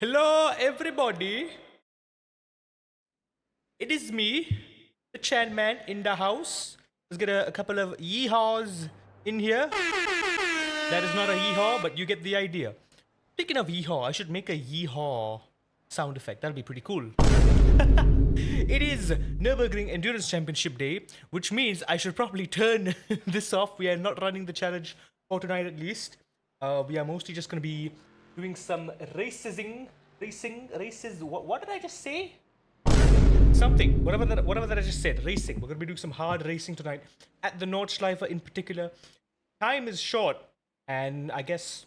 Hello, everybody. It is me, the Chan Man, in the house. Let's get a couple of yeehaws in here. That is not a yeehaw, but you get the idea. Speaking of yeehaw, I should make a yeehaw sound effect. That'll be pretty cool. It is NUBURGRING Endurance Championship Day, which means I should probably turn this off. We are not running the challenge for tonight, at least. We are mostly just going to be doing some races. What did I just say? Something, whatever that I just said. Racing. We're going to be doing some hard racing tonight at the Nordschleife in particular. Time is short, and I guess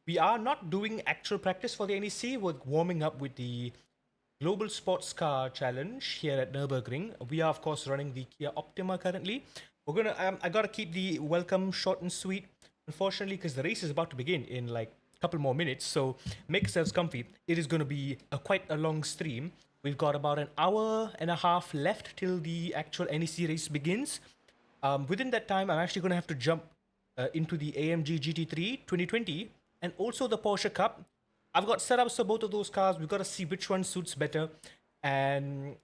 we are not doing actual practice for the NEC. We're warming up with the Global Sports Car Challenge here at Nürburgring. We are, of course, running the Kia Optima currently. We're gonna. I gotta keep the welcome short and sweet, unfortunately, because the race is about to begin in like a couple more minutes. So make yourselves comfy. It is gonna be quite a long stream. We've got about an hour and a half left till the actual NEC race begins. Within that time, I'm actually gonna have to jump into the AMG GT3 2020 and also the Porsche Cup. I've got setups for both of those cars. We've got to see which one suits better. And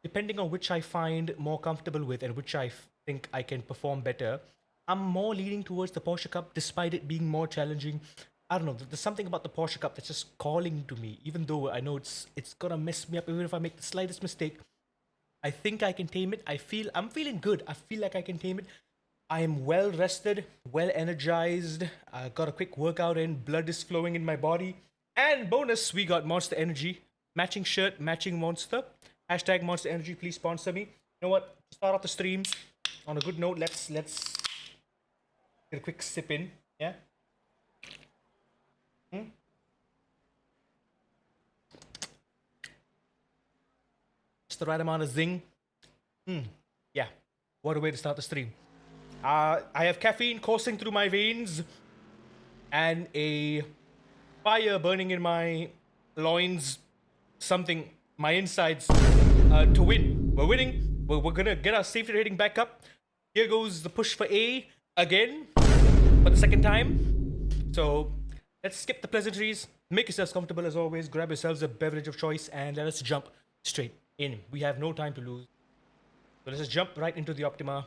depending on which I find more comfortable with and which I think I can perform better, I'm more leaning towards the Porsche Cup despite it being more challenging. I don't know. There's something about the Porsche Cup that's just calling to me, even though I know it's gonna mess me up even if I make the slightest mistake. I think I can tame it. I'm feeling good. I feel like I can tame it. I am well rested, well energized. I got a quick workout in. Blood is flowing in my body. And bonus, we got Monster Energy. Matching shirt, matching Monster. Hashtag Monster Energy, please sponsor me. You know what? To start off the stream on a good note, let's get a quick sip in. Yeah? Just the right amount of zing. Yeah. What a way to start the stream. I have caffeine coursing through my veins and a fire burning in my loins, something, my insides, to win. We're winning. We're gonna get our safety rating back up. Here goes the push for A again for the second time. So let's skip the pleasantries. Make yourselves comfortable as always. Grab yourselves a beverage of choice and let us jump straight in. We have no time to lose. So let's just jump right into the Optima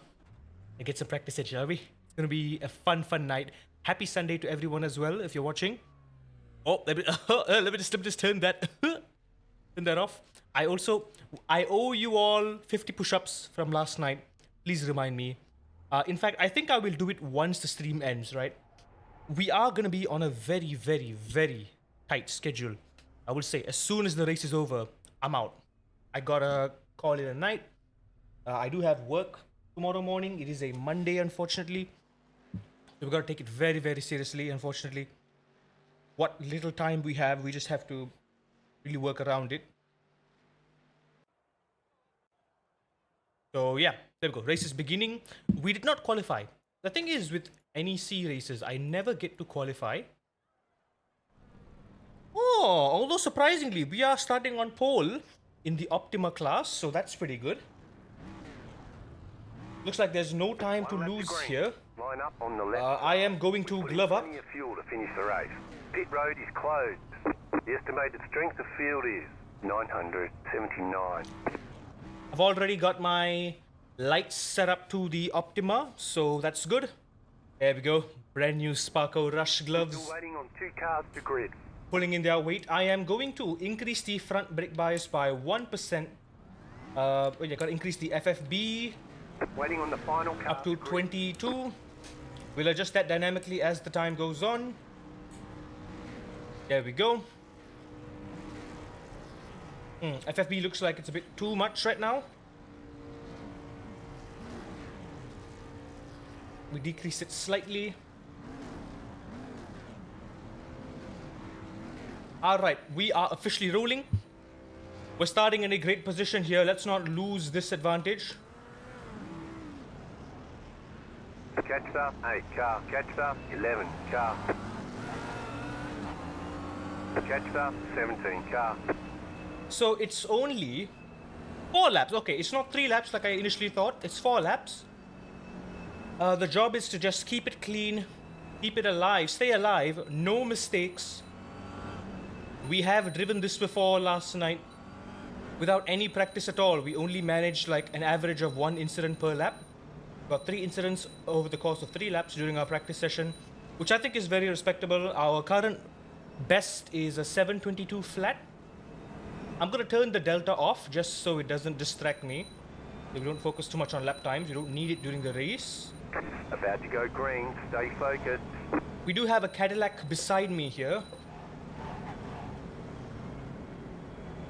and get some practice in, shall we? It's gonna be a fun night. Happy Sunday to everyone as well if you're watching. Oh, let me just turn that off. I owe you all 50 push-ups from last night. Please remind me. In fact, I think I will do it once the stream ends, right? We are gonna be on a very, very, very tight schedule. I will say, as soon as the race is over, I'm out. I gotta call it a night. I do have work tomorrow morning. It is a Monday, unfortunately. So we gotta take it very, very seriously, unfortunately. What little time we have, we just have to really work around it. So yeah, there we go. Race is beginning. We did not qualify. The thing is, with NEC races, I never get to qualify. Oh, although surprisingly, we are starting on pole in the Optima class, so that's pretty good. Looks like there's no time to lose here. Line up on the left. I am going to glove up. Plenty of fuel to finish the race. Pit road is closed. The estimated strength of field is 979. I've already got my lights set up to the Optima, so that's good. There we go. Brand new Sparko Rush gloves. Still waiting on 2 cars to grid. Pulling in their weight. I am going to increase the front brake bias by 1%. You gotta increase the FFB Waiting on the final car up to 22. We'll adjust that dynamically as the time goes on. There we go. FFB looks like it's a bit too much right now. We decrease it slightly. Alright, we are officially rolling. We're starting in a great position here. Let's not lose this advantage. Catch up, 8 car. Catch up, 11 car. Catch up, 17 car. So it's only 4 laps. Okay, it's not 3 laps like I initially thought. It's 4 laps. The job is to just keep it clean, keep it alive, stay alive, no mistakes. We have driven this before last night without any practice at all. We only managed like an average of 1 incident per lap. Got 3 incidents over the course of 3 laps during our practice session, which I think is very respectable. Our current best is a 722 flat. I'm gonna turn the delta off just so it doesn't distract me. We don't focus too much on lap times. You don't need it during the race. About to go green, stay focused. We do have a Cadillac beside me here.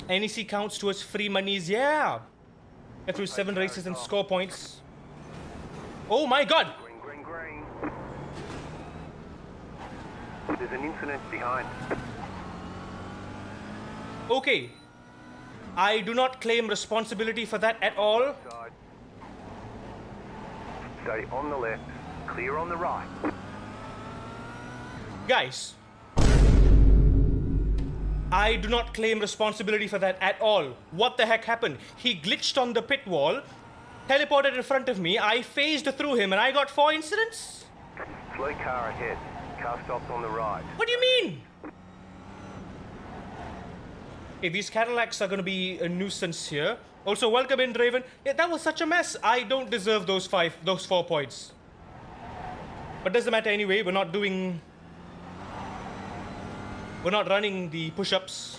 NEC counts towards free monies, yeah! Get through 7 races and score points. Oh my god! Green, green, green. There's an incident behind. Okay. I do not claim responsibility for that at all. Side. Stay on the left, clear on the right. Guys, I do not claim responsibility for that at all. What the heck happened? He glitched on the pit wall, teleported in front of me, I phased through him, and I got 4 incidents? Slow car ahead. Car stops on the right. What do you mean? Okay, these Cadillacs are going to be a nuisance here. Also, welcome in, Draven. Yeah, that was such a mess. I don't deserve those 4 points. But doesn't matter anyway. We're not running the push-ups.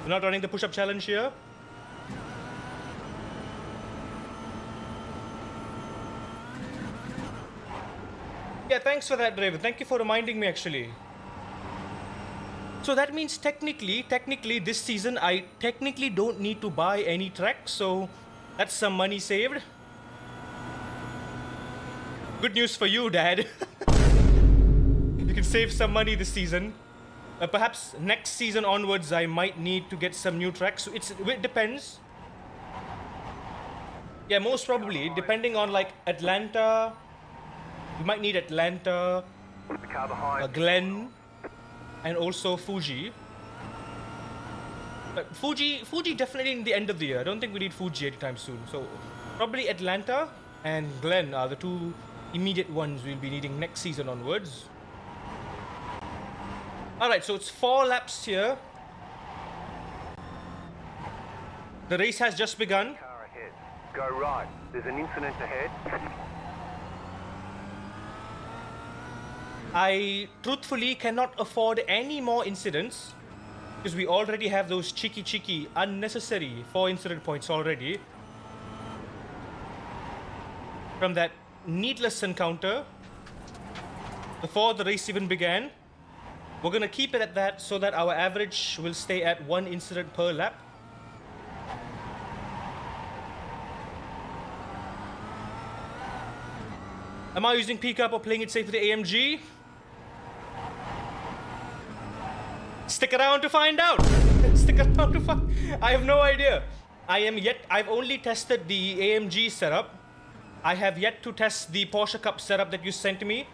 We're not running the push-up challenge here. Yeah, thanks for that, Draven. Thank you for reminding me, actually. So that means technically this season, I technically don't need to buy any tracks, so that's some money saved. Good news for you, Dad. You can save some money this season. Perhaps next season onwards, I might need to get some new tracks. So it depends. Yeah, most probably, depending on like Atlanta. You might need Atlanta, The car behind. Glen, and also Fuji. Fuji definitely in the end of the year. I don't think we need Fuji anytime soon. So probably Atlanta and Glen are the 2 immediate ones we'll be needing next season onwards. Alright, so it's 4 laps here. The race has just begun. Car ahead. Go right. There's an incident ahead. I truthfully cannot afford any more incidents because we already have those cheeky, unnecessary 4 incident points already from that needless encounter before the race even began. We're gonna keep it at that so that our average will stay at 1 incident per lap. Am I using pickup or playing it safe with the AMG? Stick around to find out. Stick around to find. I have no idea. I've only tested the AMG setup. I have yet to test the Porsche Cup setup that you sent me.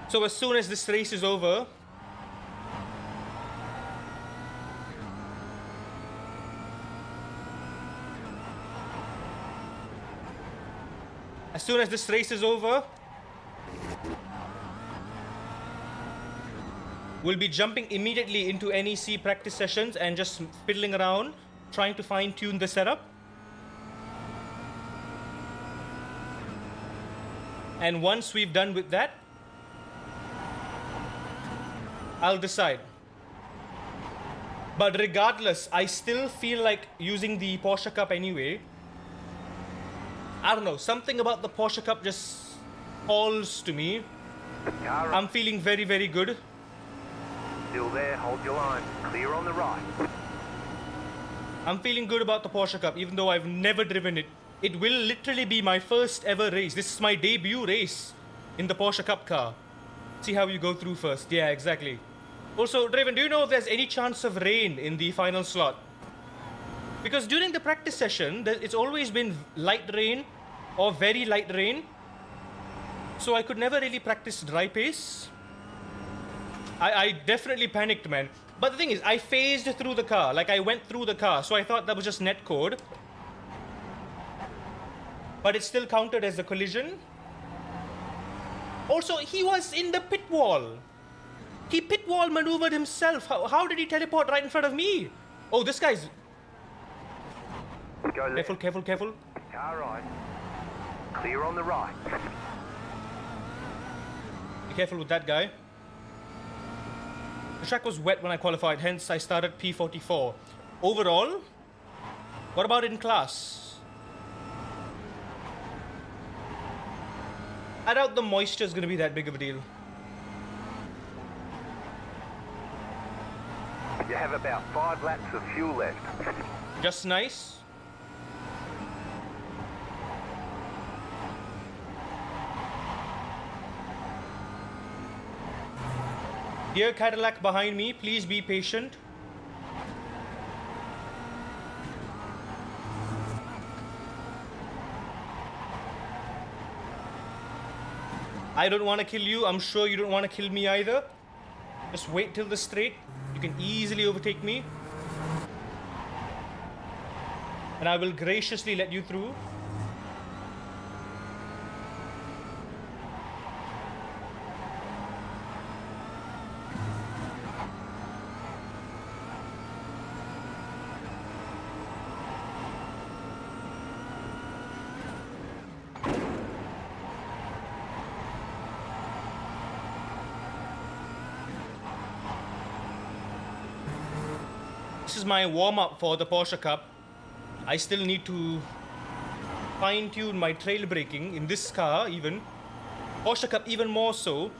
So as soon as this race is over, we'll be jumping immediately into NEC practice sessions and just fiddling around, trying to fine-tune the setup. And once we've done with that, I'll decide. But regardless, I still feel like using the Porsche Cup anyway. I don't know, something about the Porsche Cup just calls to me. Car I'm feeling very, very good. still there. Hold your line. Clear on the right. I'm feeling good about the Porsche Cup, even though I've never driven it. It will literally be my first ever race. This is my debut race in the Porsche Cup car. See how you go through first. Yeah, exactly. Also, Draven, do you know if there's any chance of rain in the final slot? Because during the practice session, it's always been light rain or very light rain. So I could never really practice dry pace. I definitely panicked, man. But the thing is, I phased through the car. Like, I went through the car. So I thought that was just netcode. But it still counted as a collision. Also, he was in the pit wall. He pit wall maneuvered himself. How did he teleport right in front of me? Oh, this guy's... Go left. Careful, careful, careful. Car right. Clear on the right. Be careful with that guy. The track was wet when I qualified, hence I started P44. Overall, what about in class? I doubt the moisture is going to be that big of a deal. You have about 5 laps of fuel left. Just nice. Dear Cadillac behind me, please be patient. I don't want to kill you. I'm sure you don't want to kill me either. Just wait till the straight. You can easily overtake me. And I will graciously let you through. This is my warm-up for the Porsche Cup. I still need to fine-tune my trail braking in this car even. Porsche Cup even more so.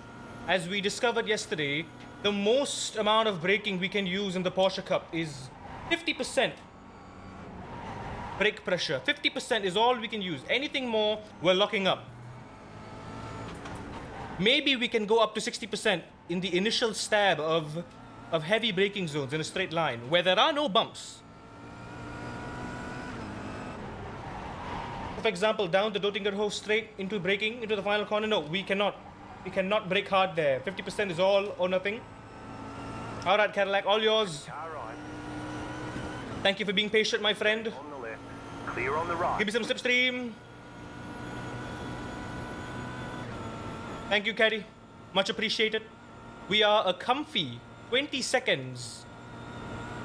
As we discovered yesterday, the most amount of braking we can use in the Porsche Cup is 50% brake pressure. 50% is all we can use. Anything more, we're locking up. Maybe we can go up to 60% in the initial stab of heavy braking zones in a straight line where there are no bumps. For example, down the Dottingerhof straight into braking into the final corner, no, we cannot. We cannot brake hard there. 50% is all or nothing. All right, Cadillac, all yours. Car right. Thank you for being patient, my friend. On the left. Clear on the right. Give me some slipstream. Thank you, Caddy. Much appreciated. We are a comfy 20 seconds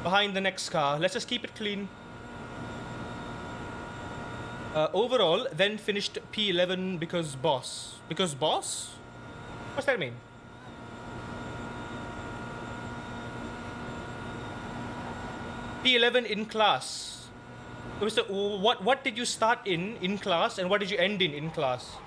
behind the next car. Let's just keep it clean. Overall, then finished P11 because boss. Because boss? What's that mean? P11 in class. So what did you start in class and what did you end in class?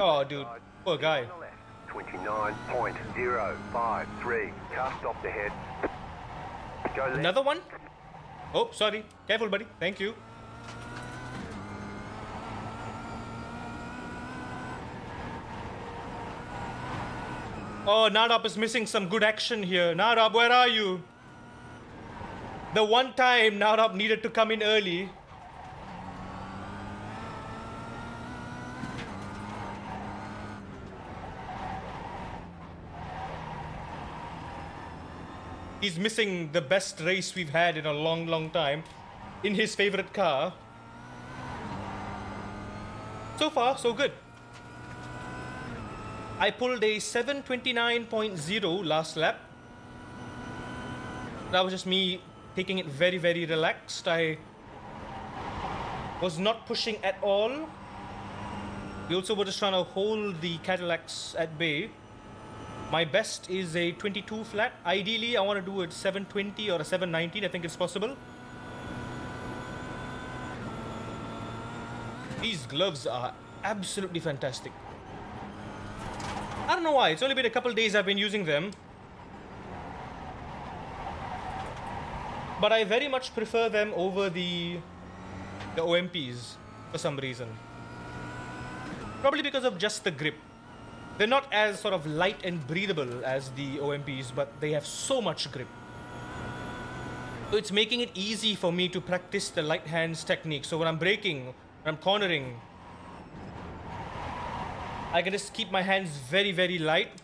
Oh, dude. Poor guy. 29.053. Car stopped ahead. Go left. Another one? Oh, sorry. Careful, buddy. Thank you. Oh, Nadab is missing some good action here. Nadab, where are you? The one time Nadab needed to come in early. He's missing the best race we've had in a long, long time in his favorite car. So far, so good. I pulled a 7:29.0 last lap. That was just me taking it very, very relaxed. I was not pushing at all. We also were just trying to hold the Cadillacs at bay. My best is a 22 flat. Ideally, I want to do a 720 or a 719. I think it's possible. These gloves are absolutely fantastic. I don't know why. It's only been a couple days I've been using them. But I very much prefer them over the OMPs for some reason. Probably because of just the grip. They're not as sort of light and breathable as the OMPs, but they have so much grip. So it's making it easy for me to practice the light hands technique. So when I'm braking, when I'm cornering, I can just keep my hands very, very light.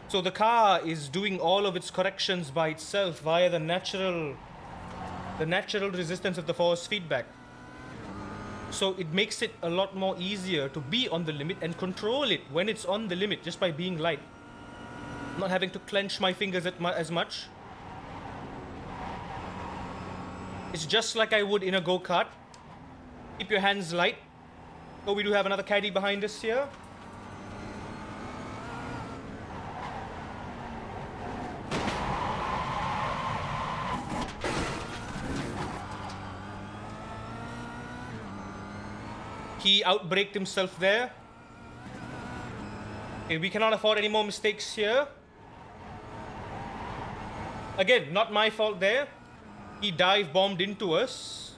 So the car is doing all of its corrections by itself via the natural the natural resistance of the force feedback. So it makes it a lot more easier to be on the limit and control it when it's on the limit just by being light. Not having to clench my fingers as much. It's just like I would in a go-kart. Keep your hands light. Oh, we do have another caddy behind us here. He outbraked himself there. Okay, we cannot afford any more mistakes here. Again, not my fault there. He dive bombed into us.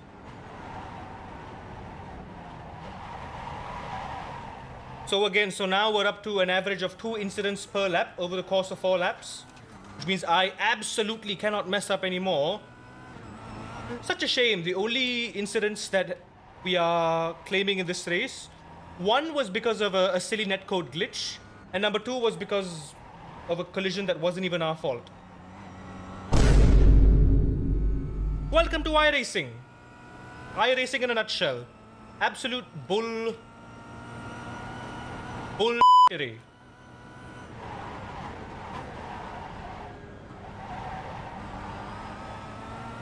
So now we're up to an average of 2 incidents per lap over the course of 4 laps. Which means I absolutely cannot mess up anymore. Such a shame. The only incidents that we are claiming in this race, one was because of a silly netcode glitch, and number 2 was because of a collision that wasn't even our fault. Welcome to iRacing. iRacing in a nutshell. Absolute bull.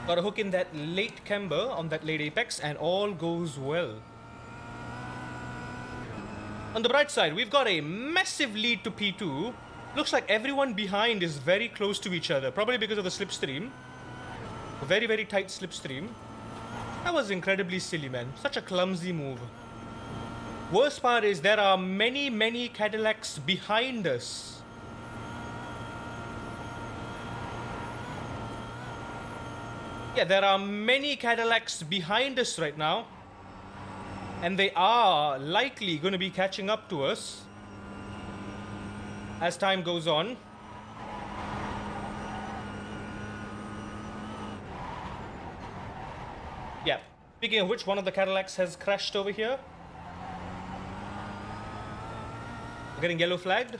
Got a hook in that late camber on that late apex and all goes well. On the bright side, we've got a massive lead to P2. Looks like everyone behind is very close to each other, probably because of the slipstream. A very, very tight slipstream. That was incredibly silly, man. Such a clumsy move. Worst part is there are many, many Cadillacs behind us. Yeah, there are many Cadillacs behind us right now. And they are likely going to be catching up to us as time goes on. Yeah, speaking of which, one of the Cadillacs has crashed over here. We're getting yellow flagged.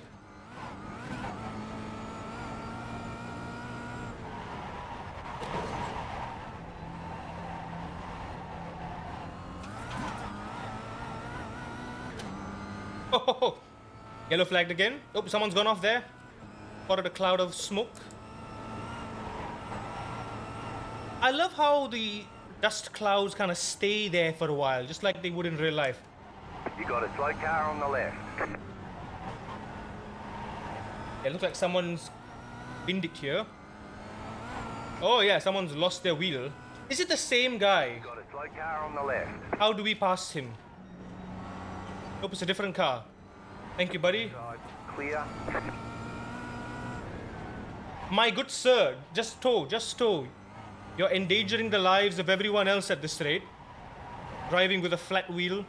Oh, yellow flagged again. Oh, someone's gone off there. Spotted a cloud of smoke. I love how the dust clouds kind of stay there for a while, just like they would in real life. You got a slow car on the left. It looks like someone's binned it here. Oh yeah, someone's lost their wheel. Is it the same guy? You got a slow car on the left. How do we pass him? Nope, it's a different car. Thank you, buddy. Side clear. My good sir, just tow, just tow. You're endangering the lives of everyone else at this rate. Driving with a flat wheel.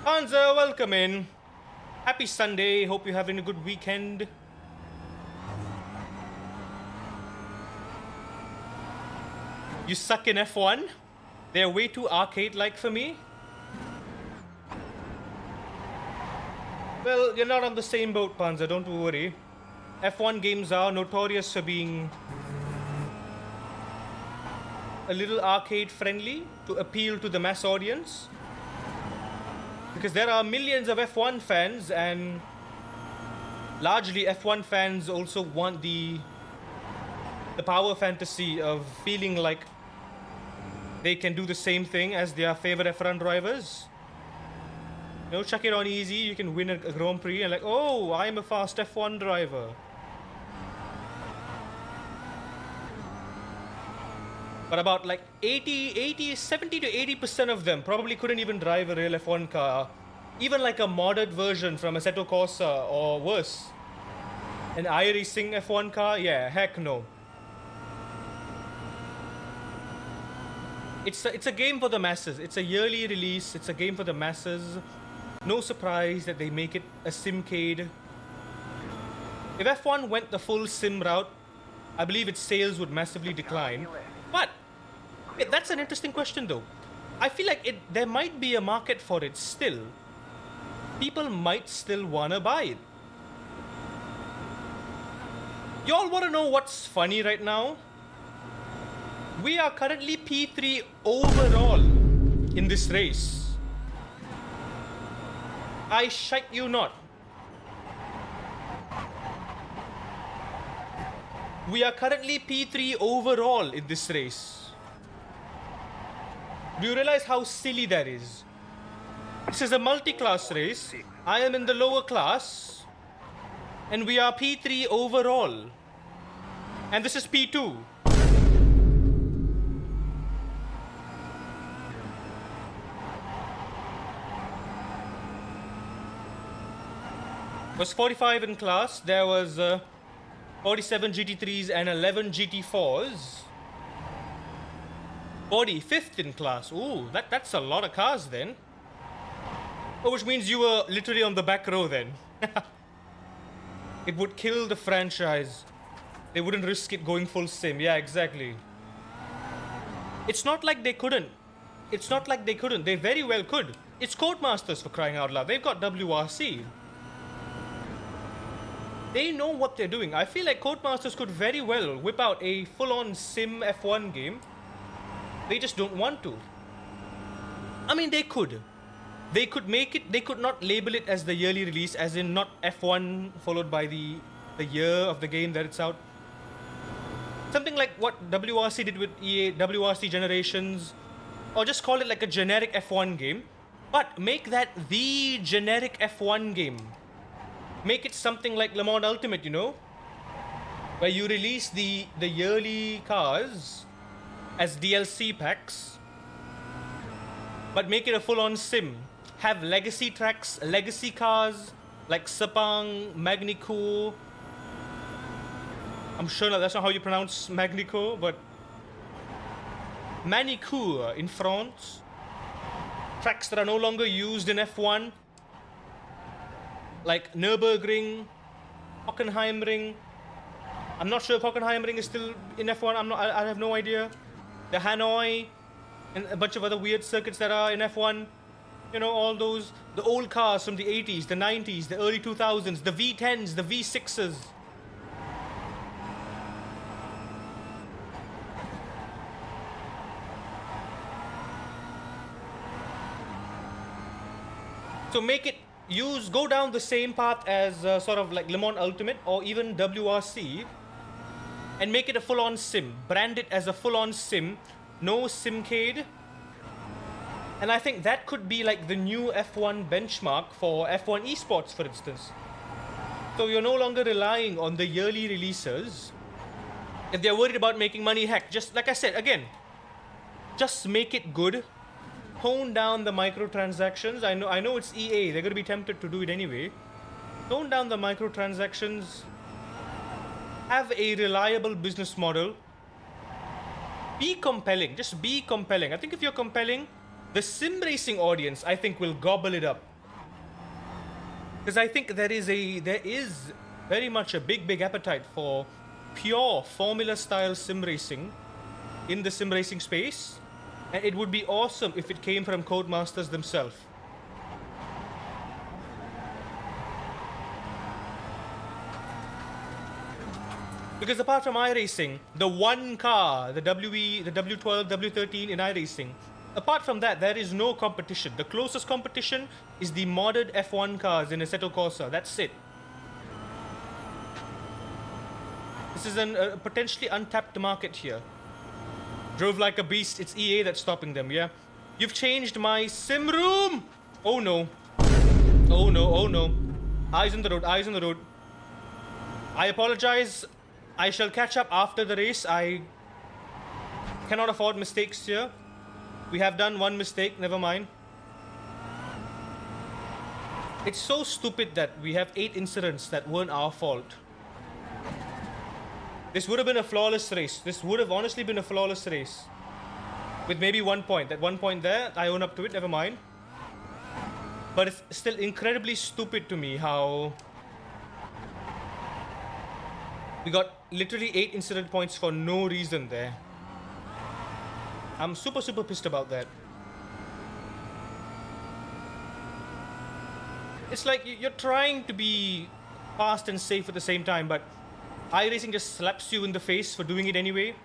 Panzer, welcome in. Happy Sunday. Hope you're having a good weekend. You suck in F1? They're way too arcade-like for me. Well, you're not on the same boat, Panzer, don't worry. F1 games are notorious for being a little arcade-friendly to appeal to the mass audience. Because there are millions of F1 fans, and largely F1 fans also want the power fantasy of feeling like they can do the same thing as their favorite F1 drivers. You know, chuck it on easy, you can win a Grand Prix and like, oh, I'm a fast F1 driver. But about like 70 to 80% of them probably couldn't even drive a real F1 car. Even like a modded version from Assetto Corsa or worse. An iRacing F1 car? Yeah, heck no. It's a game for the masses. It's a yearly release. It's a game for the masses. No surprise that they make it a simcade. If F1 went the full sim route, I believe its sales would massively decline. But Wait, that's an interesting question though. I feel like there might be a market for it still. People might still wanna buy it. Y'all wanna know what's funny right now? We are currently P3 overall in this race. I shite you not. We are currently P3 overall in this race. Do you realize how silly that is? This is a multi-class race. I am in the lower class. And we are P3 overall. And this is P2. Was 45 in class. There was 47 GT3s and 11 GT4s. 45th in class. Ooh, that's a lot of cars then. Oh, which means you were literally on the back row then. It would kill the franchise. They wouldn't risk it going full sim. Yeah, exactly. It's not like they couldn't. It's not like they couldn't. They very well could. It's Codemasters, for crying out loud. They've got WRC. They know what they're doing. I feel like Codemasters could very well whip out a full-on sim F1 game. They just don't want to. I mean, they could. They could make it. They could not label it as the yearly release, as in not F1 followed by the year of the game that it's out. Something like what WRC did with EA, WRC Generations. Or just call it like a generic F1 game. But make that the generic F1 game. Make it something like Le Mans Ultimate, you know? Where you release the yearly cars as DLC packs. But make it a full-on sim. Have legacy tracks, legacy cars, like Sepang, Magnico. I'm sure that's not how you pronounce Magnico, but Manicourt in France. Tracks that are no longer used in F1. Like Nürburgring, Hockenheimring. I'm not sure if Hockenheimring is still in F1. I have no idea. The Hanoi and a bunch of other weird circuits that are in F1. You know, all those, the old cars from the 80s, the 90s, the early 2000s, the V10s, the V6s. So make it, go down the same path as sort of like Le Mans Ultimate or even WRC and make it a full-on sim. Brand it as a full-on sim. No simcade. And I think that could be like the new F1 benchmark for F1 esports, for instance. So you're no longer relying on the yearly releases. If they're worried about making money, heck, just like I said, again, just make it good. Tone down the microtransactions. I know it's EA. They're going to be tempted to do it anyway. Tone down the microtransactions. Have a reliable business model. Be compelling. Just be compelling. I think if you're compelling, the sim racing audience, I think, will gobble it up. Because I think there is very much a big appetite for pure formula style sim racing in the sim racing space. And it would be awesome if it came from Codemasters themselves. Because apart from iRacing, the one car, the WE, the W12, W13 in iRacing, apart from that, there is no competition. The closest competition is the modded F1 cars in Assetto Corsa. That's it. This is a potentially untapped market here. Drove like a beast. It's EA that's stopping them, yeah? You've changed my sim room! Oh no. Oh no, oh no. Eyes on the road, eyes on the road. I apologize. I shall catch up after the race. I cannot afford mistakes here. We have done one mistake, never mind. It's so stupid that we have 8 incidents that weren't our fault. This would have been a flawless race. This would have honestly been a flawless race. With maybe 1 point. That 1 point there, I own up to it, never mind. But it's still incredibly stupid to me how we got literally 8 incident points for no reason there. I'm super, super pissed about that. It's like you're trying to be fast and safe at the same time, but iRacing just slaps you in the face for doing it anyway.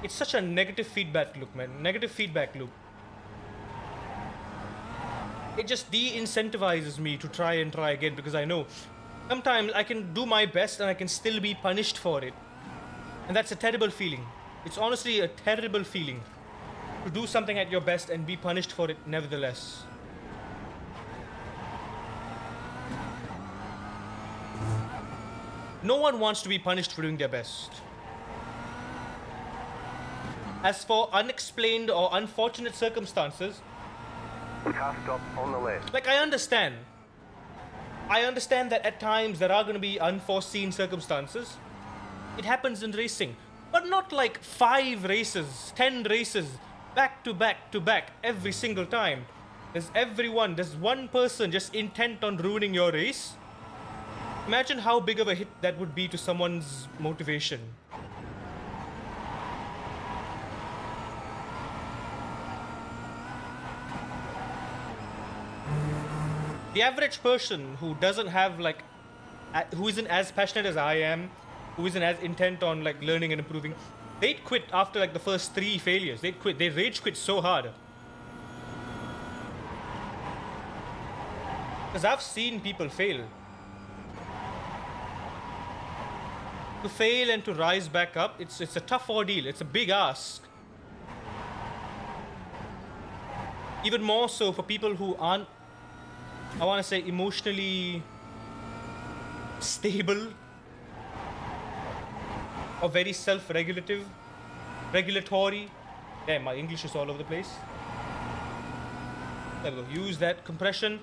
It's such a negative feedback loop, man. Negative feedback loop. It just de-incentivizes me to try and try again, because I know sometimes I can do my best and I can still be punished for it. And that's a terrible feeling. It's honestly a terrible feeling to do something at your best and be punished for it nevertheless. No one wants to be punished for doing their best. As for unexplained or unfortunate circumstances, Car stop on the left. like I understand that at times there are going to be unforeseen circumstances. It happens in racing, but not like 5 races, 10 races, back to back to back every single time. There's one person just intent on ruining your race. Imagine how big of a hit that would be to someone's motivation. The average person who doesn't have like, who isn't as passionate as I am, who isn't as intent on like learning and improving, they'd quit after like the first 3 failures. They'd quit. They rage quit so hard. Because I've seen people fail. To fail and to rise back up, it's a tough ordeal. It's a big ask. Even more so for people who aren't, I want to say, emotionally stable or very self-regulative, regulatory. Damn, my English is all over the place. There we go. Use that compression.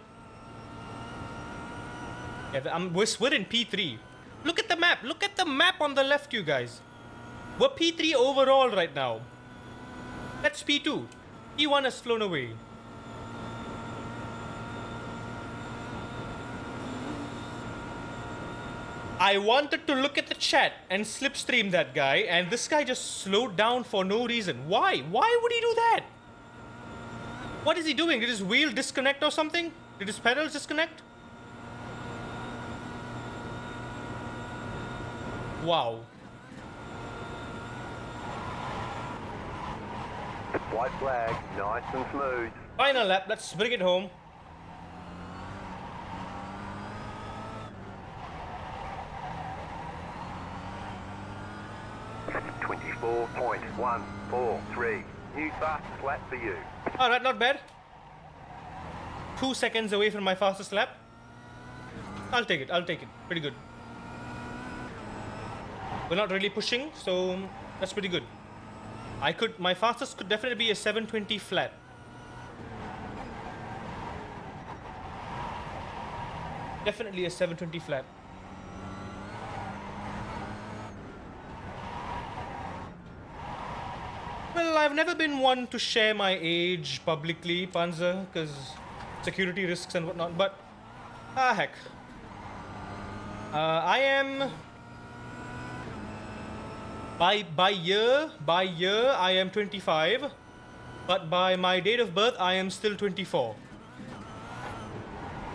Yeah, we're in P3. Look at the map. Look at the map on the left, you guys. We're P3 overall right now. That's P2. P1 has flown away. I wanted to look at the chat and slipstream that guy, and this guy just slowed down for no reason. Why? Why would he do that? What is he doing? Did his wheel disconnect or something? Did his pedals disconnect? Wow. White flag, nice and smooth. Final lap, let's bring it home. .143. New fastest lap for you. Alright, not bad. 2 seconds away from my fastest lap. I'll take it, Pretty good. We're not really pushing, so that's pretty good. My fastest could definitely be a 720 flat. Definitely a 720 flat. Well, I've never been one to share my age publicly, Panzer, because security risks and whatnot, but heck. I am... By year, I am 25, but by my date of birth, I am still 24.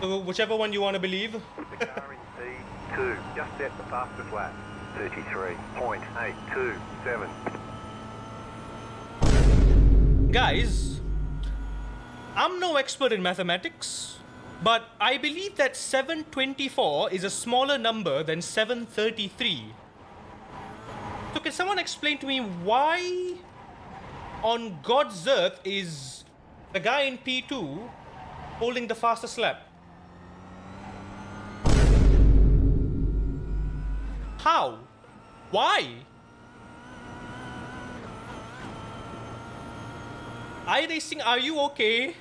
So whichever one you want to believe. The car in P2 just set the fastest lap. 33.827. Guys, I'm no expert in mathematics, but I believe that 724 is a smaller number than 733. So can someone explain to me why on God's earth is the guy in P2 holding the fastest lap? How? Why? iRacing, are you okay?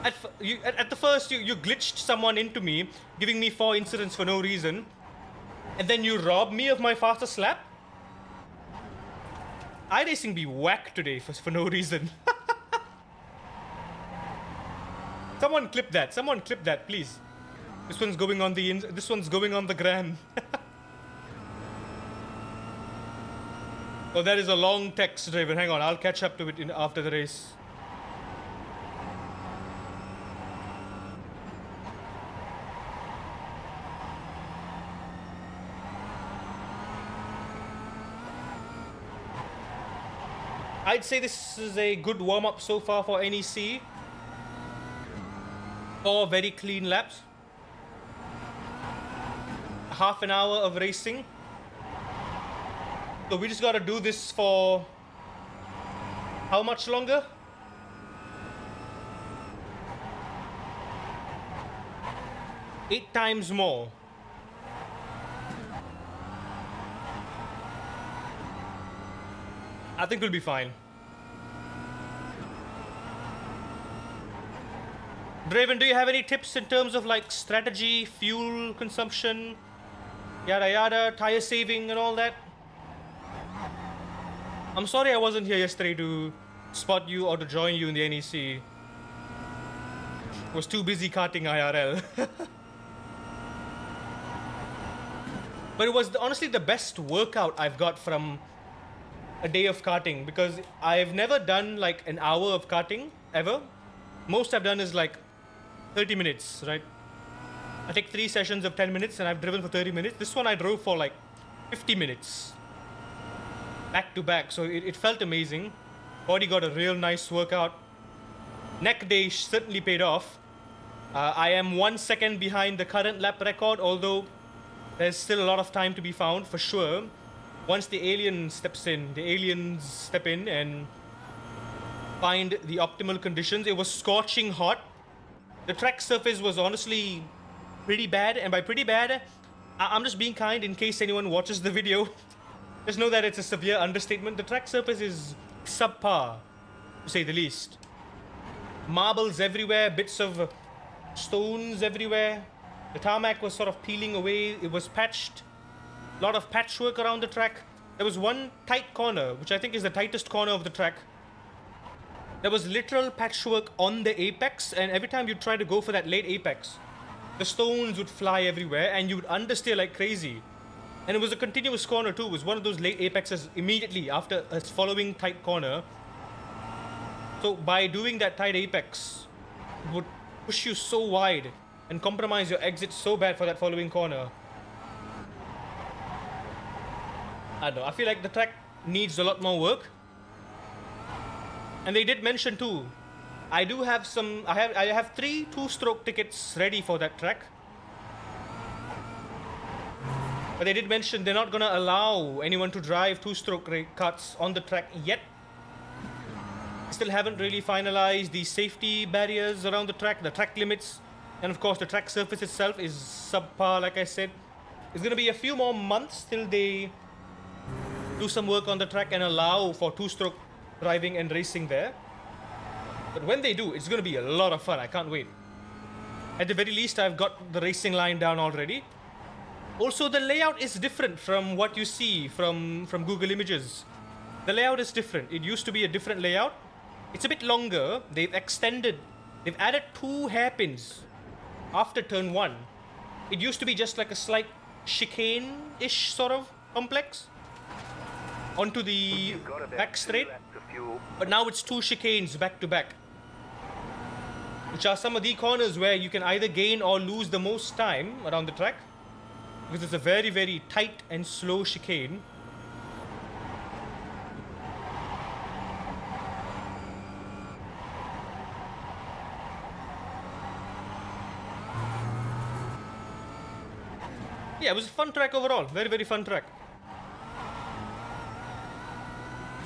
At the first, you glitched someone into me, giving me 4 incidents for no reason. And then you robbed me of my fastest lap? iRacing be whack today for no reason. Someone clip that, please. This one's going on the gram. Oh, that is a long text, Draven. Hang on, I'll catch up to it after the race. I'd say this is a good warm-up so far for NEC. 4 very clean laps. Half an hour of racing. So we just gotta do this for how much longer? Eight times more. I think we'll be fine. Draven, do you have any tips in terms of like strategy, fuel consumption, yada yada, tire saving and all that? I'm sorry I wasn't here yesterday to spot you or to join you in the NEC. Was too busy karting IRL. But it was honestly the best workout I've got from a day of karting, because I've never done like an hour of karting ever. Most I've done is like 30 minutes, right? I take 3 sessions of 10 minutes and I've driven for 30 minutes. This one I drove for like 50 minutes. Back to back, so it felt amazing. Body got a real nice workout. Neck day certainly paid off. I am 1 second behind the current lap record, although there's still a lot of time to be found for sure. Once the aliens step in and find the optimal conditions. It was scorching hot. The track surface was honestly pretty bad, and by pretty bad, I'm just being kind in case anyone watches the video. Just know that it's a severe understatement. The track surface is subpar, to say the least. Marbles everywhere, bits of stones everywhere. The tarmac was sort of peeling away. It was patched. A lot of patchwork around the track. There was one tight corner, which I think is the tightest corner of the track. There was literal patchwork on the apex, and every time you try to go for that late apex, the stones would fly everywhere and you would understeer like crazy. And it was a continuous corner too. It was one of those late apexes immediately after a following tight corner. So by doing that tight apex, it would push you so wide and compromise your exit so bad for that following corner. I don't know, I feel like the track needs a lot more work. And they did mention too, I have 3 2-stroke tickets ready for that track. But they did mention they're not gonna allow anyone to drive 2-stroke karts on the track yet. Still haven't really finalized the safety barriers around the track limits, and of course the track surface itself is subpar, like I said. It's gonna be a few more months till they do some work on the track and allow for 2-stroke driving and racing there. But when they do, it's gonna be a lot of fun. I can't wait. At the very least, I've got the racing line down already. Also, the layout is different from what you see from Google Images. The layout is different. It used to be a different layout. It's a bit longer. They've added 2 hairpins after turn 1. It used to be just like a slight chicane-ish sort of complex onto the back straight. But now it's 2 chicanes back to back, which are some of the corners where you can either gain or lose the most time around the track, because it's a very, very tight and slow chicane. Yeah, it was a fun track overall. Very, very fun track.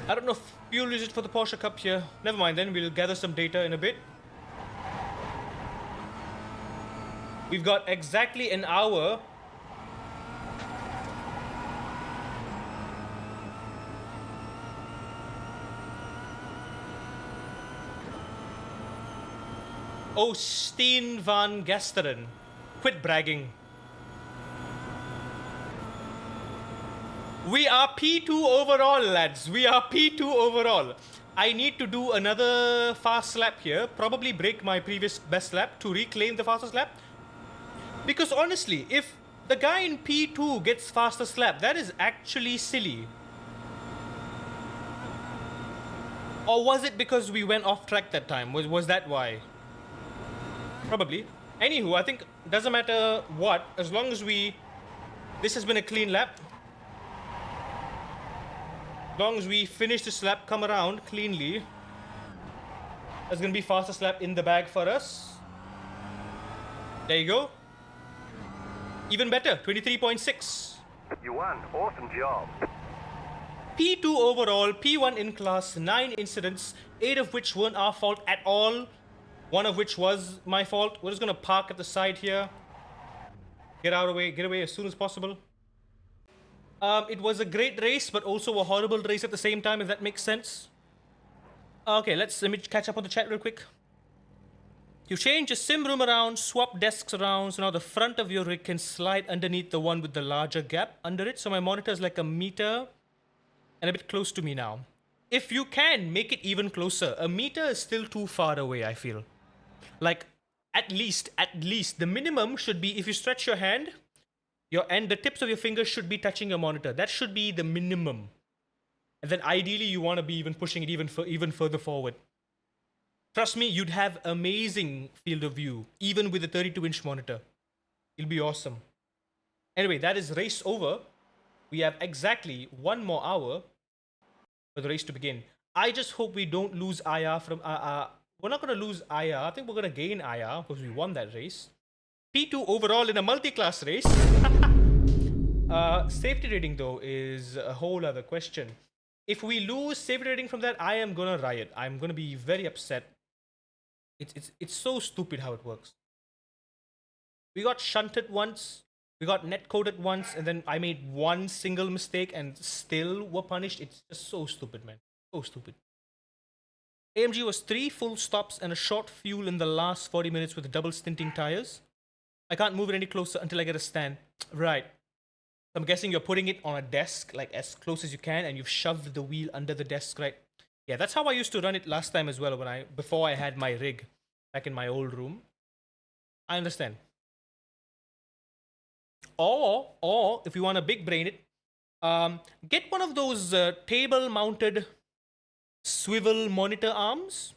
I don't know if you'll use it for the Porsche Cup here. Never mind then, we'll gather some data in a bit. We've got exactly an hour . Oh, Steen van Gasteren. Quit bragging. We are P2 overall, lads. We are P2 overall. I need to do another fast lap here. Probably break my previous best lap to reclaim the fastest lap. Because honestly, if the guy in P2 gets fastest lap, that is actually silly. Or was it because we went off track that time? Was that why? Probably. Anywho, I think it doesn't matter what, as long as we... This has been a clean lap. As long as we finish this lap, come around cleanly. That's gonna be fastest lap in the bag for us. There you go. Even better, 23.6. You won. Awesome job. P2 overall, P1 in class, 9 incidents, 8 of which weren't our fault at all. 1 of which was my fault. We're just gonna park at the side here. Get away as soon as possible. It was a great race, but also a horrible race at the same time, if that makes sense. Okay, let me catch up on the chat real quick. You change your sim room around, swap desks around, so now the front of your rig can slide underneath the one with the larger gap under it. So my monitor is like a meter and a bit close to me now. If you can, make it even closer. A meter is still too far away, I feel. Like, at least, the minimum should be, if you stretch your hand, the tips of your fingers should be touching your monitor. That should be the minimum. And then ideally, you want to be even pushing it even further forward. Trust me, you'd have amazing field of view, even with a 32-inch monitor. It'll be awesome. Anyway, that is race over. We have exactly 1 more hour for the race to begin. I just hope we don't lose IR from... we're not going to lose IR. I think we're going to gain IR because we won that race. P2 overall in a multi-class race. Safety rating, though, is a whole other question. If we lose safety rating from that, I am going to riot. I'm going to be very upset. It's so stupid how it works. We got shunted once. We got netcoded once. And then I made 1 single mistake and still were punished. It's just so stupid, man. So stupid. AMG was 3 full stops and a short fuel in the last 40 minutes with double stinting tires. I can't move it any closer until I get a stand. Right. So I'm guessing you're putting it on a desk, like as close as you can, and you've shoved the wheel under the desk, right? Yeah, that's how I used to run it last time as well, before I had my rig back in my old room. I understand. Or if you want to big brain it, get one of those table-mounted swivel monitor arms.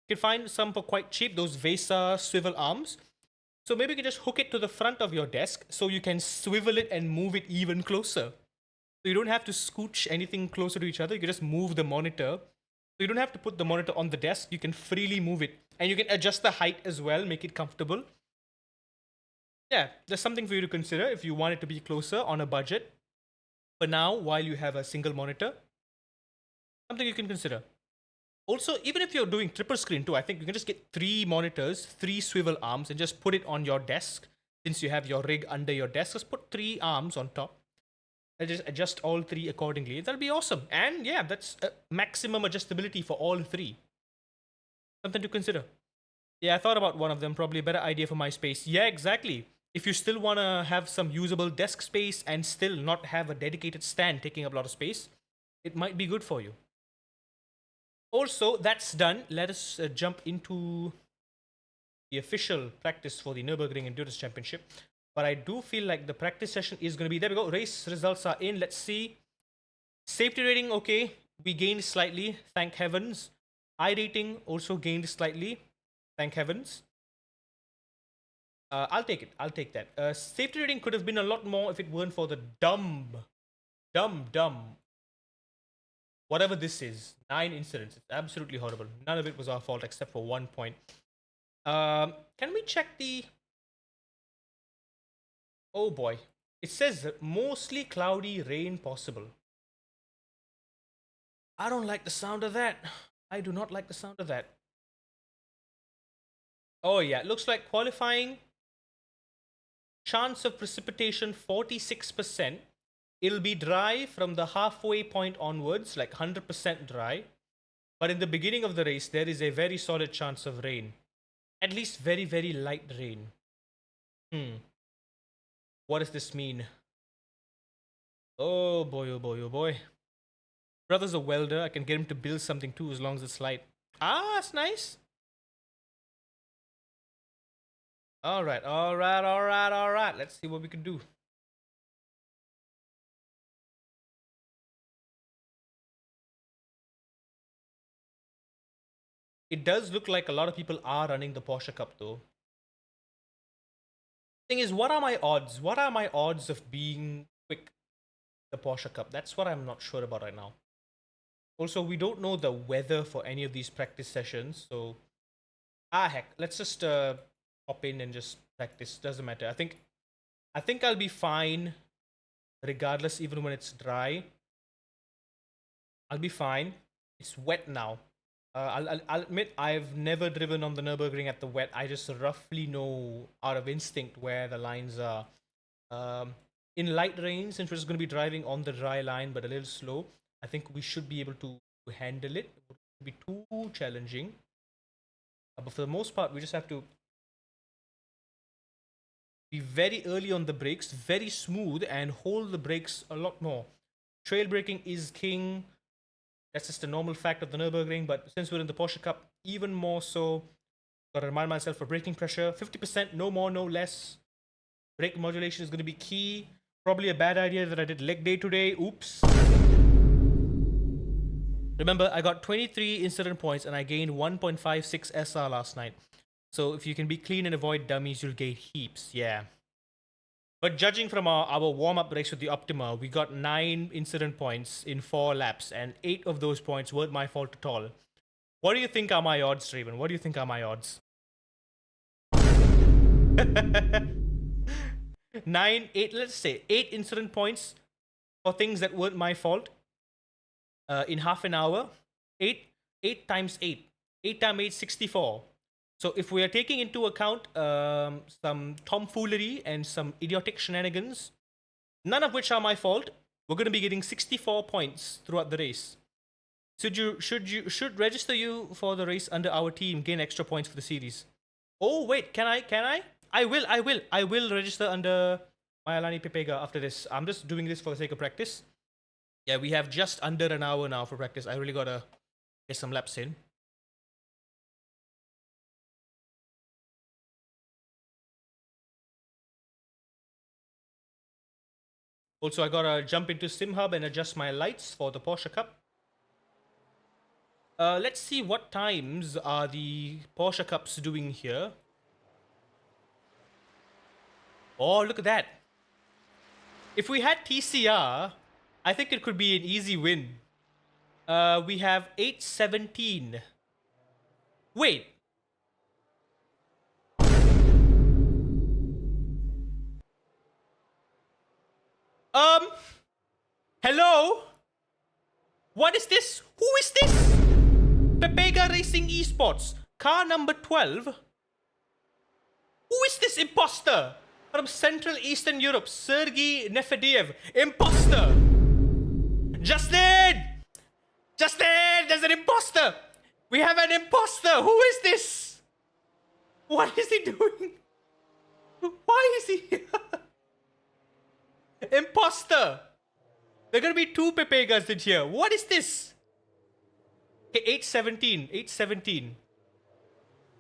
You can find some for quite cheap, those VESA swivel arms. So maybe you can just hook it to the front of your desk so you can swivel it and move it even closer. So you don't have to scooch anything closer to each other. You can just move the monitor. So you don't have to put the monitor on the desk. You can freely move it. And you can adjust the height as well, make it comfortable. Yeah, there's something for you to consider if you want it to be closer on a budget. For now, while you have a single monitor, something you can consider. Also, even if you're doing triple screen too, I think you can just get 3 monitors, 3 swivel arms, and just put it on your desk. Since you have your rig under your desk, just put 3 arms on top. And just adjust all 3 accordingly. That'll be awesome. And yeah, that's maximum adjustability for all 3. Something to consider. Yeah, I thought about one of them. Probably a better idea for my space. Yeah, exactly. If you still want to have some usable desk space and still not have a dedicated stand taking up a lot of space, it might be good for you. Also, that's done. Let us jump into the official practice for the Nürburgring Endurance Championship. But I do feel like the practice session is going to be... There we go. Race results are in. Let's see. Safety rating, okay. We gained slightly. Thank heavens. I rating also gained slightly. Thank heavens. I'll take it. I'll take that. Safety rating could have been a lot more if it weren't for the dumb... Whatever this is, 9 incidents. It's absolutely horrible. None of it was our fault except for 1 point. Can we check the... Oh boy. It says mostly cloudy, rain possible. I don't like the sound of that. I do not like the sound of that. Oh yeah, it looks like qualifying. Chance of precipitation 46%. It'll be dry from the halfway point onwards, like 100% dry. But in the beginning of the race, there is a very solid chance of rain. At least very, very light rain. What does this mean? Oh boy, oh boy, oh boy. Brother's a welder. I can get him to build something too as long as it's light. Ah, that's nice. Alright. Let's see what we can do. It does look like a lot of people are running the Porsche Cup though. Thing is, what are my odds? What are my odds of being quick the Porsche Cup? That's what I'm not sure about right now. Also, we don't know the weather for any of these practice sessions, so heck, let's just hop in and just practice. Doesn't matter. I think I'll be fine regardless, even when it's dry. I'll be fine. It's wet now. I'll admit I've never driven on the Nürburgring at the wet. I just roughly know out of instinct where the lines are. Um, in light rain, since we're just going to be driving on the dry line but a little slow, I think we should be able to handle it. It won't be too challenging. But for the most part, we just have to be very early on the brakes, very smooth, and hold the brakes a lot more. Trail braking is king. That's just a normal fact of the Nürburgring, but since we're in the Porsche Cup, even more so. Gotta remind myself for braking pressure, 50%, no more, no less. Brake modulation is going to be key. Probably a bad idea that I did leg day today. Oops. Remember, I got 23 incident points and I gained 1.56 SR last night. So if you can be clean and avoid dummies, you'll gain heaps. Yeah. But judging from our warm-up race with the Optima, we got 9 incident points in 4 laps, and 8 of those points weren't my fault at all. What do you think are my odds, Raven? What do you think are my odds? 9, 8, let's say 8 incident points for things that weren't my fault in half an hour. 8 times 8. 8 times 8, 64. So if we are taking into account some tomfoolery and some idiotic shenanigans, none of which are my fault, we're going to be getting 64 points throughout the race. Should register you for the race under our team, gain extra points for the series. Oh wait, can I? I will register under my Alani Pepega after this. I'm just doing this for the sake of practice. Yeah, we have just under an hour now for practice. I really gotta get some laps in. Also, I gotta jump into SimHub and adjust my lights for the Porsche Cup. Let's see what times are the Porsche Cups doing here. Oh, look at that. If we had TCR, I think it could be an easy win. We have 8:17. Wait. Hello? What is this? Who is this? Pepega Racing Esports. Car number 12? Who is this imposter? From Central Eastern Europe, Sergei Nefediev. Imposter! Justin! Justin! There's an imposter! We have an imposter! Who is this? What is he doing? Why is he here? Imposter! There are gonna be 2 Pepegas in here. What is this? Okay, 8:17. 8:17.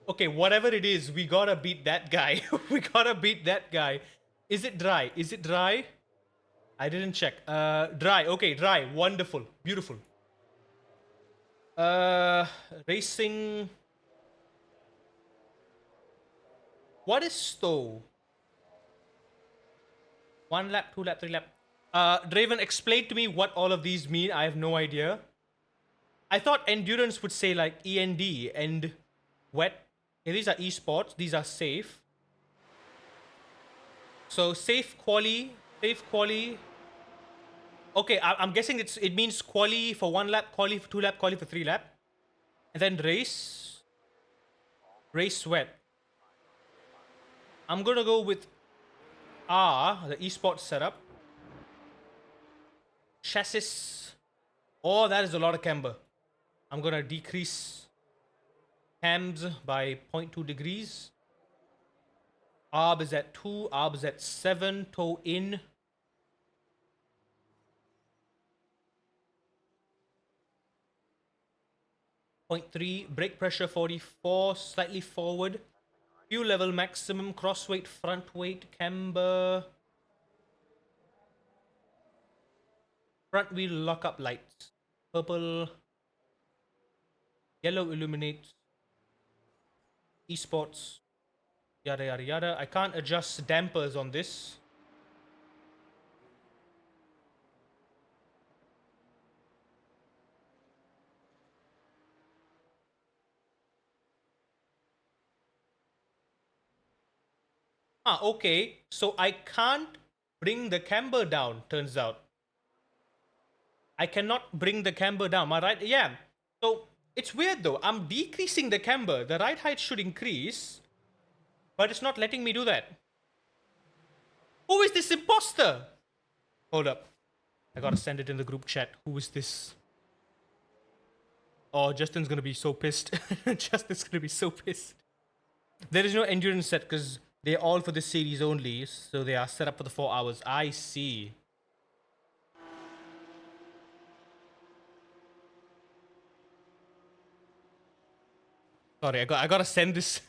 Okay, whatever it is, we gotta beat that guy. We gotta beat that guy. Is it dry? Is it dry? I didn't check. Dry. Okay, dry. Wonderful. Beautiful. Racing. What is stow? 1 lap, 2 lap, 3 lap. Draven, explain to me what all of these mean. I have no idea. I thought endurance would say like END, and wet. Okay, these are esports. These are safe. So safe quali, safe quali. Okay, I'm guessing it means quali for 1 lap, quali for 2 lap, quali for 3 lap, and then race wet. I'm gonna go with R, the esports setup. Chassis. Oh, that is a lot of camber. I'm gonna decrease cams by 0.2 degrees. Arb is at 2, arb is at 7, toe in. .3, brake pressure 44, slightly forward. Fuel level maximum, cross weight, front weight, camber. Front wheel lock up lights. Purple. Yellow illuminates. Esports. Yada yada yada. I can't adjust dampers on this. Ah, okay. So I can't bring the camber down, turns out. I cannot bring the camber down. My right, yeah. So it's weird though. I'm decreasing the camber. The ride height should increase, but it's not letting me do that. Who is this imposter? Hold up. I gotta send it in the group chat. Who is this? Oh, Justin's gonna be so pissed. Justin's gonna be so pissed. There is no endurance set because they're all for this series only, so they are set up for the 4 hours. I see. Sorry, I gotta send this.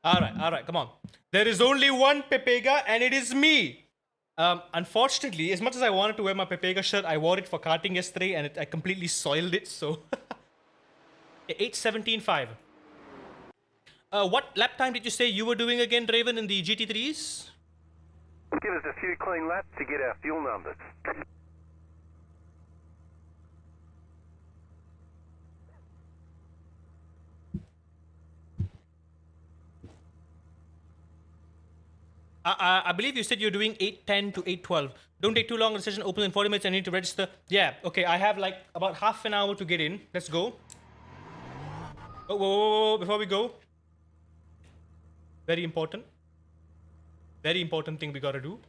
All right, come on. There is only one Pepega, and it is me. Unfortunately, as much as I wanted to wear my Pepega shirt, I wore it for karting yesterday, and I completely soiled it. So, 8:17.5. What lap time did you say you were doing again, Raven, in the GT3s? Give us a few clean laps to get our fuel numbers. I believe you said you're doing 8:10 to 8:12. Don't take too long. The session opens in 40 minutes. I need to register. Yeah, okay. I have like about half an hour to get in. Let's go. Oh, whoa. Before we go, very important. Very important thing we gotta do.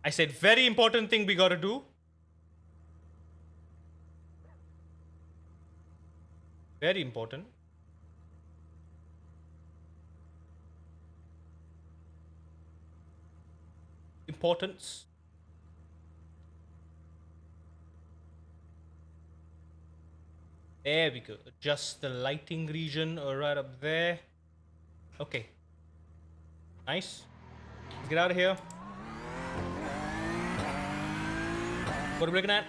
I said very important thing we gotta do. Very important. Importance. There we go. Adjust the lighting region right up there. Okay. Nice. Let's get out of here. What are we looking at?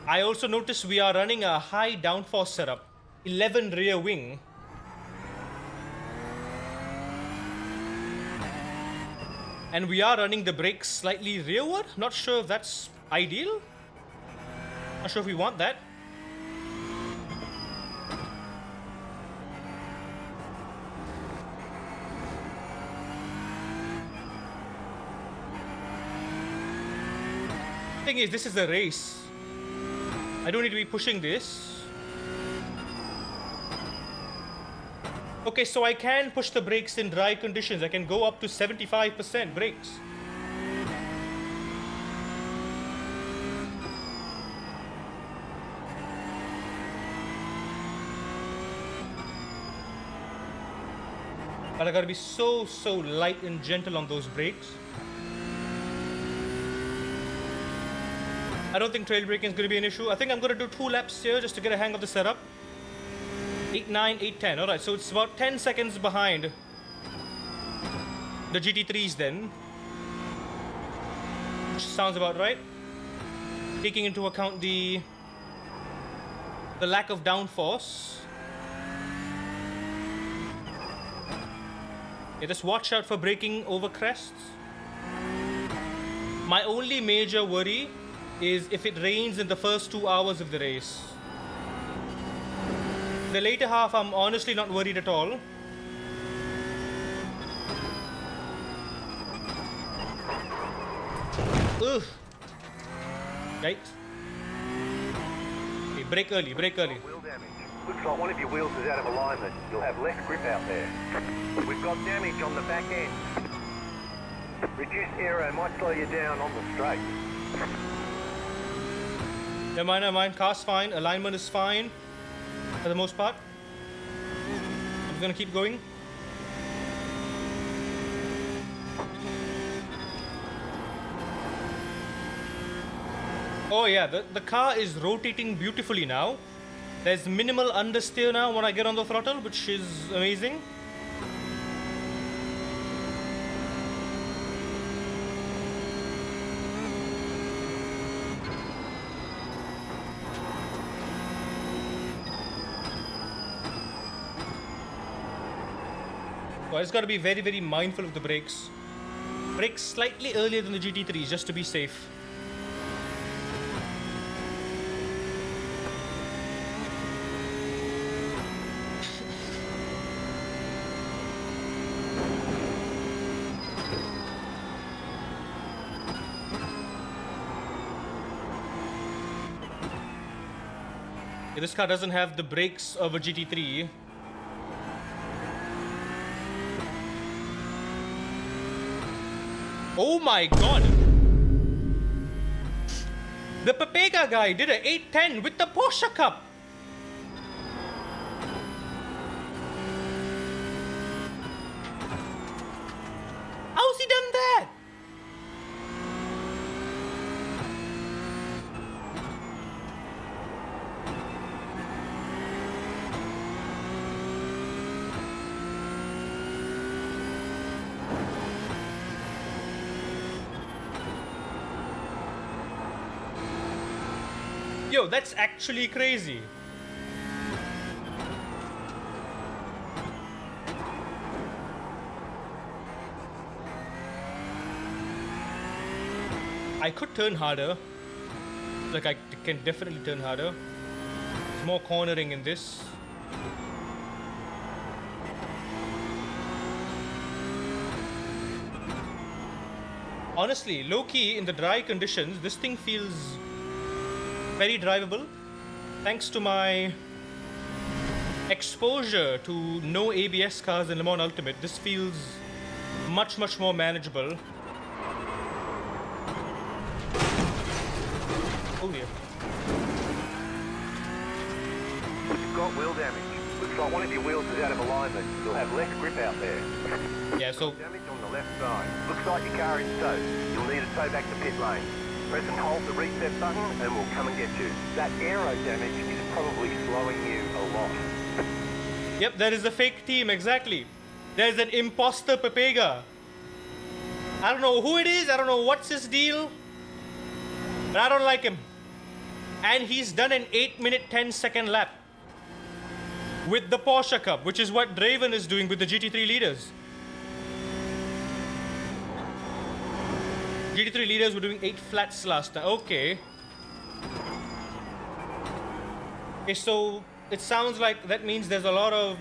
I also noticed we are running a high downforce setup. 11 rear wing. And we are running the brakes slightly rearward. Not sure if that's ideal. Not sure if we want that. Thing is, this is a race. I don't need to be pushing this. Okay, so I can push the brakes in dry conditions. I can go up to 75% brakes. But I gotta be so light and gentle on those brakes. I don't think trail braking is going to be an issue. I think I'm going to do 2 laps here just to get a hang of the setup. 8:9, 8:10. Alright, so it's about 10 seconds behind the GT3s then. Which sounds about right. Taking into account the lack of downforce. Yeah, just watch out for braking over crests. My only major worry is if it rains in the first 2 hours of the race. The later half, I'm honestly not worried at all. Ugh. Yikes. Okay, brake early, brake early. Wheel damage. Looks like one of your wheels is out of alignment. You'll have less grip out there. We've got damage on the back end. Reduced aero might slow you down on the straight. Never mind, never mind. Car's fine. Alignment is fine. For the most part. I'm just gonna keep going. Oh yeah, the car is rotating beautifully now. There's minimal understeer now when I get on the throttle, which is amazing. So I just gotta be very, very mindful of the brakes. Brake slightly earlier than the GT3s just to be safe. Yeah, this car doesn't have the brakes of a GT3. Oh my god! The Pepega guy did an 810 with the Porsche Cup! How's he done that? Yo, that's actually crazy. I could turn harder. Like, I can definitely turn harder. There's more cornering in this. Honestly, low-key, in the dry conditions, this thing feels very drivable. Thanks to my exposure to no ABS cars in Le Mans Ultimate, this feels much, much more manageable. Oh dear. You've got wheel damage. Looks like one of your wheels is out of alignment. You'll have less grip out there. Yeah, so Damage on the left side. Looks like your car is towed. You'll need a tow back to pit lane. Press and hold the reset button and we'll come and get you. That aero damage is probably slowing you a lot. yep, there is a fake team, exactly. There's an imposter Pepega. I don't know who it is, I don't know what's his deal, but I don't like him. And he's done an 8-minute 10-second lap with the Porsche Cup, which is what Draven is doing with the GT3 leaders. GT3 leaders were doing 8 flats last time. Okay. Okay, so it sounds like that means there's a lot of...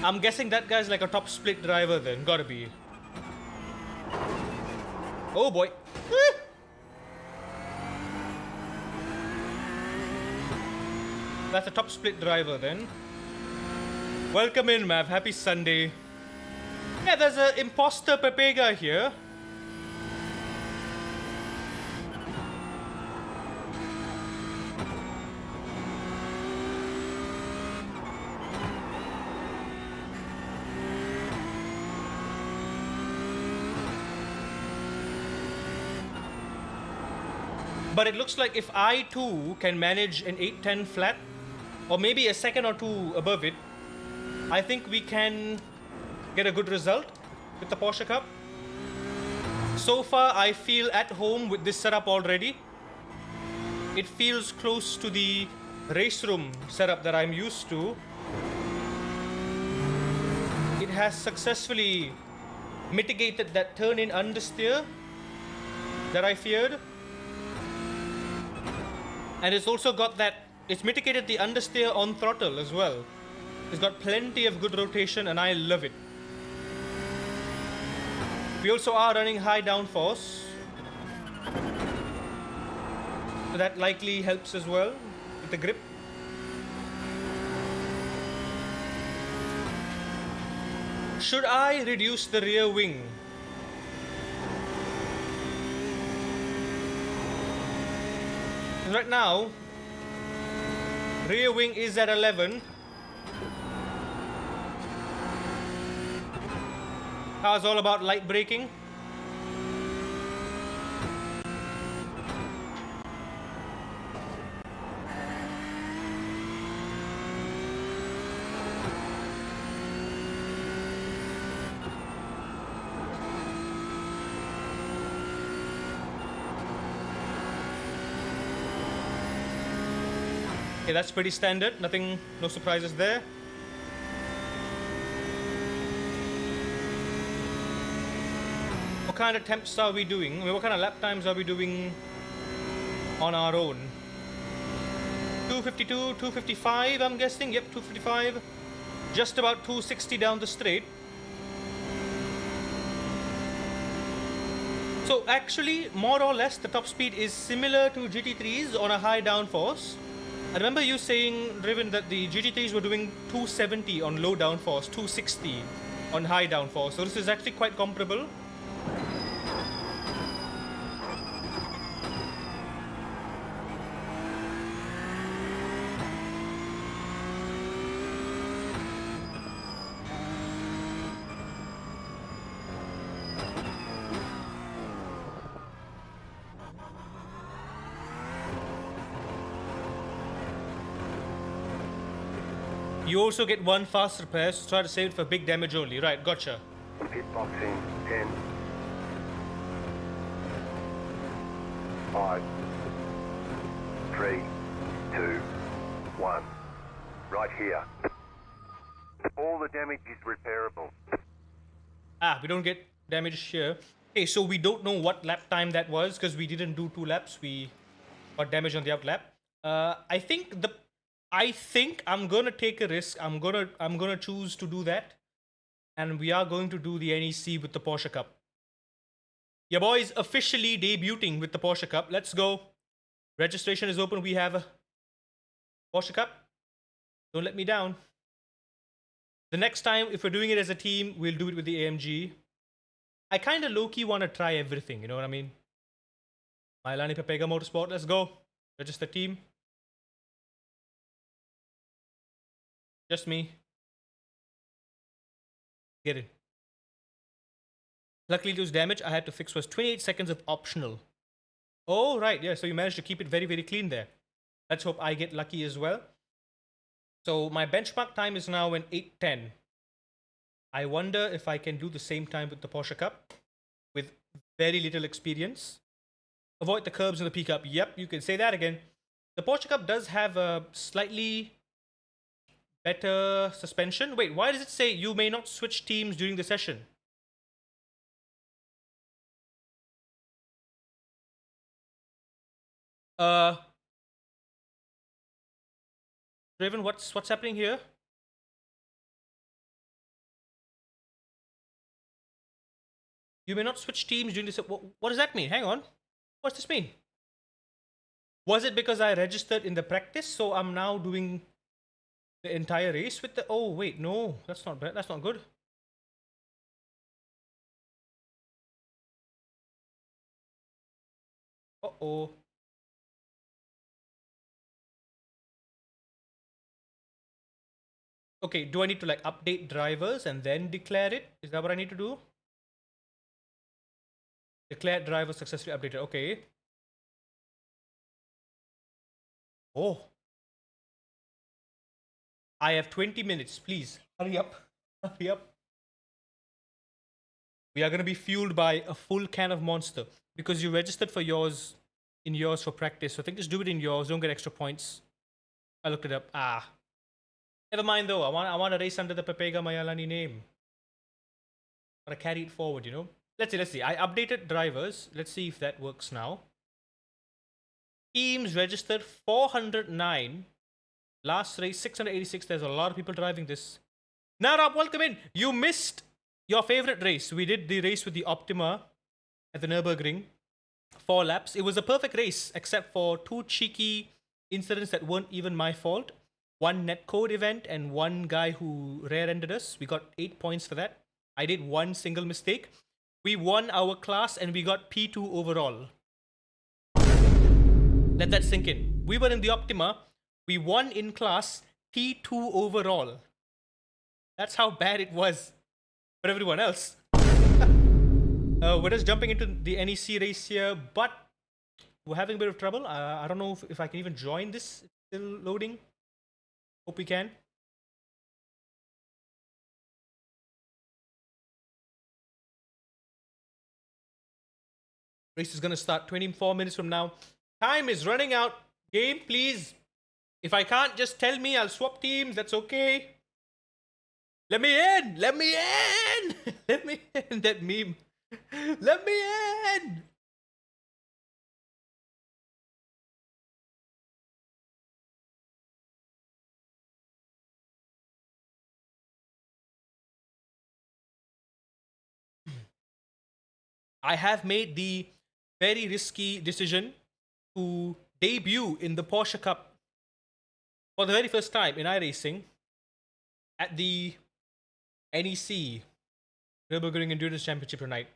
I'm guessing that guy's like a top split driver then. Gotta be. Oh boy. That's a top split driver then. Welcome in, Mav. Happy Sunday. Yeah, there's an imposter Pepega here. But it looks like if I too can manage an 810 flat, or maybe a second or two above it, I think we can get a good result with the Porsche Cup. So far, I feel at home with this setup already. It feels close to the race room setup that I'm used to. It has successfully mitigated that turn-in understeer that I feared. And it's also got that, it's mitigated the understeer on throttle as well. It's got plenty of good rotation and I love it. We also are running high downforce. So that likely helps as well with the grip. Should I reduce the rear wing? Right now, rear wing is at 11. Car's all about light braking. Okay, that's pretty standard. Nothing, no surprises there. What kind of temps are we doing? I mean, what kind of lap times are we doing on our own? 252, 255, I'm guessing. Yep, 255. Just about 260 down the straight. So actually, more or less, the top speed is similar to GT3s on a high downforce. I remember you saying, Driven, that the GT3s were doing 270 on low downforce, 260 on high downforce. So this is actually quite comparable. You also get one fast repair, so try to save it for big damage only. Right, gotcha. Pit box in 10, 5, 3, 2, 1. Right here. All the damage is repairable. Ah, we don't get damage here. Okay, so we don't know what lap time that was because we didn't do 2 laps. We got damage on the out lap. I think I'm gonna take a risk. I'm gonna choose to do that, and we are going to do the NEC with the Porsche Cup. Your boys officially debuting with the Porsche Cup. Let's go. Registration is open. We have a Porsche Cup. Don't let me down. The next time, if we're doing it as a team, we'll do it with the AMG. I kind of low-key want to try everything, you know what I mean? Mailani Pepega Motorsport, let's go. Register team. Just me. Get it. Luckily, it was damage I had to fix was 28 seconds of optional. Oh, right. Yeah, so you managed to keep it very, very clean there. Let's hope I get lucky as well. So my benchmark time is now in 8:10. I wonder if I can do the same time with the Porsche Cup with very little experience. Avoid the curbs in the P Cup. Yep, you can say that again. The Porsche Cup does have a slightly better suspension. Wait, why does it say you may not switch teams during the session? Raven, what's happening here? You may not switch teams during this. What does that mean? Hang on. What's this mean? Was it because I registered in the practice, so I'm now doing the entire race with the... Oh, wait, no. That's not bad. That's not good. Uh-oh. Okay, do I need to like update drivers and then declare it? Is that what I need to do? Declare driver successfully updated. Okay. Oh. I have 20 minutes. Please, hurry up. Hurry up. We are going to be fueled by a full can of Monster because you registered for yours in yours for practice. So I think just do it in yours. Don't get extra points. I looked it up. Ah. Never mind though. I want to race under the Pepega Mayalani name. I want to carry it forward, you know. Let's see. I updated drivers. Let's see if that works now. Teams registered 409. Last race 686. There's a lot of people driving this. Now, Rob, welcome in. You missed your favorite race. We did the race with the Optima at the Nürburgring. 4 laps. It was a perfect race, except for 2 cheeky incidents that weren't even my fault. One netcode event and one guy who rear-ended us. We got 8 points for that. I did one single mistake. We won our class and we got P2 overall. Let that sink in. We were in the Optima. We won in class, P2 overall. That's how bad it was for everyone else. We're just jumping into the NEC race here, but we're having a bit of trouble. I don't know if I can even join this. It's still loading. Hope we can. Race is gonna start 24 minutes from now. Time is running out. Game, please. If I can't, just tell me. I'll swap teams. That's okay. Let me in. Let me in. Let me in. That meme. Let me in. I have made the very risky decision to debut in the Porsche Cup for the very first time in iRacing at the NEC NUBURGRING Endurance Championship tonight.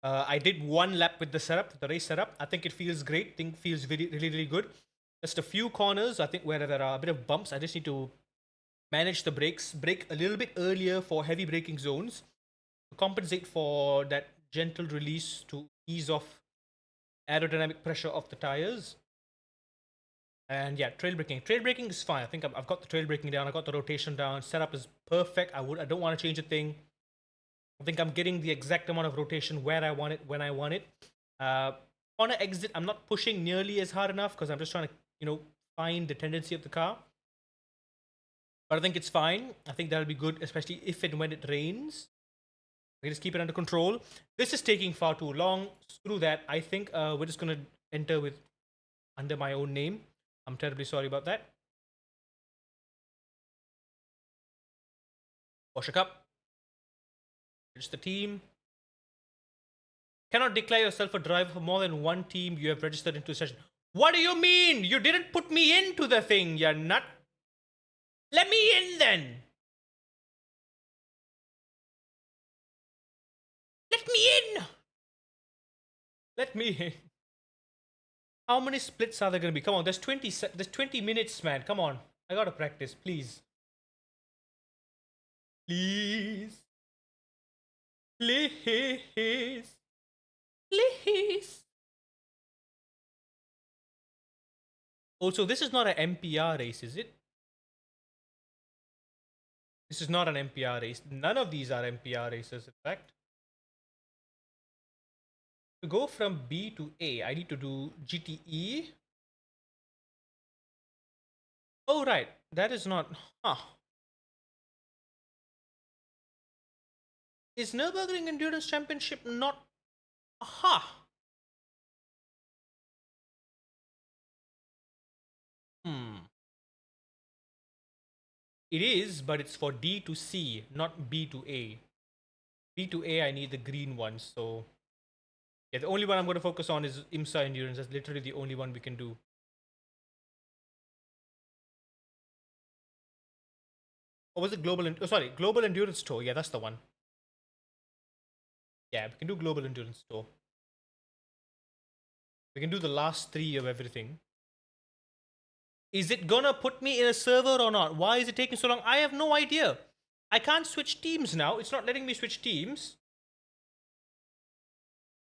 I did one lap with the setup, the race setup. I think it feels great. I think it feels really good. Just a few corners, I think, where there are a bit of bumps. I just need to manage the brakes, brake a little bit earlier for heavy braking zones, to compensate for that gentle release to ease off aerodynamic pressure of the tires. And yeah, trail braking. Trail braking is fine. I think I've got the trail braking down. I got the rotation down. Setup is perfect. I don't want to change a thing. I think I'm getting the exact amount of rotation where I want it, when I want it. On an exit, I'm not pushing nearly as hard enough because I'm just trying to, find the tendency of the car. But I think it's fine. I think that'll be good, especially if and when it rains. We just keep it under control. This is taking far too long. Screw that. I think we're just gonna enter with under my own name. I'm terribly sorry about that. Porsche Cup. It's the team. Cannot declare yourself a driver for more than one team you have registered into a session. What do you mean? You didn't put me into the thing, you nut. Let me in then. Let me in. Let me in. How many splits are there going to be? Come on, there's 20 minutes, man. Come on. I got to practice, please. Please. Please. Please. Also, this is not an MPR race, is it? This is not an MPR race. None of these are MPR races, in fact. To go from B to A, I need to do GTE. Oh, right. That is not... Huh. Is Nürburgring Endurance Championship not... Aha! It is, but it's for D to C, not B to A. B to A, I need the green one, so... Yeah, the only one I'm going to focus on is IMSA Endurance. That's literally the only one we can do. Or was it Global... Global Endurance Tour. Yeah, that's the one. Yeah, we can do Global Endurance Tour. We can do the last 3 of everything. Is it gonna put me in a server or not? Why is it taking so long? I have no idea. I can't switch teams now. It's not letting me switch teams.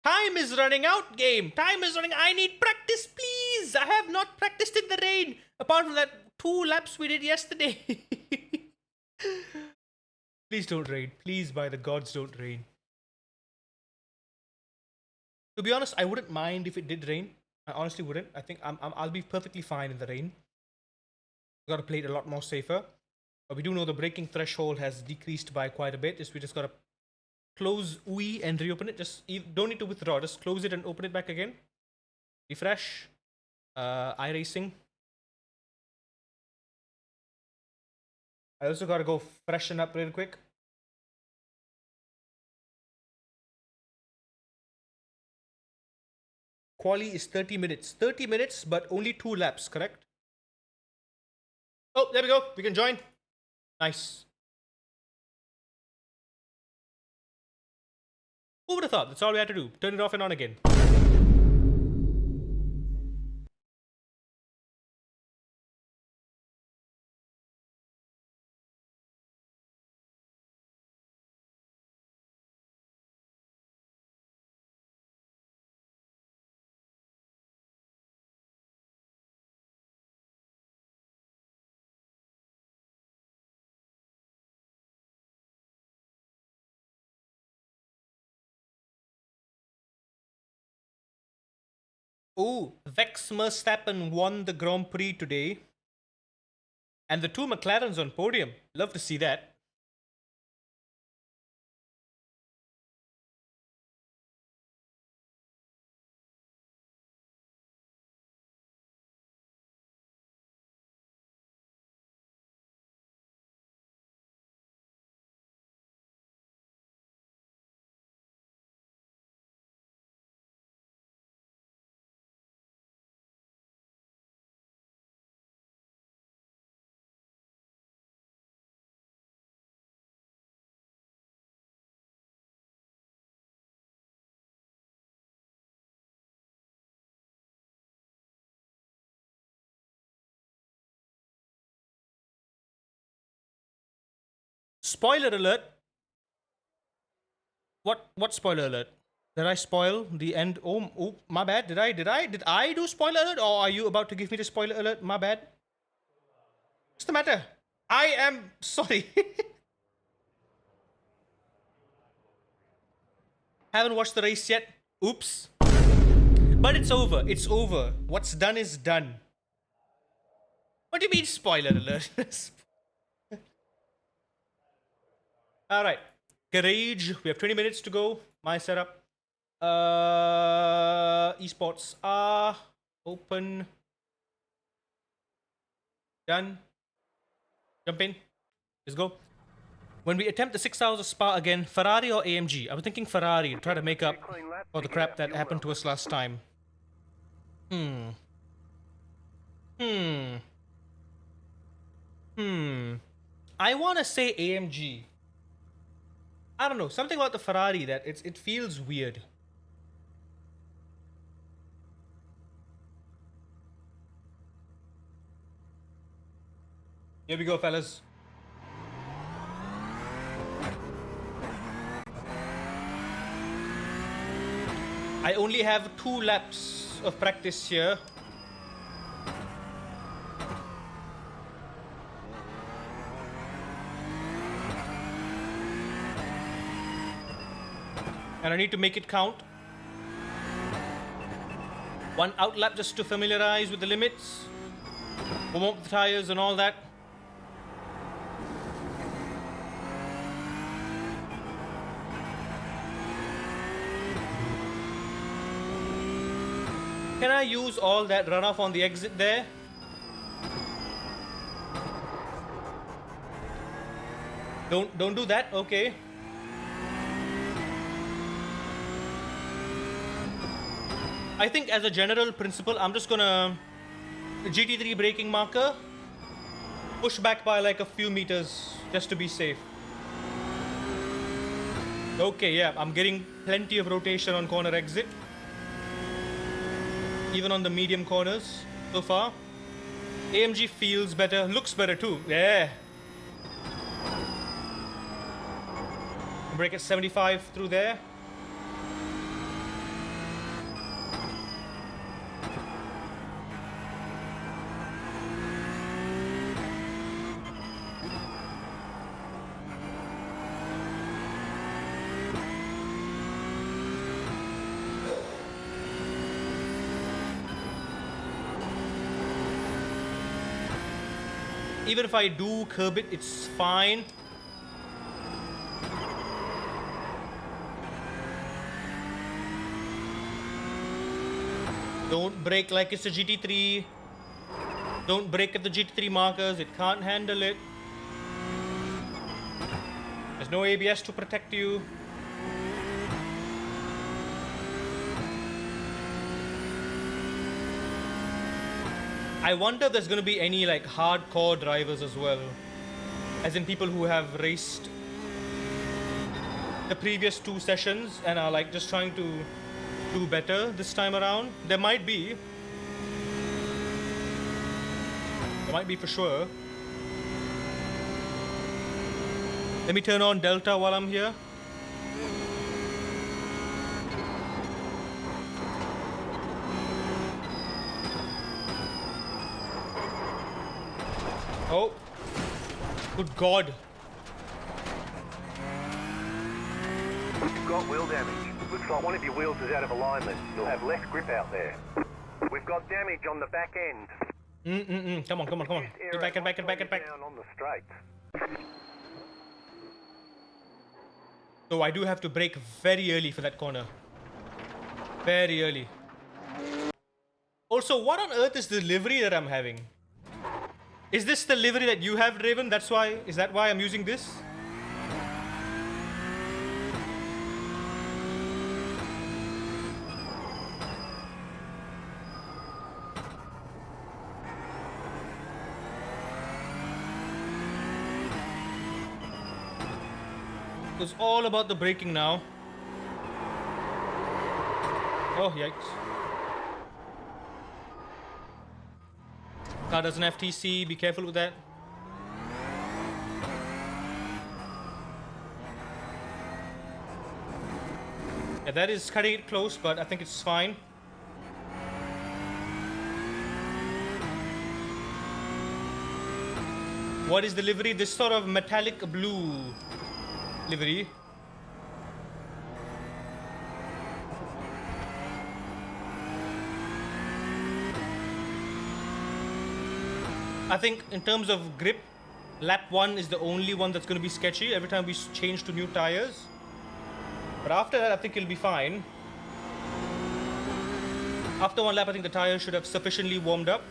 Time is running out, game. Time is running. I need practice, please. I have not practiced in the rain. Apart from that 2 laps we did yesterday. Please don't rain. Please, by the gods, don't rain. To be honest, I wouldn't mind if it did rain. I honestly wouldn't. I think I'll be perfectly fine in the rain. Got to play it a lot more safer. But we do know the braking threshold has decreased by quite a bit. We just got to close UI and reopen it. Just don't need to withdraw. Just close it and open it back again. Refresh. iRacing. I also got to go freshen up real quick. quali is 30 minutes. 30 minutes, but only 2 laps, correct? Oh, there we go. We can join. Nice. Who would have thought? That's all we had to do. Turn it off and on again. Oh, Vex Verstappen won the Grand Prix today. And the 2 McLarens on podium. Love to see that. Spoiler alert. What spoiler alert? Did I spoil the end? Oh, my bad. Did I do spoiler alert, or are you about to give me the spoiler alert? My bad. What's the matter? I am sorry. Haven't watched the race yet. Oops. But it's over. It's over. What's done is done. What do you mean spoiler alert? All right. Garage. We have 20 minutes to go. My setup. Esports are open. Done. Jump in. Let's go. When we attempt the 6 hours of Spa again, Ferrari or AMG? I was thinking Ferrari to try to make up for the crap that happened to us last time. I want to say AMG. I don't know. Something about the Ferrari that it feels weird. Here we go, fellas. I only have 2 laps of practice here. And I need to make it count. 1 out lap just to familiarize with the limits. Warm up the tires and all that. Can I use all that runoff on the exit there? Don't do that. Okay. I think as a general principle, I'm just gonna GT3 braking marker, push back by like a few meters just to be safe. Okay, yeah, I'm getting plenty of rotation on corner exit. Even on the medium corners so far. AMG feels better, looks better too. Yeah. Brake at 75 through there. Even if I do curb it, it's fine. Don't brake like it's a GT3. Don't brake at the GT3 markers. It can't handle it. There's no ABS to protect you. I wonder if there's going to be any like hardcore drivers as well, as in people who have raced the previous 2 sessions and are like just trying to do better this time around. There might be for sure. Let me turn on Delta while I'm here. Oh, good God. You've got wheel damage. Looks like one of your wheels is out of alignment. You'll have less grip out there. We've got damage on the back end. Come on. Get back. Down on the straight. So I do have to brake very early for that corner. Very early. Also, what on earth is the livery that I'm having? Is this the livery that you have, Raven? Is that why I'm using this? It's all about the braking now. Oh, yikes. Car doesn't have TC, be careful with that. Yeah, that is cutting it close, but I think it's fine. What is the livery? This sort of metallic blue livery. I think in terms of grip, lap 1 is the only one that's going to be sketchy every time we change to new tires. But after that, I think it'll be fine. After 1 lap, I think the tires should have sufficiently warmed up.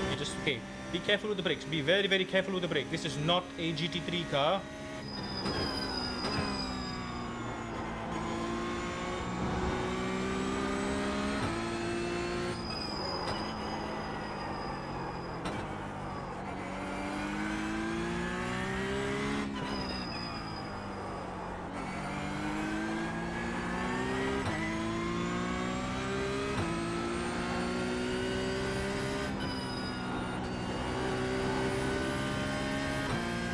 You just, okay, be careful with the brakes. Be very, very careful with the brake. This is not a GT3 car.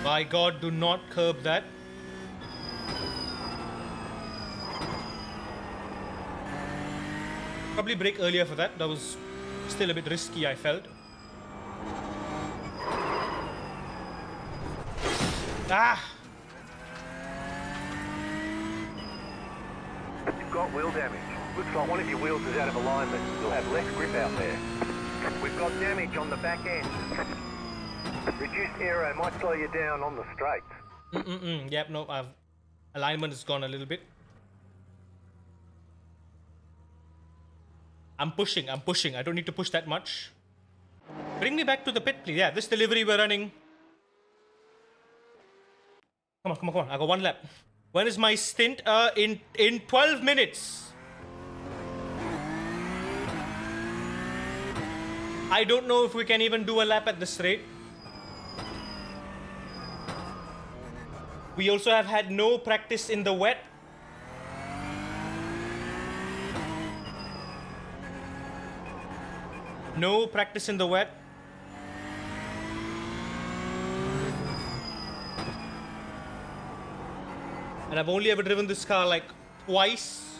My God, do not curb that. Probably brake earlier for that. That was still a bit risky, I felt. Ah! You've got wheel damage. Looks like one of your wheels is out of alignment. You'll have less grip out there. We've got damage on the back end. Reduced aero might slow you down on the straight. Yep, no, alignment has gone a little bit. I'm pushing. I don't need to push that much. Bring me back to the pit, please. Yeah, this delivery we're running. Come on. I got 1 lap. When is my stint? In 12 minutes. I don't know if we can even do a lap at this rate. We also have had no practice in the wet. No practice in the wet. And I've only ever driven this car like twice.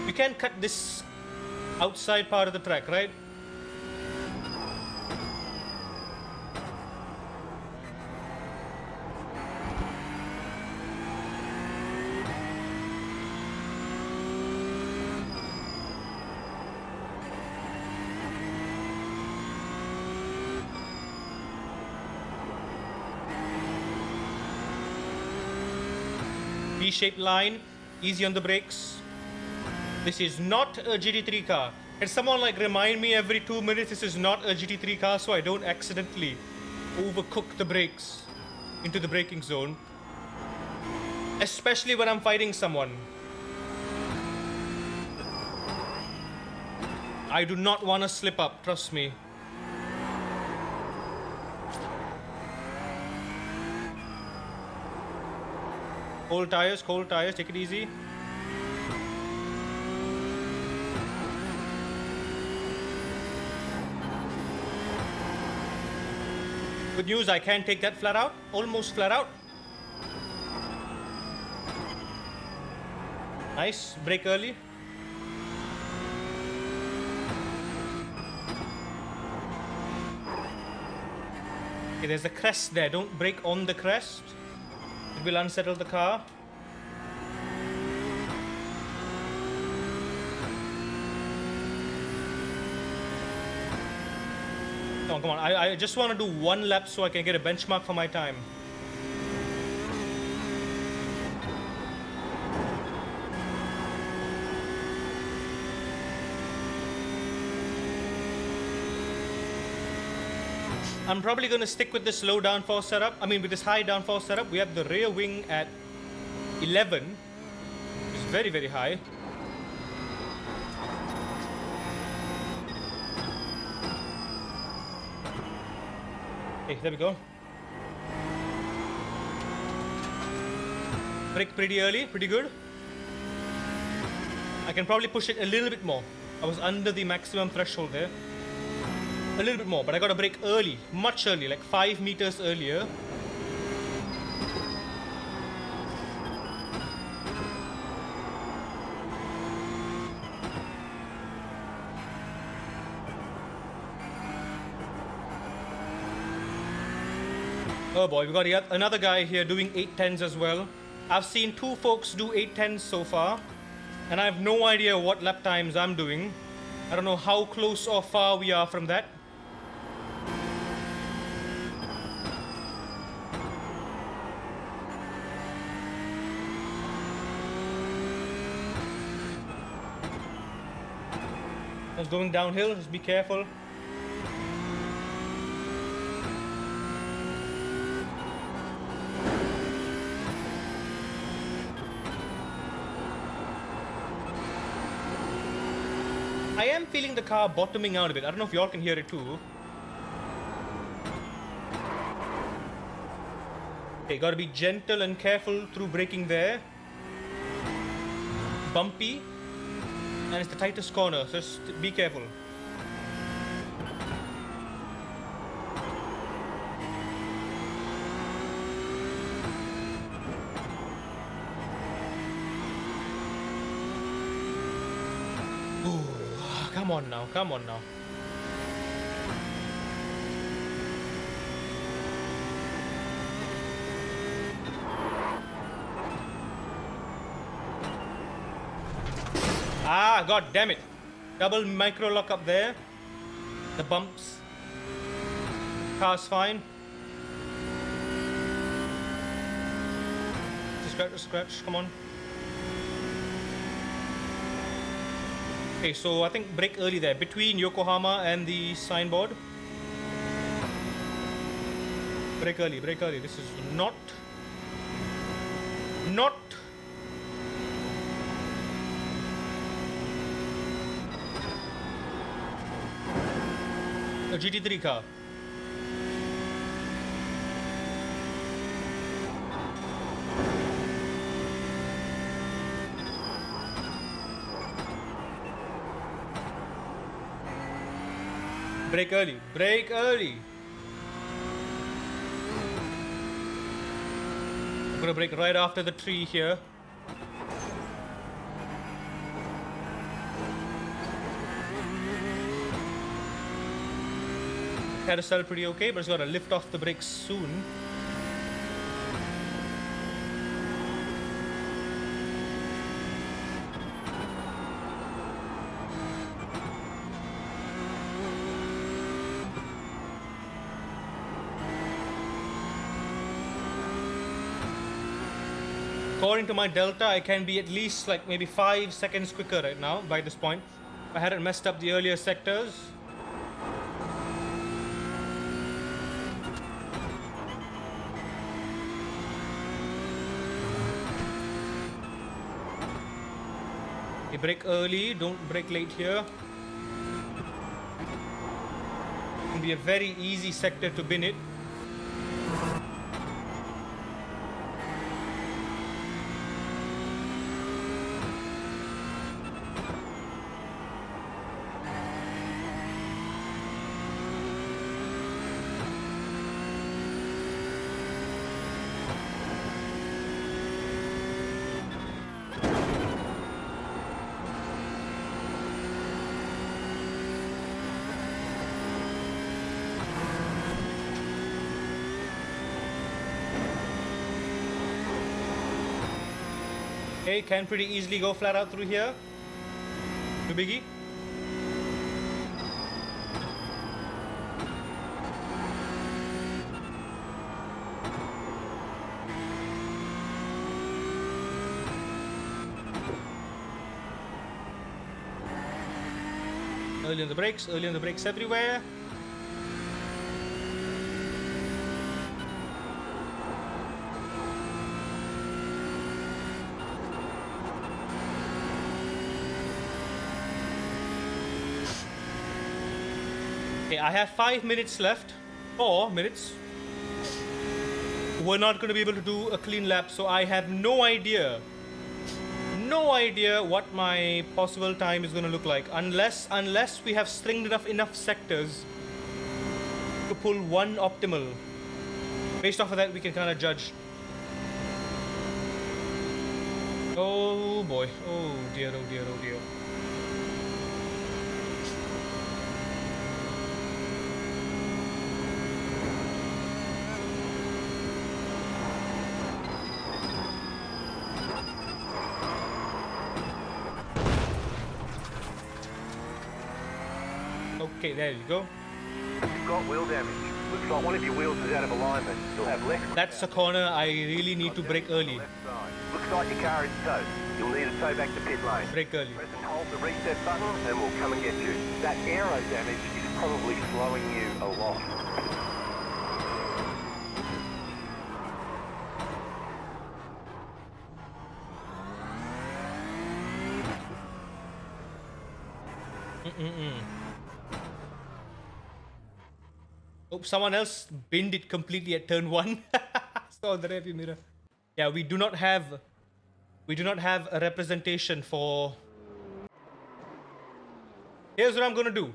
You can cut this outside part of the track, right? V-shaped line, easy on the brakes. This is not a GT3 car. Can someone like remind me every 2 minutes this is not a GT3 car so I don't accidentally overcook the brakes into the braking zone. Especially when I'm fighting someone. I do not want to slip up, trust me. Cold tires, take it easy. Good news, I can take that flat out, almost flat out. Nice, brake early. Okay, there's a crest there, don't brake on the crest. It will unsettle the car. Come on. I just want to do one lap so I can get a benchmark for my time. I'm probably going to stick with this low downforce setup. I mean, with this high downforce setup, we have the rear wing at 11, which is very, very high. Okay, there we go. Brake pretty early, pretty good. I can probably push it a little bit more. I was under the maximum threshold there. A little bit more, but I got to brake early, much early, like 5 meters earlier. Oh boy, we got yet another guy here doing 810s as well. I've seen 2 folks do 810s so far, and I have no idea what lap times I'm doing. I don't know how close or far we are from that. It's going downhill, just be careful. I am feeling the car bottoming out a bit. I don't know if y'all can hear it too. Okay, gotta be gentle and careful through braking there. Bumpy. And it's the tightest corner, so just be careful. Ooh, come on now, come on now. Ah, god damn it. Double micro lock up there. The bumps. Car's fine. Just scratch, come on. Okay, so I think brake early there, between Yokohama and the signboard. Brake early, brake early. This is not a GT3 car. Brake early, brake early. I'm gonna brake right after the tree here. Carousel pretty okay, but it's gotta lift off the brakes soon. According to my delta, I can be at least like maybe 5 seconds quicker right now by this point. If I hadn't messed up the earlier sectors. You brake early, don't brake late here. It'll be a very easy sector to bin it. Okay, can pretty easily go flat out through here. No biggie. Early on the brakes everywhere. Okay, I have 5 minutes left. 4 minutes. We're not going to be able to do a clean lap, so I have no idea what my possible time is going to look like unless we have stringed enough sectors to pull one optimal. Based off of that, we can kind of judge. Oh boy. Oh dear, oh dear, oh dear. Okay, there you go. You've got wheel damage. Looks like one of your wheels is out of alignment. You'll have less. That's a corner I really need to brake early. Left side. Looks like your car is towed. You'll need a tow back to pit lane. Brake early. Press and hold the reset button and we'll come and get you. That aero damage is probably slowing you a lot. Oh, someone else binned it completely at turn 1. Saw the rearview mirror. Yeah, we do not have a representation for. Here's what I'm gonna do.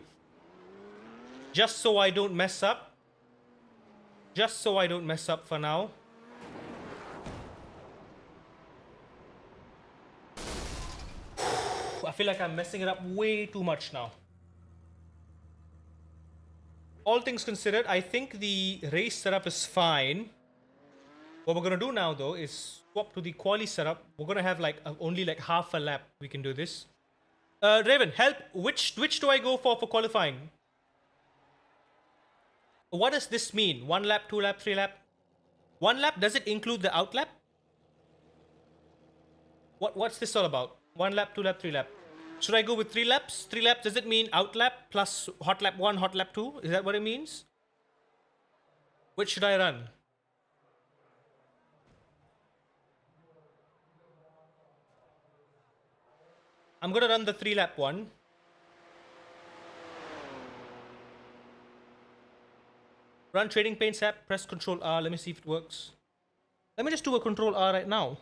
Just so I don't mess up. Just so I don't mess up for now. I feel like I'm messing it up way too much now. All things considered, I think the race setup is fine. What we're gonna do now though is swap to the quali setup. We're gonna have like only like half a lap. We can do this. Raven, help. Which do I go for qualifying? What does this mean? 1 lap, 2 lap, 3 lap? 1 lap, does it include the out lap? What's this all about? 1 lap, 2 lap, 3 lap. Should I go with 3 laps? 3 laps, does it mean out lap plus hot lap 1, hot lap 2? Is that what it means? Which should I run? I'm gonna run the 3 lap one. Run trading paints app, press Control R. Let me see if it works. Let me just do a Control R right now.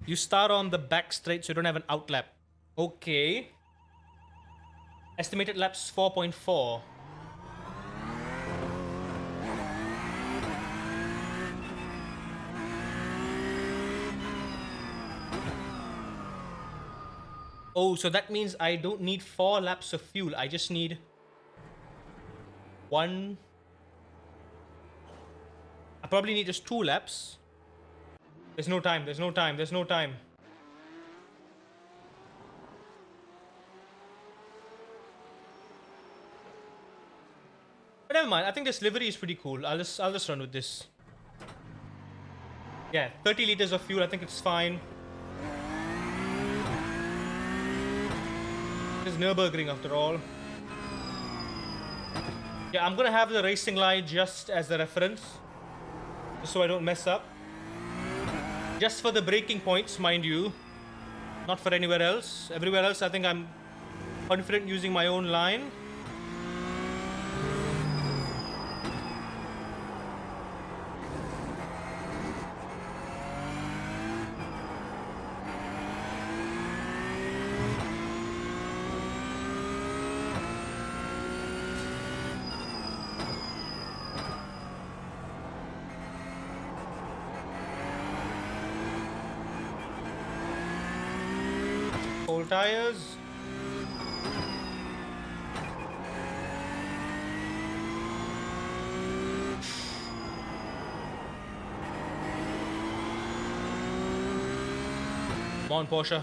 You start on the back straight so you don't have an out lap. Okay. Estimated laps 4.4. Oh, so that means I don't need 4 laps of fuel. I just need 1. I probably need just 2 laps. There's no time, there's no time, there's no time. But never mind, I think this livery is pretty cool. I'll just run with this. Yeah, 30 liters of fuel, I think it's fine. It's NUBURGRING after all. Yeah, I'm gonna have the racing line just as a reference. Just so I don't mess up. Just for the braking points, mind you. Not for anywhere else. Everywhere else, I think I'm confident using my own line. Old tires. Come on, Porsche.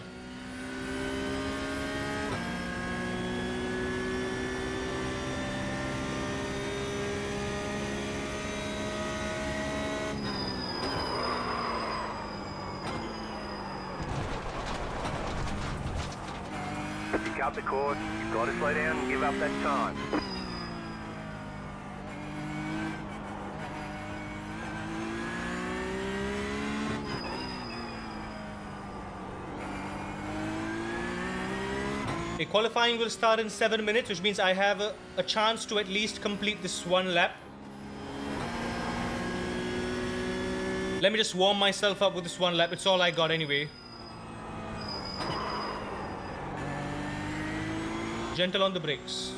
You cut the cord, you've got to slow down and give up that time. Okay, qualifying will start in 7 minutes, which means I have a chance to at least complete this one lap. Let me just warm myself up with this one lap. It's all I got anyway. Gentle on the brakes.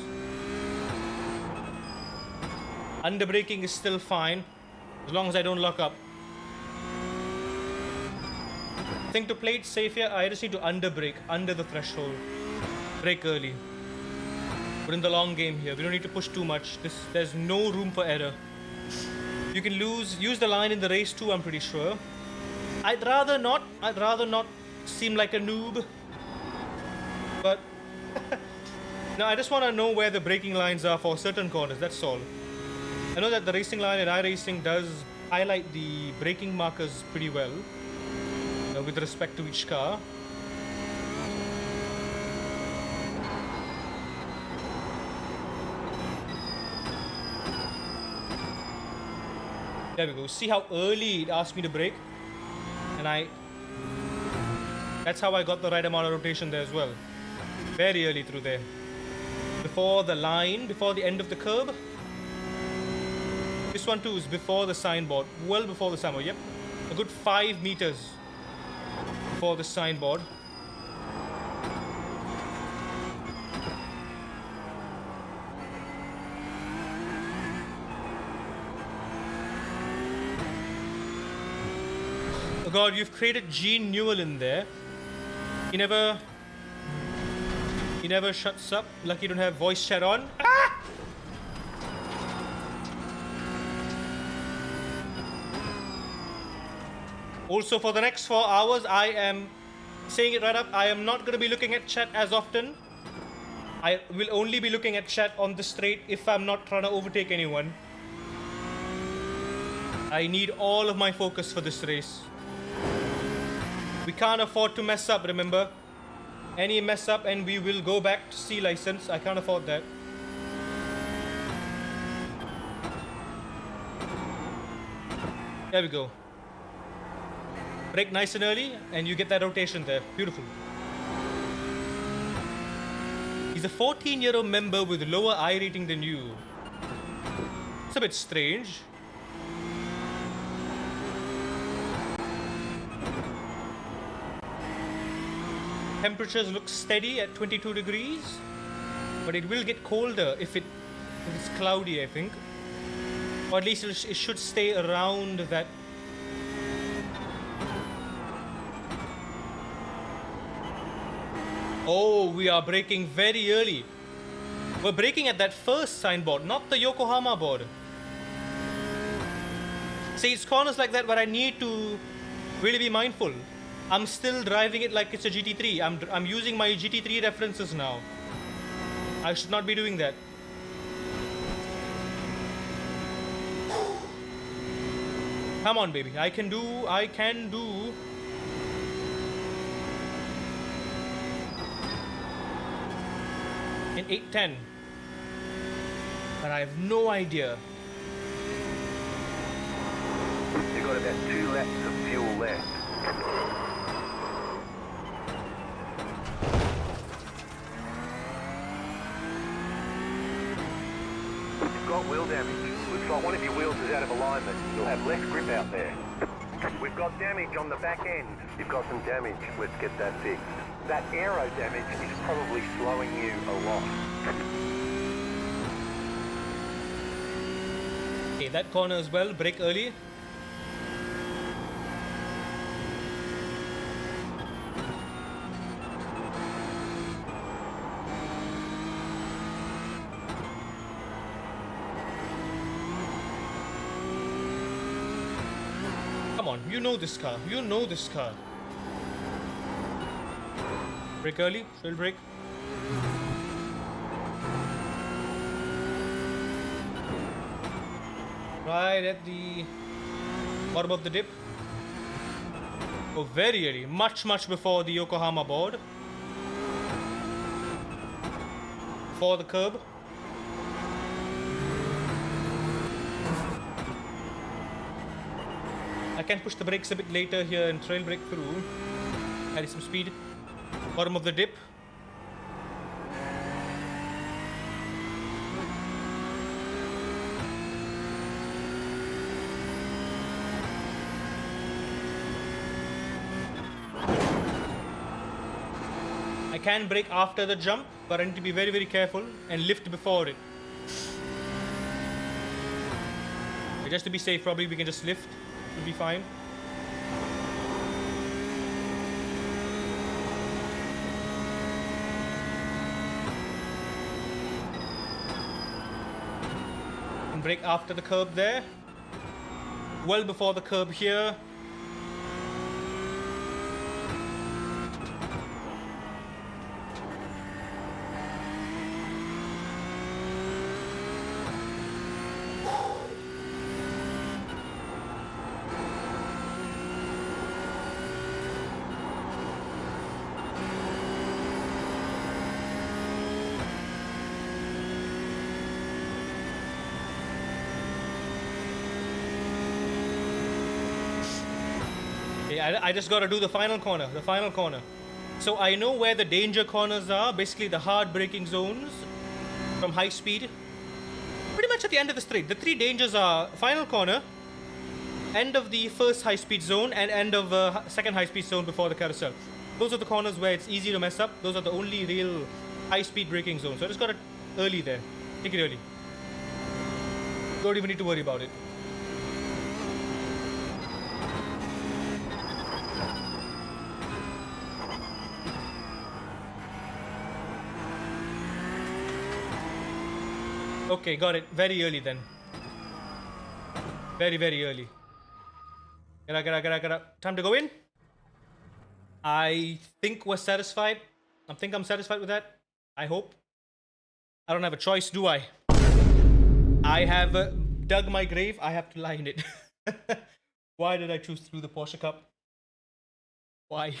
Under braking is still fine, as long as I don't lock up. I think to play it safe here, I just need to under brake, under the threshold. Brake early. We're in the long game here. We don't need to push too much. There's no room for error. You can use the line in the race too, I'm pretty sure. I'd rather not seem like a noob. But no, I just want to know where the braking lines are for certain corners, that's all. I know that the racing line in iRacing does highlight the braking markers pretty well with respect to each car. There we go. See how early it asked me to brake? And that's how I got the right amount of rotation there as well. Very early through there. Before the line, before the end of the curb. This one too is before the signboard. Well before the signboard, yep. A good 5 meters before the signboard. Oh god, you've created Gene Newell in there. He never shuts up. Lucky you don't have voice chat on. Ah! Also, for the next 4 hours, I am saying it right up. I am not going to be looking at chat as often. I will only be looking at chat on the straight if I'm not trying to overtake anyone. I need all of my focus for this race. We can't afford to mess up, remember? Any mess up and we will go back to C license. I can't afford that. There we go. Brake nice and early and you get that rotation there. Beautiful. He's a 14-year-old member with lower I rating than you. It's a bit strange. Temperatures look steady at 22 degrees, but it will get colder if it's cloudy, I think. Or at least it should stay around that. Oh, we are braking very early. We're braking at that first signboard, not the Yokohama board. See, it's corners like that where I need to really be mindful. I'm still driving it like it's a GT3. I'm using my GT3 references now. I should not be doing that. Come on, baby. I can do. In 8:10. But I have no idea. You've got about 2 laps of fuel left. wheel damage. Looks like one of your wheels is out of alignment. You'll have less grip out there. We've got damage on the back end. You've got some damage. Let's get that fixed. That aero damage is probably slowing you a lot. Okay, that corner as well. Brake early. Come on, you know this car. You know this car. Brake early. Shield brake. Right at the bottom of the dip. Oh, very early. Much before the Yokohama board. For the curb. I can push the brakes a bit later here and trail brake through. Add some speed. Bottom of the dip. I can brake after the jump, but I need to be very careful and lift before it. Just to be safe, probably we can just lift. It'll be fine. And brake after the curb there. Well before the curb here. I just gotta do the final corner. So I know where the danger corners are, basically the hard braking zones from high speed. Pretty much at the end of the straight. The three dangers are final corner, end of the first high speed zone, and end of second high speed zone before the carousel. Those are the corners where it's easy to mess up. Those are the only real high speed braking zones. So I just got it early there. Take it early. Don't even need to worry about it. Okay, got it. Very early then. Very early. Get up. Time to go in. I think we're satisfied. I'm satisfied with that. I hope. I don't have a choice, do I? I have dug my grave. I have to lie in it. Why did I choose through the Porsche Cup? Why?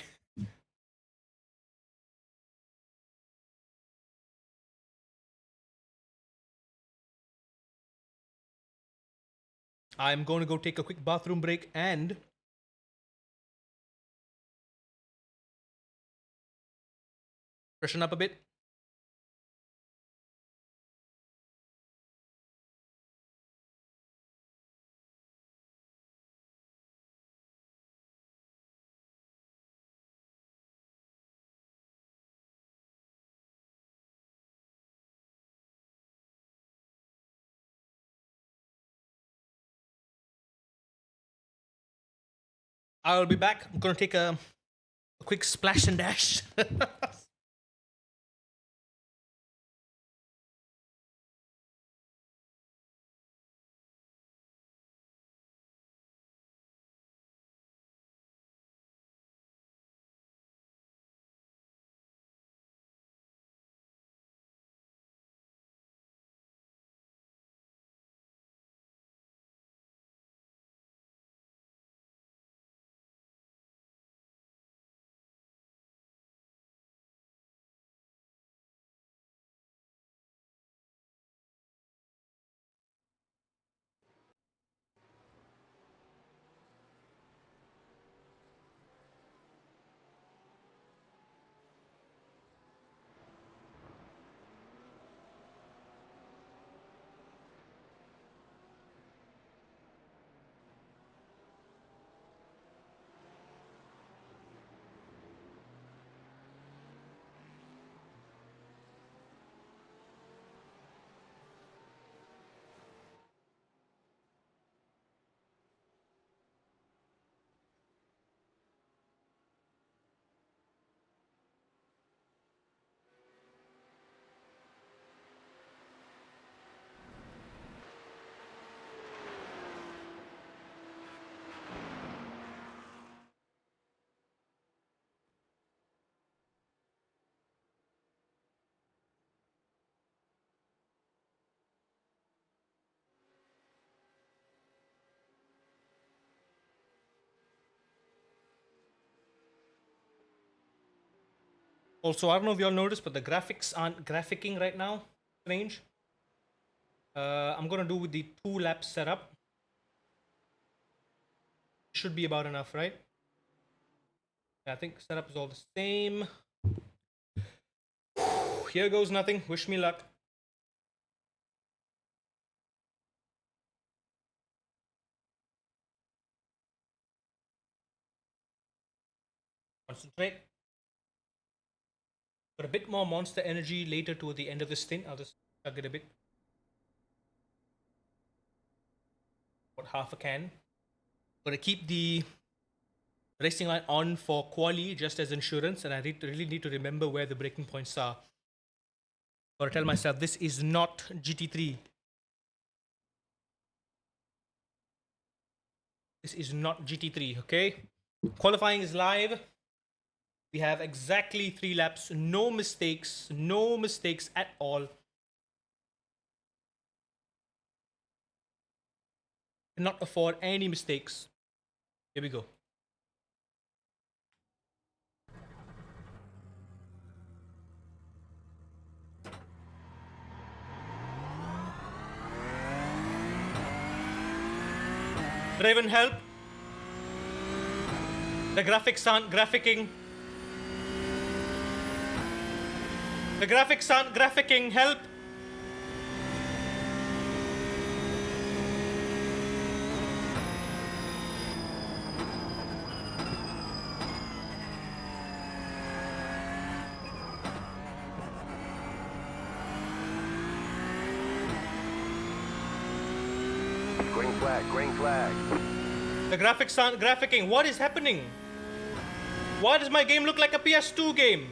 I'm going to go take a quick bathroom break and freshen up a bit. I'll be back. I'm going to take a quick splash and dash. Also, I don't know if y'all noticed, but the graphics aren't graphicking right now. Strange. I'm gonna do with the 2-lap setup. Should be about enough, right? Yeah, I think setup is all the same. Here goes nothing. Wish me luck. Concentrate. Got a bit more monster energy later toward the end of this thing. I'll just chug it a bit. About half a can. Gonna keep the racing line on for quali just as insurance, and I really need to remember where the breaking points are. Gotta tell myself this is not GT3. This is not GT3, okay? Qualifying is live. We have exactly 3 laps, no mistakes at all. Cannot afford any mistakes. Here we go. Raven, help. The graphics aren't graphicking. The graphics aren't graphicking. Help. Green flag, green flag. The graphics aren't graphicking. What is happening? Why does my game look like a PS2 game?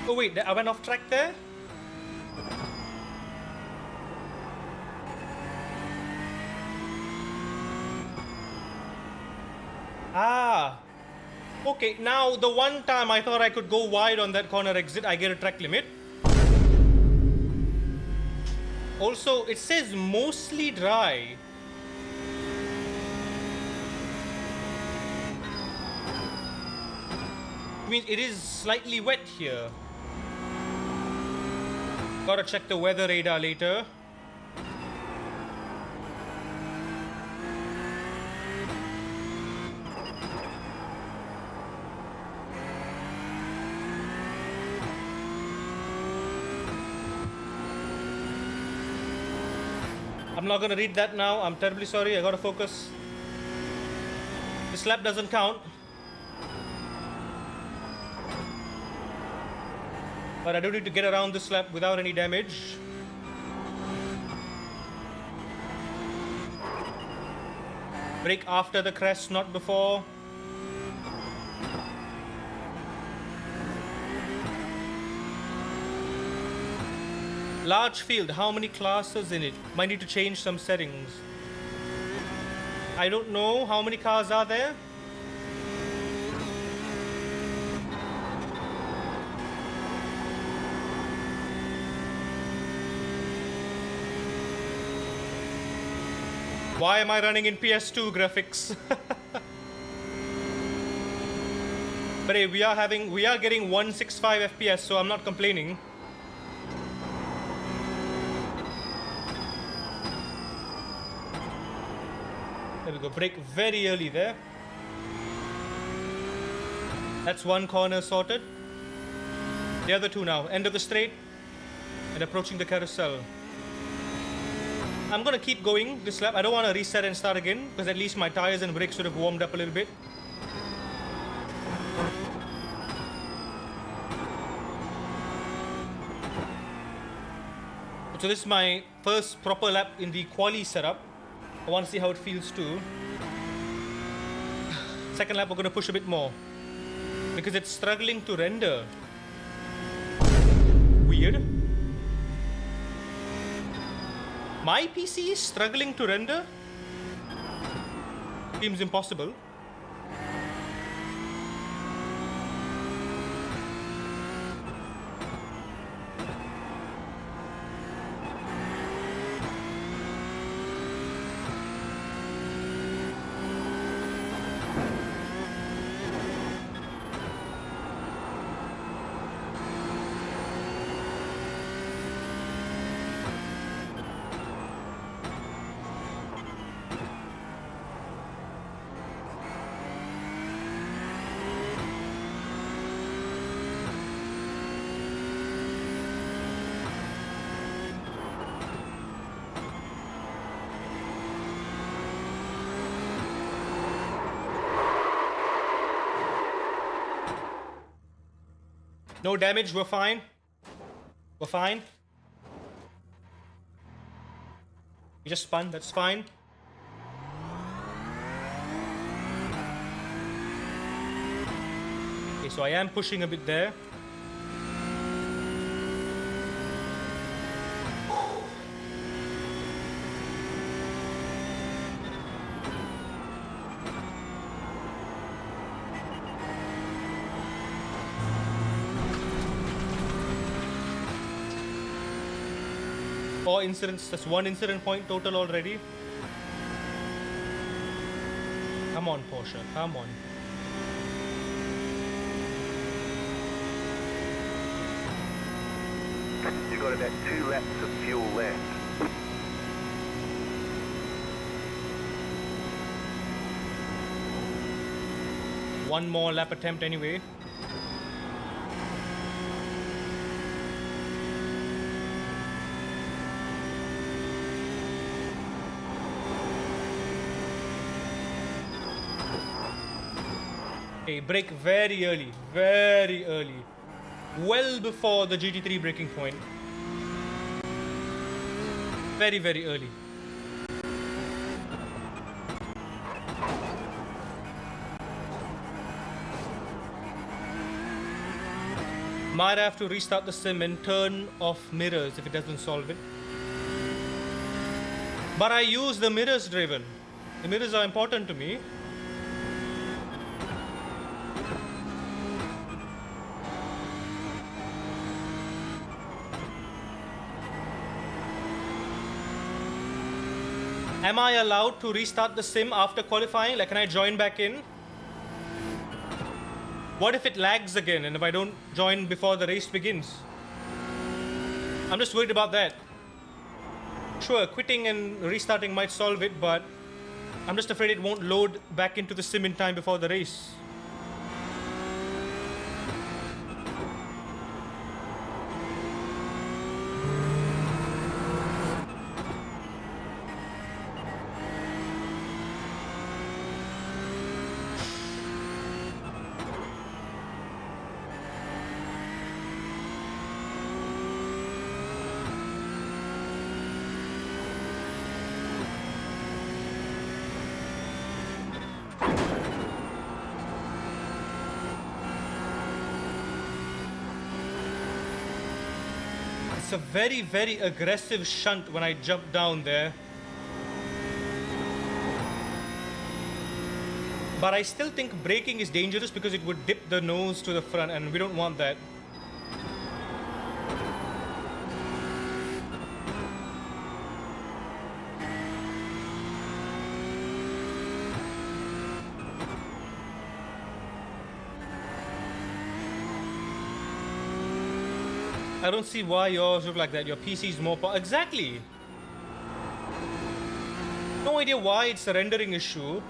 Oh wait, I went off track there? Ah. Okay, now the one time I thought I could go wide on that corner exit, I get a track limit. Also, it says mostly dry. I mean, it is slightly wet here. Gotta check the weather radar later. I'm not gonna read that now. I'm terribly sorry. I gotta focus. This lap doesn't count. But I do need to get around this lap without any damage. Brake after the crest, not before. Large field, how many classes in it? Might need to change some settings. I don't know how many cars are there. Why am I running in PS2 graphics? But hey, we are getting 165 FPS, so I'm not complaining. There we go, brake very early there. That's one corner sorted. The other two now, end of the straight and approaching the carousel. I'm gonna keep going this lap. I don't want to reset and start again because at least my tires and brakes should have warmed up a little bit. So this is my first proper lap in the quali setup. I want to see how it feels too. Second lap, we're going to push a bit more because it's struggling to render. Weird. My PC is struggling to render? Seems impossible. No damage, we're fine. We're fine. We just spun, that's fine. Okay, so I am pushing a bit there. Four incidents, that's one incident point total already. Come on, Porsche, come on. You've got about 2 laps of fuel left. One more lap attempt anyway. Okay, brake very early, very early. Well before the GT3 braking point. Very, very early. Might have to restart the sim and turn off mirrors if it doesn't solve it. But I use the mirrors driven. The mirrors are important to me. Am I allowed to restart the sim after qualifying? Like, can I join back in? What if it lags again and if I don't join before the race begins? I'm just worried about that. Sure, quitting and restarting might solve it, but I'm just afraid it won't load back into the sim in time before the race. It's a very, very aggressive shunt when I jump down there. But I still think braking is dangerous because it would dip the nose to the front and we don't want that. I don't see why yours look like that. Your PC is more exactly. No idea why it's a rendering issue.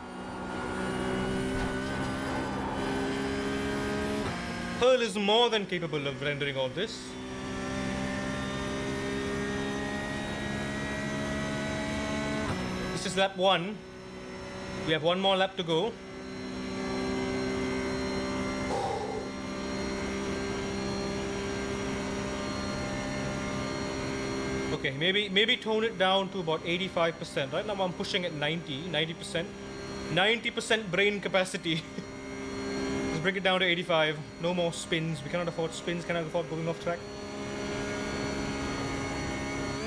Pearl is more than capable of rendering all this. This is lap 1. We have one more lap to go. We're Okay, maybe tone it down to about 85%. Right now I'm pushing at 90%. 90% brain capacity. Let's bring it down to 85. No more spins. We cannot afford spins, cannot afford going off track.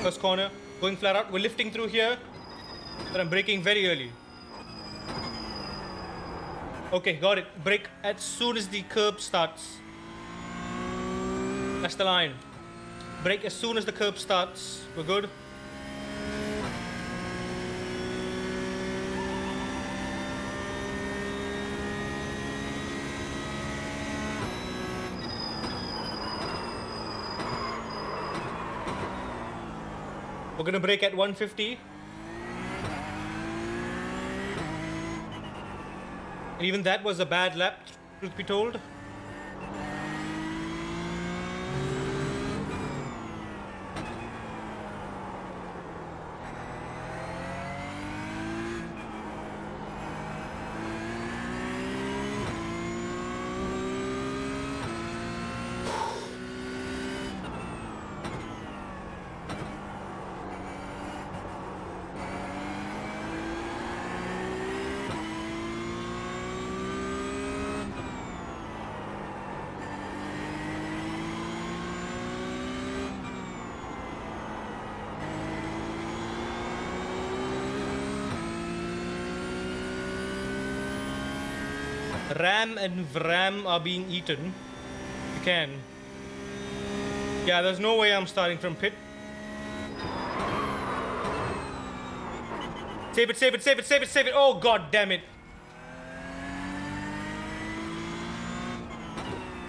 First corner, going flat out. We're lifting through here, but I'm braking very early. Okay, got it. Brake as soon as the curb starts. That's the line. Brake as soon as the curb starts. We're good. We're gonna brake at 150. And even that was a bad lap, truth be told. Ram and Vram are being eaten. You can. Yeah, there's no way I'm starting from pit. Save it, save it, save it, save it, save it. Oh, god damn it.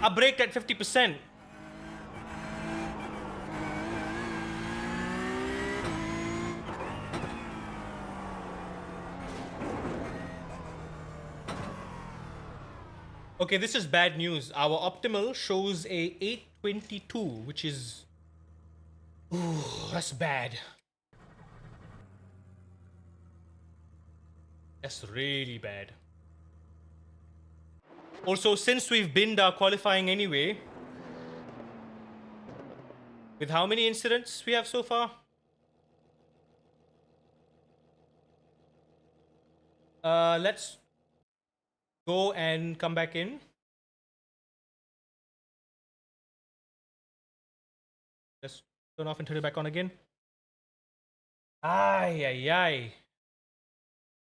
I braked at 50%. Okay, this is bad news. Our optimal shows a 822, which is... Ooh, that's bad. That's really bad. Also, since we've binned our qualifying anyway, with how many incidents we have so far? Let's go and come back in. Let's turn off and turn it back on again. Ay, ay, ay.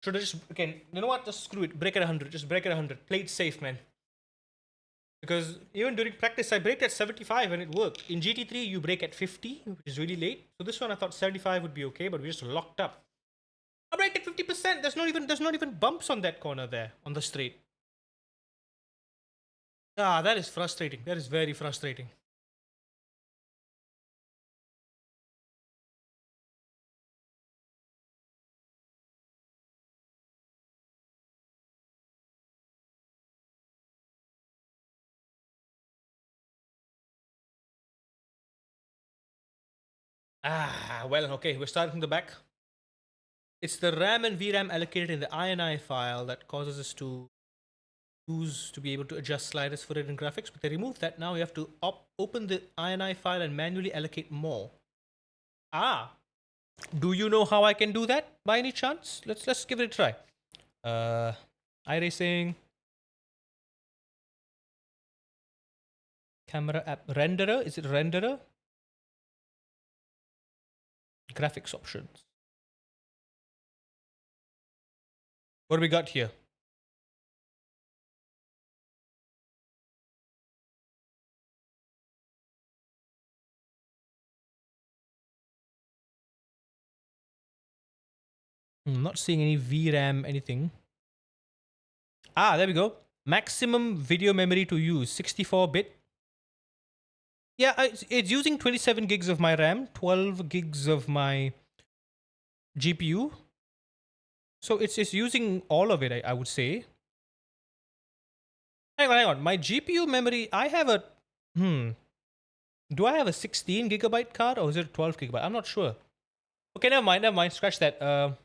Should I just, okay, you know what? Just screw it. Brake at 100. Just brake at 100. Play it safe, man. Because even during practice, I braked at 75 and it worked. In GT3, you brake at 50, which is really late. So this one, I thought 75 would be okay, but we just locked up. I braked at 50%. There's not even bumps on that corner there, on the straight. Ah, that is frustrating. That is very frustrating. Ah, well, okay, we're starting from the back. It's the RAM and VRAM allocated in the INI file that causes us to use to be able to adjust sliders for it in graphics, but they removed that. Now we have to open the INI file and manually allocate more. Ah, do you know how I can do that by any chance? Let's give it a try. iRacing, camera app renderer. Is it renderer? Graphics options. What do we got here? I'm not seeing any VRAM anything. Ah, there we go. Maximum video memory to use, 64-bit. Yeah, it's using 27 gigs of my RAM, 12 gigs of my GPU. So it's using all of it, I would say. Hang on. My GPU memory, I have a... Do I have a 16 gigabyte card or is it a 12 gigabyte? I'm not sure. Okay, never mind. Scratch that.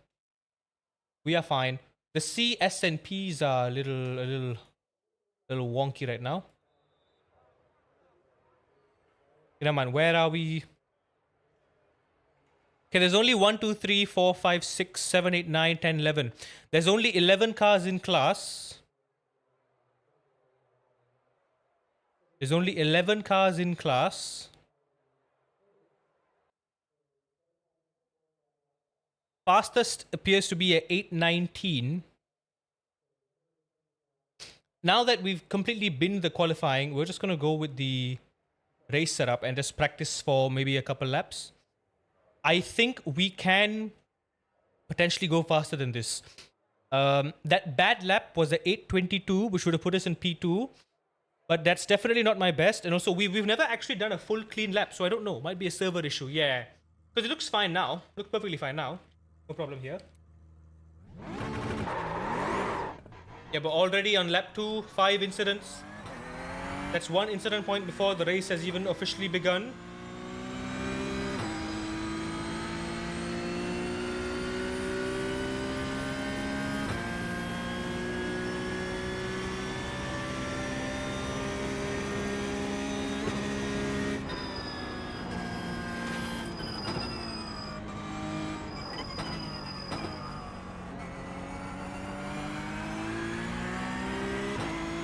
We are fine. The C, S, and P's are a little wonky right now. Never mind. Where are we? Okay, there's only 1, 2, 3, 4, 5, 6, 7, 8, 9, 10, 11. There's only 11 cars in class. There's only 11 cars in class. Fastest appears to be at 8:19. Now that we've completely binned the qualifying, we're just going to go with the race setup and just practice for maybe a couple laps. I think we can potentially go faster than this. That bad lap was at 8:22, which would have put us in P2. But that's definitely not my best. And also, we've never actually done a full clean lap, so I don't know. Might be a server issue. Yeah. Because it looks fine now. Looks perfectly fine now. No problem here. Yeah, but already on lap 2, 5 incidents. That's 1 incident point before the race has even officially begun.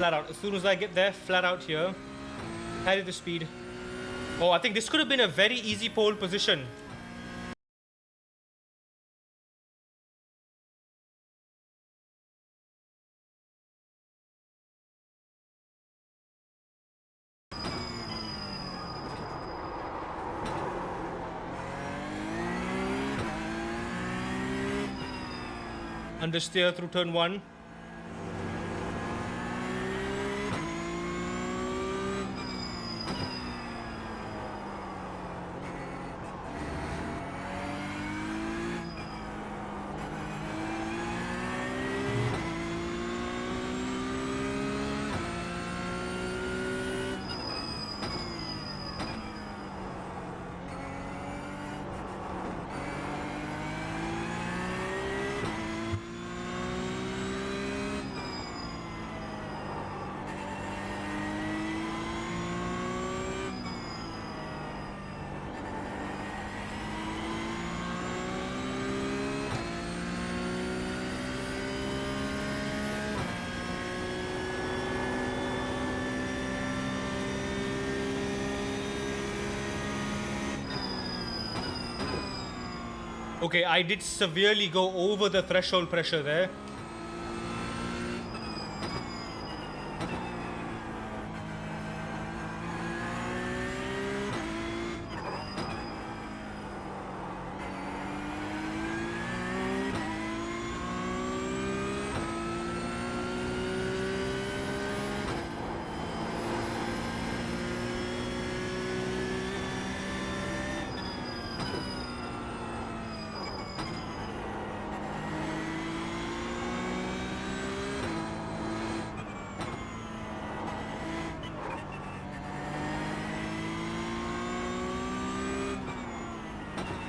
Flat out. As soon as I get there, flat out here. Carry the speed. Oh, I think this could have been a very easy pole position. Understeer through turn 1. Okay, I did severely go over the threshold pressure there.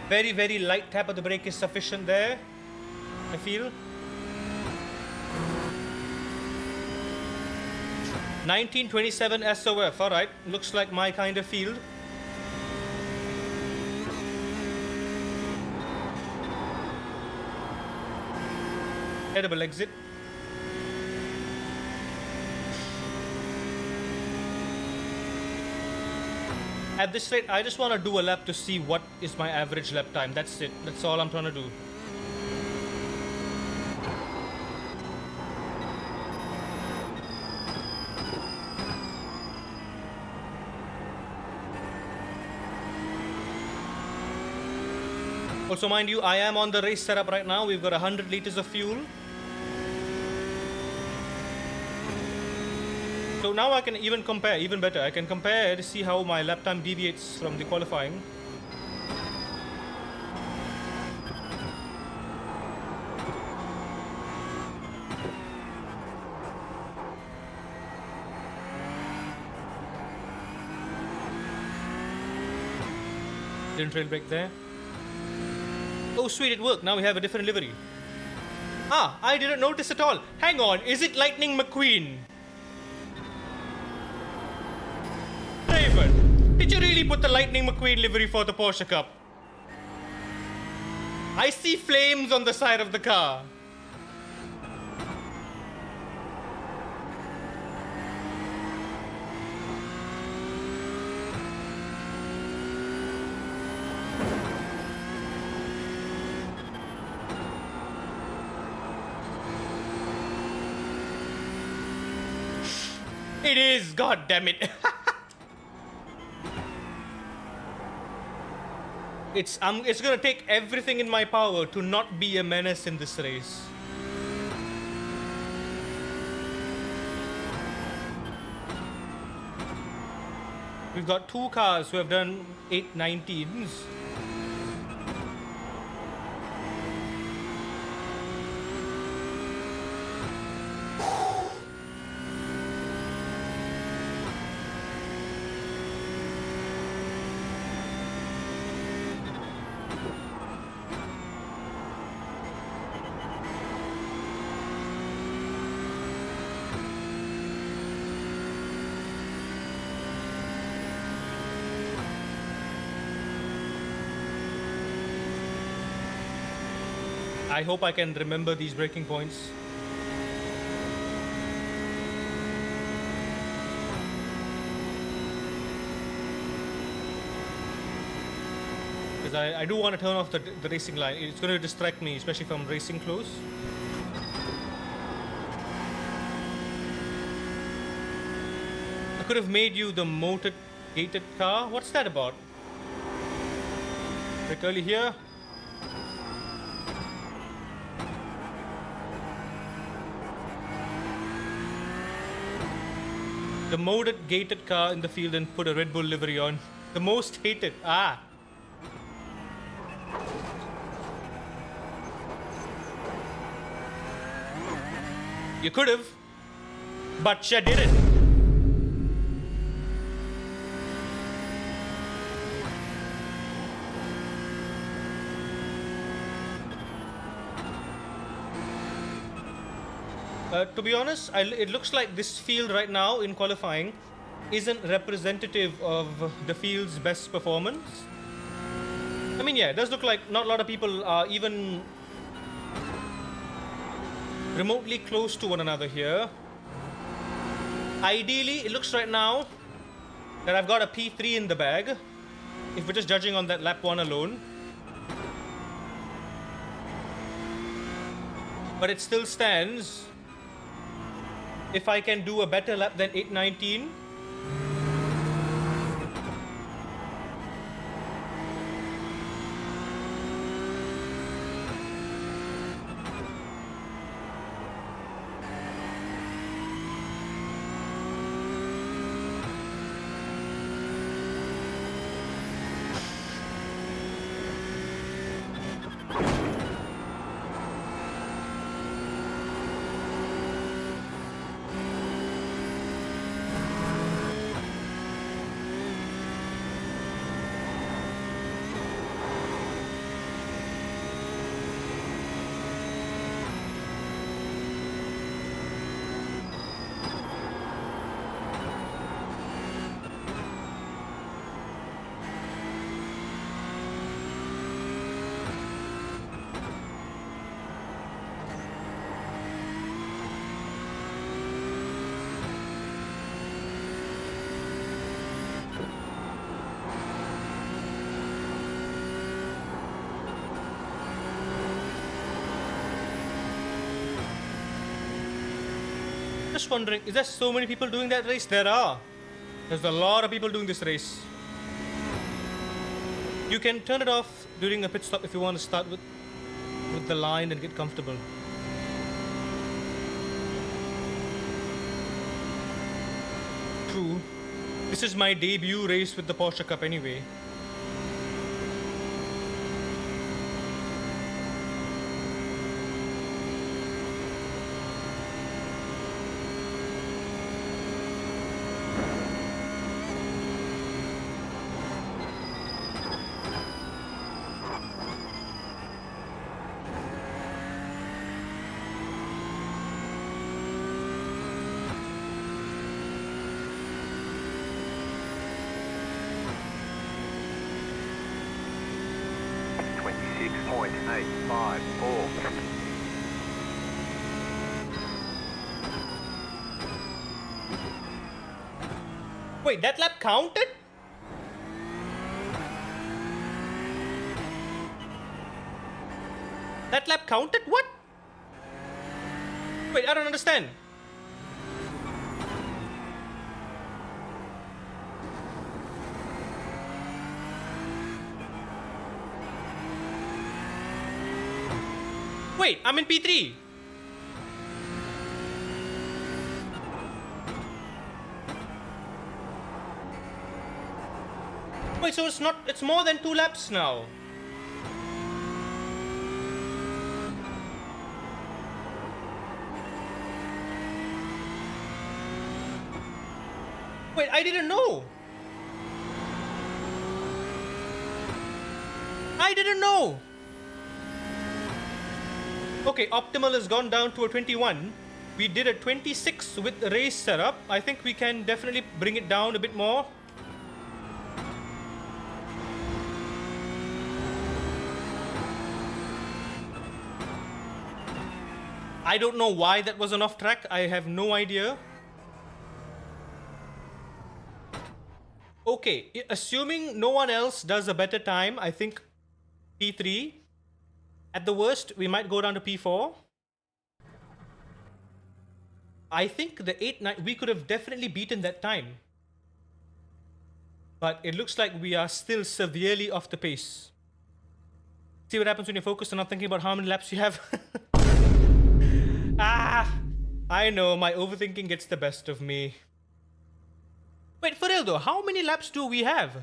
Very, very light tap of the brake is sufficient there, I feel. 1927 SOF, alright. Looks like my kind of field. Edible exit. At this rate, I just want to do a lap to see what is my average lap time. That's it. That's all I'm trying to do. Also, mind you, I am on the race setup right now. We've got 100 liters of fuel. So now I can even compare, even better. I can compare to see how my lap time deviates from the qualifying. Didn't trail brake there. Oh sweet, it worked. Now we have a different livery. Ah, I didn't notice at all. Hang on, is it Lightning McQueen? Raven, did you really put the Lightning McQueen livery for the Porsche Cup? I see flames on the side of the car. It is, god damn it. It's gonna take everything in my power to not be a menace in this race. We've got 2 cars who have done 819s. I hope I can remember these breaking points. Because I do want to turn off the racing line. It's going to distract me, especially if I'm racing close. I could have made you the motor gated car. What's that about? Like early here. The modded gated car in the field and put a Red Bull livery on. The most hated. Ah. You could have, but you didn't. To be honest, it looks like this field right now in qualifying isn't representative of the field's best performance. I mean, yeah, it does look like not a lot of people are even remotely close to one another here. Ideally, it looks right now that I've got a P3 in the bag, if we're just judging on that lap 1 alone. But it still stands. If I can do a better lap than 819, just wondering, is there so many people doing that race? There are. There's a lot of people doing this race. You can turn it off during a pit stop if you want to start with the line and get comfortable. True. This is my debut race with the Porsche Cup anyway. 1.854. Wait, that lap counted? That lap counted? What? Wait, I don't understand. Wait, I'm in P3. Wait, so it's more than 2 laps now. Wait, I didn't know. I didn't know. Okay, optimal has gone down to a 21. We did a 26 with the race setup. I think we can definitely bring it down a bit more. I don't know why that was an off track. I have no idea. Okay, assuming no one else does a better time, I think P3. At the worst, we might go down to P4. I think the 8-9, we could have definitely beaten that time. But it looks like we are still severely off the pace. See what happens when you're focused and not thinking about how many laps you have. I know, my overthinking gets the best of me. Wait, for real though, how many laps do we have?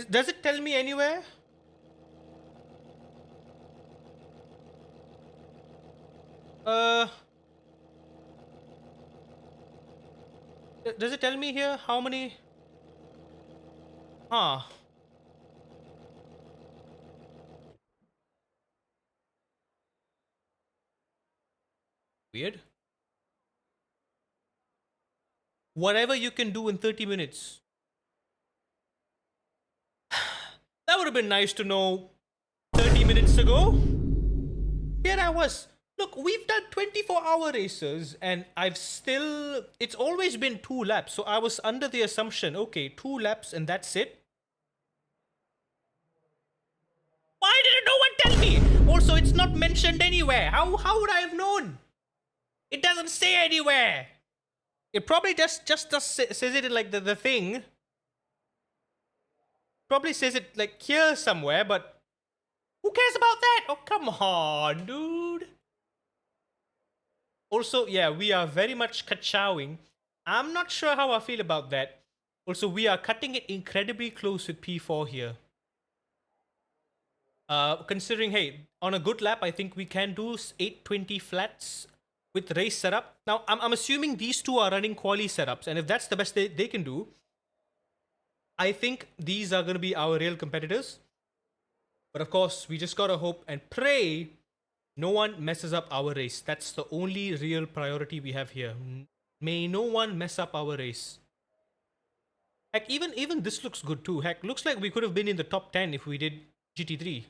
Does it tell me anywhere? Does it tell me here how many? Huh. Weird. Whatever you can do in 30 minutes. That would have been nice to know 30 minutes ago. Here I was. Look, we've done 24-hour races and it's always been 2 laps. So I was under the assumption, okay, 2 laps and that's it. Why didn't no one tell me? Also, it's not mentioned anywhere. How would I have known? It doesn't say anywhere. It probably just says it in like the thing. Probably says it like here somewhere, but who cares about that? Oh, come on, dude. Also, yeah, we are very much kachowing. I'm not sure how I feel about that. Also, we are cutting it incredibly close with P4 here. Considering, hey, on a good lap, I think we can do 820 flats with race setup. Now, I'm assuming these two are running quali setups, and if that's the best they can do, I think these are going to be our real competitors. But of course, we just gotta hope and pray no one messes up our race. That's the only real priority we have here. May no one mess up our race. Heck, even this looks good too. Heck, looks like we could have been in the top 10 if we did GT3.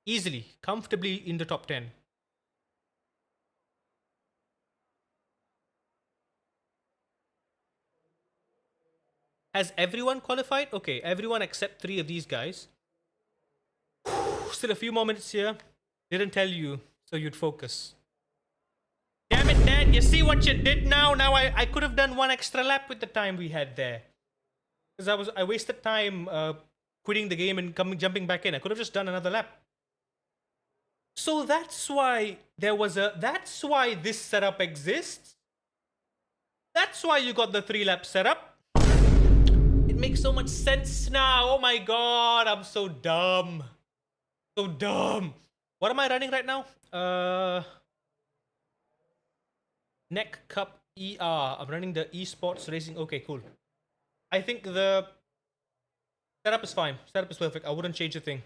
Easily, comfortably in the top 10. Has everyone qualified? Okay, everyone except 3 of these guys. Still a few more minutes here. Didn't tell you, so you'd focus. Damn it, Dad, you see what you did now? Now I could have done 1 extra lap with the time we had there. Because I wasted time quitting the game and jumping back in. I could have just done another lap. So that's why that's why this setup exists. That's why you got the 3-lap setup. It makes so much sense now. Oh my god, I'm so dumb. So dumb. What am I running right now? Neck Cup ER. I'm running the esports racing. Okay, cool. I think the setup is fine. Setup is perfect. I wouldn't change a thing.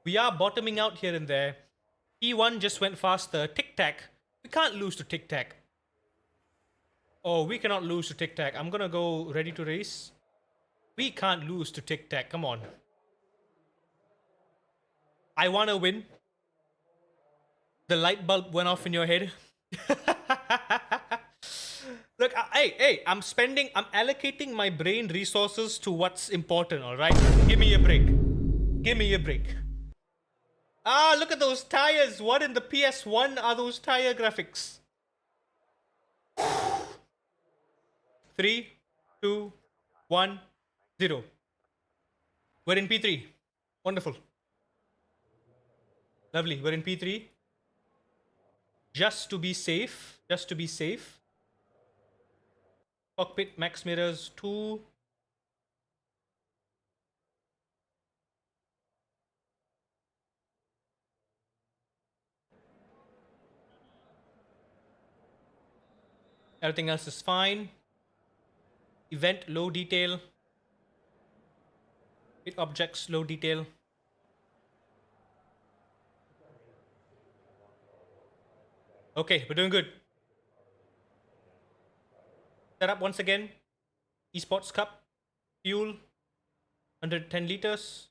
We are bottoming out here and there. P1 just went faster. Tic Tac. We can't lose to Tic Tac. Oh, we cannot lose to Tic Tac. I'm gonna go ready to race. We can't lose to Tic Tac. Come on. I want to win. The light bulb went off in your head. Look, hey, I'm allocating my brain resources to what's important, alright? Give me a break. Give me a break. Ah, look at those tires. What in the PS1 are those tire graphics? 3, 2, 1, 0. We're in P3. Wonderful. Lovely. We're in P3. Just to be safe. Just to be safe. Cockpit max mirrors 2. Everything else is fine. Event low detail. Hit objects low detail. Okay, we're doing good. Set up once again. Esports Cup. Fuel. 110 liters.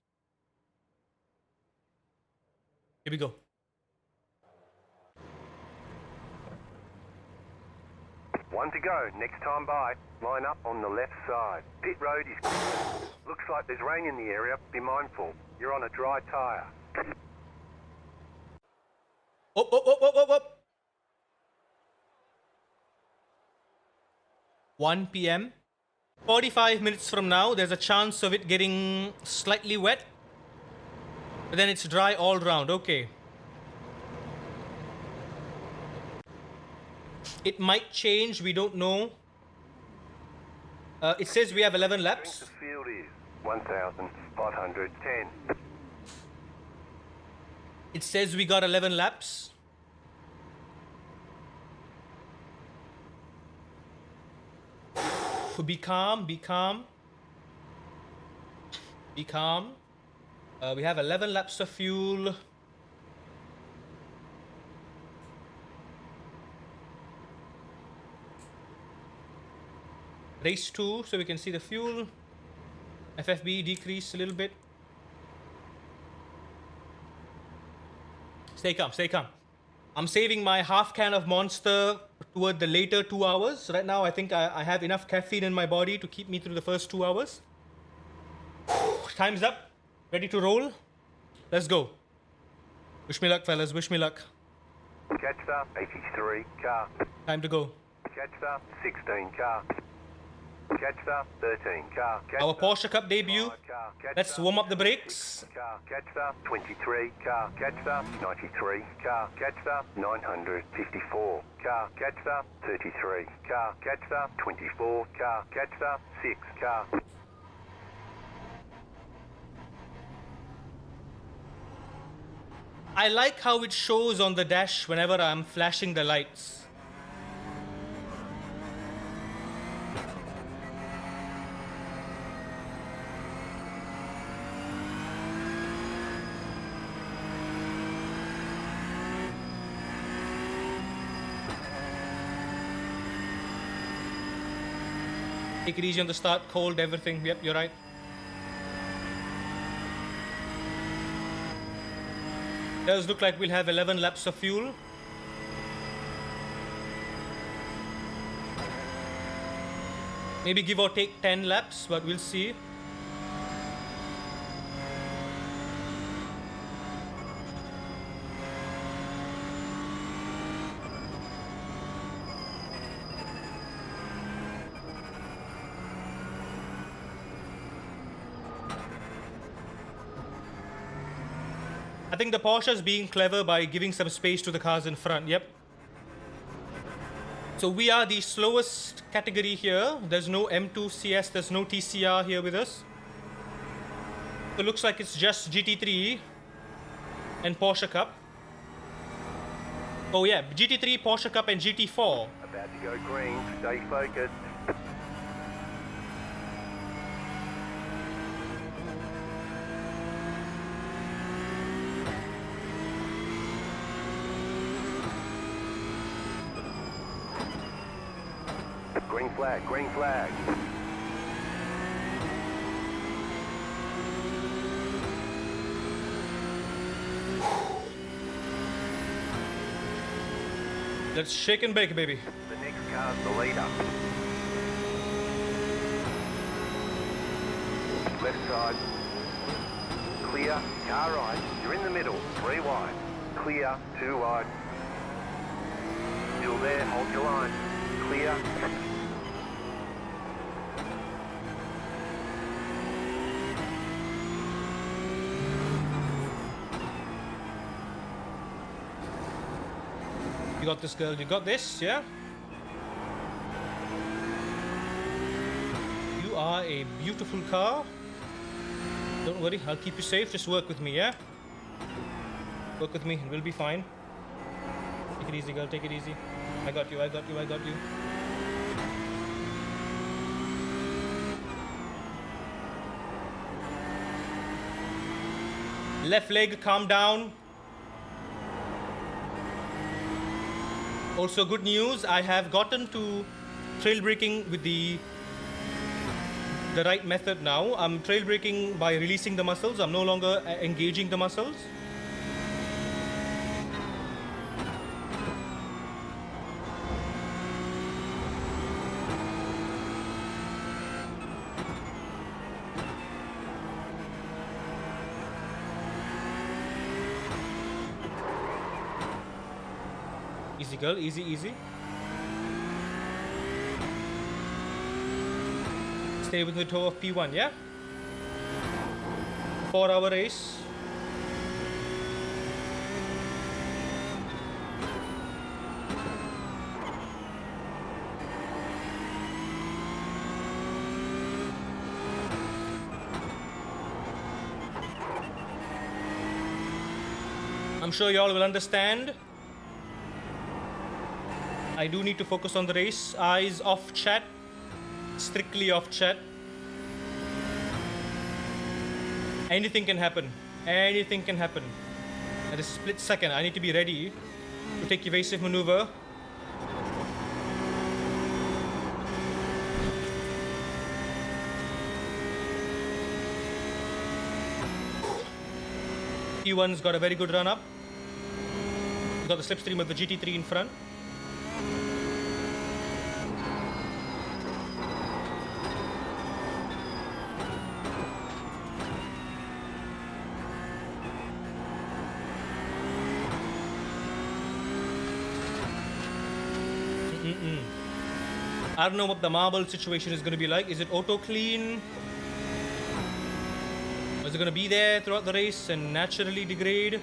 Here we go. One to go. Next time by, line up on the left side. Pit road is... Looks like there's rain in the area. Be mindful. You're on a dry tyre. Up. 1 p.m. 45 minutes from now, there's a chance of it getting slightly wet. But then it's dry all round. Okay. It might change. We don't know. It says we have 11 laps. The field is 1,510. It says we got 11 laps. Be calm, be calm. Be calm. We have 11 laps of fuel. Race 2, so we can see the fuel. FFB decrease a little bit. Stay calm, stay calm. I'm saving my half can of Monster toward the later 2 hours. Right now, I think I have enough caffeine in my body to keep me through the first 2 hours. Time's up. Ready to roll? Let's go. Wish me luck, fellas. Wish me luck. Catch up, 83 car. Time to go. Catch up, 16 car. Catch up, 13 car. Our Porsche Cup debut. Let's warm up the brakes. Catch up, 23 car. Catch up, 93 car. Catch up, 954 car. Catch up, 33 car. Catch up, 24 car. Catch up, 6 car. I like how it shows on the dash whenever I'm flashing the lights. Take it easy on the start, cold, everything. Yep, you're right. Does look like we'll have 11 laps of fuel. Maybe give or take 10 laps, but we'll see. I think the Porsche's being clever by giving some space to the cars in front. Yep. So we are the slowest category here. There's no M2 CS, there's no TCR here with us. So it looks like it's just GT3 and Porsche Cup. Oh yeah, GT3, Porsche Cup and GT4. About to go green, stay focused. Green flag, green flag. Let's shake and bake, baby. The next car's the leader. Left side. Clear. Car right. You're in the middle. 3 wide. Clear. 2 wide. Still there. Hold your line. Clear. You got this, girl. You got this, yeah? You are a beautiful car. Don't worry, I'll keep you safe. Just work with me, yeah? Work with me and we'll be fine. Take it easy, girl. Take it easy. I got you, I got you, I got you. Left leg, calm down. Also, good news, I have gotten to trail braking with the right method now. I'm trail braking by releasing the muscles. I'm no longer engaging the muscles. Easy, girl. Easy, easy. Stay within the toe of P1, yeah? 4-hour race. I'm sure y'all will understand. I do need to focus on the race. Eyes off chat. Strictly off chat. Anything can happen. Anything can happen. At a split second, I need to be ready to take evasive maneuver. P1's got a very good run up. We've got the slipstream of the GT3 in front. I don't know what the marble situation is going to be like. Is it auto clean? Is it going to be there throughout the race and naturally degrade?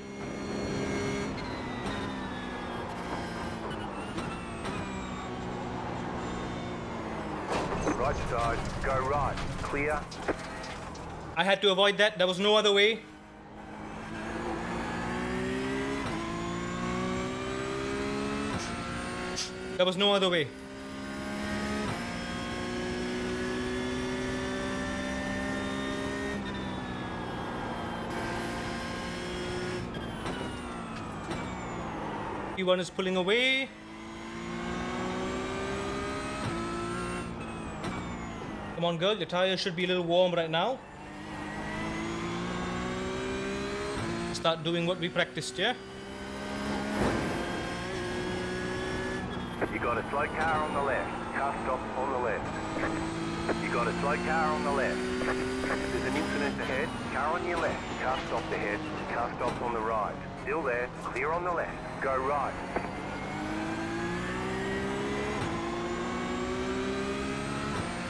Right side, go right, clear. I had to avoid that. There was no other way. There was no other way. P1 is pulling away. Come on, girl. Your tires should be a little warm right now. Start doing what we practiced, yeah? You got a slow car on the left. Car stop on the left. You got a slow car on the left. There's an incident ahead. Car on your left. Car stopped ahead. Car stopped on the right. Still there. Clear on the left. Go right.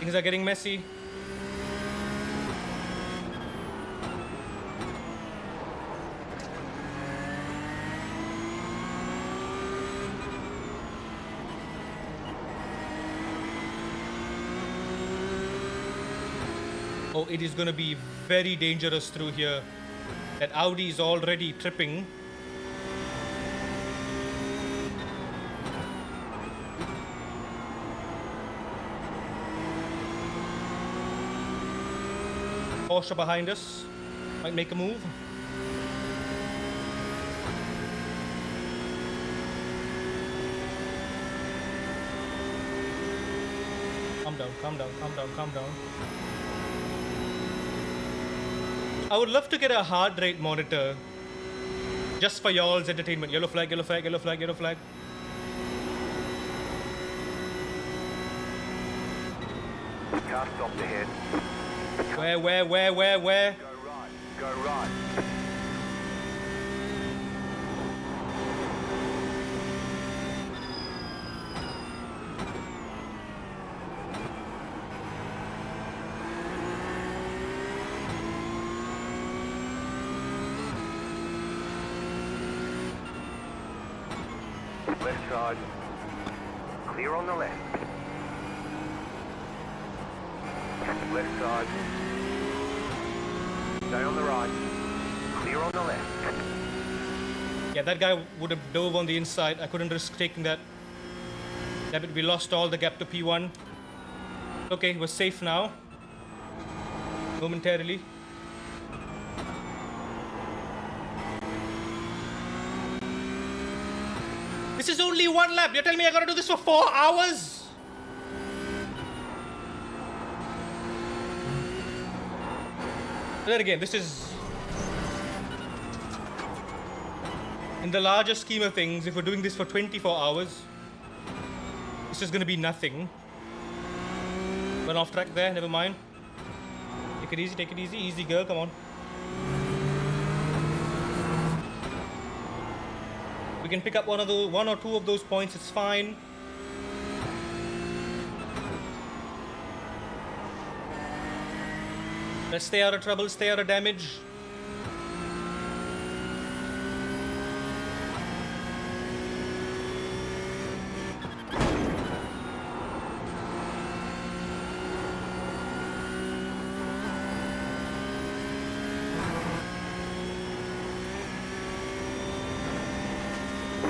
Things are getting messy. Oh, it is going to be very dangerous through here. That Audi is already tripping. Porsche behind us might make a move. Calm down, calm down, calm down, calm down. I would love to get a heart rate monitor just for y'all's entertainment. Yellow flag, yellow flag, yellow flag, yellow flag. Car stopped ahead. Where? Go right. Go right. Left side. Clear on the left. Left side. Stay on the right. Clear on the left. Yeah, that guy would have dove on the inside. I couldn't risk taking that. Damn it, we lost all the gap to P1. Okay, we're safe now. Momentarily. This is only one lap. You're telling me I gotta do this for 4 hours? Then again, this is... in the larger scheme of things, if we're doing this for 24 hours, this is gonna be nothing. Went off track there, never mind. Take it easy, easy girl, come on. We can pick up one or two of those points, it's fine. Let's stay out of trouble, stay out of damage.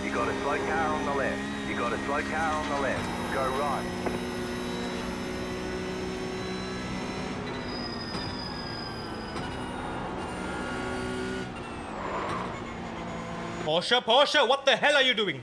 You got a slow car on the left. You got a slow car on the left. Go right. Porsche, what the hell are you doing?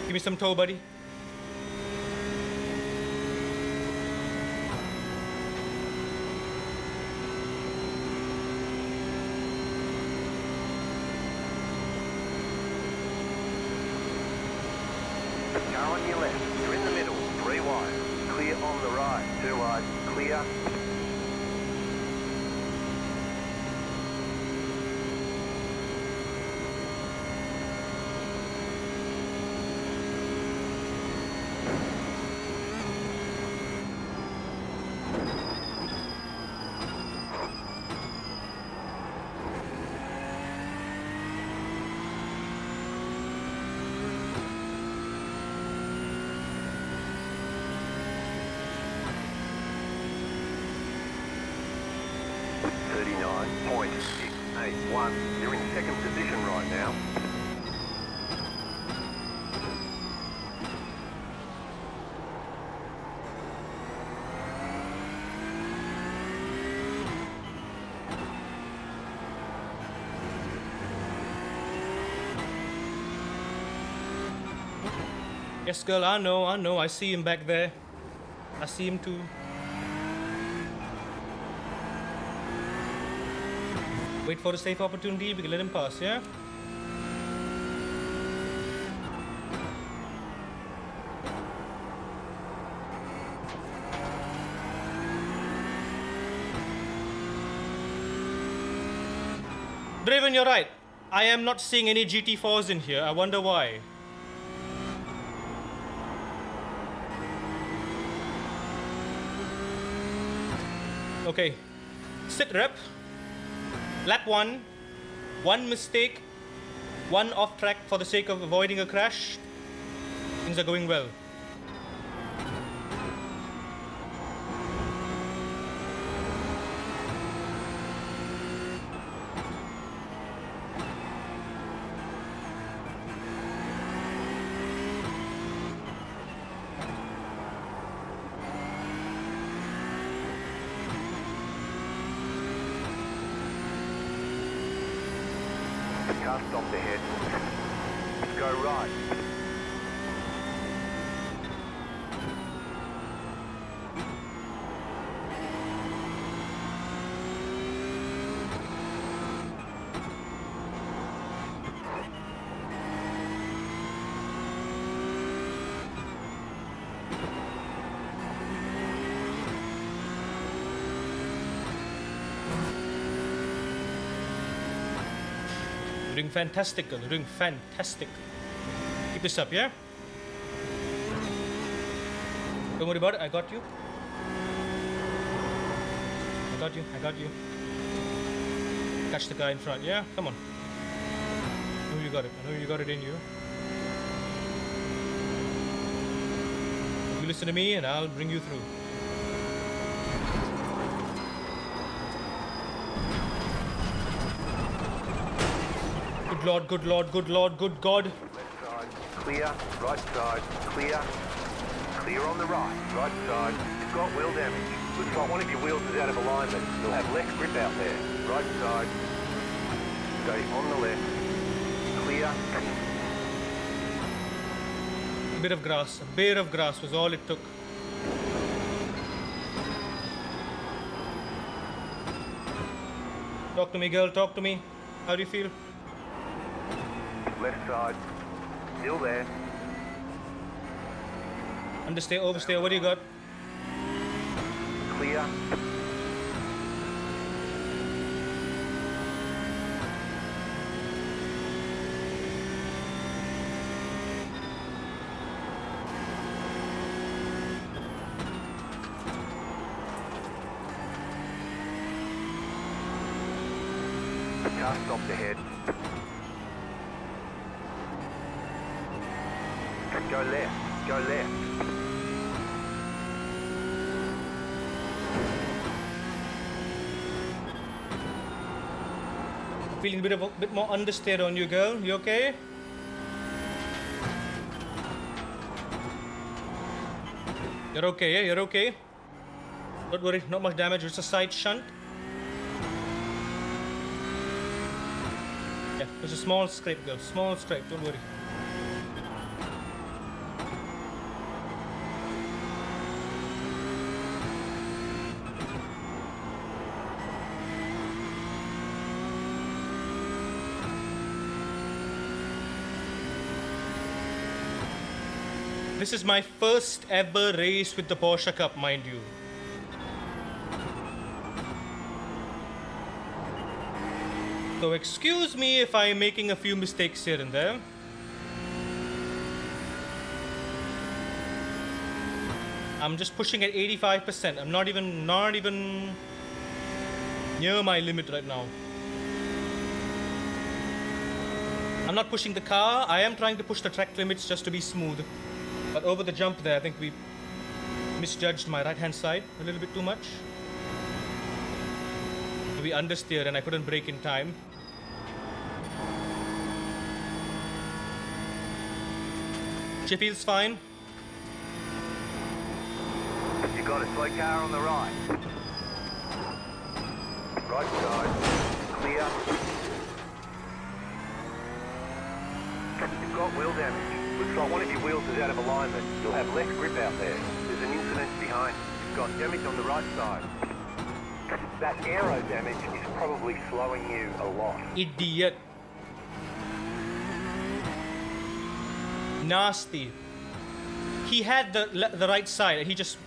Give me some toe, buddy. Car on your left. You're in the middle. 3 wide. Clear on the right. 2 wide. Clear. .681. You're in second position right now. Yes, girl, I know. I see him back there. I see him too. Wait for a safe opportunity, we can let him pass, yeah? Draven, you're right. I am not seeing any GT4s in here. I wonder why. Okay. Sit rep. Lap 1. 1 mistake. 1 off track for the sake of avoiding a crash. Things are going well. Car stopped ahead. Go right. You're doing fantastic, girl. You're doing fantastic. Keep this up, yeah? Don't worry about it. I got you. I got you. I got you. Catch the guy in front, yeah? Come on. I know you got it. I know you got it in you. You listen to me and I'll bring you through. Good lord, good lord, good lord, good god. Left side, clear. Right side, clear. Clear on the right. Right side. You've got wheel damage. Looks like one of your wheels is out of alignment. You'll have less grip out there. Right side. Stay on the left. Clear. A bit of grass was all it took. Talk to me, girl, talk to me. How do you feel? Left side. Still there. Understay, overstay, what do you got? Clear. Car stopped ahead. Go left. Go left. Feeling a bit more understeer on you, girl. You okay? You're okay, yeah? You're okay? Don't worry, not much damage. It's a side shunt. Yeah, it's a small scrape, girl. Small scrape. Don't worry. This is my first ever race with the Porsche Cup, mind you. So excuse me if I'm making a few mistakes here and there. I'm just pushing at 85%. I'm not even near my limit right now. I'm not pushing the car. I am trying to push the track limits just to be smooth. But over the jump there, I think we misjudged my right-hand side a little bit too much. We understeered and I couldn't brake in time. She feels fine. You got a slow car on the right. Right side. Clear. You've got wheel damage. Looks like one of your wheels is out of alignment. You'll have less grip out there. There's an incident behind. You've got damage on the right side. That aero damage is probably slowing you a lot. Idiot. Nasty. He had the right side and he just...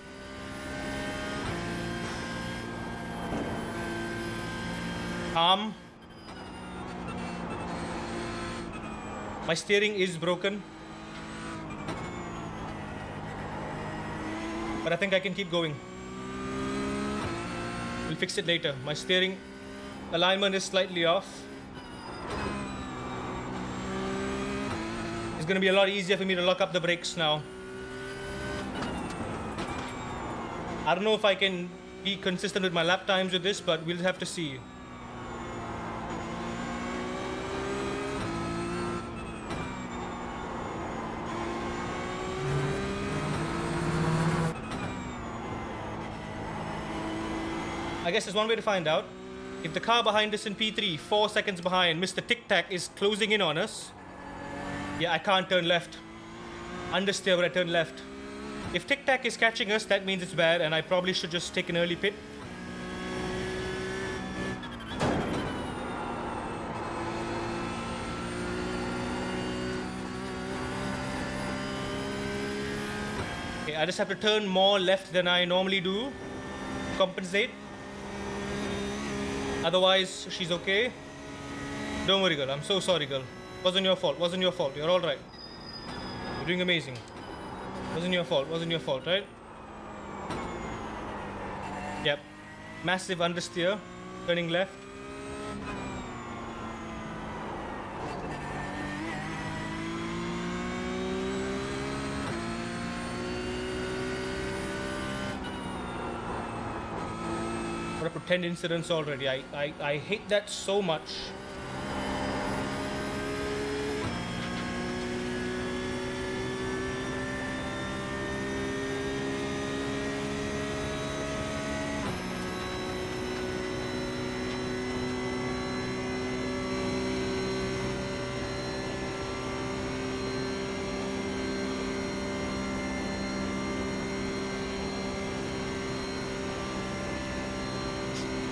My steering is broken. But I think I can keep going. We'll fix it later. My steering alignment is slightly off. It's gonna be a lot easier for me to lock up the brakes now. I don't know if I can be consistent with my lap times with this, but we'll have to see. I guess there's one way to find out. If the car behind us in P3, 4 seconds behind, Mr. Tic Tac is closing in on us. Yeah, I can't turn left. Understeer, but I turn left. If Tic Tac is catching us, that means it's bad, and I probably should just take an early pit. Okay, I just have to turn more left than I normally do. Compensate. Otherwise, she's okay. Don't worry, girl. I'm so sorry, girl. Wasn't your fault. Wasn't your fault. You're all right. You're doing amazing. Wasn't your fault. Wasn't your fault, right? Yep. Massive understeer. Turning left. What a pretend incidents already. I hate that so much.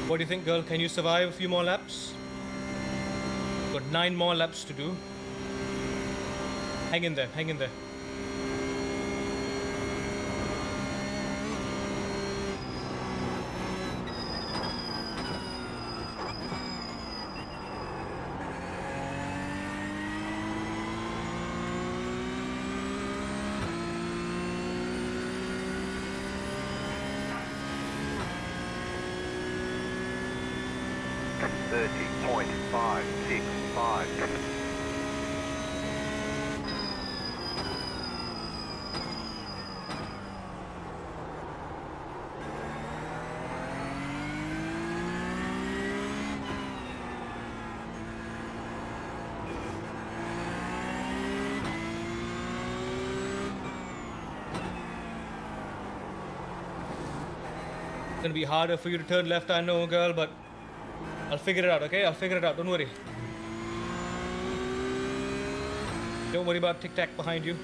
What do you think, girl? Can you survive a few more laps? Got 9 more laps to do. Hang in there, hang in there. It's gonna be harder for you to turn left, I know, girl, but I'll figure it out, okay? I'll figure it out, don't worry. Don't worry about Tic Tac behind you.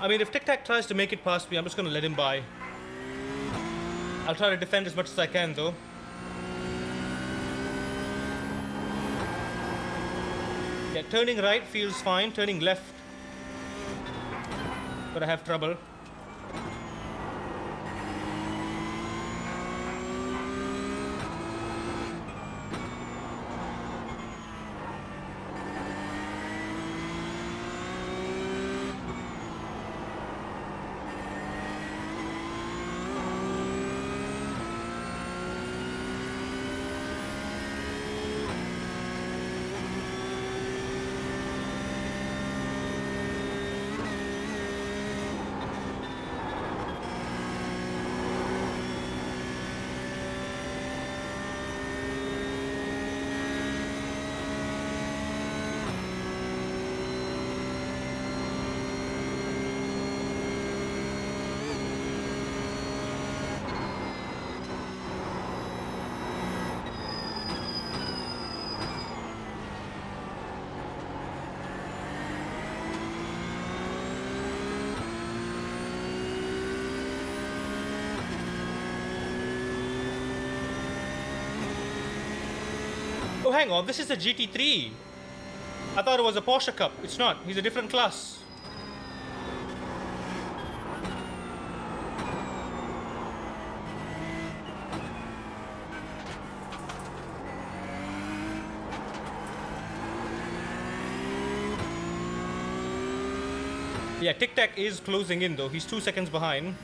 I mean, if Tic Tac tries to make it past me, I'm just gonna let him by. I'll try to defend as much as I can, though. Yeah, turning right feels fine. Turning left, gonna have trouble. Oh, hang on, this is a GT3. I thought it was a Porsche Cup. It's not. He's a different class. Yeah, Tic Tac is closing in though. He's 2 seconds behind.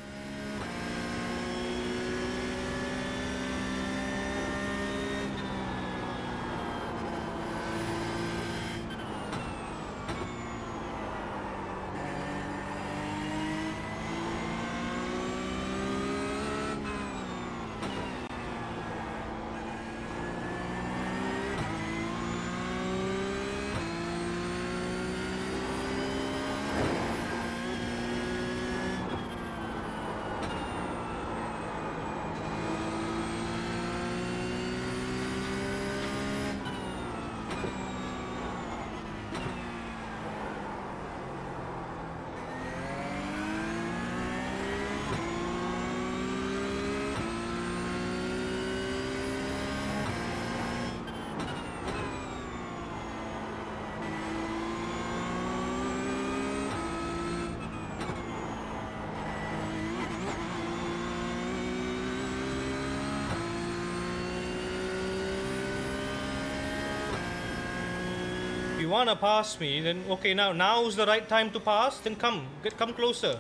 If you wanna pass me, then okay, now's the right time to pass, then come closer.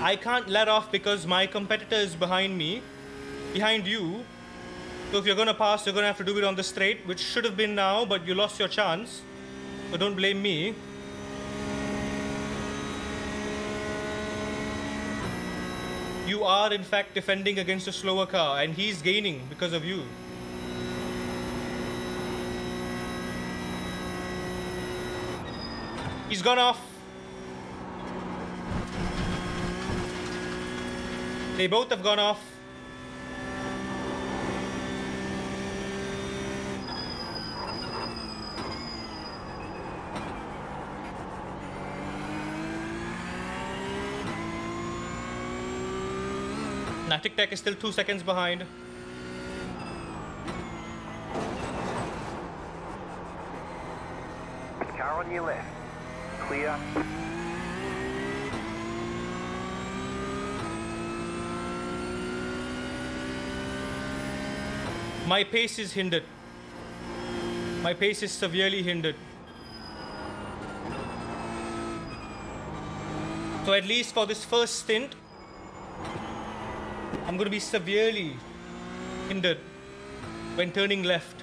I can't let off because my competitor is behind me, behind you. So if you're gonna pass, you're gonna have to do it on the straight, which should have been now, but you lost your chance. So don't blame me. You are in fact defending against a slower car, and he's gaining because of you. He's gone off. They both have gone off. Now Tic Tac is still 2 seconds behind. Car on your left. Clear. My pace is hindered. My pace is severely hindered. So at least for this first stint, I'm going to be severely hindered when turning left.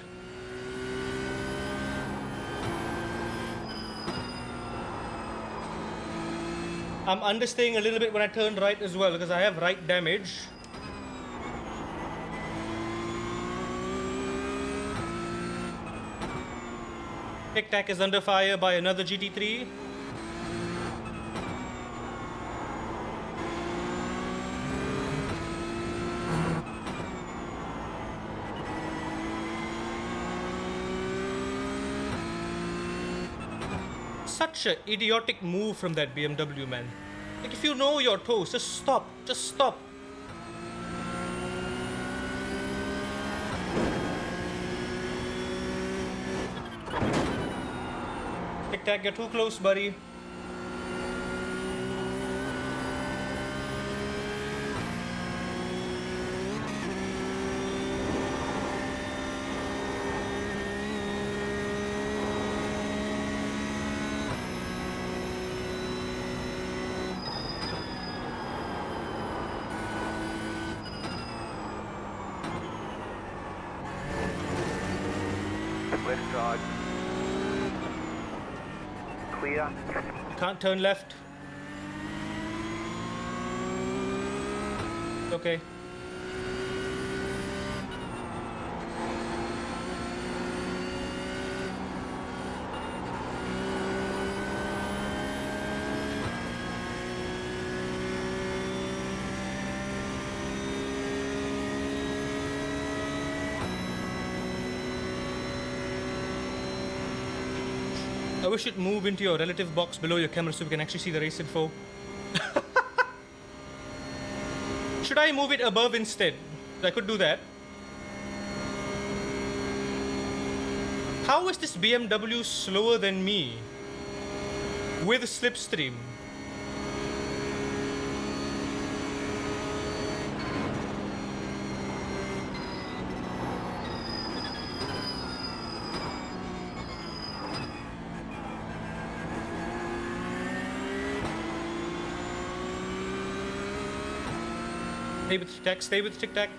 I'm understaying a little bit when I turn right as well because I have right damage. Tic Tac is under fire by another GT3. Such an idiotic move from that BMW, man. Like, if you know your toes, just stop. Just stop. Tic Tac, you're too close, buddy. Left side. Clear. Can't turn left. Okay. I wish it'd move into your relative box below your camera so we can actually see the race info. Should I move it above instead? I could do that. How is this BMW slower than me? With slipstream. Stay with tic tac, stay with tic tac.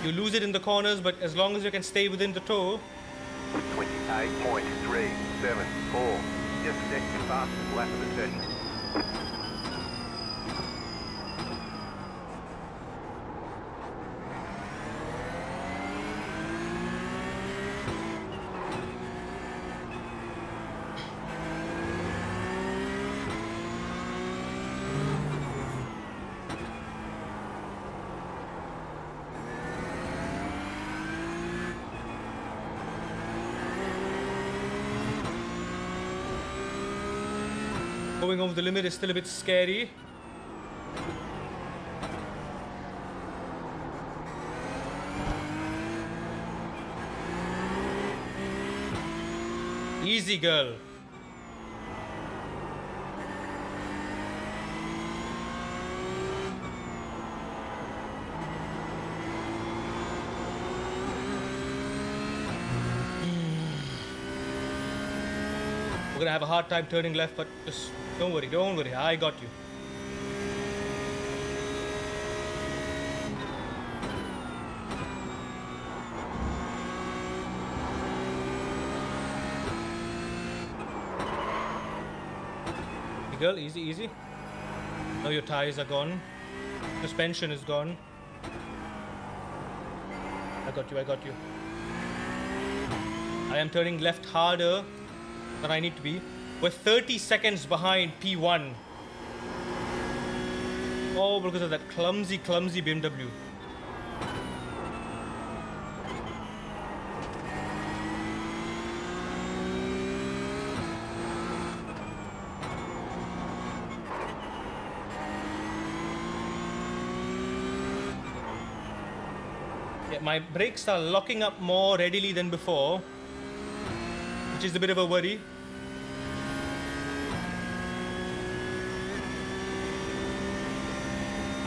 You lose it in the corners, but as long as you can stay within the toe. 28.374. Just set your fastest lap of the session. Going over the limit is still a bit scary. Easy, girl. We're gonna have a hard time turning left, but just don't worry, I got you. Girl, easy, easy. Now your tires are gone. Suspension is gone. I got you, I got you. I am turning left harder than I need to be. We're 30 seconds behind P1. Oh, because of that clumsy BMW. Yeah, my brakes are locking up more readily than before, which is a bit of a worry.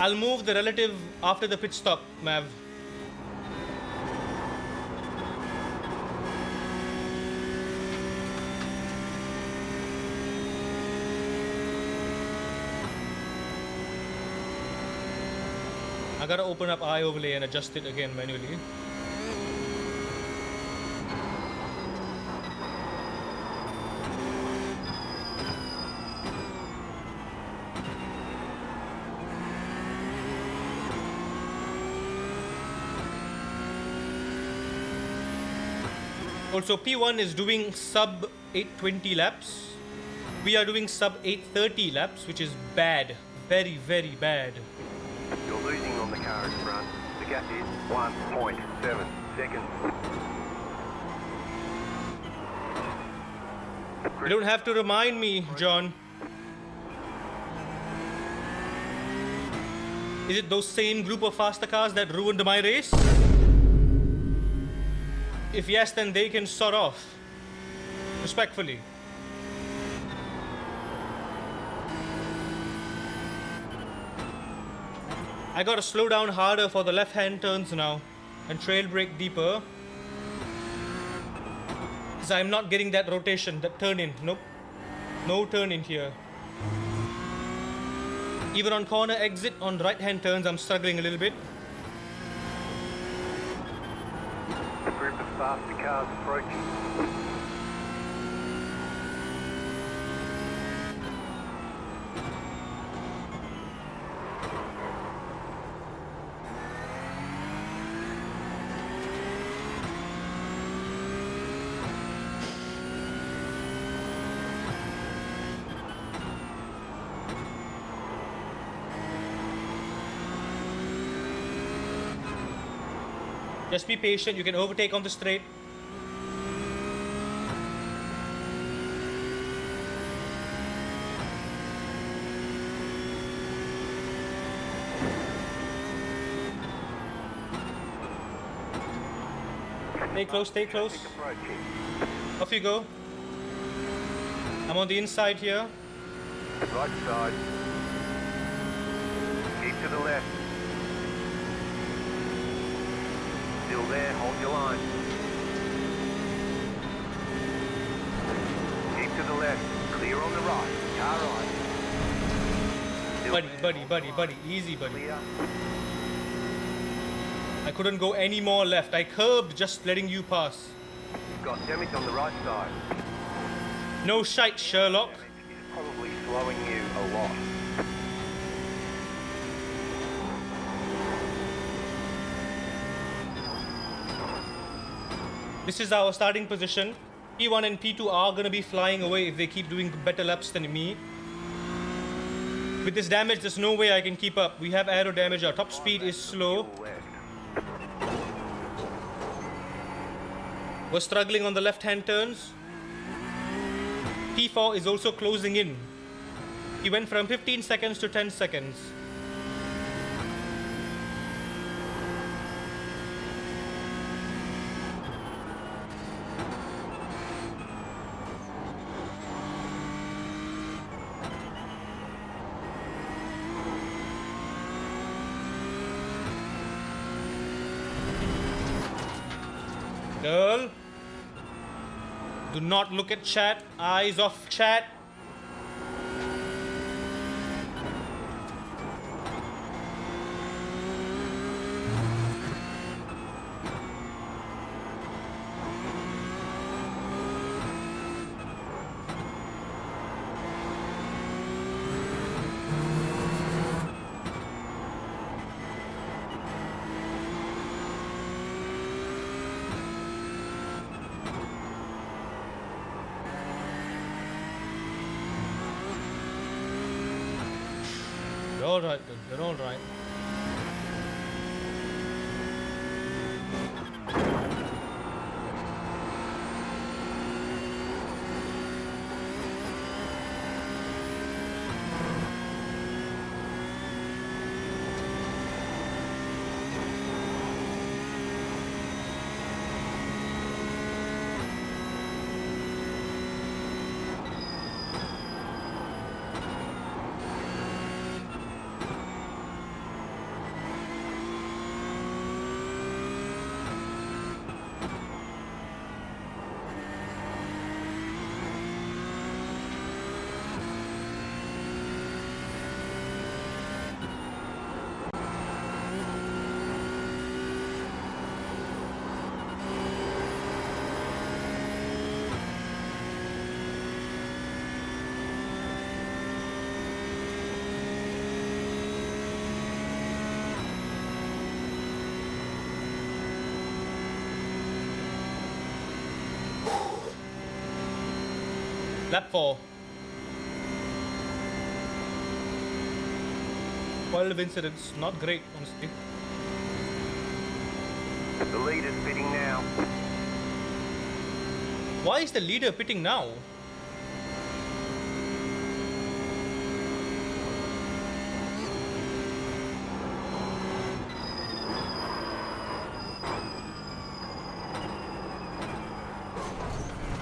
I'll move the relative after the pit stop, Mav. I gotta open up eye overlay and adjust it again manually. Also, P1 is doing sub 820 laps. We are doing sub 830 laps, which is bad. Very, very bad. You're losing on the car in front. The gap is 1.7 seconds. You don't have to remind me, John. Is it those same group of faster cars that ruined my race? If yes, then they can sort off. Respectfully. I gotta slow down harder for the left-hand turns now and trail brake deeper. Because I'm not getting that rotation, that turn in. Nope. No turn in here. Even on corner exit on right-hand turns, I'm struggling a little bit. A group of faster cars approaching. Just be patient, you can overtake on the straight. Stay close, stay close. Off you go. I'm on the inside here. Right side. Keep to the left. Still there, hold your line. Keep to the left, clear on the right, car right. Buddy, easy, buddy. Clear. I couldn't go any more left. I curbed just letting you pass. Got damage on the right side. No shite, Sherlock. Damage is probably slowing you a lot. This is our starting position. P1 and P2 are gonna be flying away if they keep doing better laps than me. With this damage, there's no way I can keep up. We have aero damage. Our top speed is slow. Fuel left. We're struggling on the left-hand turns. P4 is also closing in. He went from 15 seconds to 10 seconds. Girl, do not look at chat. Eyes off chat. You're alright, dude. You're alright. Lap 4. 12 incidents. Not great, honestly. The leader's pitting now. Why is the leader pitting now?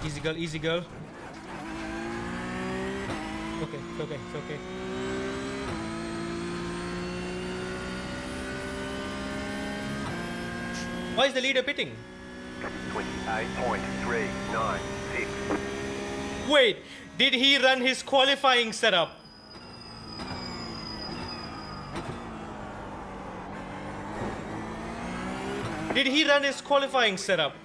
Easy girl, easy girl. Okay, it's okay, it's okay. Why is the leader pitting? 28.396. Wait, did he run his qualifying setup? Did he run his qualifying setup?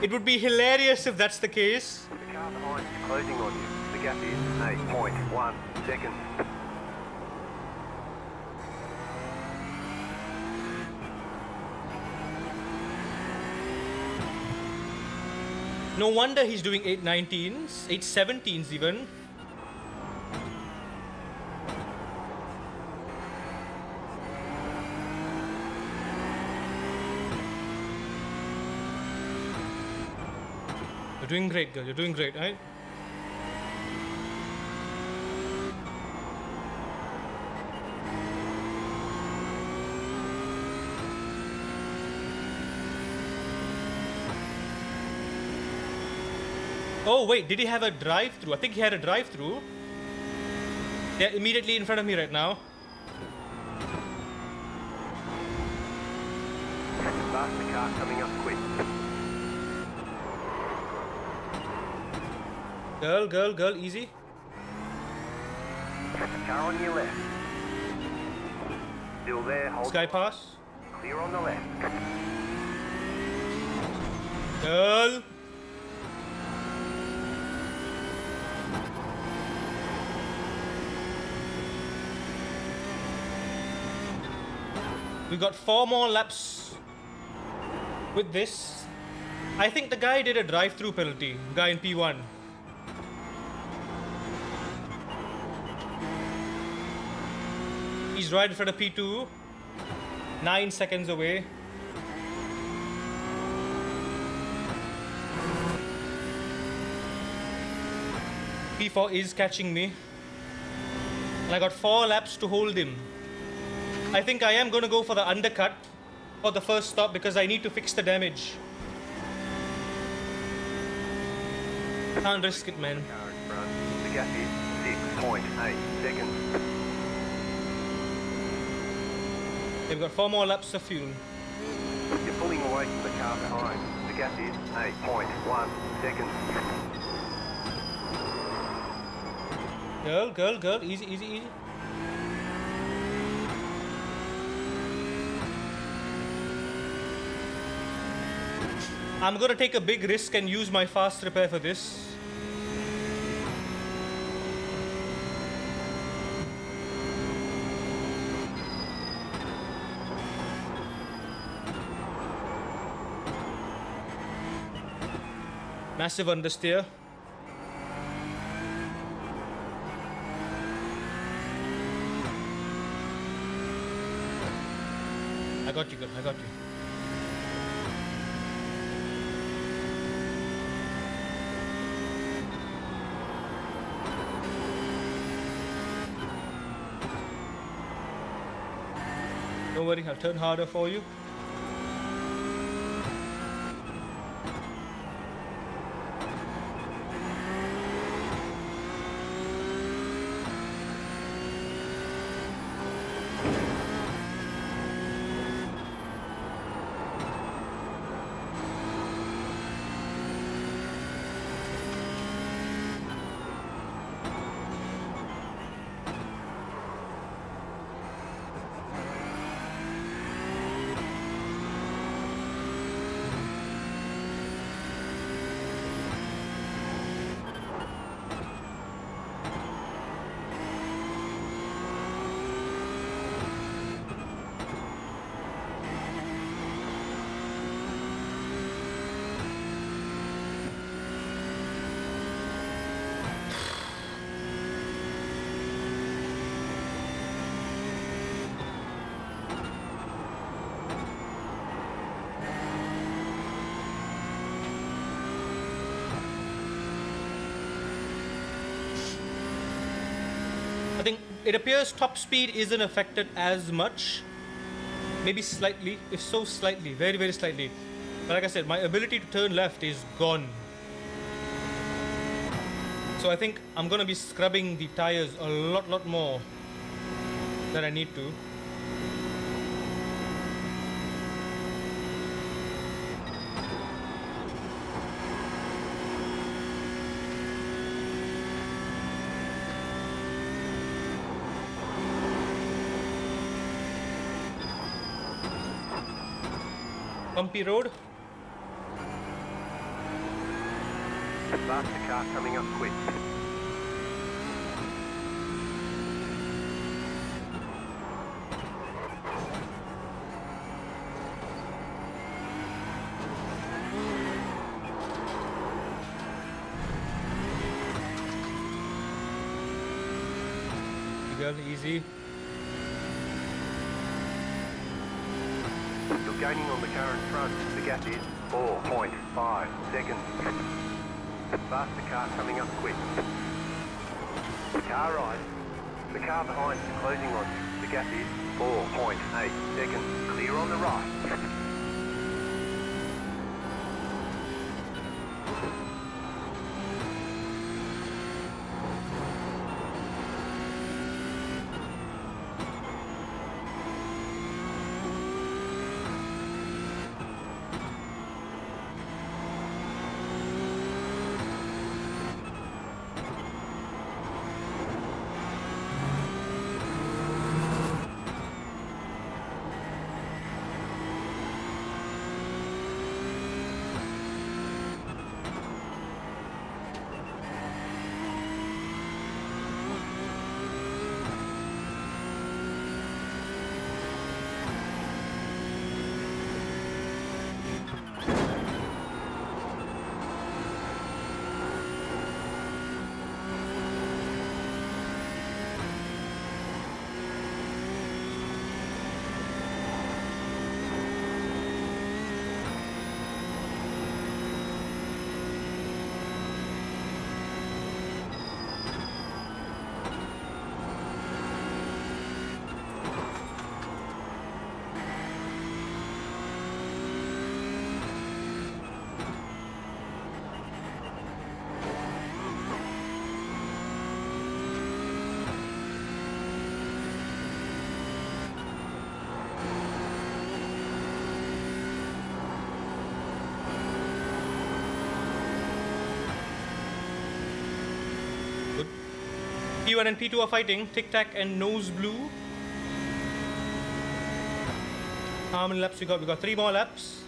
It would be hilarious if that's the case. The car behind is closing on you. The gap is 8.1 seconds. No wonder he's doing 819s, 817s even. You're doing great, girl. You're doing great, right? Oh wait, did he have a drive-through? I think he had a drive-through. They're immediately in front of me right now. Faster car coming up quick. Girl, easy. Car on your left. Still there, hold Sky pass. clear on the left. Girl. We got 4 more laps with this. I think the guy did a drive-through penalty. Guy in P1. He's right in front of P2. 9 seconds away. P4 is catching me. And I got 4 laps to hold him. I think I am going to go for the undercut for the first stop because I need to fix the damage. Can't risk it, man. Car in front. The gap is 6.8 seconds. They've got 4 more laps of fuel. You're pulling away from the car behind. The gap is 8.1 seconds. Girl. Easy, easy, easy. I'm gonna take a big risk and use my fast repair for this. Massive understeer. I got you, girl. I got you. Don't worry, I'll turn harder for you. I think it appears top speed isn't affected as much. Maybe slightly, if so slightly, very, very slightly. But like I said, my ability to turn left is gone. So I think I'm gonna be scrubbing the tires a lot more than I need to. Bumpy road. Faster car coming up quick. Girl, easy. You're gaining on the car in front. The gap is 4.5 seconds. Faster car coming up quick. Car right. The car behind is closing on you. The gap is 4.8 seconds. Clear on the right. P1 and P2 are fighting. Tic Tac and Nose Blue. How many laps we got? We got 3 more laps.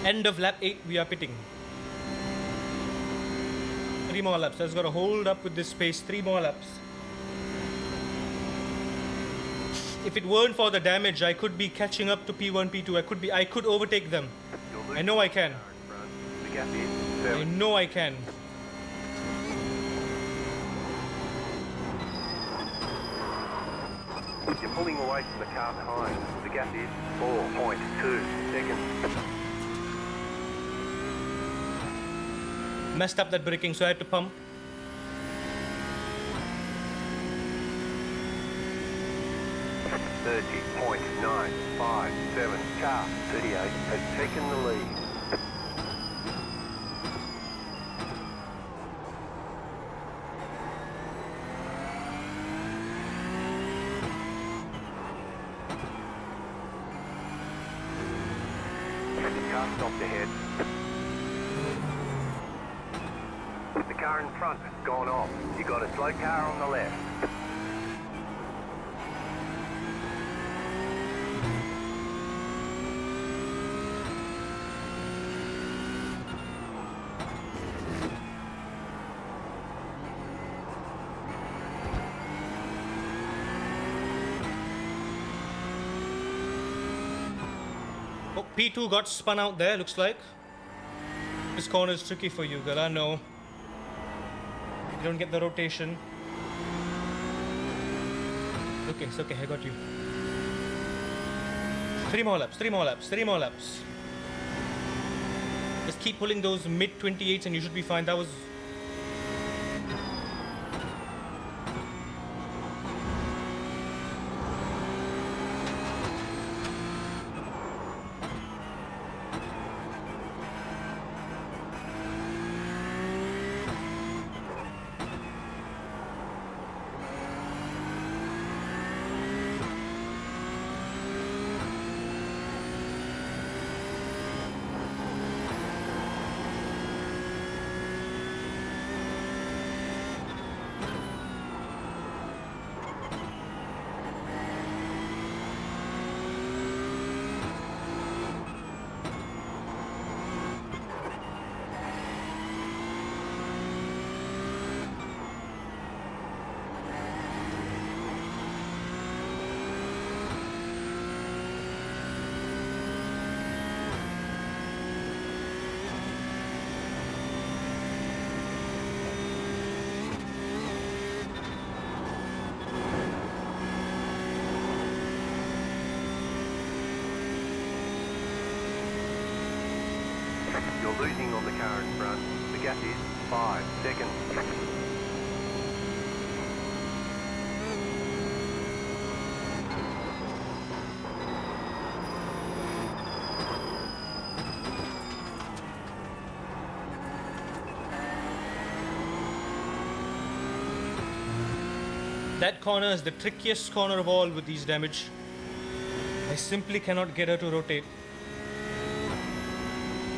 End of lap 8, we are pitting. 3 more laps. I just gotta hold up with this pace. 3 more laps. If it weren't for the damage, I could be catching up to P1, P2. I could overtake them. I know I can. The gap is I 7. know I can. You're pulling away from the car behind. The gap is 4.2 seconds. Messed up that braking, so I had to pump. .957. Car 38 has taken the lead. Car stopped ahead. The car in front has gone off. You got a slow car on the left. Oh, P2 got spun out there, looks like. This corner is tricky for you, girl, I know. You don't get the rotation. Okay, it's okay, I got you. 3 more laps, 3 more laps, 3 more laps. Just keep pulling those mid 28s and you should be fine. That was... You're losing on the car in front. The gap is 5 seconds. That corner is the trickiest corner of all with these damage. I simply cannot get her to rotate.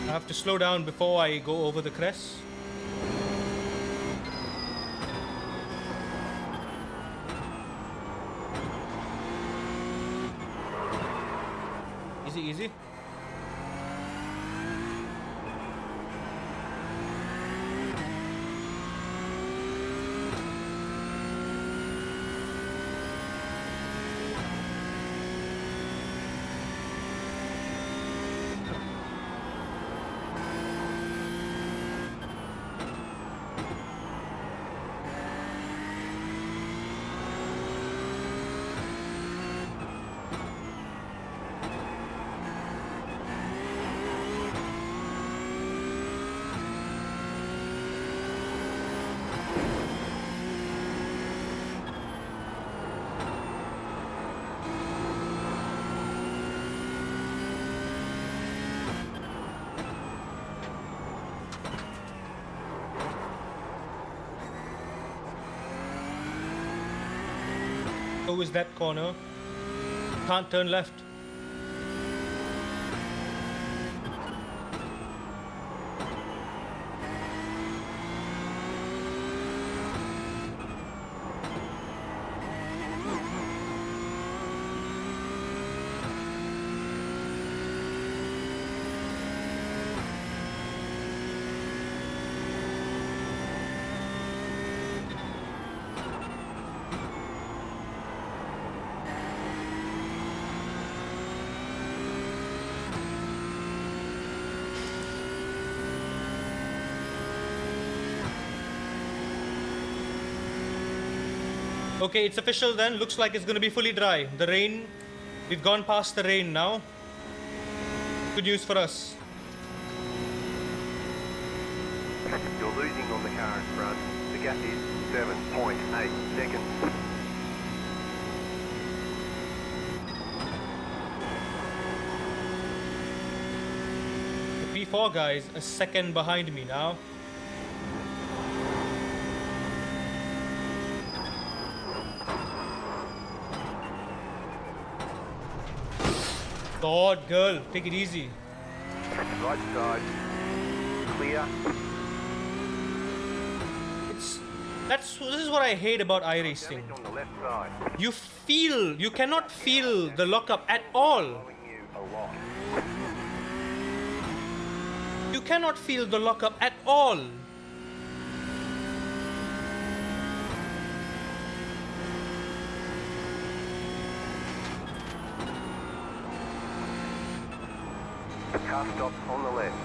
I have to slow down before I go over the crest. Easy, easy. So is that corner. Can't turn left. Okay, it's official then. Looks like it's gonna be fully dry. The rain, we've gone past the rain now. Good news for us. You're losing on the car in front. The gap is 7.8 seconds. The P4 guys a second behind me now. God, girl, take it easy. Right side. Clear. This is what I hate about iRacing. Damage on the left side. You cannot feel the lockup at all. Slowing you a lot. You cannot feel the lockup at all. Car stop on the left.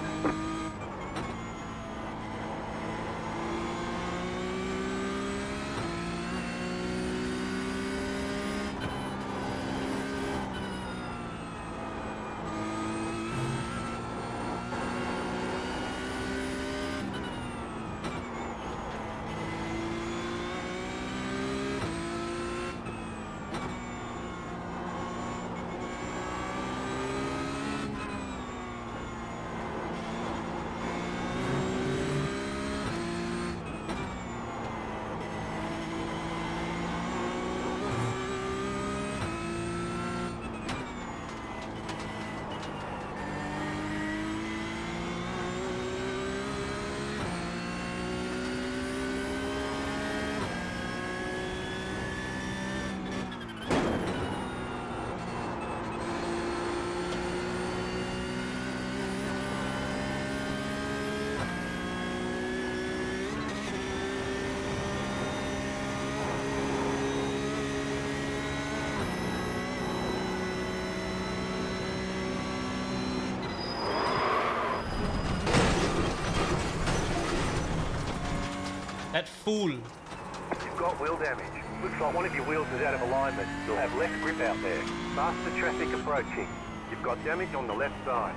That fool. You've got wheel damage. Looks like one of your wheels is out of alignment. You'll have less grip out there. Faster traffic approaching. You've got damage on the left side.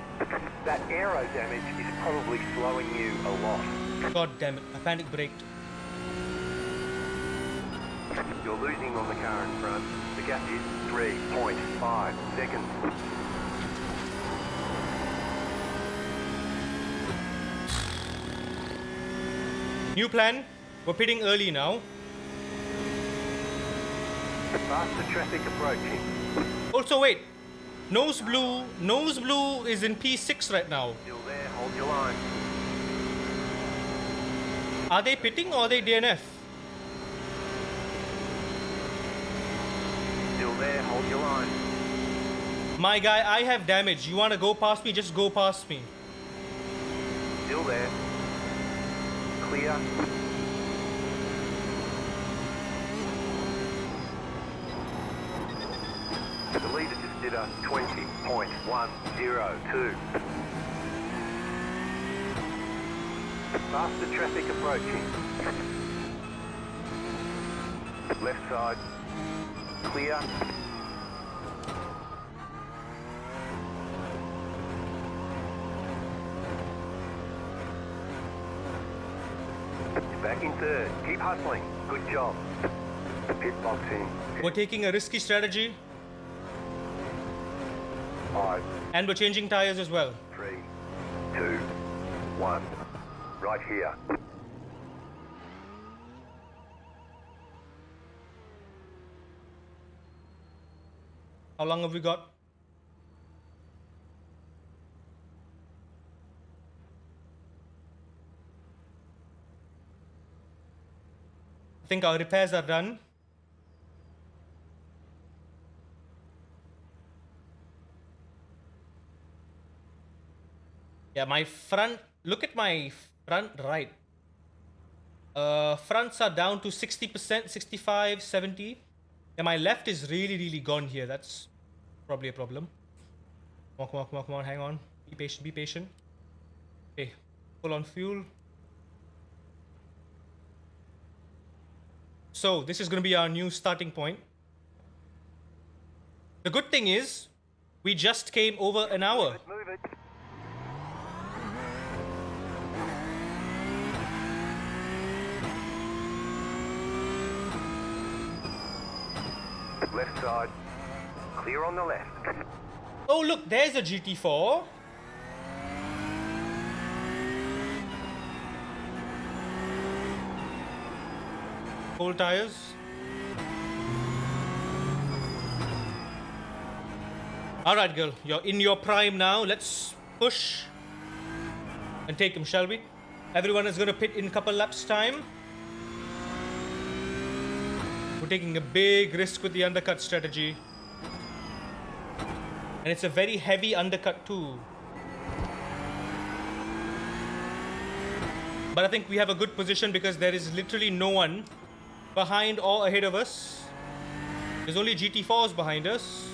That aero damage is probably slowing you a lot. God damn it, I panic braked. You're losing on the car in front. The gap is 3.5 seconds. New plan. We're pitting early now. Faster traffic approaching. Also, wait. Nose blue is in P6 right now. Still there, hold your line. Are they pitting or are they DNF? Still there, hold your line. My guy, I have damage. You wanna go past me? Just go past me. Still there. Clear. The leader just did a 20.102. Faster traffic approaching. Left side. Clear. You're back in third. Keep hustling. Good job. Pit boxing. We're taking a risky strategy 5, and we're changing tires as well. 3, 2, 1. Right here. How long have we got? I think our repairs are done. Yeah, my front, look at my front right. Fronts are down to 60%, 65, 70. Yeah, my left is really gone here. That's probably a problem. Come on, hang on. Be patient. Okay, full on fuel. So this is going to be our new starting point. The good thing is, we just came over an hour. Move it. Left side. Clear on the left. Oh look, there's a GT4. Full tires. Alright girl, you're in your prime now. Let's push and take him, shall we? Everyone is gonna pit in a couple laps time. We're taking a big risk with the undercut strategy. And it's a very heavy undercut too. But I think we have a good position because there is literally no one behind or ahead of us. There's only GT4s behind us.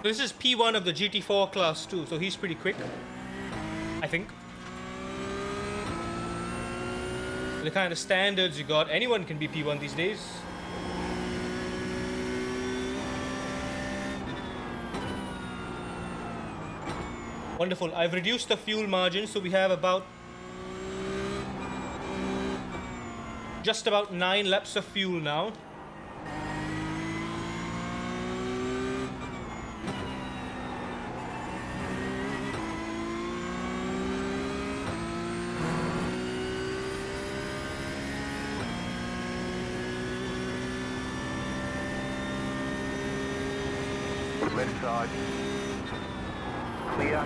This is P1 of the GT4 class too, so he's pretty quick, I think. The kind of standards you got, anyone can be P1 these days. Wonderful. I've reduced the fuel margin, so we have about just about 9 laps of fuel now. Left side. Clear.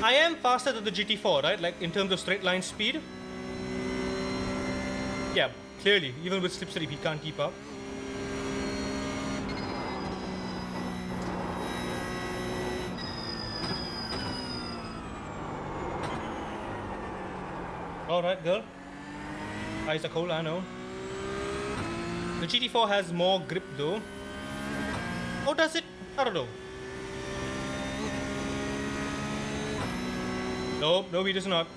I am faster than the GT4, right? Like in terms of straight line speed. Yeah, clearly, even with slipstream, he can't keep up. Alright, girl. Eyes are cold, I know. The GT4 has more grip though. Oh, does it? I don't know. Nope, no, it does not.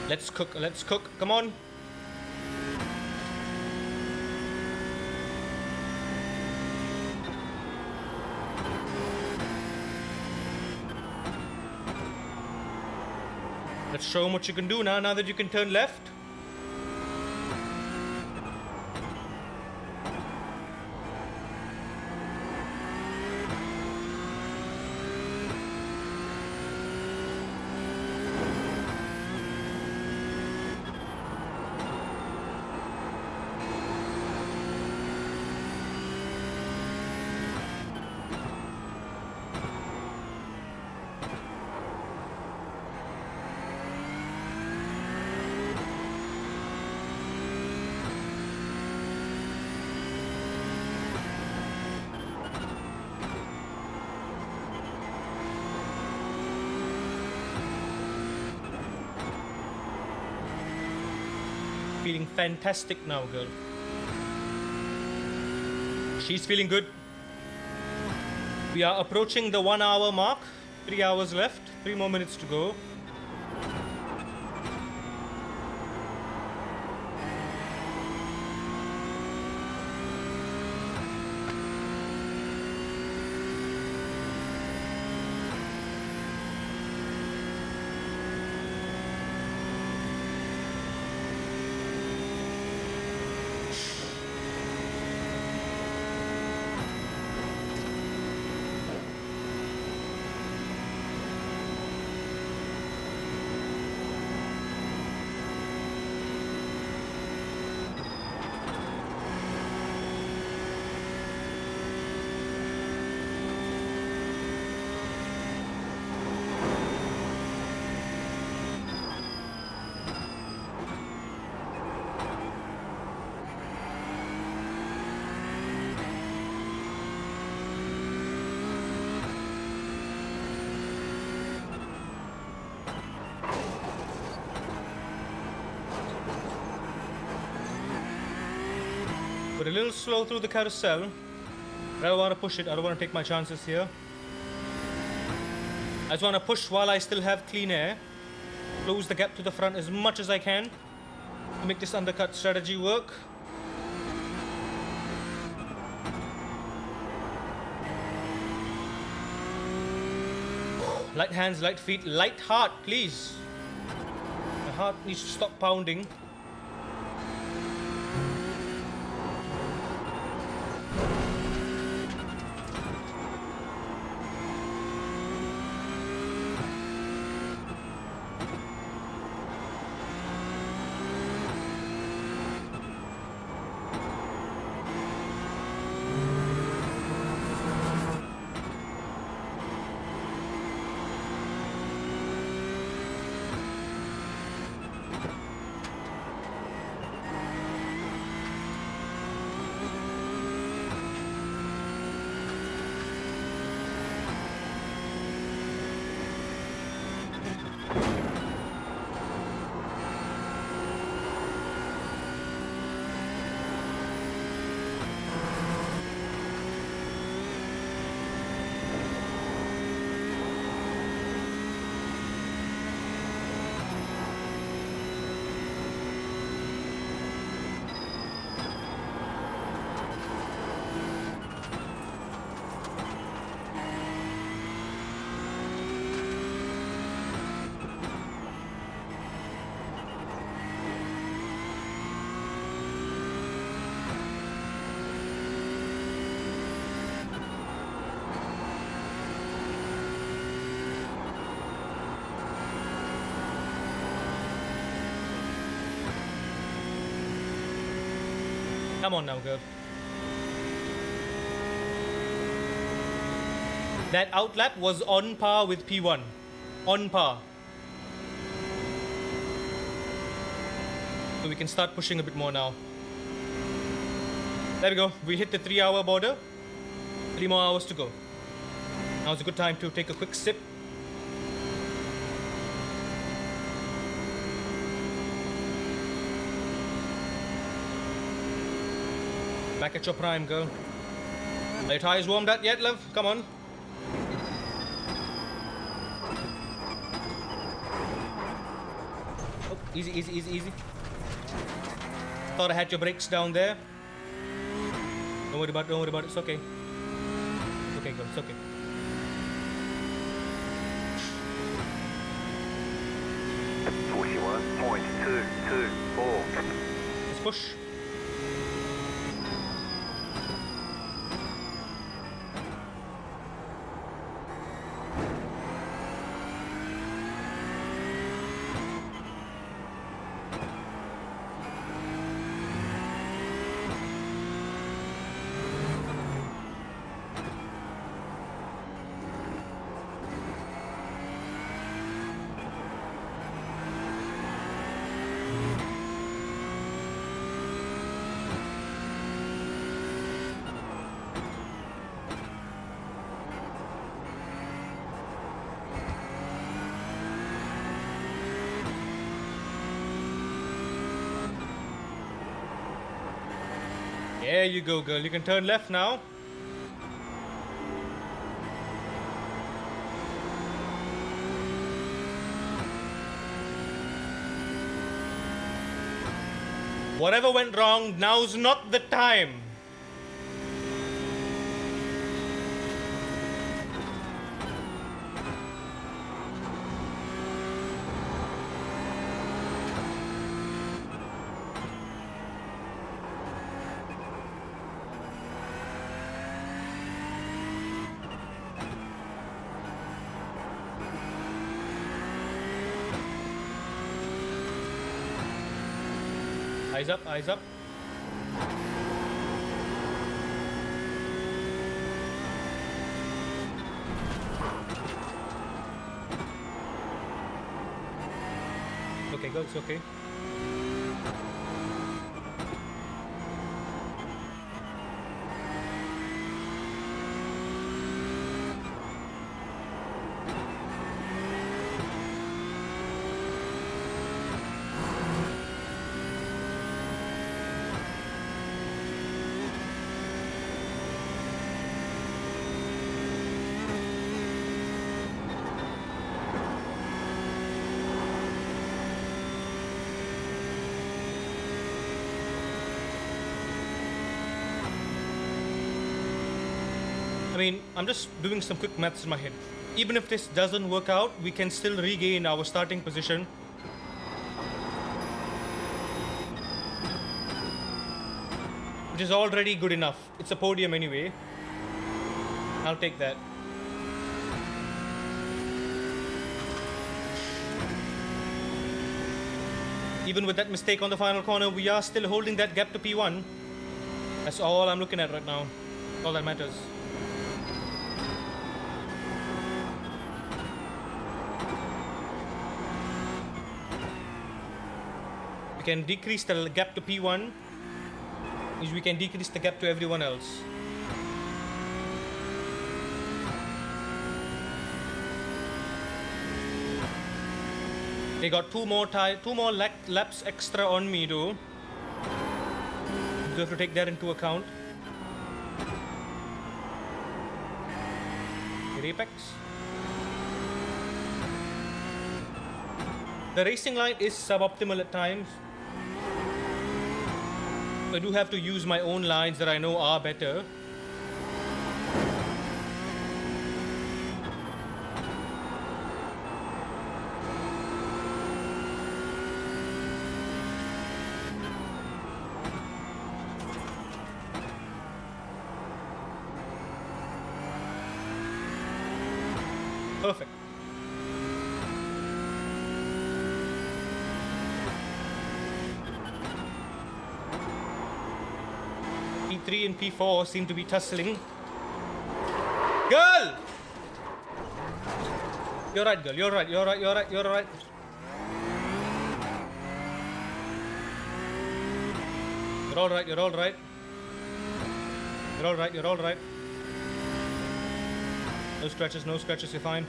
Let's cook, come on. Let's show them what you can do now that you can turn left. Feeling fantastic now, girl. She's feeling good. We are approaching the 1 hour mark. 3 hours left. 3 more minutes to go. We're a little slow through the carousel. I don't want to push it. I don't want to take my chances here. I just want to push while I still have clean air. Close the gap to the front as much as I can to make this undercut strategy work. Light hands, light feet, light heart, please. My heart needs to stop pounding. Come on now, girl. That outlap was on par with P1. On par. So we can start pushing a bit more now. There we go. We hit the 3-hour border. 3 more hours to go. Now's a good time to take a quick sip. Back at your prime, girl. Are your tires warmed up yet, love? Come on. Oh, easy, easy, easy, easy. Thought I had your brakes down there. Don't worry about it. It's okay. It's okay, girl. It's okay. .224. Let's push. There you go, girl. You can turn left now. Whatever went wrong, now's not the time. Eyes up, eyes up. Okay, go, it's okay. I mean, I'm just doing some quick maths in my head. Even if this doesn't work out, we can still regain our starting position. Which is already good enough. It's a podium anyway. I'll take that. Even with that mistake on the final corner, we are still holding that gap to P1. That's all I'm looking at right now. All that matters. We can decrease the gap to P1, which we can decrease the gap to everyone else. They got two more laps extra on me though. You have to take that into account. Apex. The racing line is suboptimal at times. I do have to use my own lines that I know are better. Perfect. P3 and P4 seem to be tussling. Girl! You're right, girl. You're right. You're right. You're right. You're right. You're all right. You're all right. You're all right. You're all right. No scratches. No scratches. You're fine.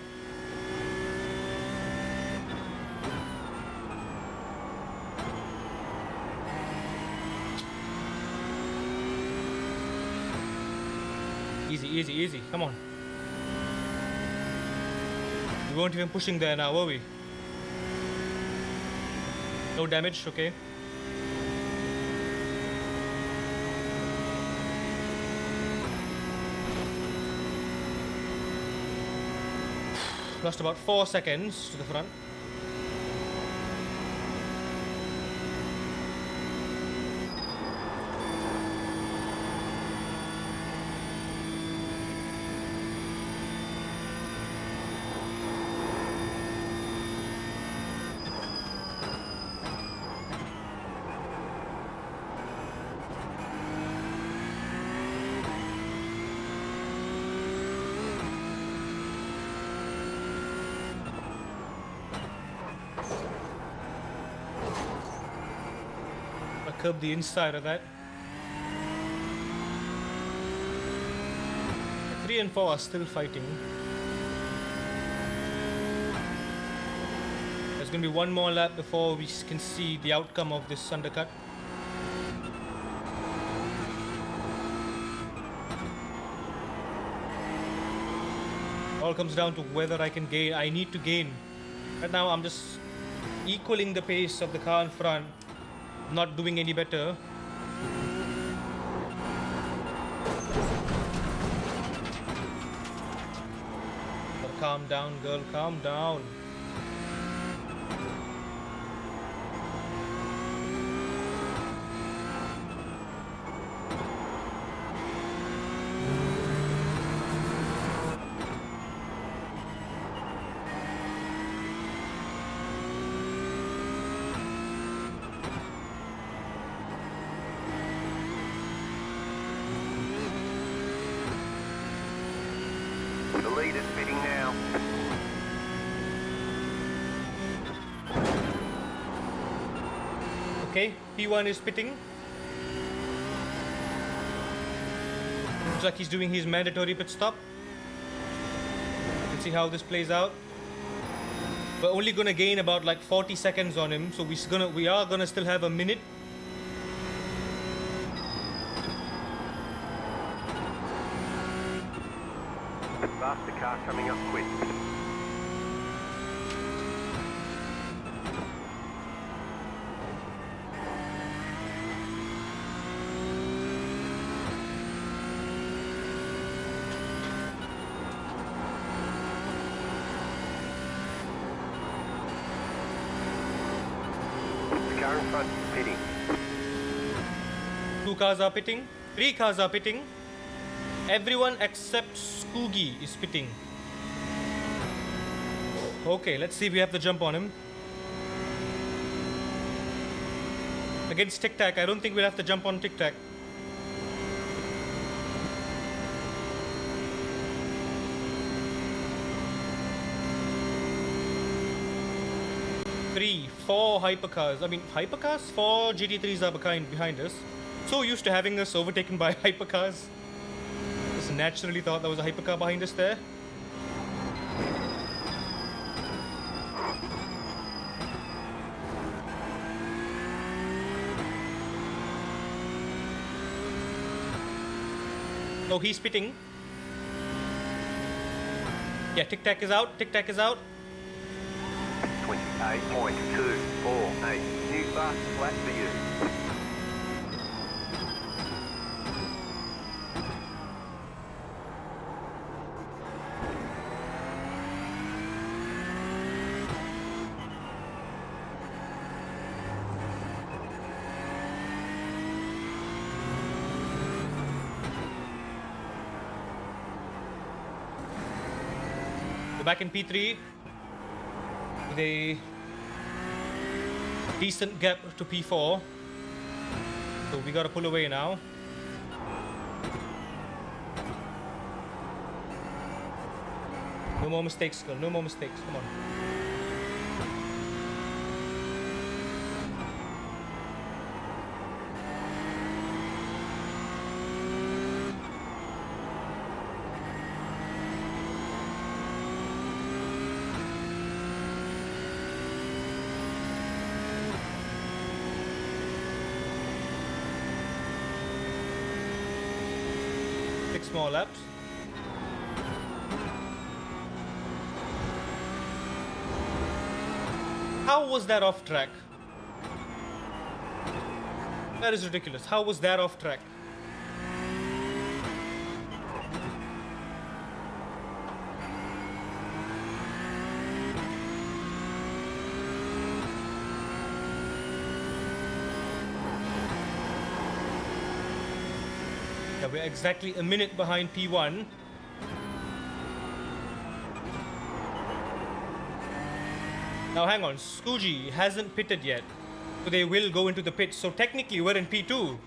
Easy, easy, easy. Come on. We weren't even pushing there now, were we? No damage, okay. Lost about 4 seconds to the front. Curb the inside of that. 3 and 4 are still fighting. There's going to be one more lap before we can see the outcome of this undercut. All comes down to whether I can gain. I need to gain. Right now I'm just equaling the pace of the car in front. Not doing any better. But calm down, girl, calm down. The lead is pitting now. Okay, P1 is pitting. Looks like he's doing his mandatory pit stop. Let's see how this plays out. We're only gonna gain about like 40 seconds on him, so we are gonna still have a minute. Faster car coming up quick. in front is pitting. 2 cars are pitting. 3 cars are pitting. Everyone except Skoogie is pitting. Okay, let's see if we have the jump on him. Against Tic Tac, I don't think we'll have to jump on Tic Tac. Three, 4 hypercars. I mean, hypercars? 4 GT3s are behind us. So used to having us overtaken by hypercars. Just naturally thought there was a hypercar behind us there. Oh, he's pitting. Yeah, Tic Tac is out. Tic Tac is out. 28.248. New fast flat for you. We're back in P3 with a decent gap to P4. So we gotta pull away now. No more mistakes, girl. No more mistakes. Come on. More laps. How was that off track? That is ridiculous. How was that off track? We're exactly a minute behind P1. Now hang on, Skoogie hasn't pitted yet. So they will go into the pit. So technically we're in P2.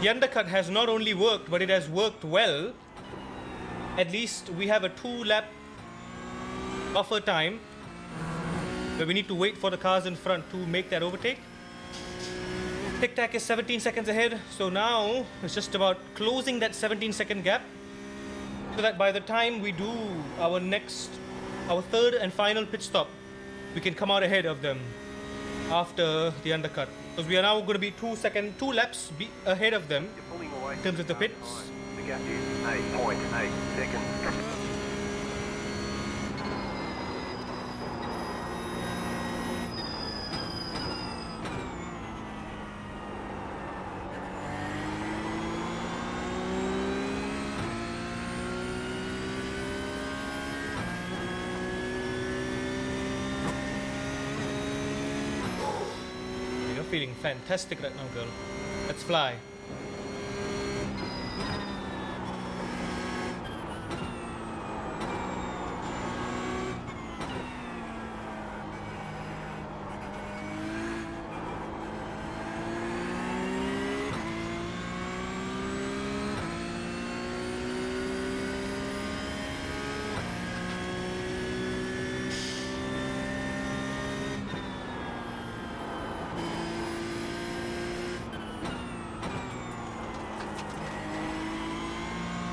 The undercut has not only worked, but it has worked well. At least we have a 2-lap buffer time where we need to wait for the cars in front to make that overtake. Tic Tac is 17 seconds ahead, so now it's just about closing that 17-second gap so that by the time we do our third and final pit stop, we can come out ahead of them after the undercut. Because we are now going to be 2 laps ahead of them in terms of the pits. The gap is 8.8 seconds. Feeling fantastic right now, girl. Let's fly.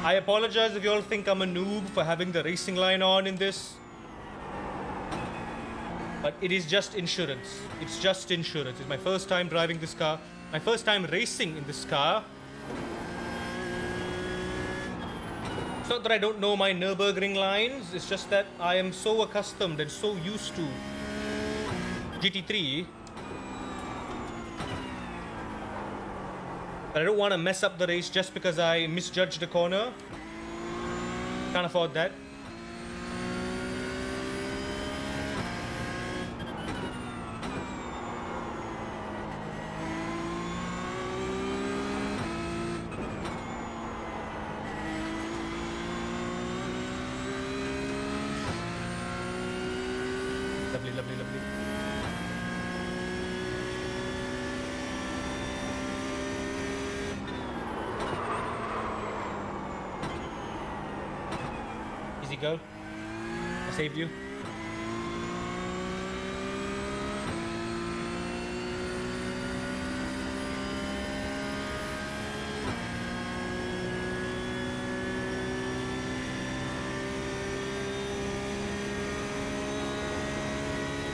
I apologize if you all think I'm a noob for having the racing line on in this. But it is just insurance. It's just insurance. It's my first time driving this car. My first time racing in this car. It's not that I don't know my Nürburgring lines. It's just that I am so accustomed and so used to GT3 but I don't want to mess up the race just because I misjudged a corner. Can't afford that. Lovely, lovely, lovely. Easy go. I saved you.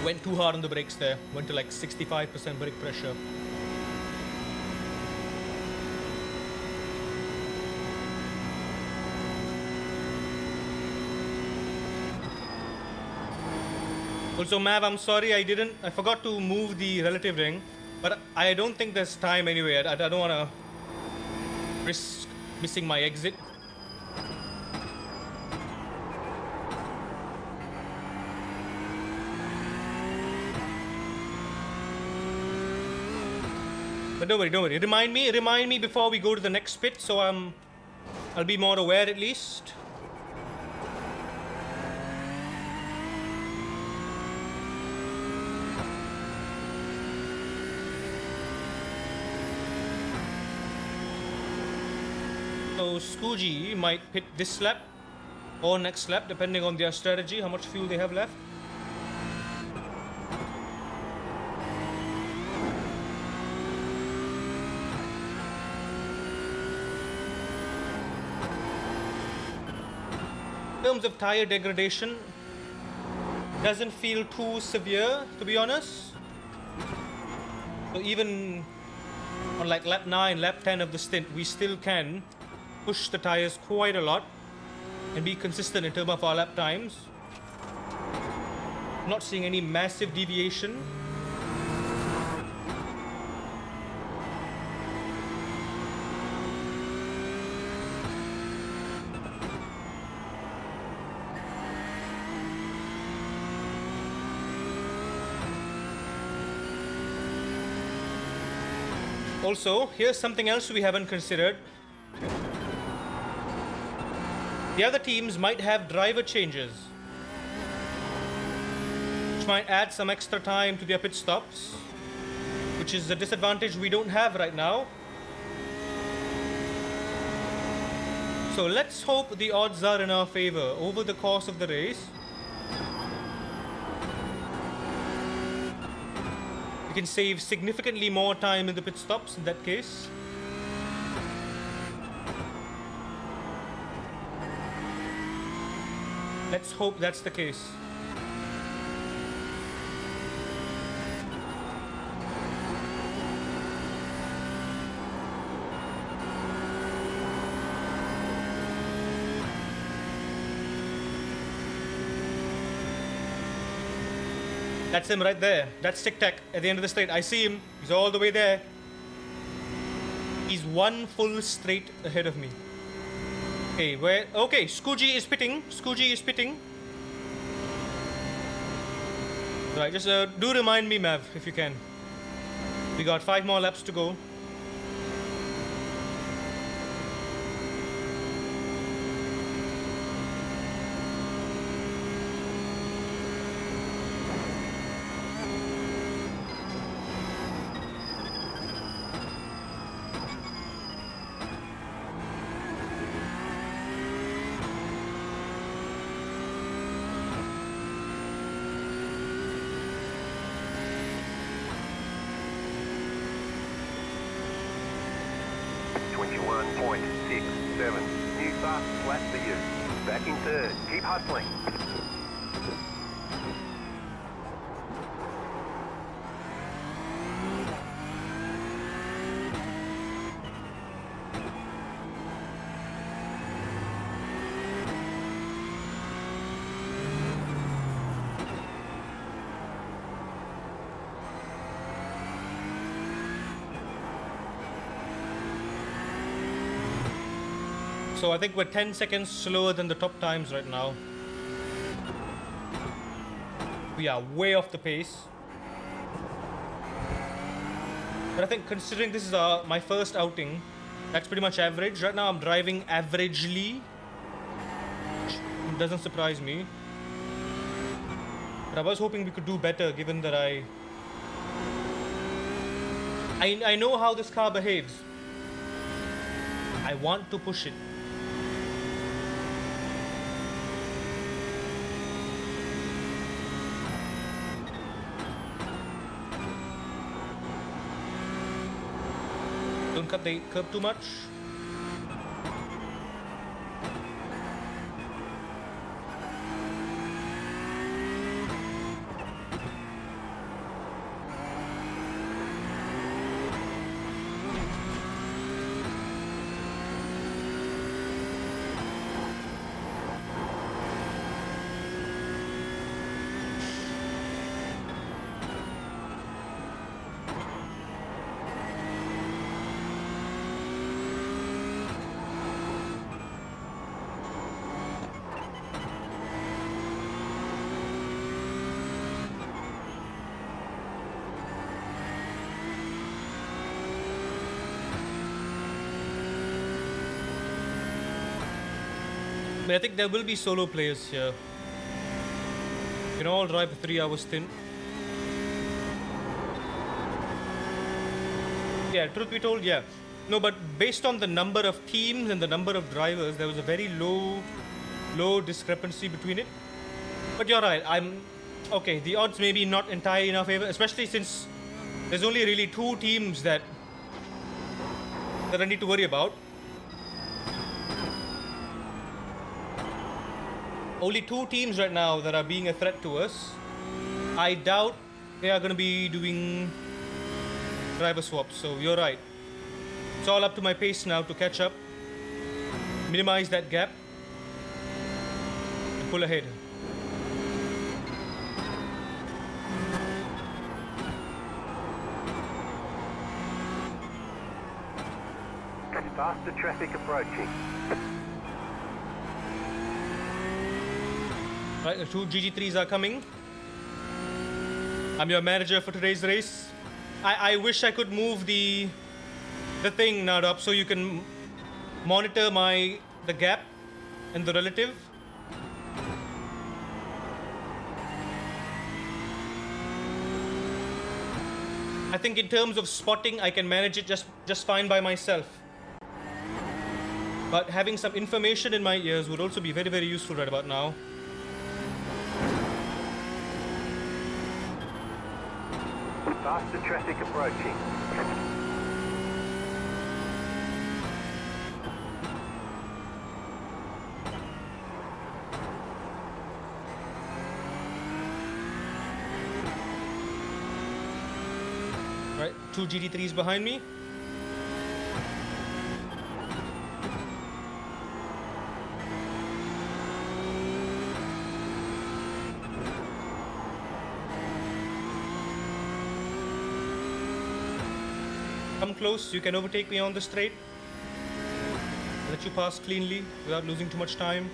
Went too hard on the brakes there. Went to like 65% brake pressure. Also, Mav, I'm sorry I forgot to move the relative ring, but I don't think there's time anyway. I don't want to risk missing my exit. But don't worry. Remind me before we go to the next pit, so I'll be more aware at least. So Scoogy might hit this lap or next lap, depending on their strategy, how much fuel they have left. In terms of tire degradation, doesn't feel too severe, to be honest. So even on like lap 9, lap 10 of the stint, we still can push the tires quite a lot and be consistent in terms of our lap times. Not seeing any massive deviation. Also, here's something else we haven't considered. The other teams might have driver changes, which might add some extra time to their pit stops, which is a disadvantage we don't have right now. So let's hope the odds are in our favor over the course of the race. We can save significantly more time in the pit stops in that case. Let's hope that's the case. That's him right there. That's Tic Tac at the end of the straight. I see him. He's all the way there. He's one full straight ahead of me. Okay, where? Okay, Scoogy is pitting. Scoogy is pitting. Right, just do remind me, Mav, if you can. We got 5 more laps to go. New fast flat for you. Back in third. Keep hustling. So I think we're 10 seconds slower than the top times right now. We are way off the pace. But I think considering this is my first outing, that's pretty much average. Right now I'm driving averagely. It doesn't surprise me. But I was hoping we could do better, given that I know how this car behaves. I want to push it. Don't cut the curb too much. But I think there will be solo players here. You can all drive a 3-hour stint. Yeah, truth be told, yeah. No, but based on the number of teams and the number of drivers, there was a very low discrepancy between it. But you're right, okay, the odds may be not entirely in our favor, especially since there's only really 2 teams that I need to worry about. Only 2 teams right now that are being a threat to us. I doubt they are going to be doing driver swaps, so you're right. It's all up to my pace now to catch up, minimize that gap, and pull ahead. Faster traffic approaching. Right, the 2 GG3s are coming. I'm your manager for today's race. I wish I could move the thing now up so you can monitor the gap and the relative. I think in terms of spotting, I can manage it just fine by myself. But having some information in my ears would also be very, very useful right about now. Faster traffic approaching. Right, 2 GT3s behind me. Come close, you can overtake me on the straight. Let you pass cleanly without losing too much time.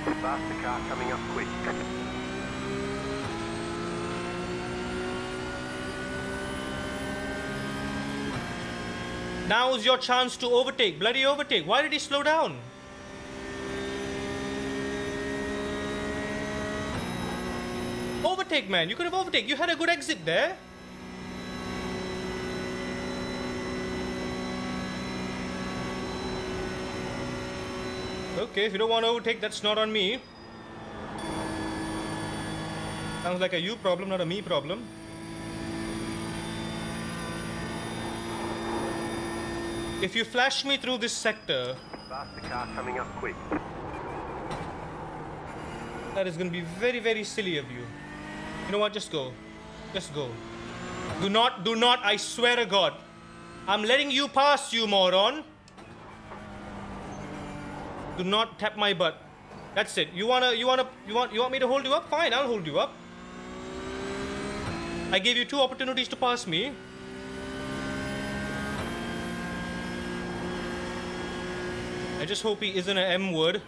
Faster car coming up quick. Now's your chance to overtake. Bloody overtake. Why did he slow down? Overtake, man. You could have overtaken. You had a good exit there. Okay, if you don't want to overtake, that's not on me. Sounds like a you problem, not a me problem. If you flash me through this sector... Faster car coming up quick. That is going to be very, very silly of you. You know what? Just go. Just go. Do not, I swear to God. I'm letting you pass, you moron. Do not tap my butt. That's it. You want me to hold you up? Fine, I'll hold you up. I gave you 2 opportunities to pass me. I just hope he isn't an M word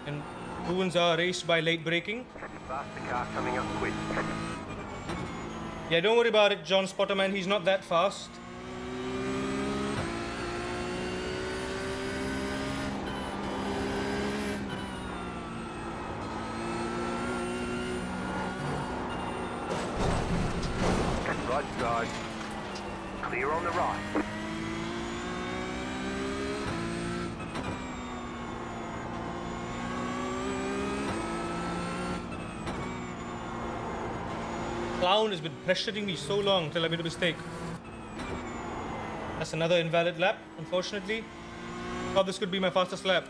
and ruins our race by late braking. Faster car coming up quick. Yeah, don't worry about it, John Spotterman. He's not that fast. right side. Clear on the right. Clown has been pressuring me so long till I made a mistake. That's another invalid lap, unfortunately. Thought this could be my fastest lap.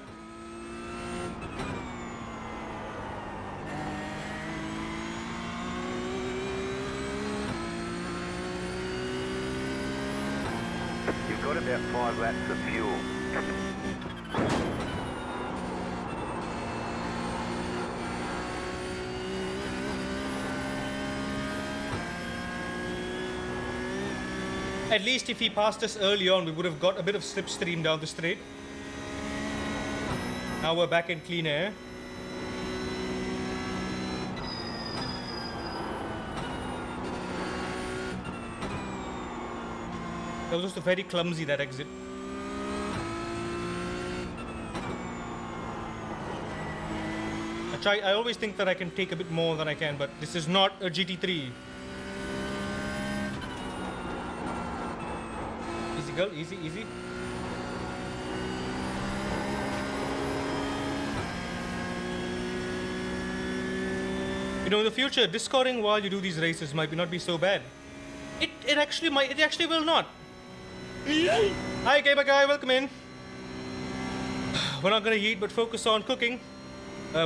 You've got about 5 laps of fuel. At least if he passed us early on, we would have got a bit of slipstream down the straight. Now we're back in clean air. That was just very clumsy, that exit. I always think that I can take a bit more than I can, but this is not a GT3. Easy girl, easy, easy. You know, in the future, discording while you do these races might not be so bad. It actually will not. Hi gamer guy, welcome in. We're not gonna eat but focus on cooking.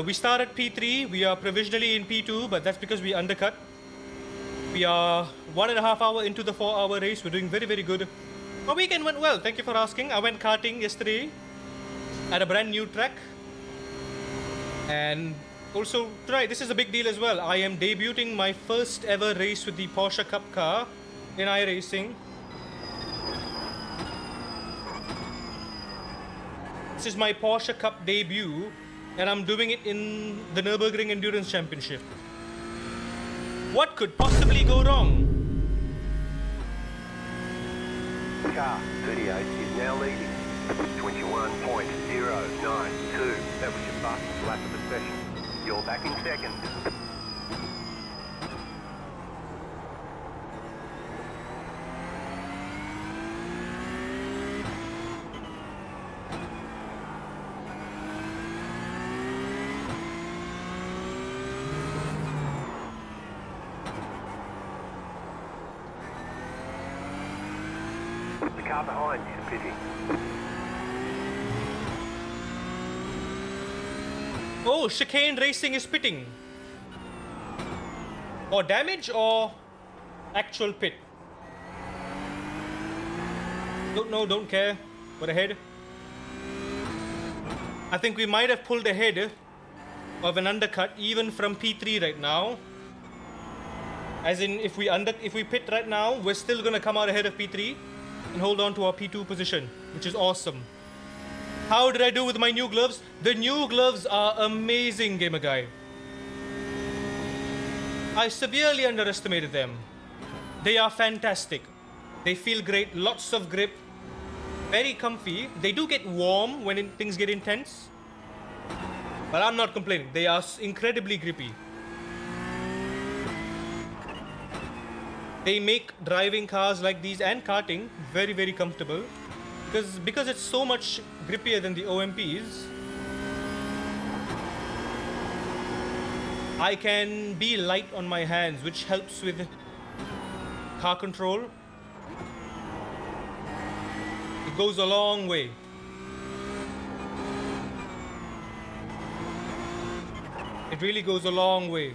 We start at P3, we are provisionally in P2, but that's because we undercut. We are 1.5 hours into the 4-hour race. We're doing very, very good. My weekend went well, thank you for asking. I went karting yesterday at a brand new track. And also tonight, this is a big deal as well. I am debuting my first ever race with the Porsche Cup car in iRacing. This is my Porsche Cup debut, and I'm doing it in the NUBURGRING Endurance Championship. What could possibly go wrong? Car 38 is now leading. 21.092. That was your fastest lap of the session. You're back in second. The car behind is pitting. Oh, chicane racing is pitting. Or damage or actual pit. Don't know, don't care. We're ahead. I think we might have pulled ahead of an undercut even from P3 right now. As in, if we pit right now, we're still gonna come out ahead of P3 and hold on to our P2 position, which is awesome. How did I do with my new gloves? The new gloves are amazing, gamer guy. I severely underestimated them. They are fantastic. They feel great, lots of grip, very comfy. They do get warm when things get intense, but I'm not complaining. They are incredibly grippy. They make driving cars like these and karting very, very comfortable. Because it's so much grippier than the OMPs, I can be light on my hands, which helps with car control. It goes a long way. It really goes a long way.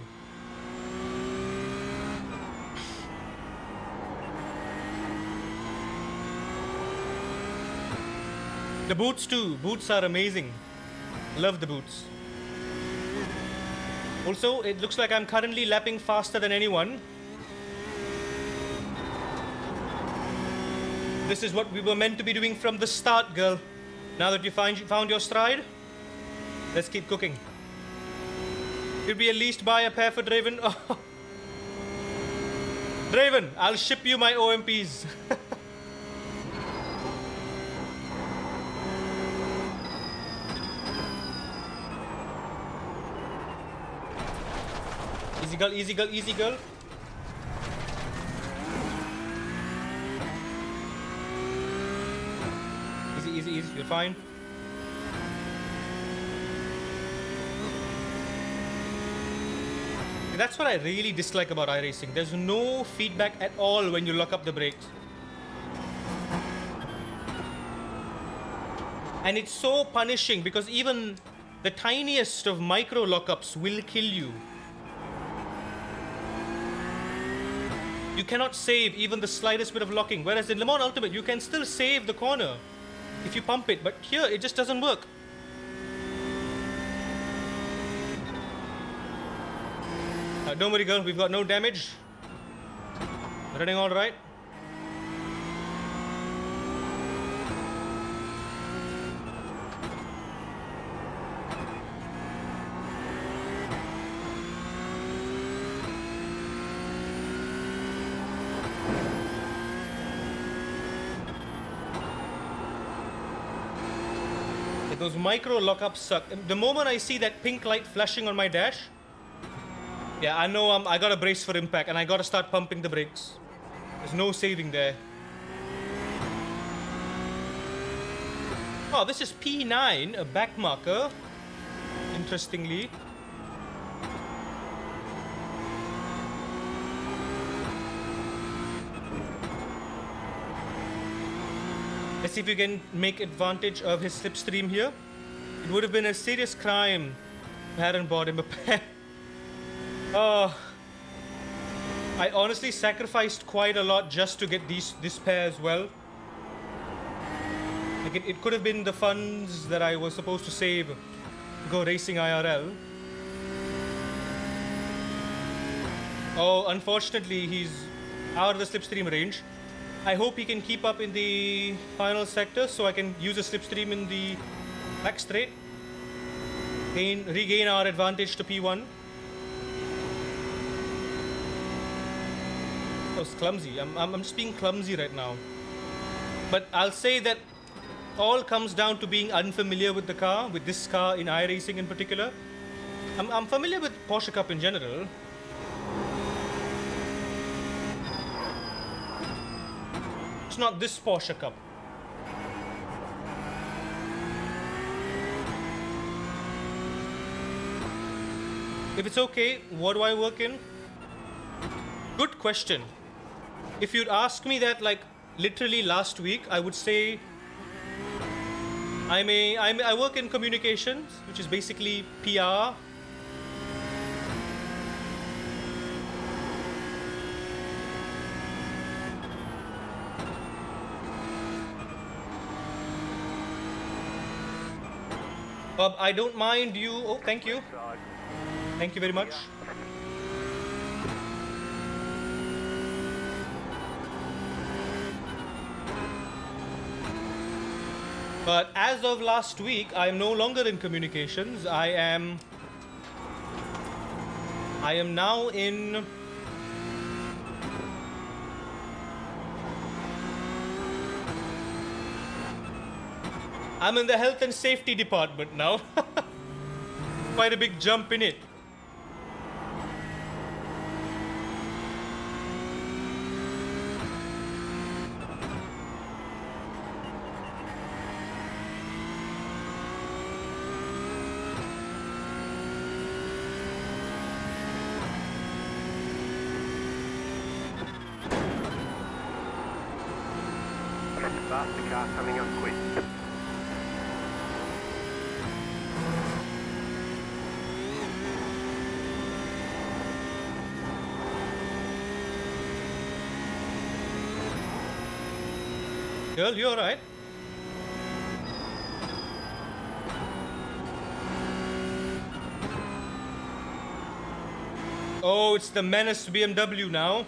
The boots too. Boots are amazing. Love the boots. Also, it looks like I'm currently lapping faster than anyone. This is what we were meant to be doing from the start, girl. Now that you found your stride, let's keep cooking. Did we at least buy a pair for Draven? Oh. Draven, I'll ship you my OMPs. Easy girl, easy girl, easy girl. easy, easy. You're fine. That's what I really dislike about iRacing. There's no feedback at all when you lock up the brakes. And it's so punishing because even the tiniest of micro lockups will kill you. You cannot save even the slightest bit of locking. Whereas in Le Mans Ultimate, you can still save the corner if you pump it. But here, it just doesn't work. Don't worry, girl. We've got no damage. Running all right. Those micro lockups suck. The moment I see that pink light flashing on my dash, yeah, I know I gotta brace for impact and I gotta start pumping the brakes. There's no saving there. Oh, this is P9, a back marker. Interestingly. Let's see if we can make advantage of his slipstream here. It would have been a serious crime if I hadn't bought him a pair. Oh, I honestly sacrificed quite a lot just to get this pair as well. Like it could have been the funds that I was supposed to save to go racing IRL. Oh, unfortunately, he's out of the slipstream range. I hope he can keep up in the final sector so I can use a slipstream in the back straight. Regain our advantage to P1. That was clumsy. I'm just being clumsy right now. But I'll say that all comes down to being unfamiliar with the car, with this car in iRacing in particular. I'm familiar with Porsche Cup in general. It's not this Porsche Cup. If it's okay, what do I work in? Good question. If you'd ask me that like literally last week, I would say I work in communications, which is basically PR. I don't mind you. Oh, thank you. Thank you very much. But as of last week, I am no longer in communications. I am now in I'm in the health and safety department now. Quite a big jump in it. Faster car coming up quick. Girl, you alright? Oh, it's the menace BMW now.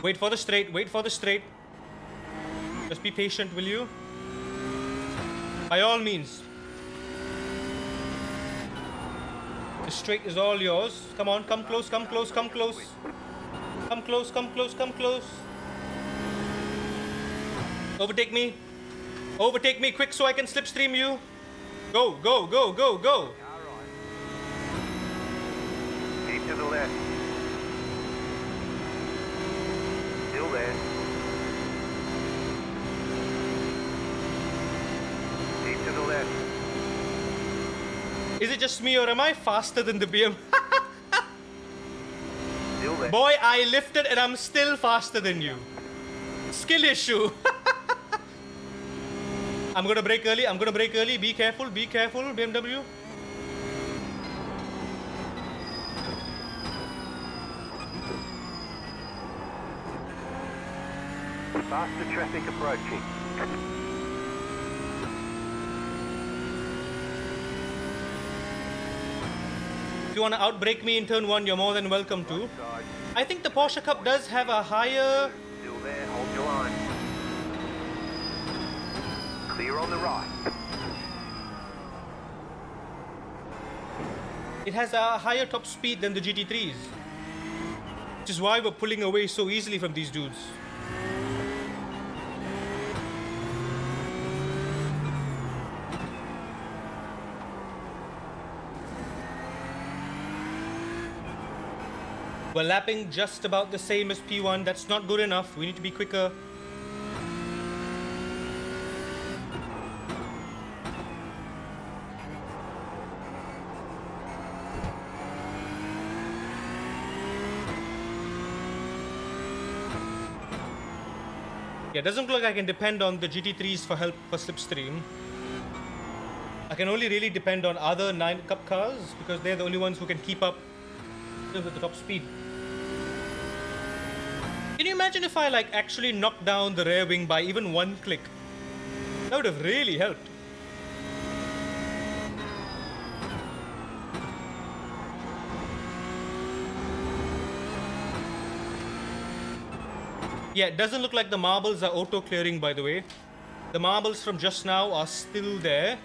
Wait for the straight, wait for the straight. Just be patient, will you? By all means. The straight is all yours. Come on, come close, come close, come close. Come close, come close, come close. Overtake me. Overtake me quick so I can slipstream you. Go, go, go, go, go. Keep to the left. Still there. Is it just me or am I faster than the BM? Still there. Boy, I lifted and I'm still faster than you. Skill issue. I'm gonna brake early. I'm gonna brake early. Be careful, BMW. Faster traffic approaching. If you wanna outbrake me in turn 1, you're more than welcome to. Side. I think the Porsche Cup does have a higher... Still there, hold your line. Clear on the right. It has a higher top speed than the GT3s. Which is why we're pulling away so easily from these dudes. We're lapping just about the same as P1. That's not good enough. We need to be quicker. Yeah, it doesn't look like I can depend on the GT3s for help for slipstream. I can only really depend on other 9 Cup cars because they're the only ones who can keep up with the top speed. Can you imagine if I like actually knocked down the rear wing by even 1 click? That would have really helped. Yeah, it doesn't look like the marbles are auto clearing, by the way. The marbles from just now are still there.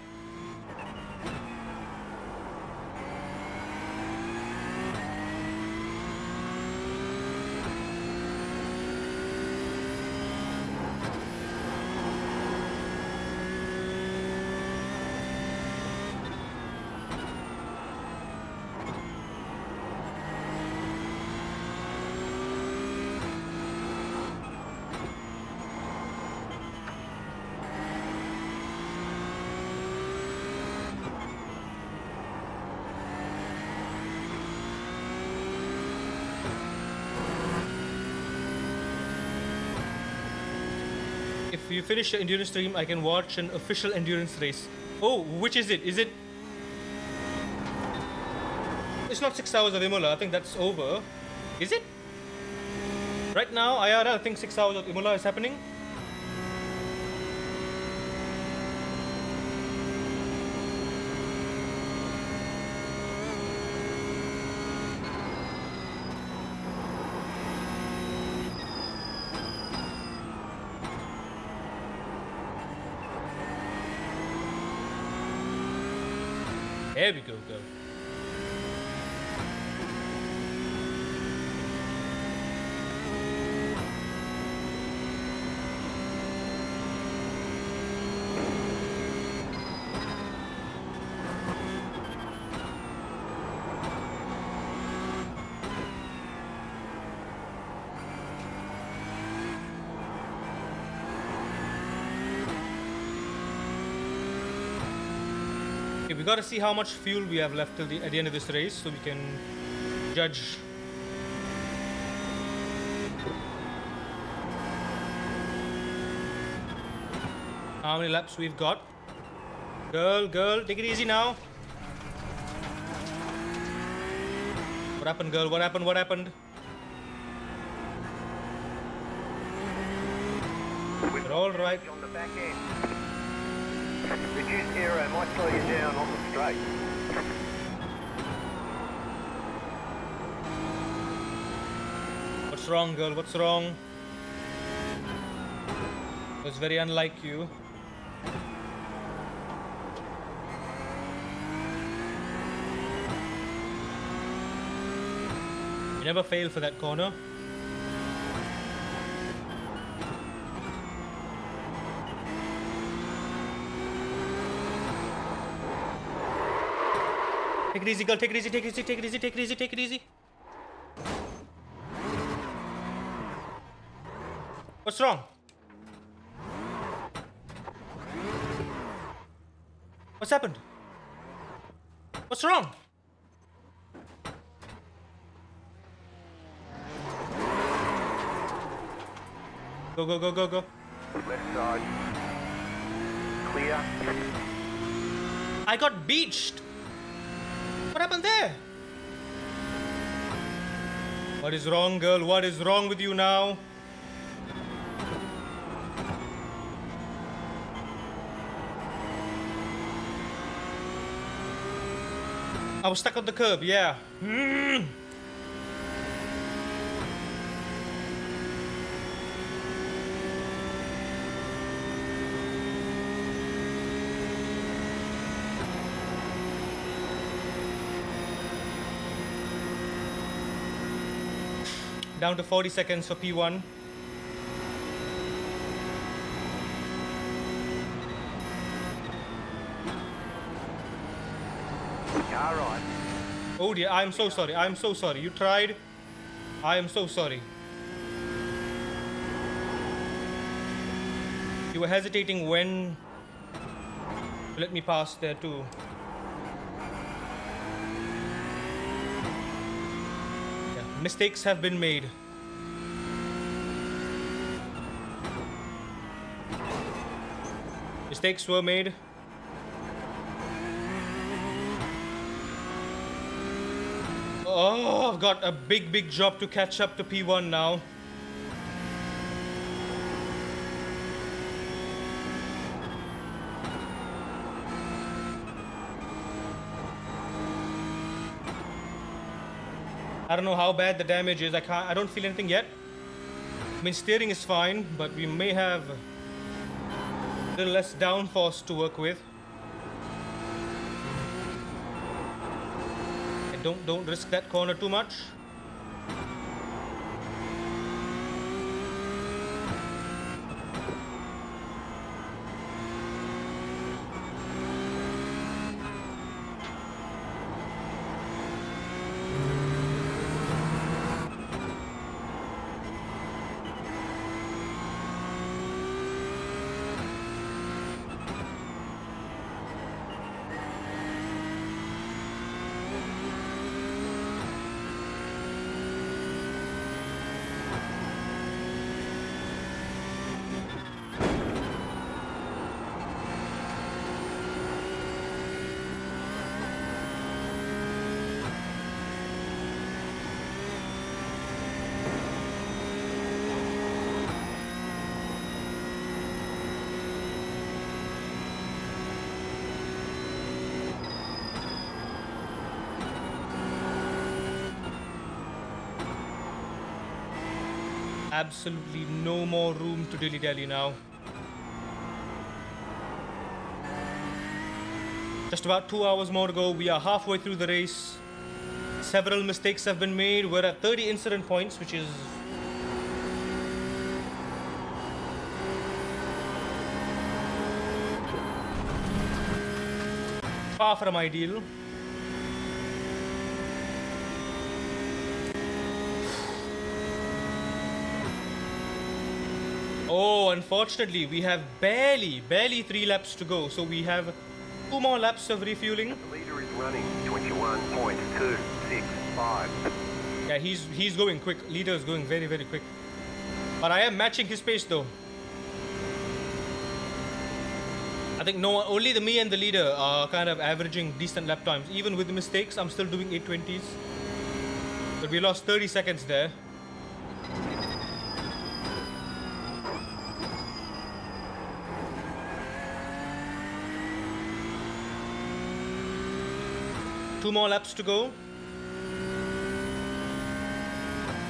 If you finish the endurance stream, I can watch an official endurance race. Oh, which is it? Is it... It's not 6 hours of Imola. I think that's over. Is it? Right now, IRL, I think 6 hours of Imola is happening. There we go, girl. Okay, we gotta see how much fuel we have left till at the end of this race so we can judge. How many laps we've got. Girl, take it easy now. What happened, girl? What happened? We're all right. On the back end. Reduced aero might slow you down on the straight. What's wrong, girl? What's wrong? It was very unlike you. You never fail for that corner. Take it easy, girl. Take it easy, take it easy, take it easy, take it easy, take it easy. What's wrong? What's happened? What's wrong? Go, go, go, go, go. Left side. Clear. I got beached. What happened there? What is wrong, girl? What is wrong with you now? I was stuck on the curb, yeah. Down to 40 seconds for P1. Car right. Oh dear, I am so sorry. I am so sorry. You tried. I am so sorry. You were hesitating when to let me pass there too. Yeah, mistakes have been made. Mistakes were made. Oh, I've got a big job to catch up to P1 now. I don't know how bad the damage is. I don't feel anything yet. I mean, steering is fine, but we may have a little less downforce to work with. Don't risk that corner too much. Absolutely no more room to dilly-dally now. Just about 2 hours more to go. We are halfway through the race. Several mistakes have been made. We're at 30 incident points, which is far from ideal. Oh, unfortunately, we have barely 3 laps to go. So we have 2 more laps of refueling. The leader is running 21.265. Yeah, he's going quick. Leader is going very quick. But I am matching his pace though. I think only me and the leader are kind of averaging decent lap times. Even with the mistakes, I'm still doing 820s. But we lost 30 seconds there. Two more laps to go.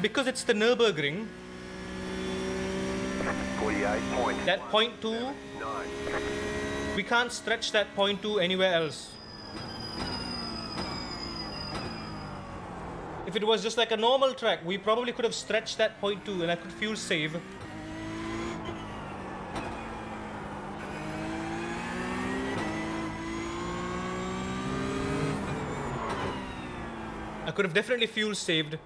Because it's the NUBURGRING, 48 that point 2, we can't stretch that point 2 anywhere else. If it was just like a normal track, we probably could have stretched that point 2 and I could fuel save. I could have definitely fuel saved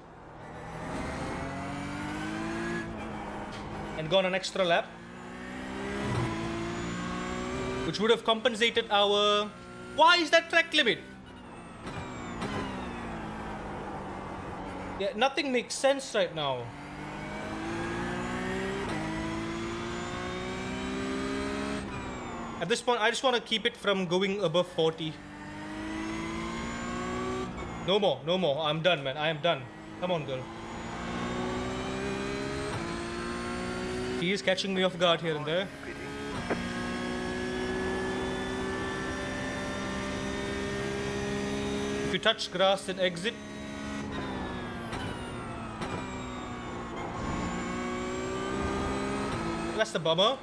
and gone an extra lap, which would have compensated our... Why is that track limit? Yeah, nothing makes sense right now. At this point, I just want to keep it from going above 40. No more, no more. I'm done, man. I am done. Come on, girl. He is catching me off guard here and there. If you touch grass, then exit. That's the bummer.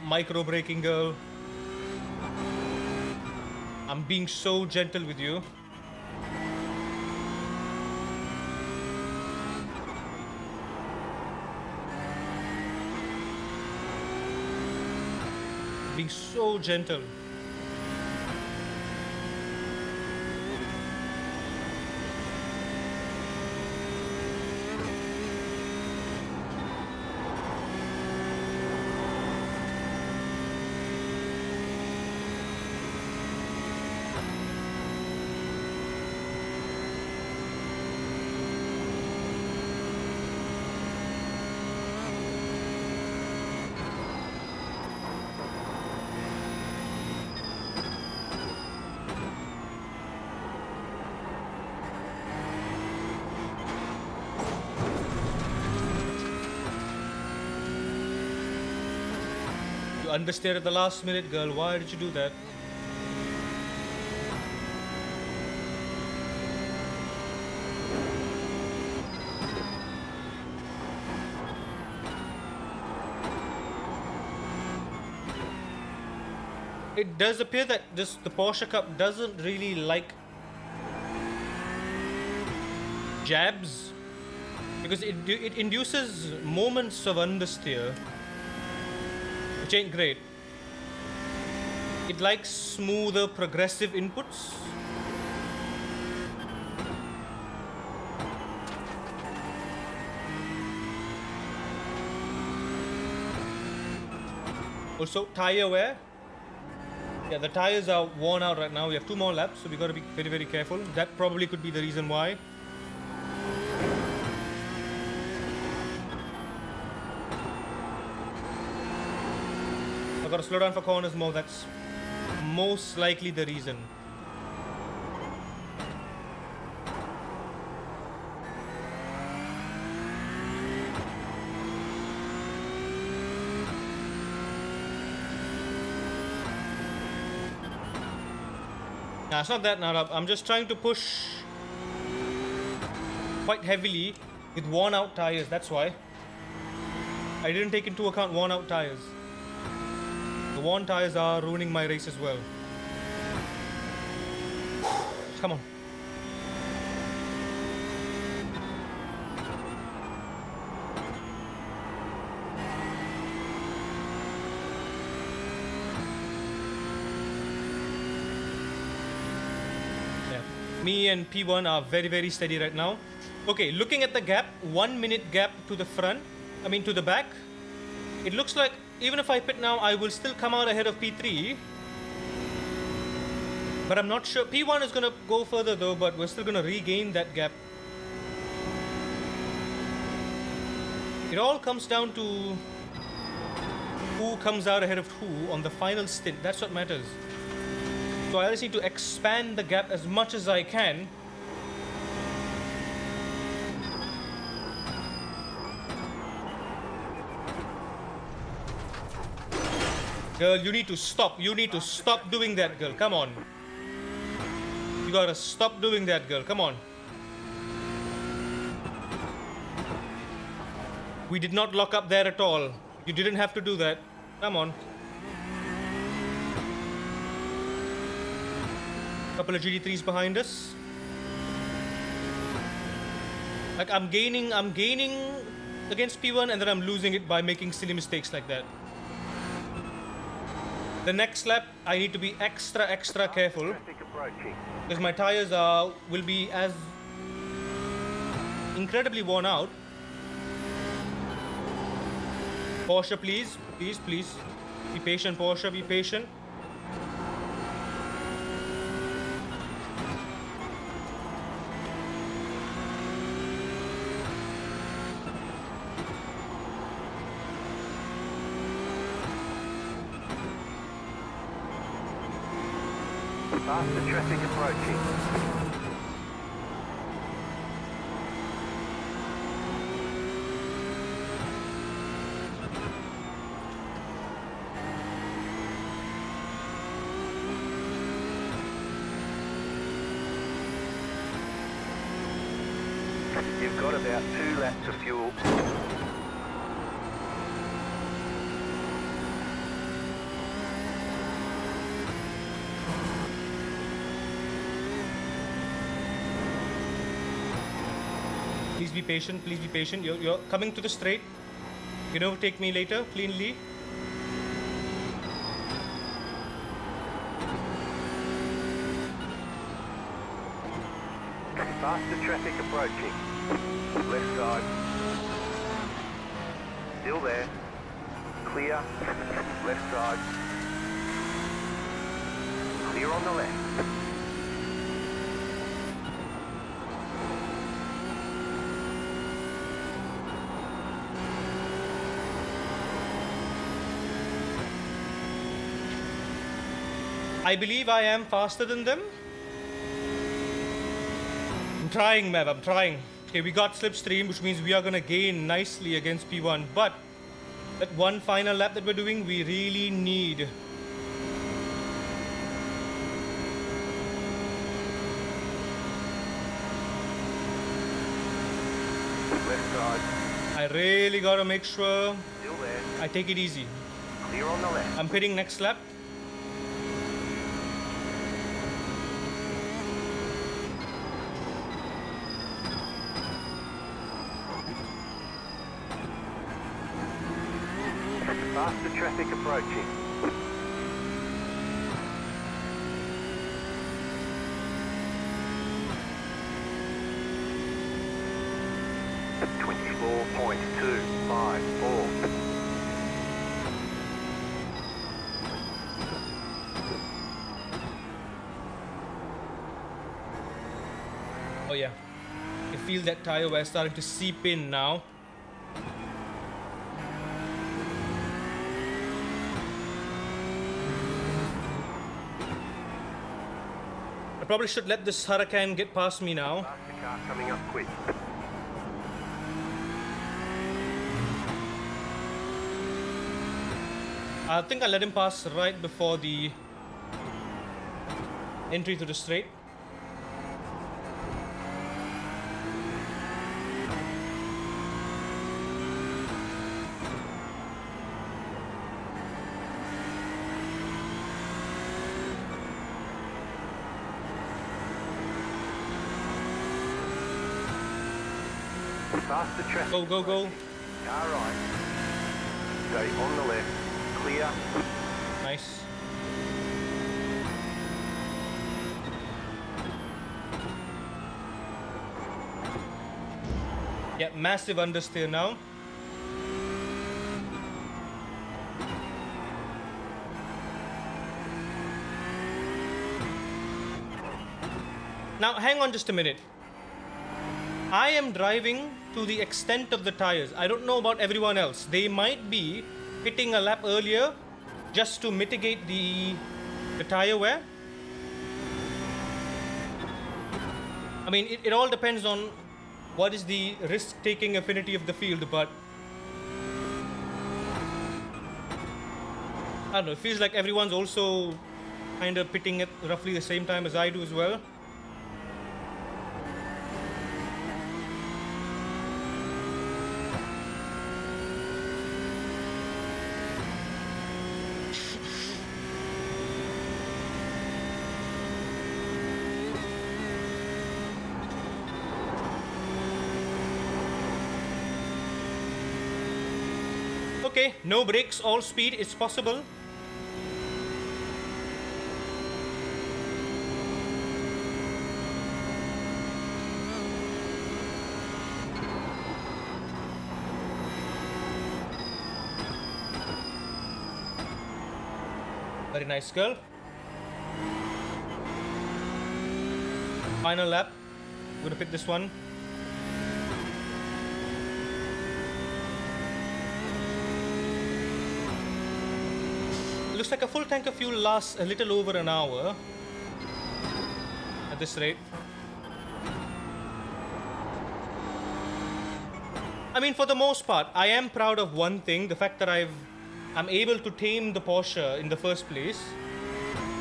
Micro braking, girl. I'm being so gentle with you. Being so gentle. You understeered at the last minute, girl. Why did you do that? It does appear that the Porsche Cup doesn't really like jabs because it induces moments of understeer, which ain't great. It likes smoother, progressive inputs. Also, tire wear. Yeah, the tires are worn out right now. We have 2 more laps, so we got to be very, very careful. That probably could be the reason why. I've got to slow down for corners more. That's most likely the reason. Nah, it's not that now. I'm just trying to push quite heavily with worn out tires. That's why. I didn't take into account worn out tires. The worn tires are ruining my race as well. Come on. Yeah. Me and P1 are very, very steady right now. Okay, looking at the gap, 1 minute gap to the front, to the back. It looks like even if I pit now, I will still come out ahead of P3. But I'm not sure. P1 is going to go further though, but we're still going to regain that gap. It all comes down to who comes out ahead of who on the final stint. That's what matters. So I just need to expand the gap as much as I can. Girl, you need to stop. You need to stop doing that, girl. Come on. You gotta stop doing that, girl. Come on. We did not lock up there at all. You didn't have to do that. Come on. Couple of GD3s behind us. Like I'm gaining against P1 and then I'm losing it by making silly mistakes like that. The next lap, I need to be extra careful Traffic approaching. because my tires will be as incredibly worn out. Porsche, please. Be patient, Porsche, be patient. Faster traffic approaching. You've got about 2 laps of fuel. Please be patient, please be patient. You're coming to the straight. You can overtake me later, cleanly. Faster traffic approaching. Left side. Still there. Clear. Left side. Clear on the left. I believe I am faster than them. I'm trying, Mev, I'm trying. Okay, we got slipstream, which means we are gonna gain nicely against P1, but that one final lap that we're doing, we really need. Left side. I really gotta make sure Still there. I take it easy. Clear on the left. I'm pitting next lap. Faster traffic approaching. At 24.254. Oh yeah, I feel that tire wear starting to seep in now. I probably should let this Huracan get past me now. Faster car coming up quick. I think I let him pass right before the entry to the straight. Faster traffic. Go, go, go. Car right. Stay on the left. Clear. Nice. Yeah, massive understeer now. Now, hang on just a minute. I am driving to the extent of the tires. I don't know about everyone else. They might be hitting a lap earlier just to mitigate the tire wear. I mean, it all depends on what is the risk-taking affinity of the field, but I don't know, it feels like everyone's also kind of pitting at roughly the same time as I do as well. okay. No brakes, all speed. It's possible. Very nice, girl. Final lap. I'm gonna pick this one. Looks like a full tank of fuel lasts a little over an hour. At this rate. I mean, for the most part, I am proud of one thing, the fact that I'm able to tame the Porsche in the first place.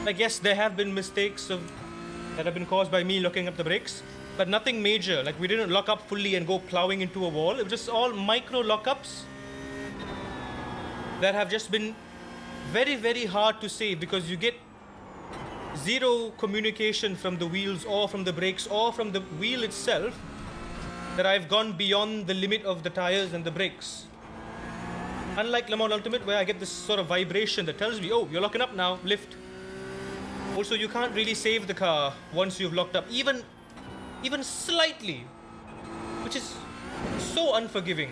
Like, yes, there have been mistakes that have been caused by me locking up the brakes, but nothing major. Like, we didn't lock up fully and go plowing into a wall. It was just all micro lockups that have just been very, very hard to save because you get zero communication from the wheels or from the brakes or from the wheel itself that I've gone beyond the limit of the tires and the brakes. Unlike Le Mans Ultimate, where I get this sort of vibration that tells me, oh, you're locking up now, lift. Also, you can't really save the car once you've locked up, even slightly, which is so unforgiving.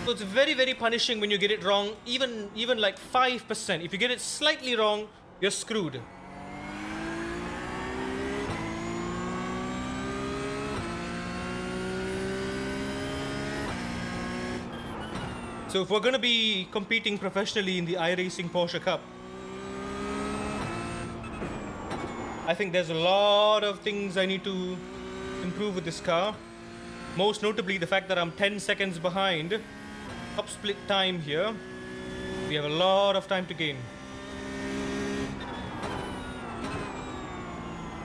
So it's very, very punishing when you get it wrong, even like 5%. If you get it slightly wrong, you're screwed. So if we're going to be competing professionally in the iRacing Porsche Cup, I think there's a lot of things I need to improve with this car. Most notably the fact that I'm 10 seconds behind top split time here. We have a lot of time to gain.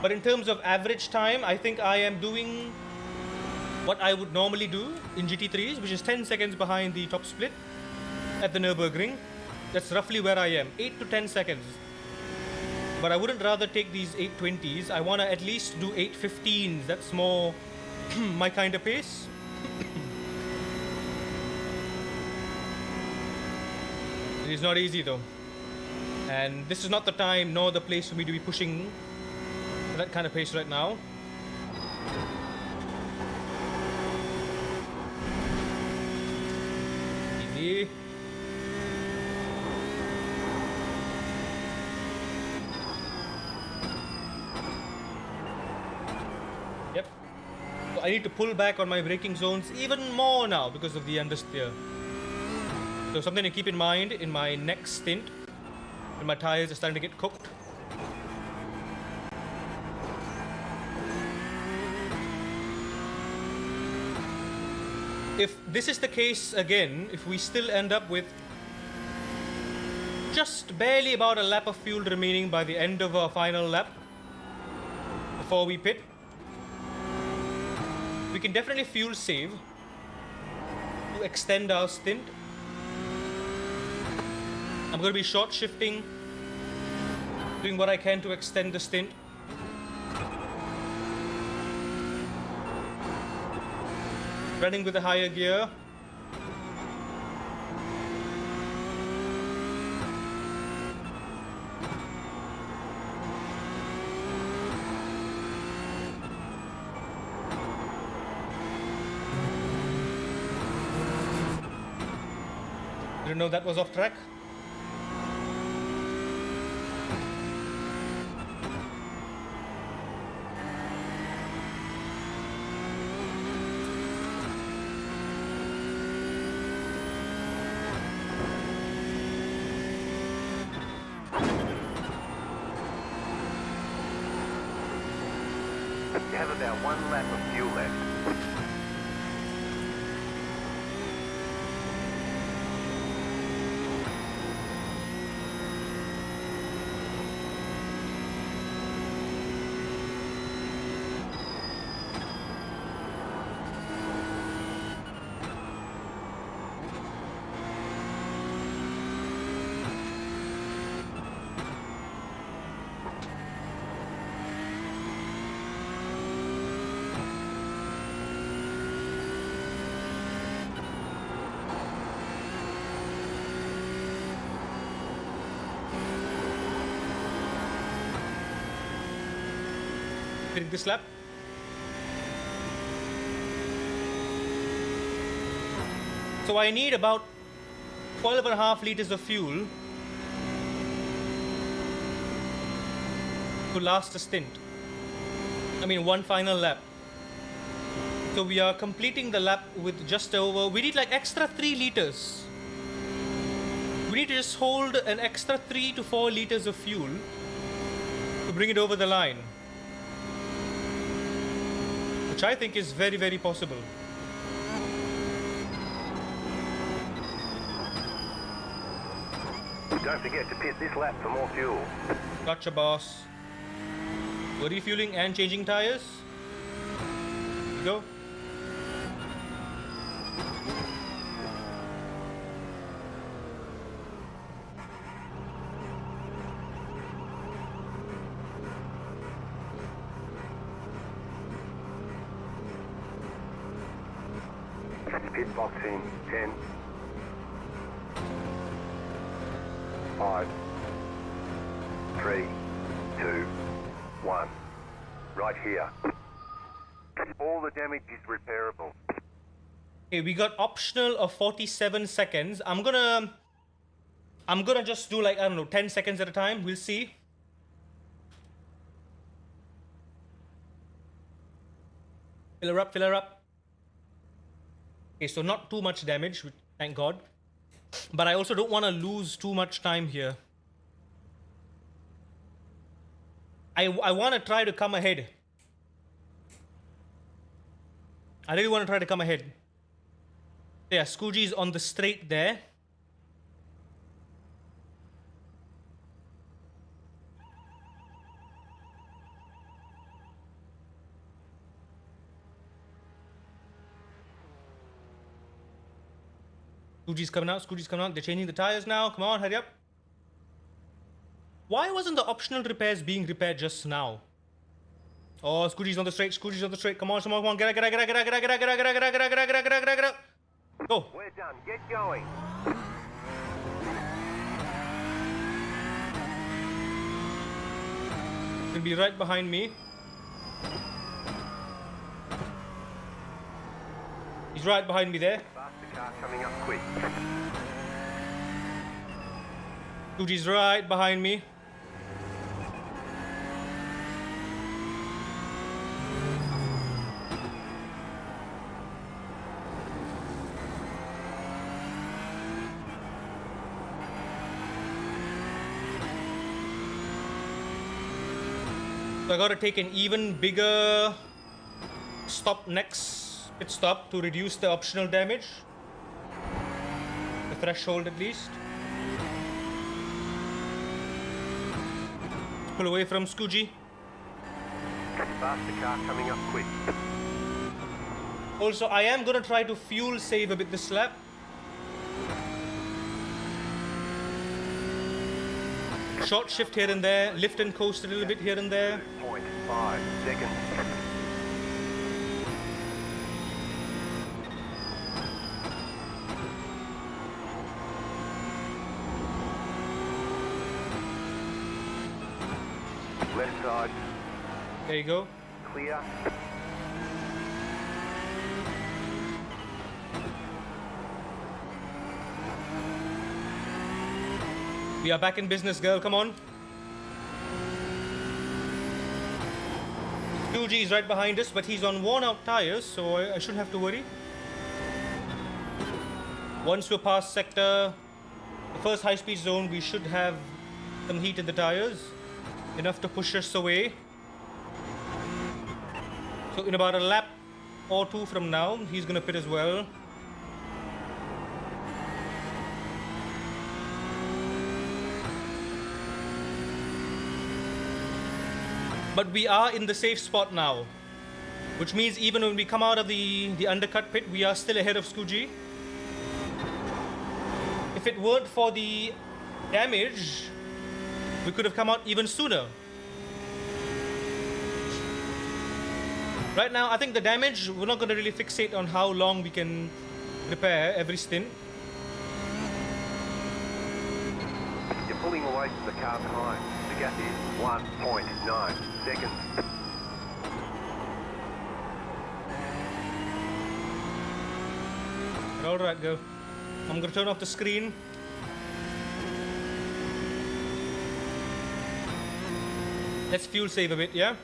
But in terms of average time, I think I am doing what I would normally do in GT3s, which is 10 seconds behind the top split at the Nürburgring. That's roughly where I am, 8 to 10 seconds. But I wouldn't rather take these 820s. I want to at least do 815s. That's more my kind of pace. It is not easy though. And this is not the time nor the place for me to be pushing that kind of pace right now. Easy. Yep. So I need to pull back on my braking zones even more now because of the understeer. So something to keep in mind in my next stint when my tires are starting to get cooked. If this is the case again, if we still end up with just barely about a lap of fuel remaining by the end of our final lap before we pit, we can definitely fuel save to extend our stint. I'm going to be short shifting, doing what I can to extend the stint. Running with a higher gear. Didn't know that was off track. You have about 1 lap of fuel left. Finish this lap. So I need about 12.5 liters of fuel to last a stint. I mean, one final lap. So we are completing the lap with just over, we need like extra 3 liters. We need to just hold an extra 3 to 4 liters of fuel to bring it over the line. Which I think is very, very possible. Don't forget to pit this lap for more fuel. Gotcha, boss. We're refueling and changing tires. Go. Pit box in 10, 5, 3, 2, 1. Right here. All the damage is repairable. Okay, we got optional of 47 seconds. I'm gonna just do like, I don't know, 10 seconds at a time. We'll see. Fill her up, fill her up. Okay, so not too much damage, thank God. But I also don't want to lose too much time here. I want to try to come ahead. I really want to try to come ahead. Yeah, Scoogy's on the straight there. Scoogy's coming out, Scoogy's coming out. They're changing the tires now. Come on, hurry up. Why wasn't the optional repairs being repaired just now? Oh, Scoogy's on the straight, Scoogy's on the straight. Come on, come on, get up. Go. We're done. Get going. He'll be right behind me. He's right behind me there. Faster car coming up quick. Scoogy's right behind me. So I gotta take an even bigger stop next pit stop to reduce the optional damage. The threshold at least. Pull away from Scoogy. Faster car coming up quick. Also, I am gonna try to fuel save a bit this lap. Short shift here and there, lift and coast a little bit here and there. 2.5 seconds. Left side, There you go. clear. We are back in business, girl. Come on. Scoogy is right behind us, but he's on worn-out tires, so I shouldn't have to worry. Once we're past sector, the first high-speed zone, we should have some heat in the tires, enough to push us away. So in about a lap or two from now, he's gonna pit as well. But we are in the safe spot now, which means even when we come out of the undercut pit, we are still ahead of Scoogy. If it weren't for the damage, we could have come out even sooner. Right now, I think the damage, we're not going to really fixate on how long we can repair every stint. You're pulling away from the car behind. The gap is 1.9 seconds. Alright, go. I'm gonna turn off the screen. Let's fuel save a bit, yeah?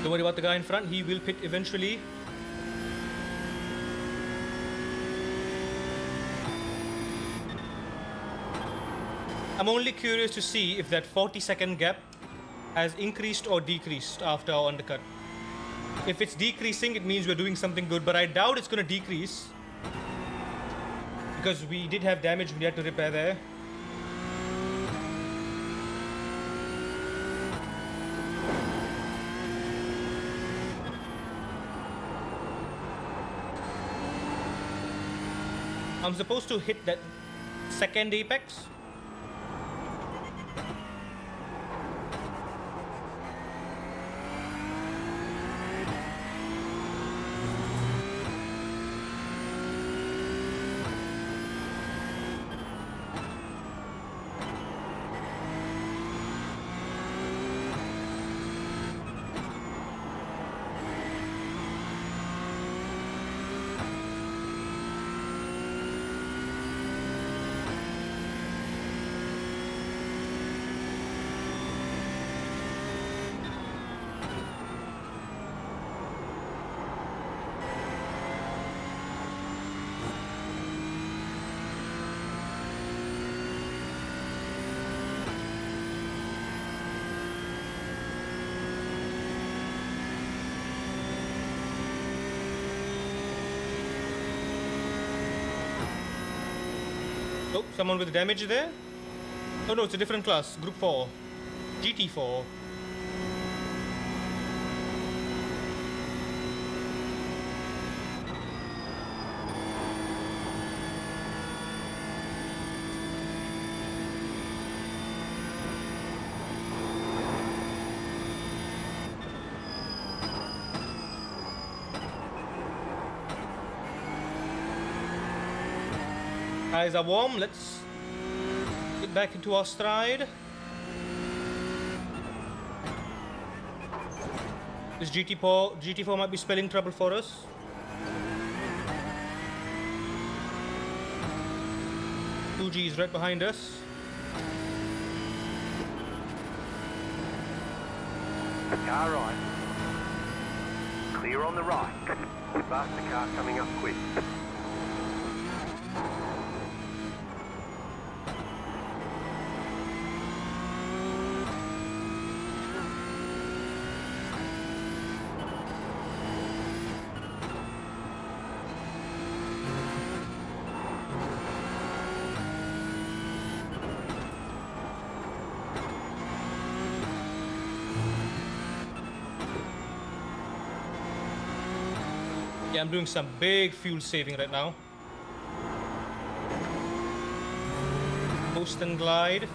Don't worry about the guy in front, he will pit eventually. I'm only curious to see if that 40-second gap has increased or decreased after our undercut. If it's decreasing, it means we're doing something good, but I doubt it's gonna decrease. Because we did have damage we had to repair there. I'm supposed to hit that second apex. Oh, someone with damage there? Oh no, it's a different class. Group 4. GT4. Eyes are warm, let's get back into our stride. This GT4 might be spelling trouble for us. Fuji is right behind us. Car right. Clear on the right. Faster car coming up quick. Yeah, I'm doing some big fuel saving right now. Boost and glide.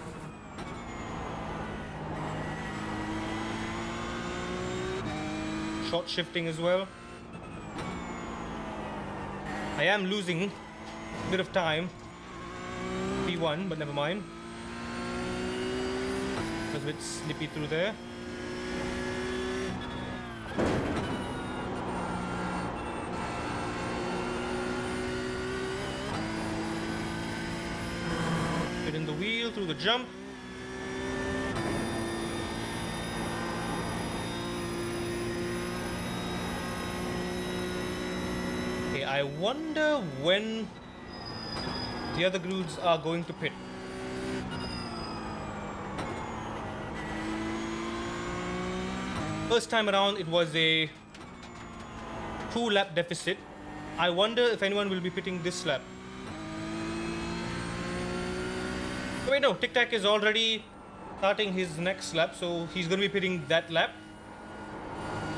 Short shifting as well. I am losing a bit of time. P1, but never mind. It was a bit slippy through there. In the wheel through the jump. Okay, I wonder when the other grooves are going to pit. First time around it was a 2-lap deficit. I wonder if anyone will be pitting this lap. Wait, no, Tic Tac is already starting his next lap, so he's going to be pitting that lap,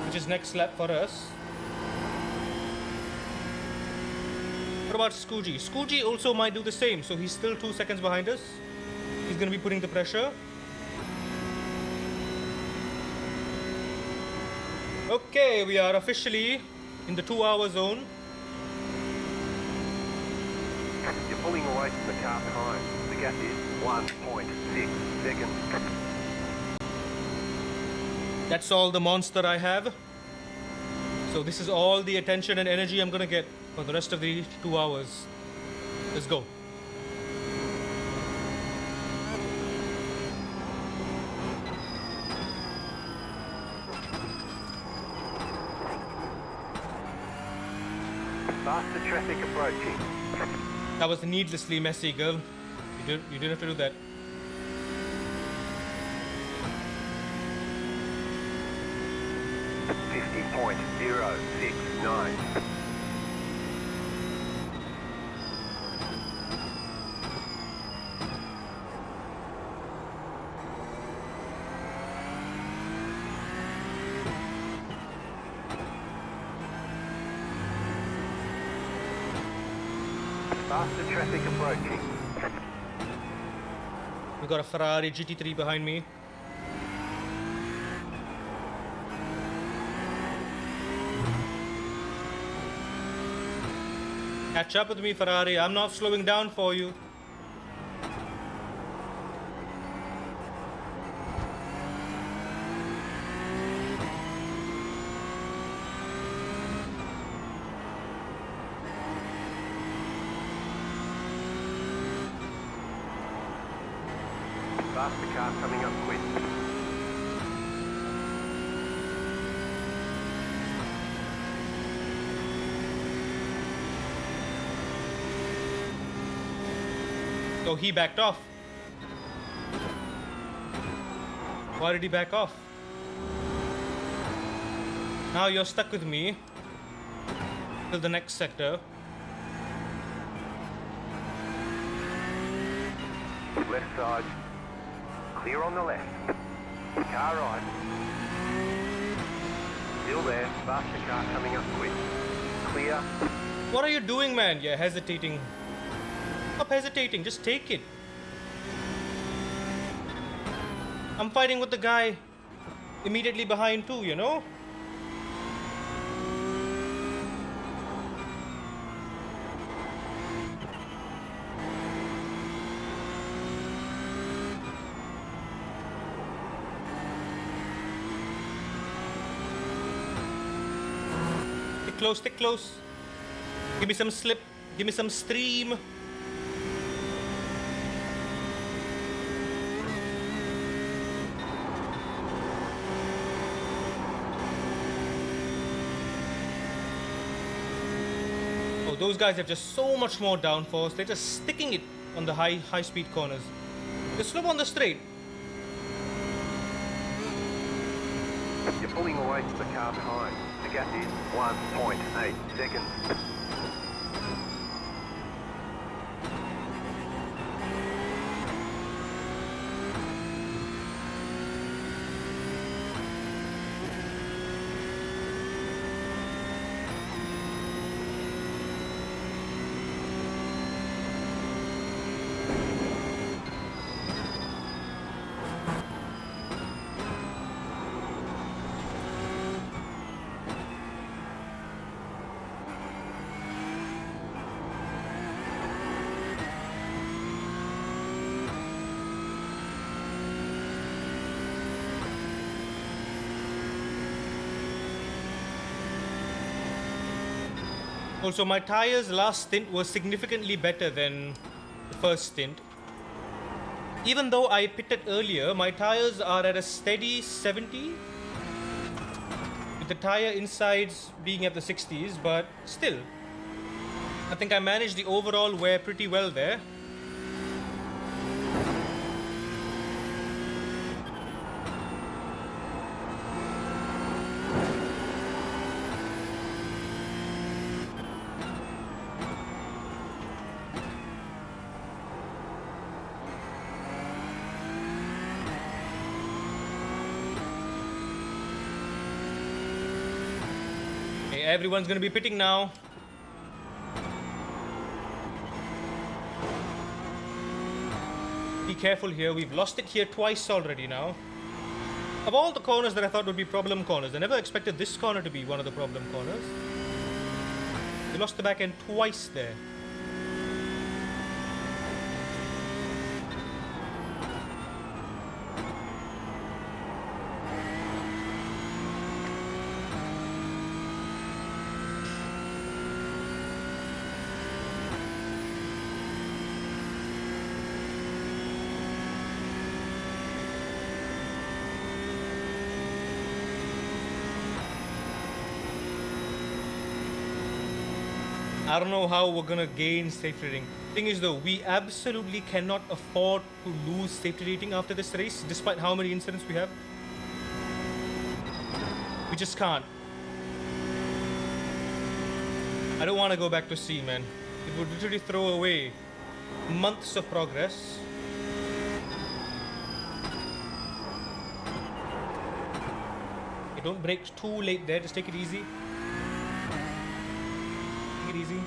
which is next lap for us. What about Scoogy? Scoogy also might do the same, so he's still 2 seconds behind us. He's going to be putting the pressure. Okay, we are officially in the 2-hour zone. You're pulling away from the car behind. The gap is 1.6 seconds. That's all the monster I have. So this is all the attention and energy I'm gonna get for the rest of the 2 hours. Let's go. Faster traffic approaching. That was needlessly messy, girl. You didn't have to do that. .069. Faster traffic approaching. We got a Ferrari GT3 behind me. Catch up with me, Ferrari. I'm not slowing down for you. Faster car coming up quick. So he backed off. Why did he back off? Now you're stuck with me till the next sector. Left side. Clear on the left. Car right. Still there. Faster car coming up quick. Clear. What are you doing, man? You're hesitating. Stop hesitating. Just take it. I'm fighting with the guy immediately behind too, you know? Stick close, stick close. Give me some slip. Give me some stream. Those guys have just so much more downforce. They're just sticking it on the high speed corners. Just slow on the straight. You're pulling away from the car behind. The gap is 1.8 seconds. Also, my tires last stint was significantly better than the first stint. Even though I pitted earlier, my tires are at a steady 70. With the tire insides being at the 60s, but still. I think I managed the overall wear pretty well there. Everyone's gonna be pitting now. Be careful here. We've lost it here twice already now. Of all the corners that I thought would be problem corners, I never expected this corner to be one of the problem corners. We lost the back end twice there. I don't know how we're gonna gain safety rating. Thing is though, we absolutely cannot afford to lose safety rating after this race, despite how many incidents we have. We just can't. I don't want to go back to C, man. It would literally throw away months of progress. Okay, don't brake too late there, just take it easy. Take it easy.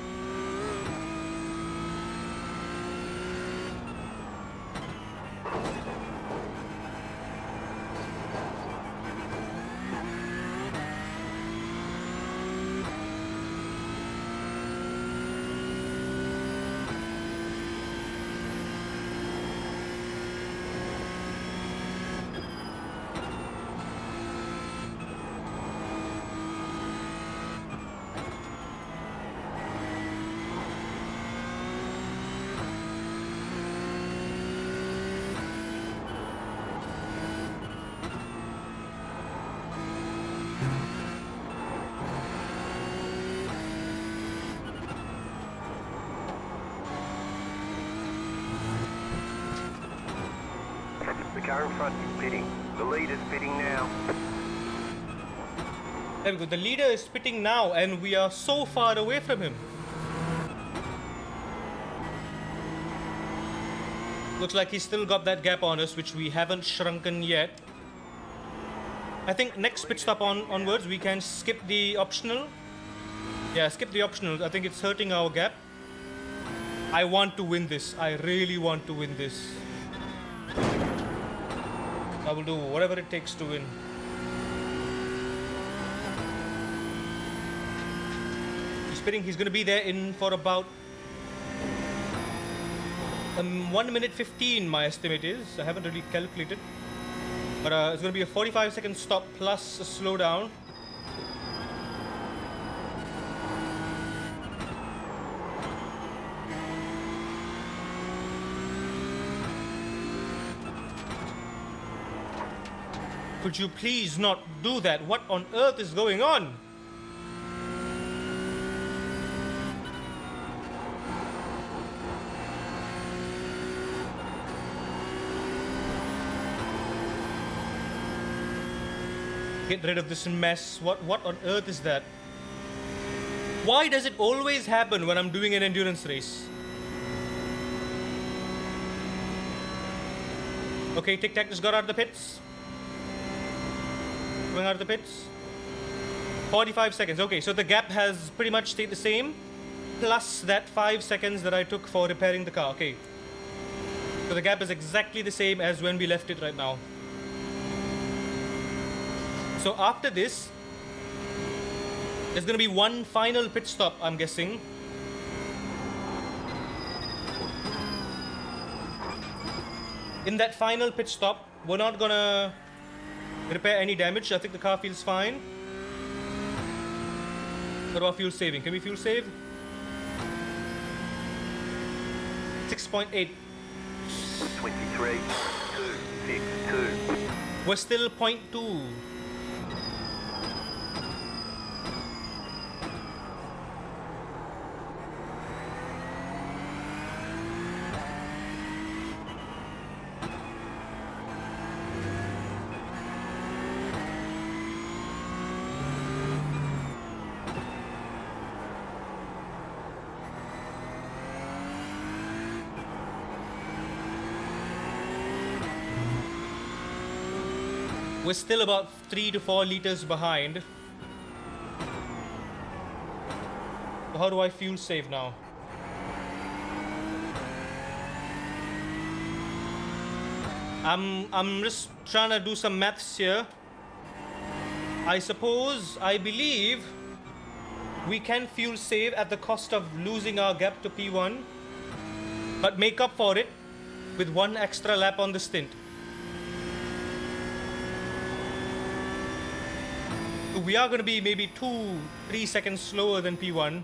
The car in front is pitting. The leader's pitting now. There we go. The leader is spitting now, and we are so far away from him. Looks like he's still got that gap on us, which we haven't shrunken yet. I think next pit stop onwards, we can skip the optional. Yeah, skip the optional. I think it's hurting our gap. I want to win this. I really want to win this. I will do whatever it takes to win. He's spinning. He's going to be there in for about 1 minute 15, my estimate is. I haven't really calculated. But it's going to be a 45-second stop plus a slowdown. Could you please not do that? What on earth is going on? Get rid of this mess. What on earth is that? Why does it always happen when I'm doing an endurance race? Okay, Tic Tac just got out of the pits. Going out of the pits. 45 seconds. Okay, so the gap has pretty much stayed the same, plus that 5 seconds that I took for repairing the car. Okay, so the gap is exactly the same as when we left it right now. So after this, there's going to be one final pit stop, I'm guessing. In that final pit stop, we're not gonna repair any damage. I think the car feels fine. What about fuel saving? Can we fuel save? 6.8. 23, 2, 6, 2. We're still 0.2. We're still about 3 to 4 liters behind. How do I fuel save now? I'm just trying to do some maths here. I believe we can fuel save at the cost of losing our gap to P1, but make up for it with one extra lap on the stint. So we are going to be maybe 2-3 seconds slower than P1.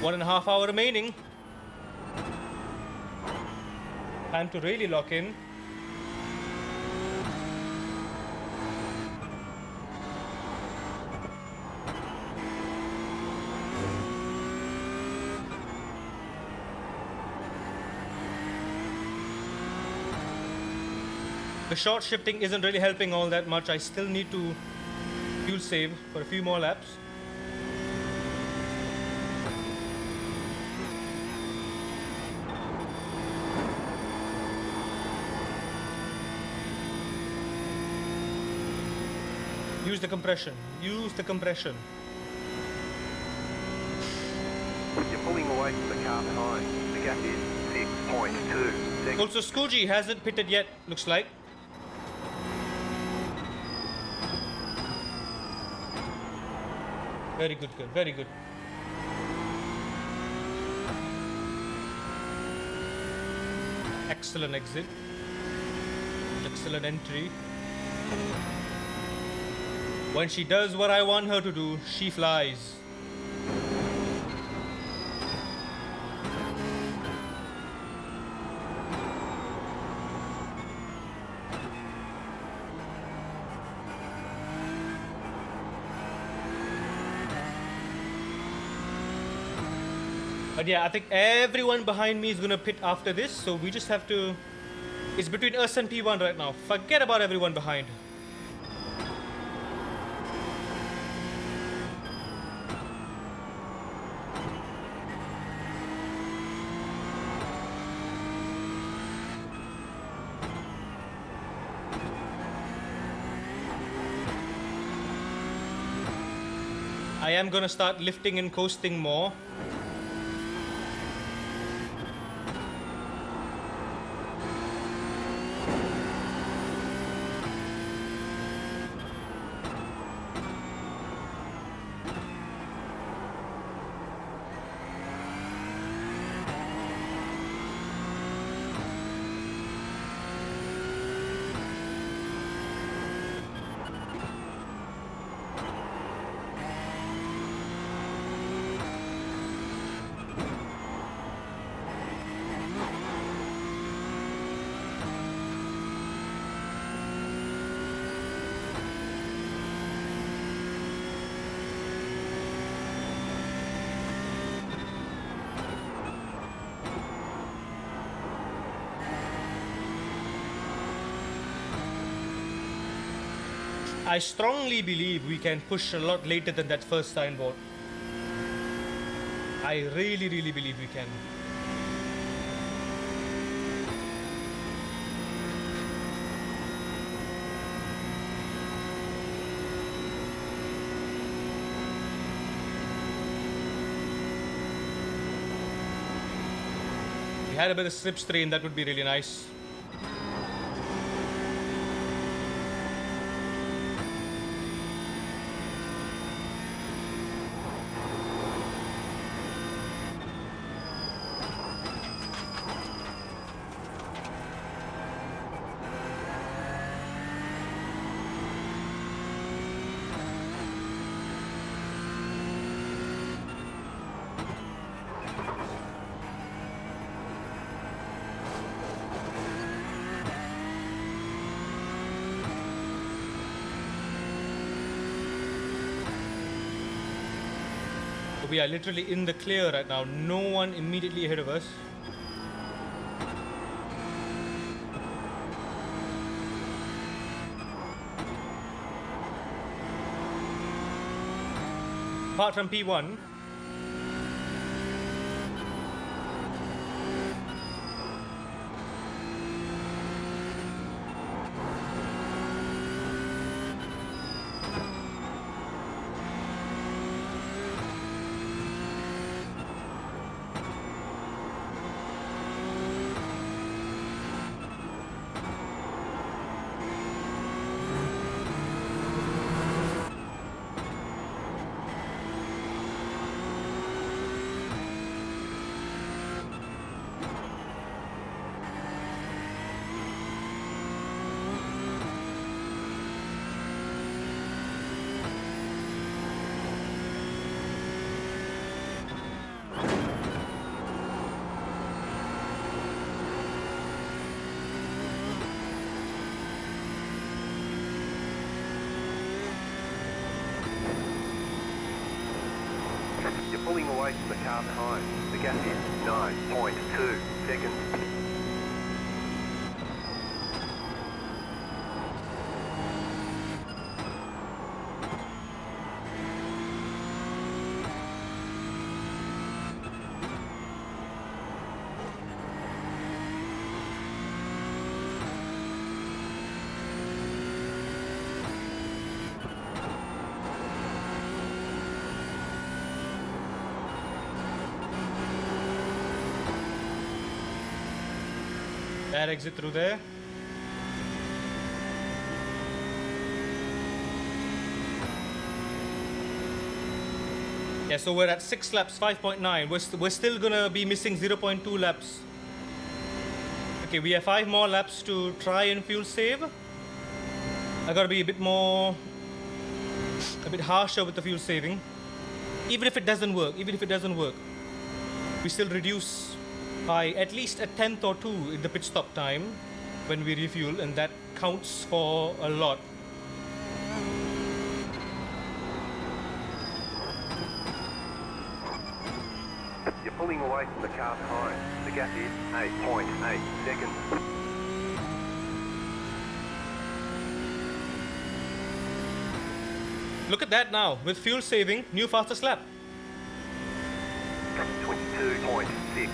One and a half hour remaining. Time to really lock in. The short shifting isn't really helping all that much. I still need to fuel save for a few more laps. Use the compression. Use the compression. You're pulling away from the car behind. The gap is 6.2 seconds. Also, Scoogy hasn't pitted yet, looks like. Very good, girl. Very good. Excellent exit. Excellent entry. When she does what I want her to do, she flies. But yeah, I think everyone behind me is gonna pit after this, so we just have to... It's between us and P1 right now. Forget about everyone behind. I am gonna start lifting and coasting more. I strongly believe we can push a lot later than that first signboard. I really, really believe we can. If we had a bit of slipstream, that would be really nice. We are literally in the clear right now. No one immediately ahead of us. apart from P1. You're pulling away from the car behind. The gap is 9.2 seconds. That exit through there. Yeah, so we're at 6 laps, 5.9. We're still gonna be missing 0.2 laps. Okay, we have 5 more laps to try and fuel save. I gotta be a bit harsher with the fuel saving. Even if it doesn't work, we still reduce by at least a tenth or two in the pit stop time when we refuel, and that counts for a lot. You're pulling away from the car behind. The gap is 8.8 seconds. Look at that now, with fuel saving, new fastest lap. 22.641.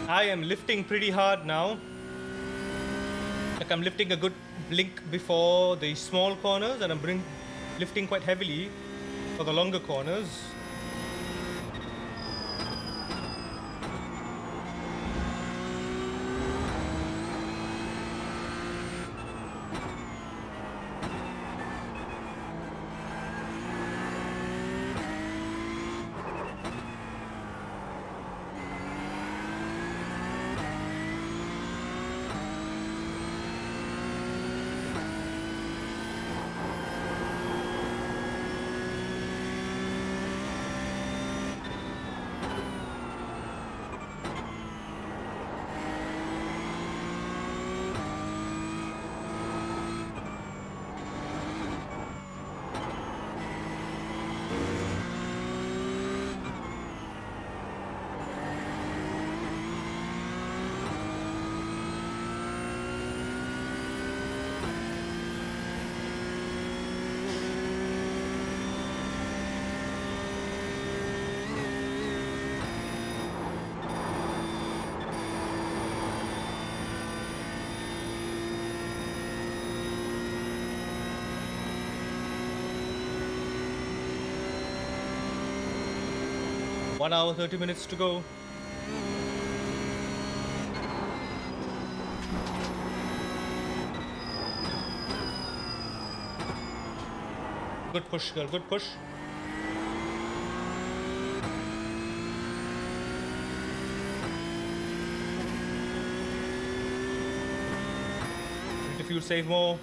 I am lifting pretty hard now. Like I'm lifting a good blink before the small corners, and I'm lifting quite heavily for the longer corners. One hour, 30 minutes to go. Good push, girl. Good push. Need to fuel save more.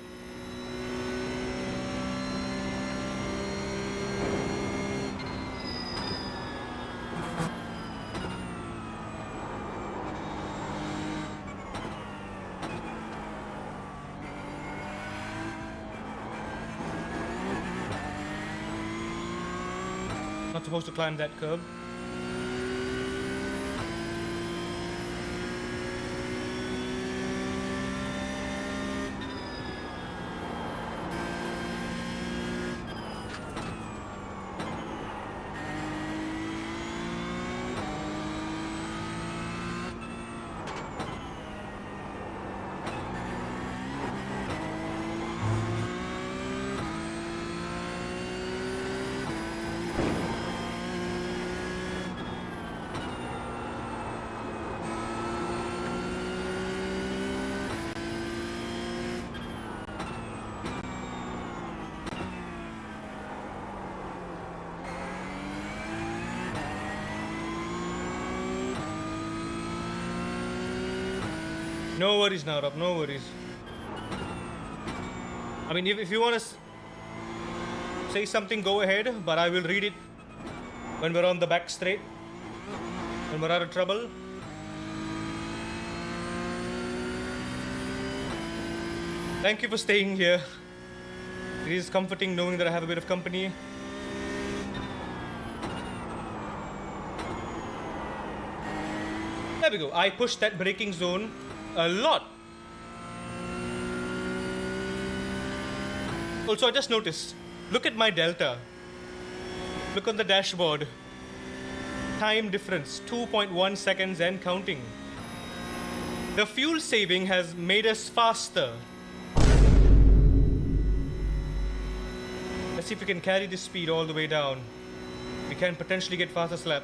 Not supposed to climb that curb. No worries now, Rob. No worries. I mean, if you want to say something, go ahead. But I will read it when we're on the back straight. When we're out of trouble. Thank you for staying here. It is comforting knowing that I have a bit of company. There we go. I pushed that braking zone a lot. Also, I just noticed, look at my delta. Look on the dashboard. Time difference, 2.1 seconds and counting. The fuel saving has made us faster. Let's see if we can carry this speed all the way down. We can potentially get faster slap.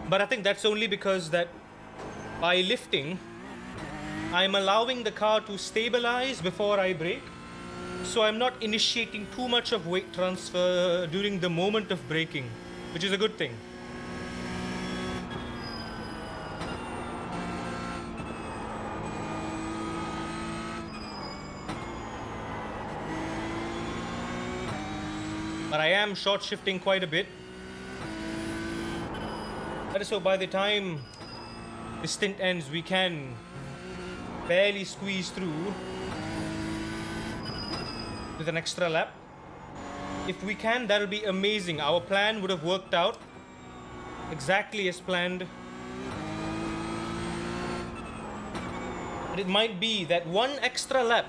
But I think that's only because that by lifting, I'm allowing the car to stabilize before I brake. So I'm not initiating too much of weight transfer during the moment of braking, which is a good thing. But I am short shifting quite a bit. So by the time the stint ends, we can barely squeeze through with an extra lap. If we can, that'll be amazing. Our plan would have worked out exactly as planned. But it might be that one extra lap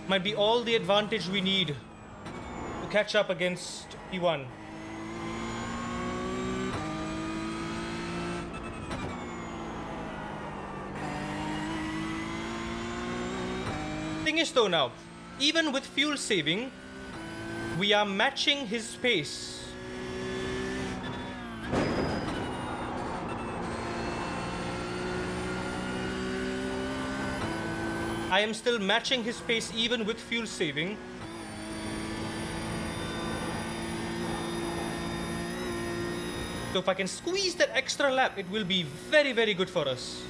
might be all the advantage we need to catch up against P1. Thing is though now, even with fuel saving, we are matching his pace. I am still matching his pace even with fuel saving. So if I can squeeze that extra lap, it will be very, very good for us.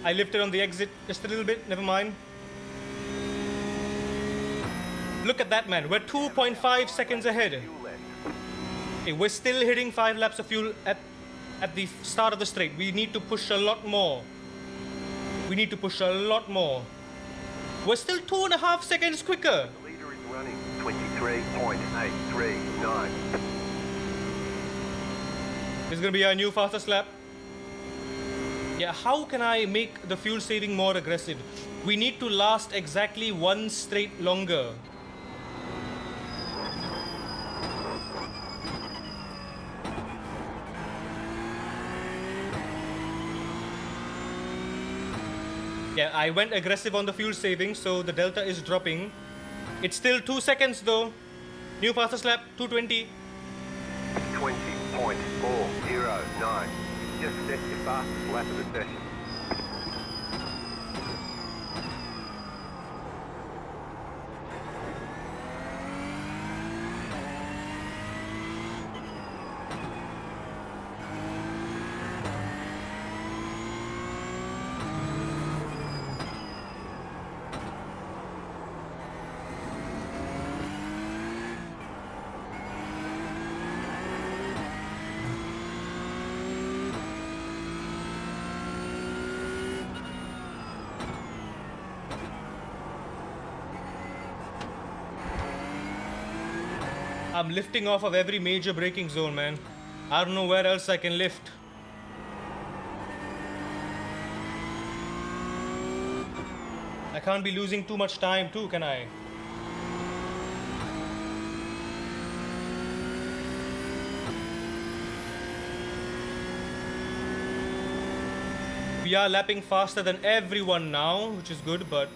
I lifted on the exit just a little bit, never mind. Look at that, man. We're 2.5 seconds ahead. Fuel left. Okay, we're still hitting 5 laps of fuel at the start of the straight. We need to push a lot more. We need to push a lot more. We're still 2.5 seconds quicker. The leader is running 23.839. This is gonna be our new fastest lap. Yeah, how can I make the fuel saving more aggressive? We need to last exactly 1 straight longer. Yeah, I went aggressive on the fuel saving, so the delta is dropping. It's still 2 seconds though. New fastest lap, 2:20. 20.409. Just set your fastest lap of the session. I'm lifting off of every major braking zone, man. I don't know where else I can lift. I can't be losing too much time too, can I? We are lapping faster than everyone now, which is good, but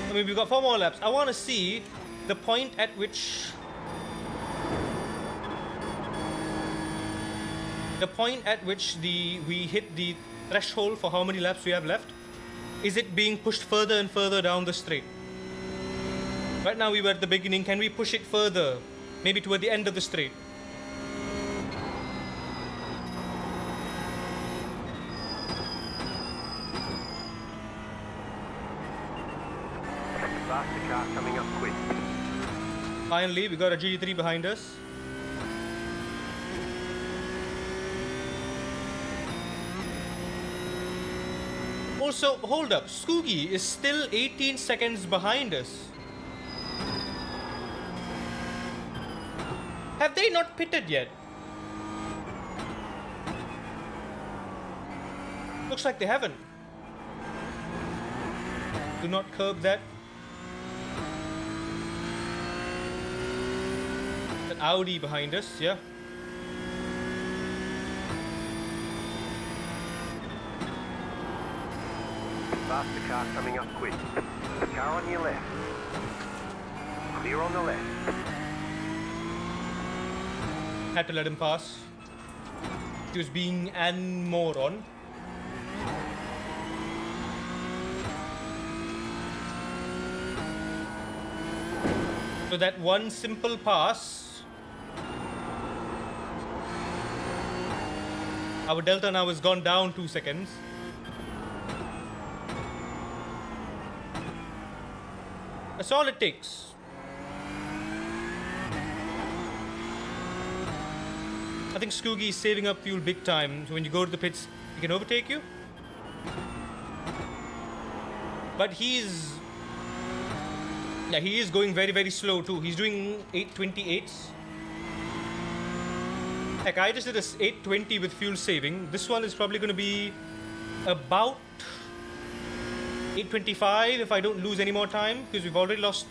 I mean, we've got 4 more laps. I want to see the point at which we hit the threshold for how many laps we have left. Is it being pushed further and further down the straight? Right now we were at the beginning. Can we push it further? Maybe toward the end of the straight. Faster car coming up quick. Finally, we got a GT3 behind us. Also, hold up. Scoogie is still 18 seconds behind us. Have they not pitted yet? Looks like they haven't. Do not curb that. An Audi behind us, yeah. Faster car coming up quick. Car on your left. Clear on the left. Had to let him pass. He was being an moron. So that one simple pass, our delta now has gone down 2 seconds. That's all it takes. I think Scoogie is saving up fuel big time, so when you go to the pits, he can overtake you. But he is going very, very slow too. He's doing 828s. Heck, I just did a 820 with fuel saving. This one is probably going to be about 825 if I don't lose any more time, because we've already lost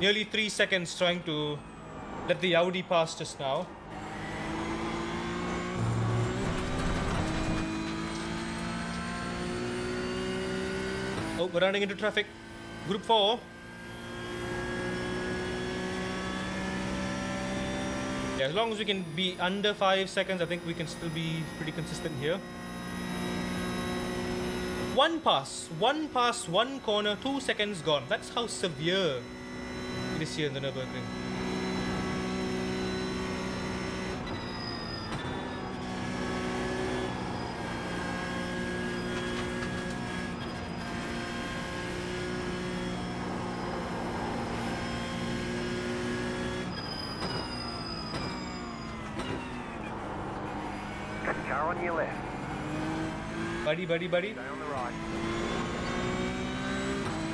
nearly 3 seconds trying to let the Audi pass just now. Oh, we're running into traffic. Group 4. Yeah, as long as we can be under 5 seconds, I think we can still be pretty consistent here. One pass, one corner, 2 seconds gone. That's how severe it is here in the Nürburgring. Car on your left. Buddy. Stay on the right.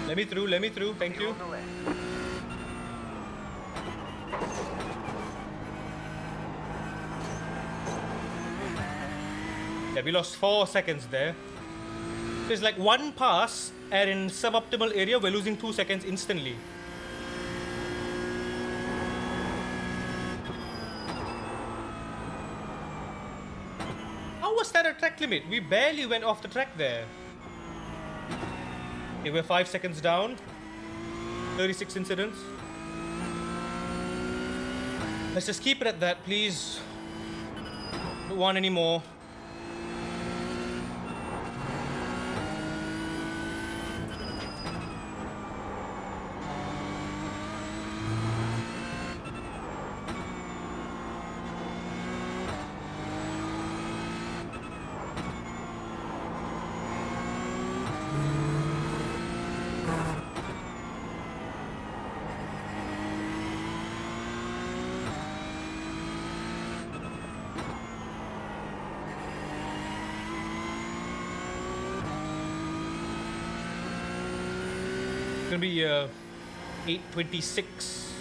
Let me through, thank you. On the left. Yeah, we lost 4 seconds there. There's like one pass, and in suboptimal area, we're losing 2 seconds instantly. How was that a track limit? We barely went off the track there. Okay, we're 5 seconds down. 36 incidents. Let's just keep it at that, please. Don't want any more. Gonna be 826.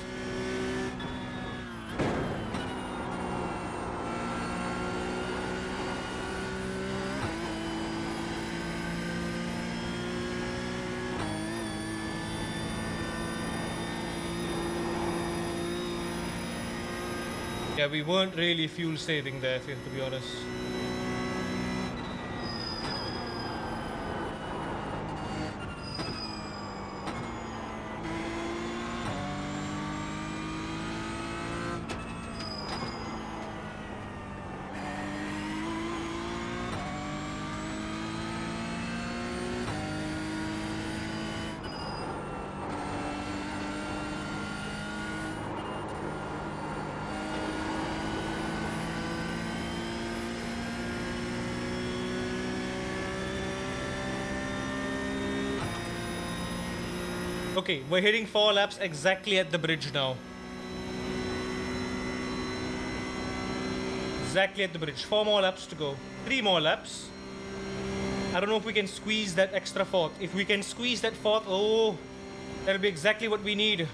Yeah, we weren't really fuel saving there, to be honest. Okay, we're hitting 4 laps exactly at the bridge now. Exactly at the bridge. 4 more laps to go. 3 more laps. I don't know if we can squeeze that extra fourth. If we can squeeze that fourth, oh, that'll be exactly what we need.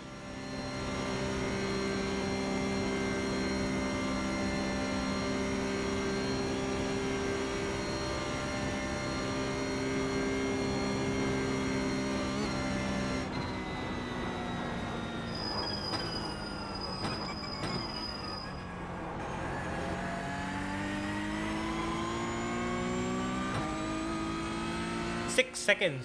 Seconds.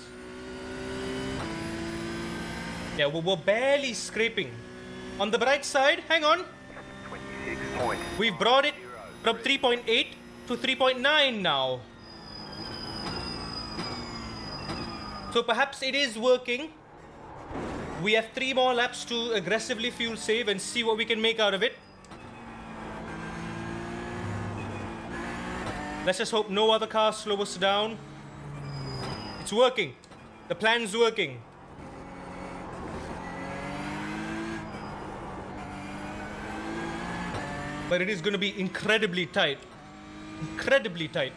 Yeah, we're barely scraping. On the bright side, hang on. 26 points. We've brought it from 3.8 to 3.9 now. So perhaps it is working. We have 3 more laps to aggressively fuel save and see what we can make out of it. Let's just hope no other cars slow us down. It's working. The plan's working. But it is going to be incredibly tight. Incredibly tight.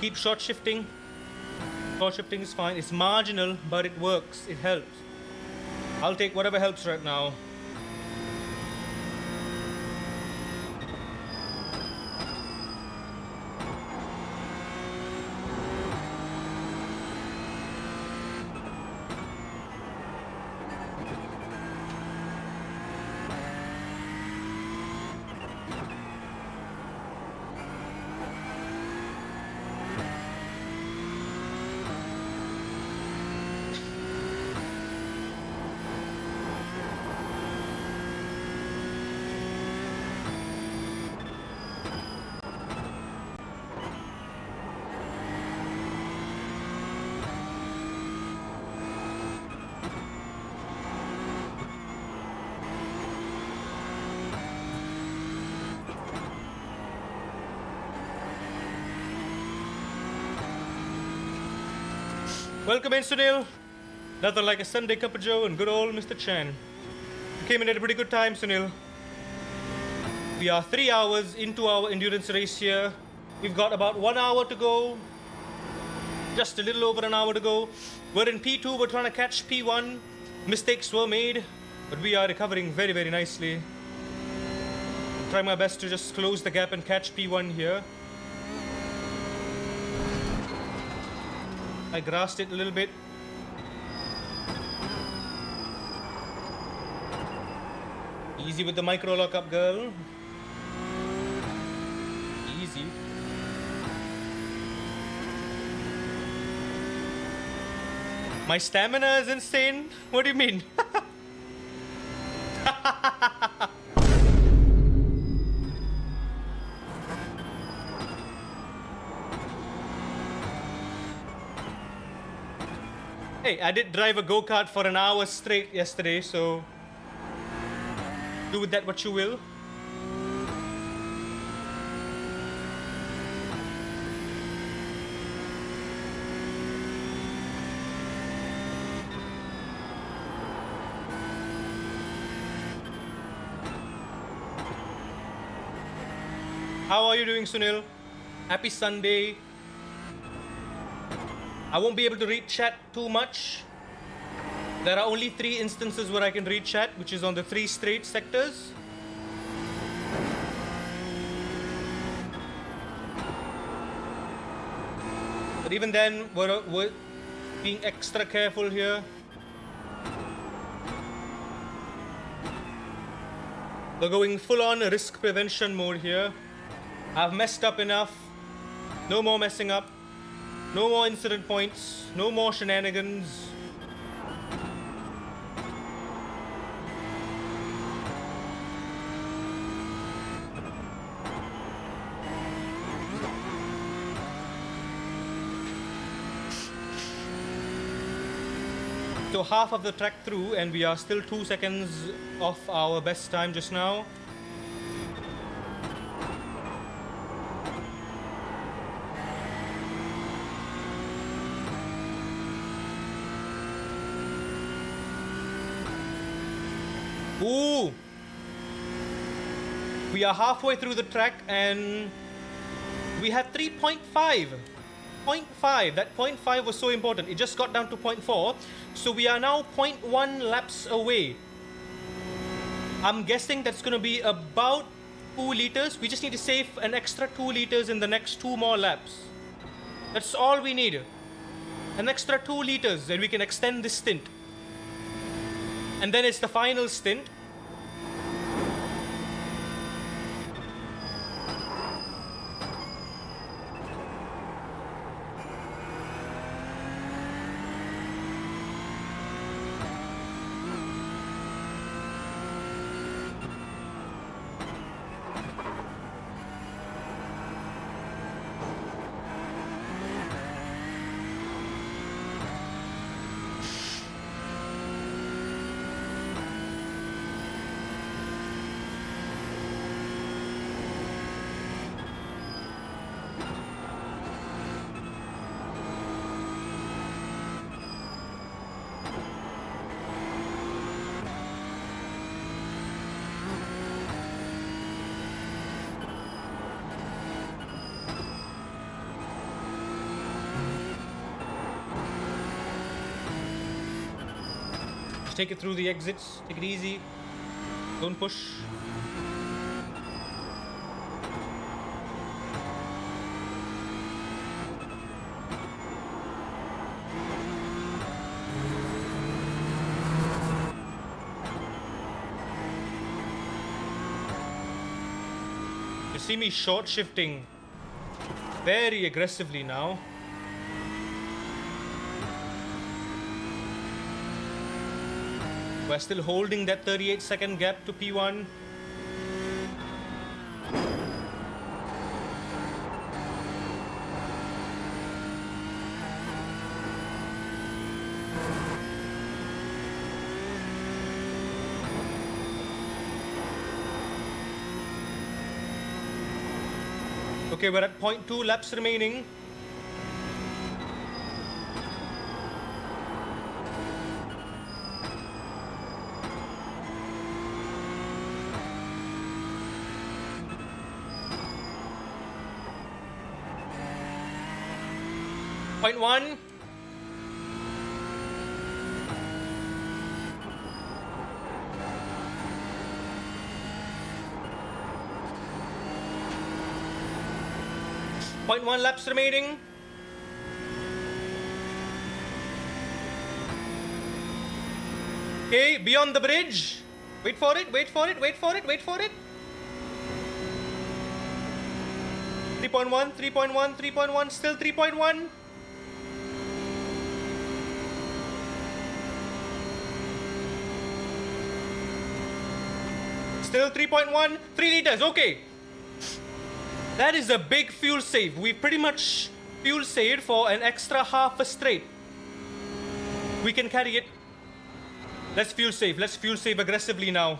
Keep short shifting. Short shifting is fine. It's marginal, but it works. It helps. I'll take whatever helps right now. Welcome in, Sunil. Nothing like a Sunday cup of joe and good old Mr. Chan. You came in at a pretty good time, Sunil. We are 3 hours into our endurance race here. We've got about 1 hour to go. Just a little over an hour to go. We're in P2, we're trying to catch P1. Mistakes were made, but we are recovering very, very nicely. Try my best to just close the gap and catch P1 here. I grasped it a little bit. Easy with the micro lockup, girl. Easy. My stamina is insane? What do you mean? Hey, I did drive a go-kart for an hour straight yesterday, so do with that what you will. How are you doing, Sunil? Happy Sunday. I won't be able to read chat too much. There are only 3 instances where I can read chat, which is on the 3 straight sectors. But even then, we're being extra careful here. We're going full on risk prevention mode here. I've messed up enough. No more messing up. No more incident points. No more shenanigans. So half of the track through and we are still 2 seconds off our best time just now. Ooh! We are halfway through the track and we have 3.5. 0.5. That 0.5 was so important. It just got down to 0.4. So we are now 0.1 laps away. I'm guessing that's going to be about 2 liters. We just need to save an extra 2 liters in the next 2 more laps. That's all we need. An extra 2 liters and we can extend this stint. And then it's the final stint. take it through the exits. Take it easy. Don't push. You see me short shifting very aggressively now. We're still holding that 38-second gap to P1. Okay, we're at 0.2 laps remaining. Point one. Point one laps remaining. Okay, beyond the bridge. Wait for it, wait for it, wait for it, wait for it. 3.1, 3.1, 3.1, still 3.1. Still 3.1, 3 liters, okay. That is a big fuel save. We pretty much fuel saved for an extra half a straight. We can carry it. Let's fuel save aggressively now.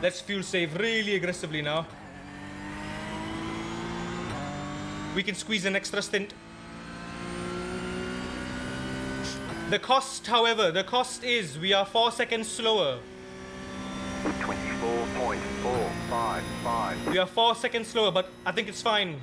Let's fuel save really aggressively now. We can squeeze an extra stint. The cost, however, the cost is we are 4 seconds slower. 24.455. We are 4 seconds slower, but I think it's fine.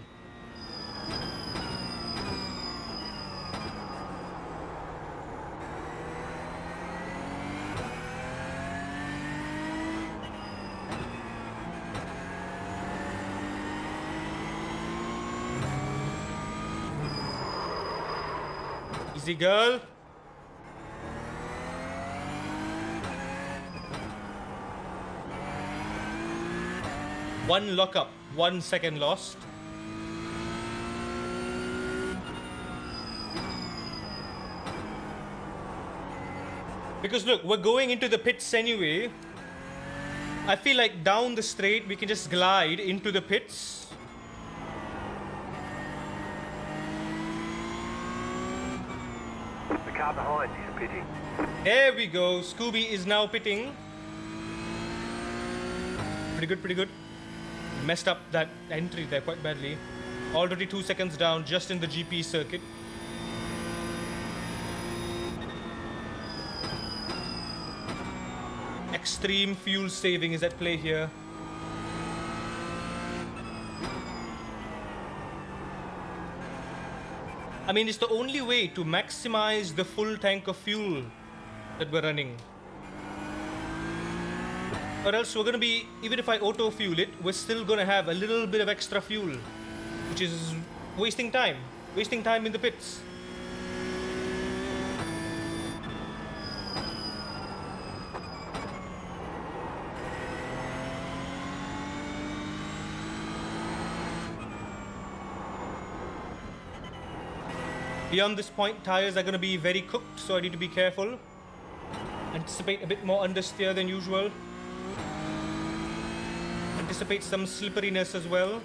Easy, girl. One lockup, 1 second lost. Because look, we're going into the pits anyway. I feel like down the straight we can just glide into the pits. The car behind is pitting. There we go. Scooby is now pitting. Pretty good, pretty good. Messed up that entry there quite badly. Already 2 seconds down just in the GP circuit. Extreme fuel saving is at play here. I mean, it's the only way to maximize the full tank of fuel that we're running. Or else we're gonna be, even if I auto fuel it, we're still gonna have a little bit of extra fuel, which is wasting time in the pits. Beyond this point, tires are gonna be very cooked, so I need to be careful. Anticipate a bit more understeer than usual. Anticipate some slipperiness as well.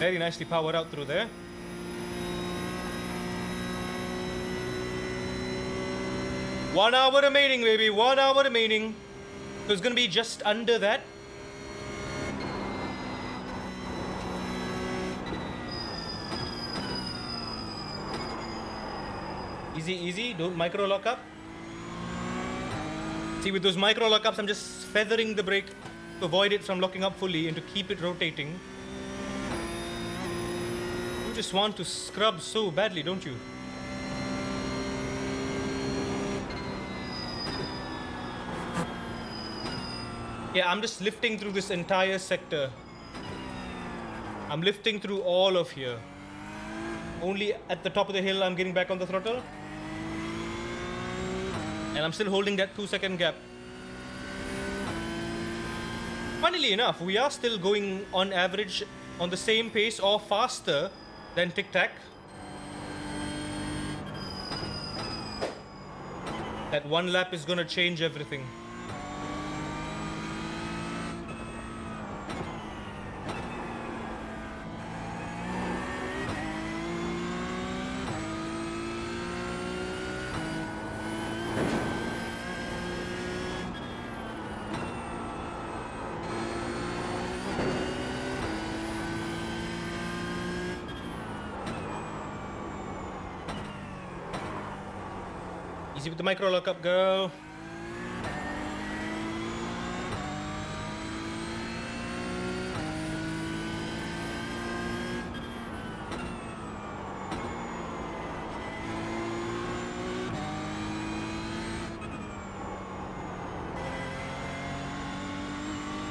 Very nicely powered out through there. One hour remaining, baby. 1 hour remaining. So it's gonna be just under that. Easy, easy. Don't micro lock up. See, with those micro lockups, I'm just feathering the brake to avoid it from locking up fully and to keep it rotating. You just want to scrub so badly, don't you? Yeah, I'm just lifting through this entire sector. I'm lifting through all of here. Only at the top of the hill, I'm getting back on the throttle. And I'm still holding that 2-second gap. Funnily enough, we are still going on average on the same pace or faster than Tic Tac. That one lap is gonna change everything. Easy with the micro lockup, girl.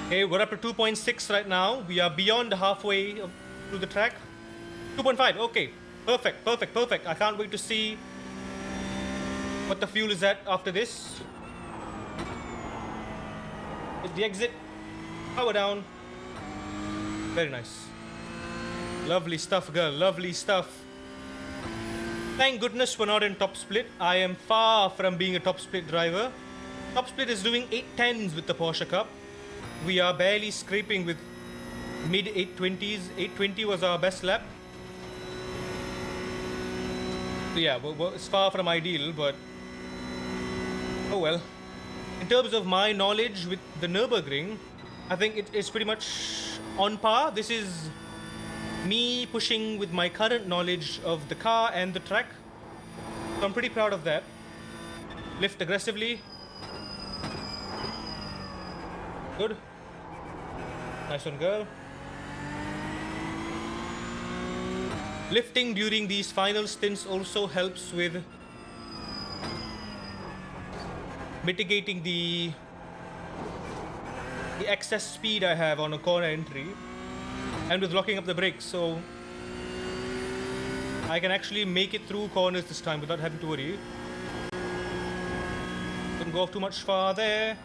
Okay, we're up to 2.6 right now. We are beyond halfway through the track. 2.5, okay. Perfect, perfect, perfect. I can't wait to see what the fuel is at after this. Hit the exit. Power down. Very nice. Lovely stuff, girl. Lovely stuff. Thank goodness we're not in top split. I am far from being a top split driver. Top split is doing 810s with the Porsche Cup. We are barely scraping with mid 820s. 820 was our best lap. So yeah, it's far from ideal, but oh well. In terms of my knowledge with the Nürburgring, I think it's pretty much on par. This is me pushing with my current knowledge of the car and the track. So I'm pretty proud of that. Lift aggressively. Good. Nice one, girl. Lifting during these final stints also helps with mitigating the excess speed I have on a corner entry and with locking up the brakes, so I can actually make it through corners this time without having to worry. Don't go off too much far there.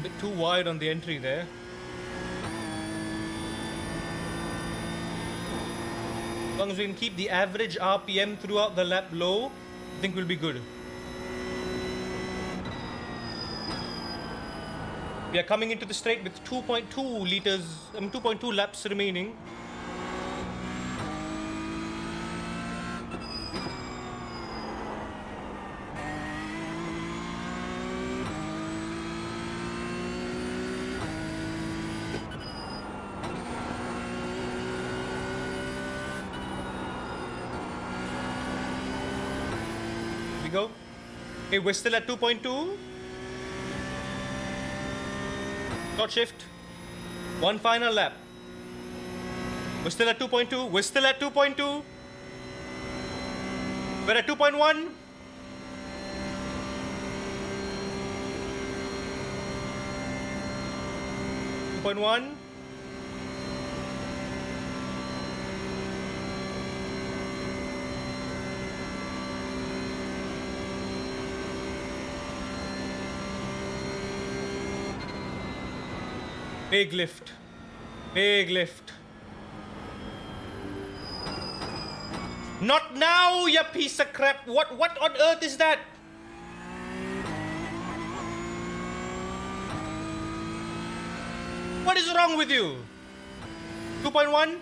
Bit too wide on the entry there. As long as we can keep the average RPM throughout the lap low, I think we'll be good. We are coming into the straight with 2.2 liters, 2.2 laps remaining. Go. Okay, we're still at 2.2. Short shift. One final lap. We're still at 2.2. We're still at 2.2. We're at 2.1. Point one. Big lift. Big lift. Not now, you piece of crap. What on earth is that? What is wrong with you? 2.1?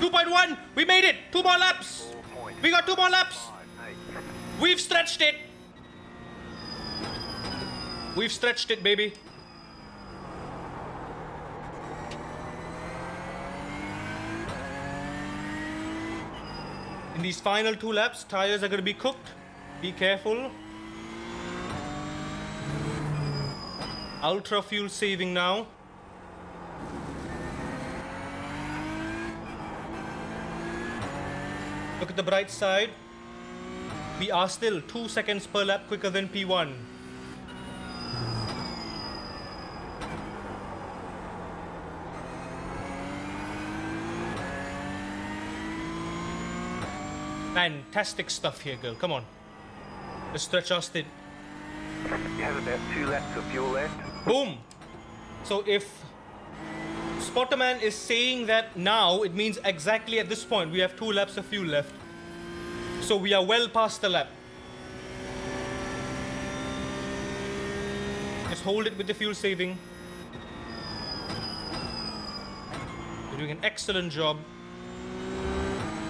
2.1! We made it! 2 more laps! We got 2 more laps! We've stretched it! We've stretched it, baby. In these final 2 laps, tires are gonna be cooked. Be careful. Ultra fuel saving now. Look at the bright side. We are still 2 seconds per lap quicker than P1. Fantastic stuff here, girl. Come on. Let's stretch our stint. You have about 2 laps of fuel left. Boom! So if Spotterman is saying that now, it means exactly at this point we have 2 laps of fuel left. So we are well past the lap. Just hold it with the fuel saving. You're doing an excellent job.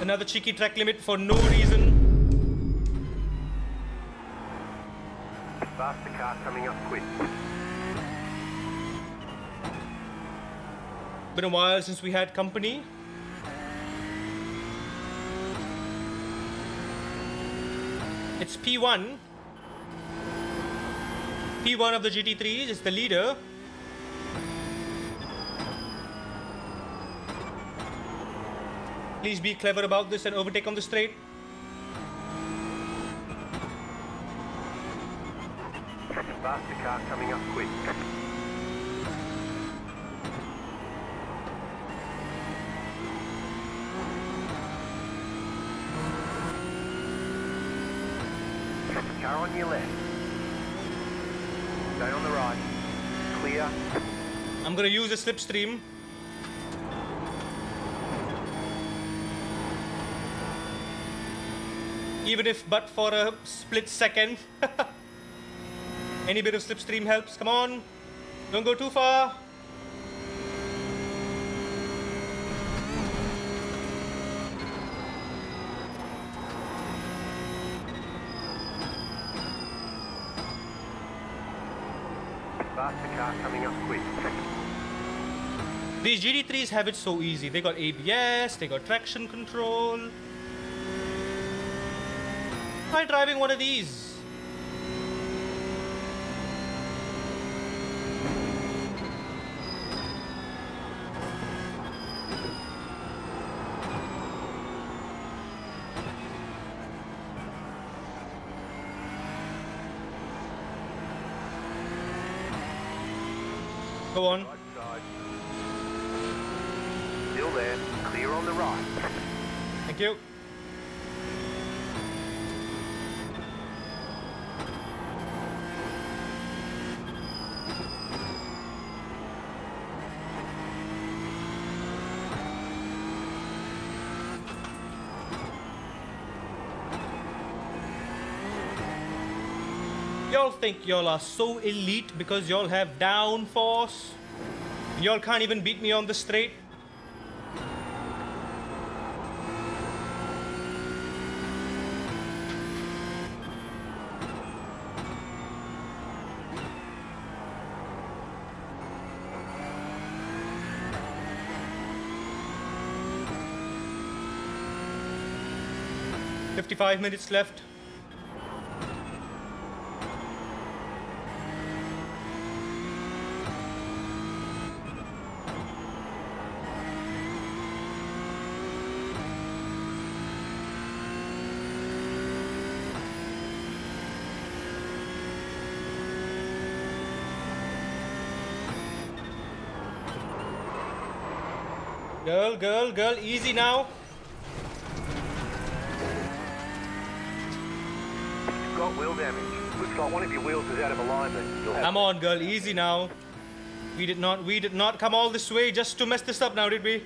Another cheeky track limit for no reason. Faster car coming up quick. Been a while since we had company. It's P1. P1 of the GT3s is the leader. Please be clever about this and overtake on the straight. Faster car coming up quick. Car on your left. Stay on the right. Clear. I'm gonna use a slipstream. Even if but for a split second. Any bit of slipstream helps. Come on. Don't go too far. Faster car coming up quick. These GT3s have it so easy. They got ABS, they got traction control. Try driving one of these. Go on. Right side. Still there. Clear on the right. Thank you. Y'all think y'all are so elite because y'all have downforce? Y'all can't even beat me on the straight? "55 minutes left." Girl, easy now. You've got wheel damage. Looks like one of your wheels is out of alignment. You'll have Come on, girl, easy now. We did not come all this way just to mess this up now, did we?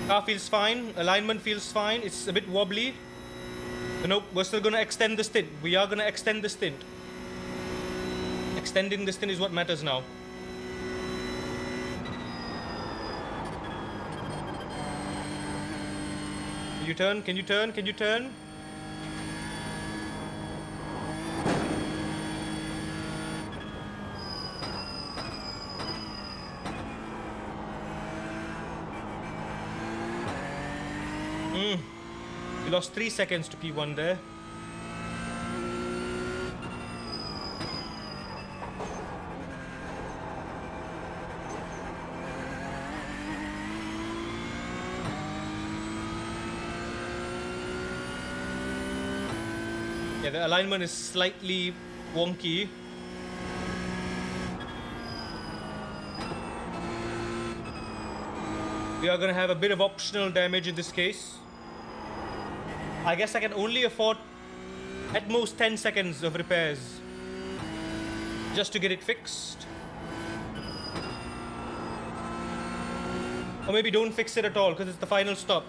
Car feels fine, alignment feels fine, it's a bit wobbly. But nope, we're still gonna extend the stint. We are gonna extend the stint. Extending the stint is what matters now. Can you turn? Can you turn? Can you turn? We lost 3 seconds to P1 there. Yeah, the alignment is slightly wonky. We are gonna have a bit of optional damage in this case. I guess I can only afford at most 10 seconds of repairs just to get it fixed. Or maybe don't fix it at all because it's the final stop.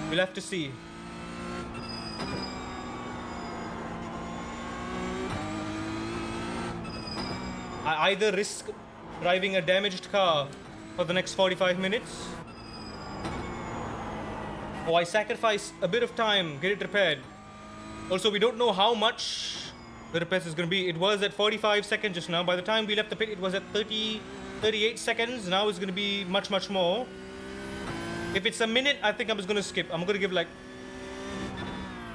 We'll have to see. I either risk driving a damaged car for the next 45 minutes, or I sacrifice a bit of time, get it repaired. Also, we don't know how much the repairs is going to be. It was at 45 seconds just now. By the time we left the pit, it was at 38 seconds. Now it's going to be much more. If it's a minute, I think I'm just going to skip. I'm going to give like...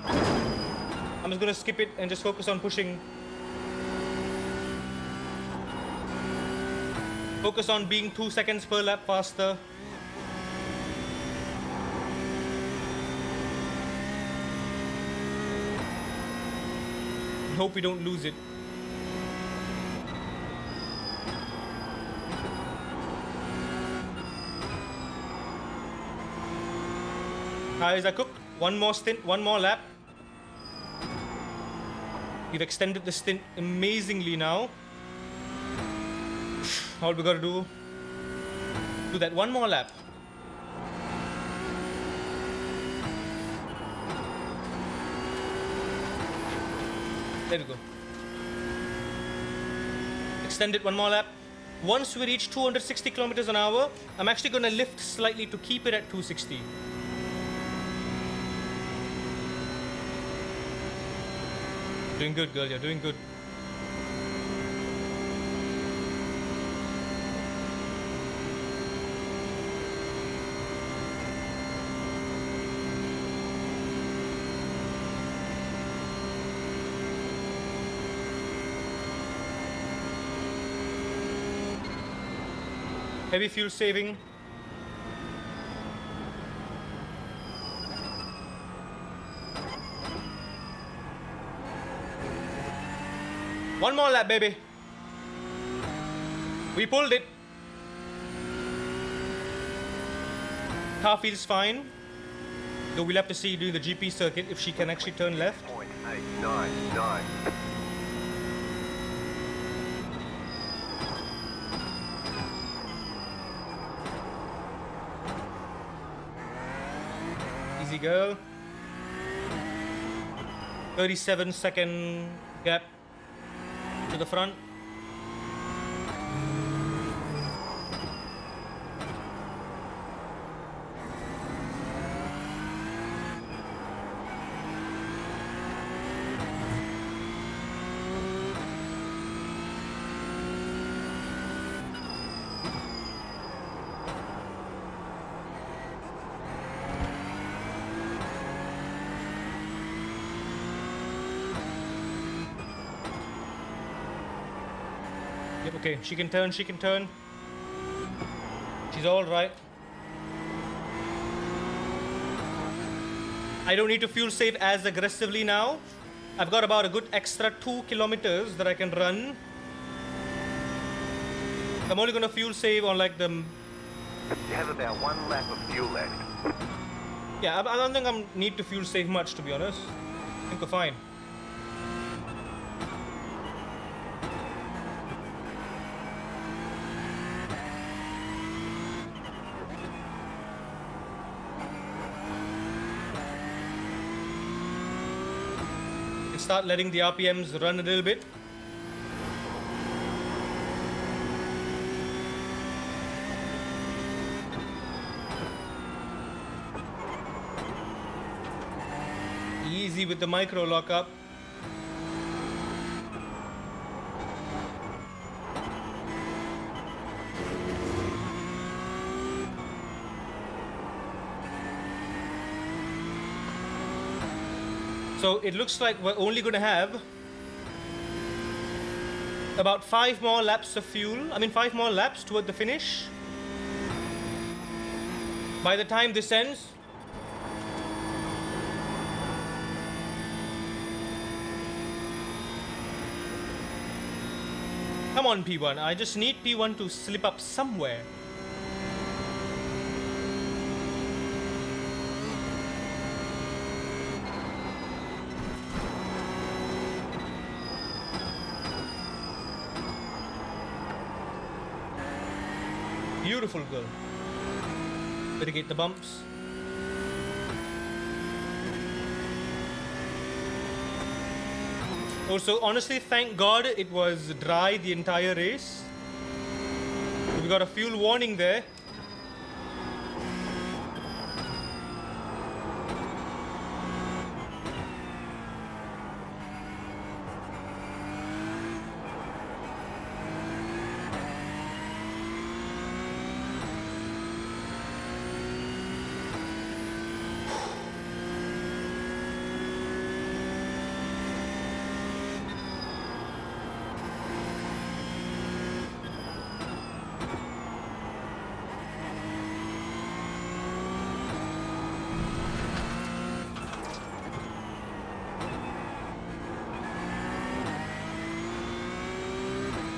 I'm just going to skip it and just focus on pushing. Focus on being 2 seconds per lap faster. Hope we don't lose it. Tires are cooked. One more stint, one more lap. We've extended the stint amazingly now. All we gotta do that one more lap. There we go. Extend it one more lap. Once we reach 260 kilometers an hour, I'm actually gonna lift slightly to keep it at 260. Doing good, girl. You're doing good. Heavy fuel saving. One more lap, baby. We pulled it. Car feels fine. Though we'll have to see during the GP circuit if she can actually turn left. 0.899. Easy girl. 37-second gap to the front. Yep, okay, she can turn, she can turn. She's all right. I don't need to fuel save as aggressively now. I've got about a good extra 2 kilometers that I can run. I'm only gonna fuel save on like the... You have about 1 lap of fuel left. Yeah, I don't think I need to fuel save much, to be honest. I think we're fine. Start letting the RPMs run a little bit. Easy with the micro lockup. So it looks like we're only going to have about 5 more laps of fuel. 5 more laps toward the finish. By the time this ends, come on P1, I just need P1 to slip up somewhere. Beautiful girl. Mitigate the bumps. Also, honestly, thank God it was dry the entire race. We got a fuel warning there.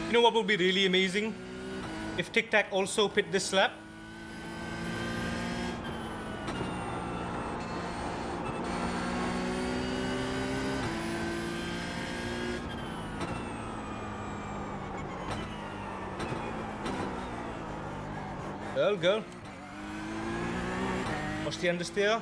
You know what would be really amazing? If Tic Tac also pit this lap. Girl. Watch the understeer.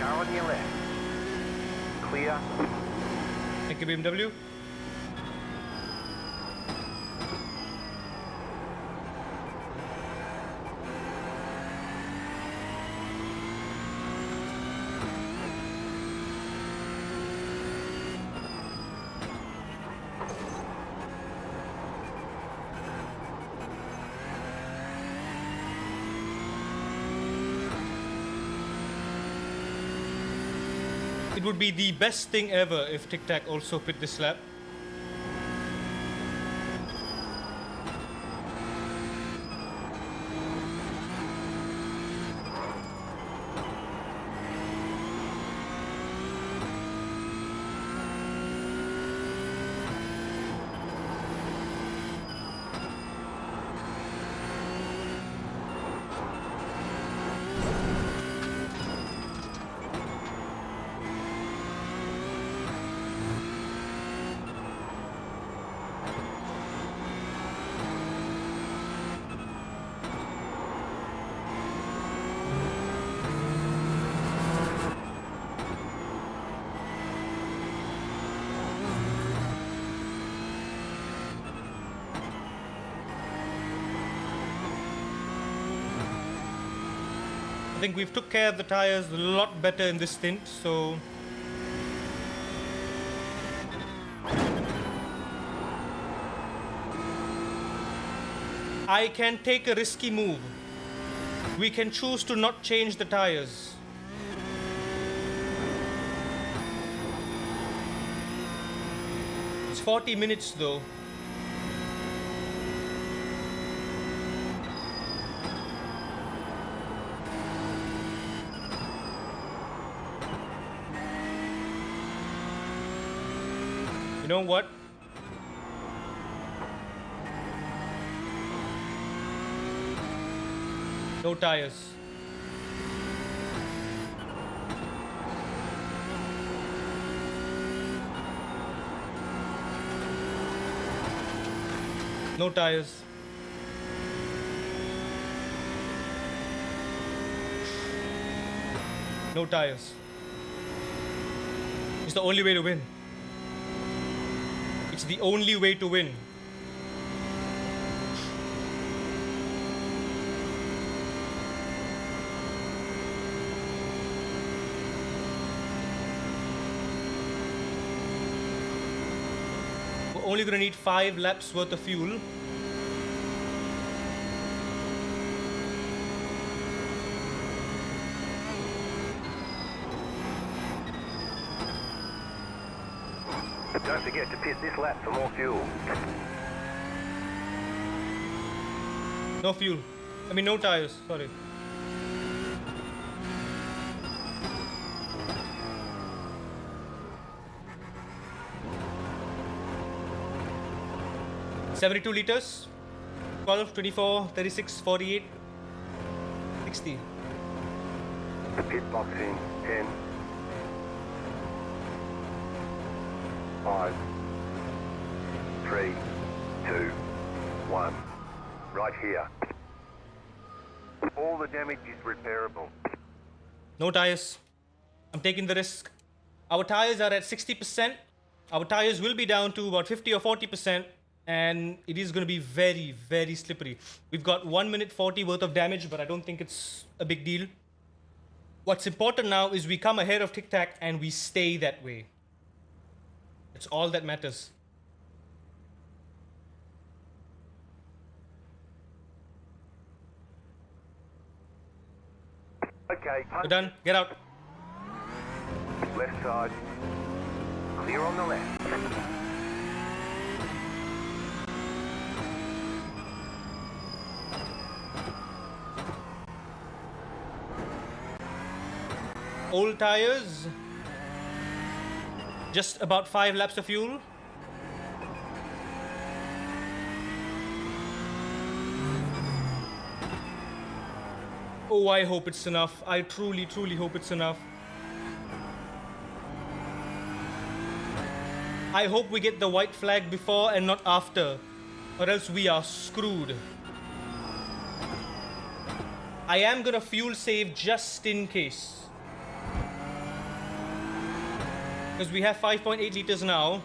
Car on your left. Clear. Thank you, BMW. It would be the best thing ever if Tic Tac also pit this lap. I think we've took care of the tires a lot better in this stint, so I can take a risky move. We can choose to not change the tires. It's 40 minutes though. You know what? No tires. No tires. No tires. It's the only way to win. It's the only way to win. We're only gonna need 5 laps worth of fuel. Don't forget to pit this lap for more fuel. No fuel. I mean, no tires. Sorry. $72 liters. 12, 24, 36, 48, 60. Pit box in 10, 5, 3, 2, 1. Right here. All the damage is repairable. No tires. I'm taking the risk. Our tires are at 60%. Our tires will be down to about 50 or 40%. And it is going to be very, very slippery. We've got 1 minute 40 worth of damage, but I don't think it's a big deal. What's important now is we come ahead of Tic Tac and we stay that way. It's all that matters. Okay, We're done. Get out. left side. Clear on the left. Old tires. Just about 5 laps of fuel. Oh, I hope it's enough. I truly, truly hope it's enough. I hope we get the white flag before and not after, or else we are screwed. I am gonna fuel save just in case. Because we have 5.8 liters now.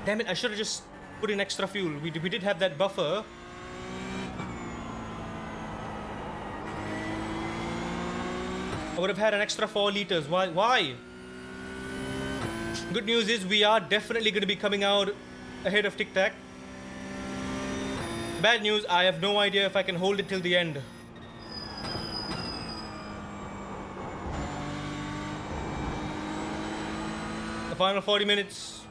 Damn it, I should have just put in extra fuel. We did have that buffer. I would have had an extra 4 liters. Why? Good news is we are definitely going to be coming out ahead of Tic Tac. Bad news, I have no idea if I can hold it till the end. The final 40 minutes.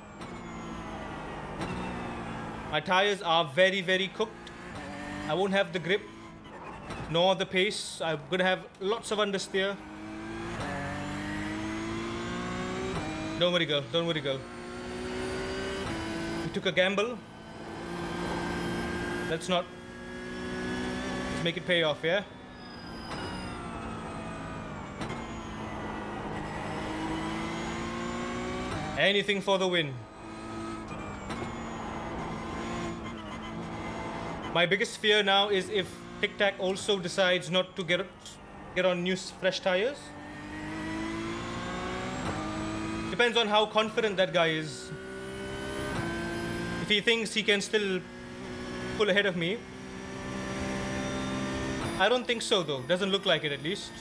My tires are very, very cooked. I won't have the grip nor the pace. I'm going to have lots of understeer. Don't worry, girl. Don't worry, girl. We took a gamble. Let's make it pay off, yeah? Anything for the win. My biggest fear now is if Tic Tac also decides not to get on new fresh tires. Depends on how confident that guy is. If he thinks he can still pull ahead of me, I don't think so though. Doesn't look like it at least.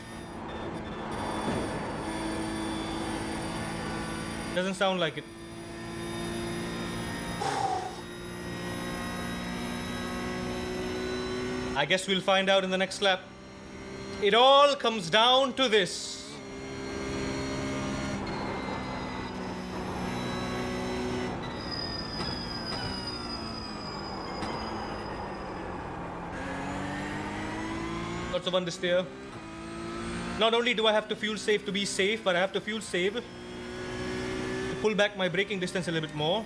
Doesn't sound like it. I guess we'll find out in the next lap. It all comes down to this. Lots of understeer. Not only do I have to fuel save to be safe, but I have to fuel save to pull back my braking distance a little bit more.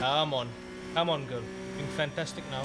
Come on. Come on, girl. Doing fantastic now.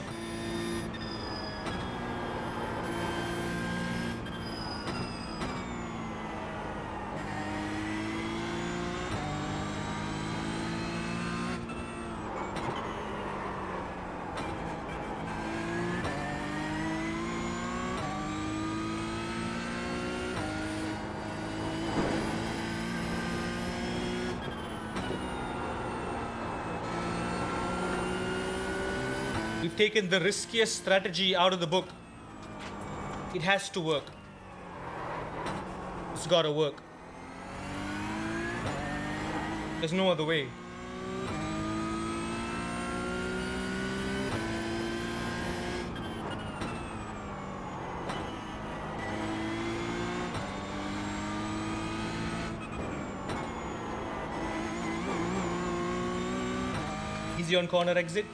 We've taken the riskiest strategy out of the book. It has to work. It's gotta work. There's no other way. Easy on corner exit.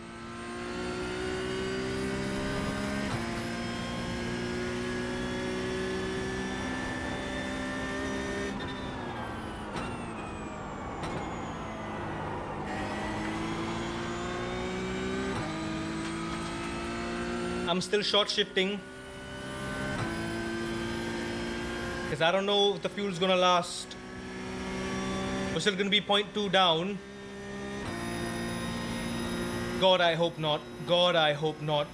I'm still short shifting because I don't know if the fuel's gonna last. We're still gonna be 0.2 down. God, I hope not. God, I hope not.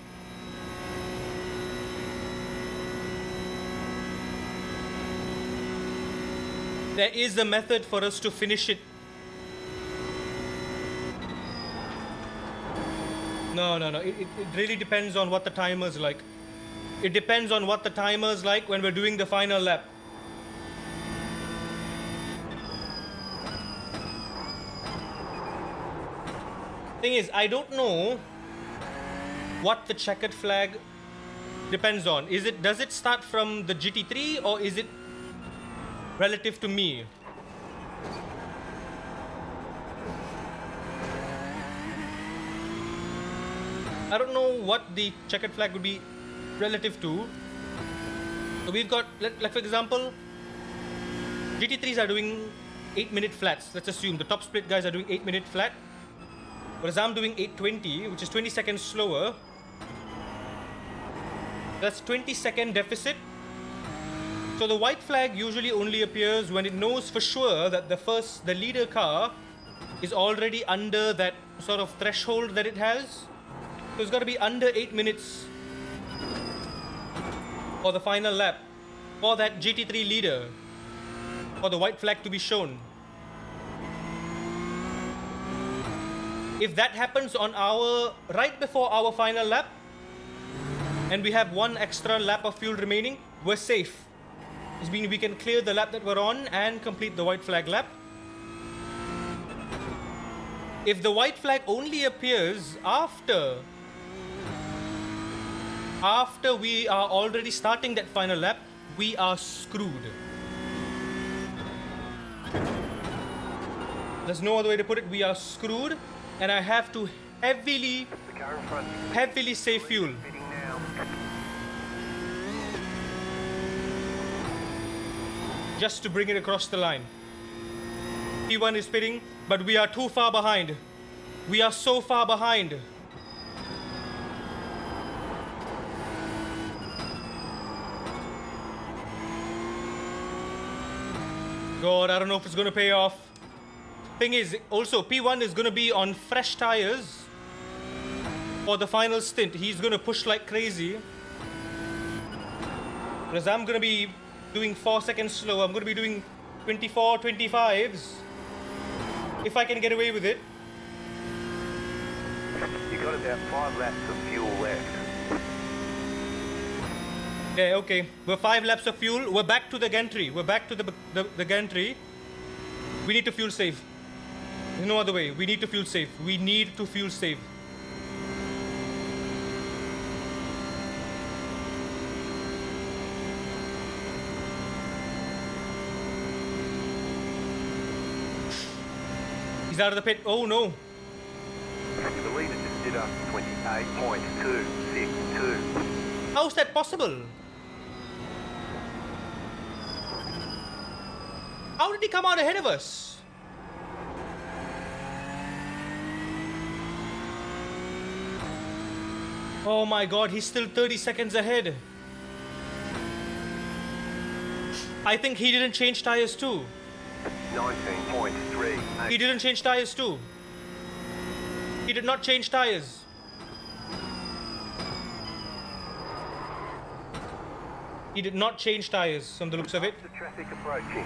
There is a method for us to finish it. No. It really depends on what the timer's like. It depends on what the timer's like when we're doing the final lap. Thing is, I don't know what the checkered flag depends on. Does it start from the GT3 or is it relative to me? I don't know what the checkered flag would be relative to. So we've got, like for example, GT3s are doing 8-minute flats. Let's assume the top split guys are doing 8-minute flat. Whereas I'm doing 8:20, which is 20 seconds slower. That's 20-second deficit. So the white flag usually only appears when it knows for sure that the leader car is already under that sort of threshold that it has. So it's got to be under 8 minutes for the final lap for that GT3 leader for the white flag to be shown. If that happens on right before our final lap and we have one extra lap of fuel remaining, we're safe. This means we can clear the lap that we're on and complete the white flag lap. If the white flag only appears after we are already starting that final lap, we are screwed. There's no other way to put it. We are screwed, and I have to heavily save fuel. Just to bring it across the line. P1 is pitting, but we are too far behind. We are so far behind. god, I don't know if it's gonna pay off. Thing is, also, P1 is gonna be on fresh tires for the final stint. He's gonna push like crazy. Whereas I'm gonna be doing 4 seconds slow. I'm gonna be doing 24, 25s. If I can get away with it. You got about 5 laps of fuel left. Yeah, okay. We're 5 laps of fuel. We're back to the gantry. We're back to the gantry. We need to fuel save. There's no other way. We need to fuel save. We need to fuel save. He's out of the pit. Oh no. The leader just did a 28.262. How's that possible? How did he come out ahead of us? Oh my god, he's still 30 seconds ahead. I think he didn't change tires too. 19.3. He didn't change tires too. He did not change tires. He did not change tires from the looks of it. The traffic approaching.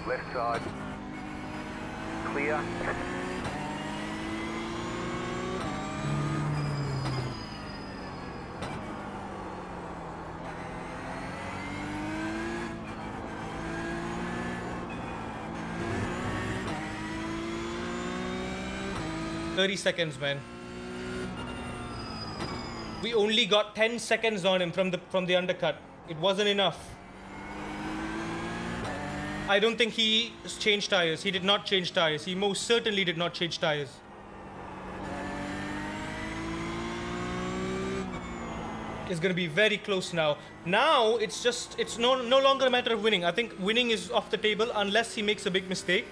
Left side. Clear. $30, man. We only got 10 seconds on him from the undercut. It wasn't enough. I don't think he changed tires. He did not change tires. He most certainly did not change tires. It's gonna be very close now. Now it's no longer a matter of winning. I think winning is off the table unless he makes a big mistake.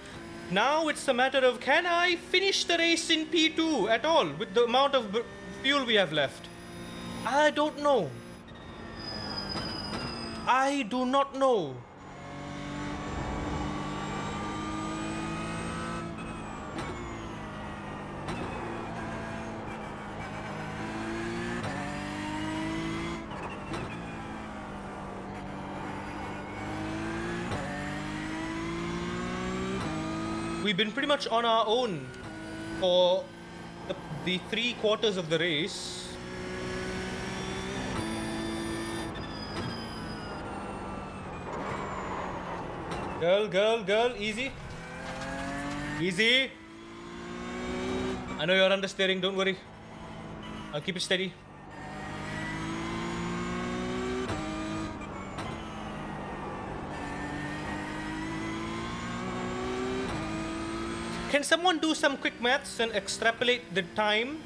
Now it's a matter of, can I finish the race in P2 at all with the amount of fuel we have left? I don't know. I do not know. We've been pretty much on our own for the 3 quarters of the race. Girl, easy. Easy. I know you're understeering, don't worry. I'll keep it steady. Can someone do some quick maths and extrapolate the time?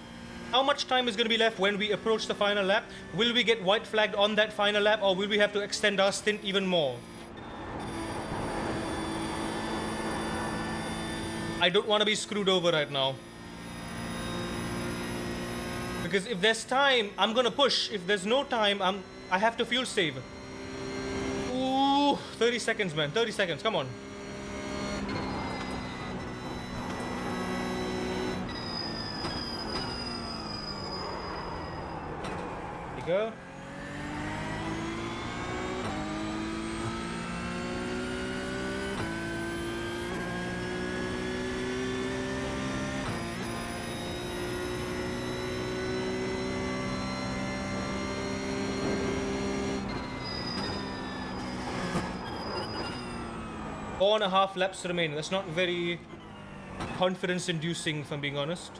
How much time is going to be left when we approach the final lap? Will we get white flagged on that final lap, or will we have to extend our stint even more? I don't want to be screwed over right now. Because if there's time, I'm going to push. If there's no time, I have to fuel save. Ooh, 30 seconds, man. 30 seconds. Come on. Go. Four and a half laps remain. That's not very confidence inducing, if I'm being honest.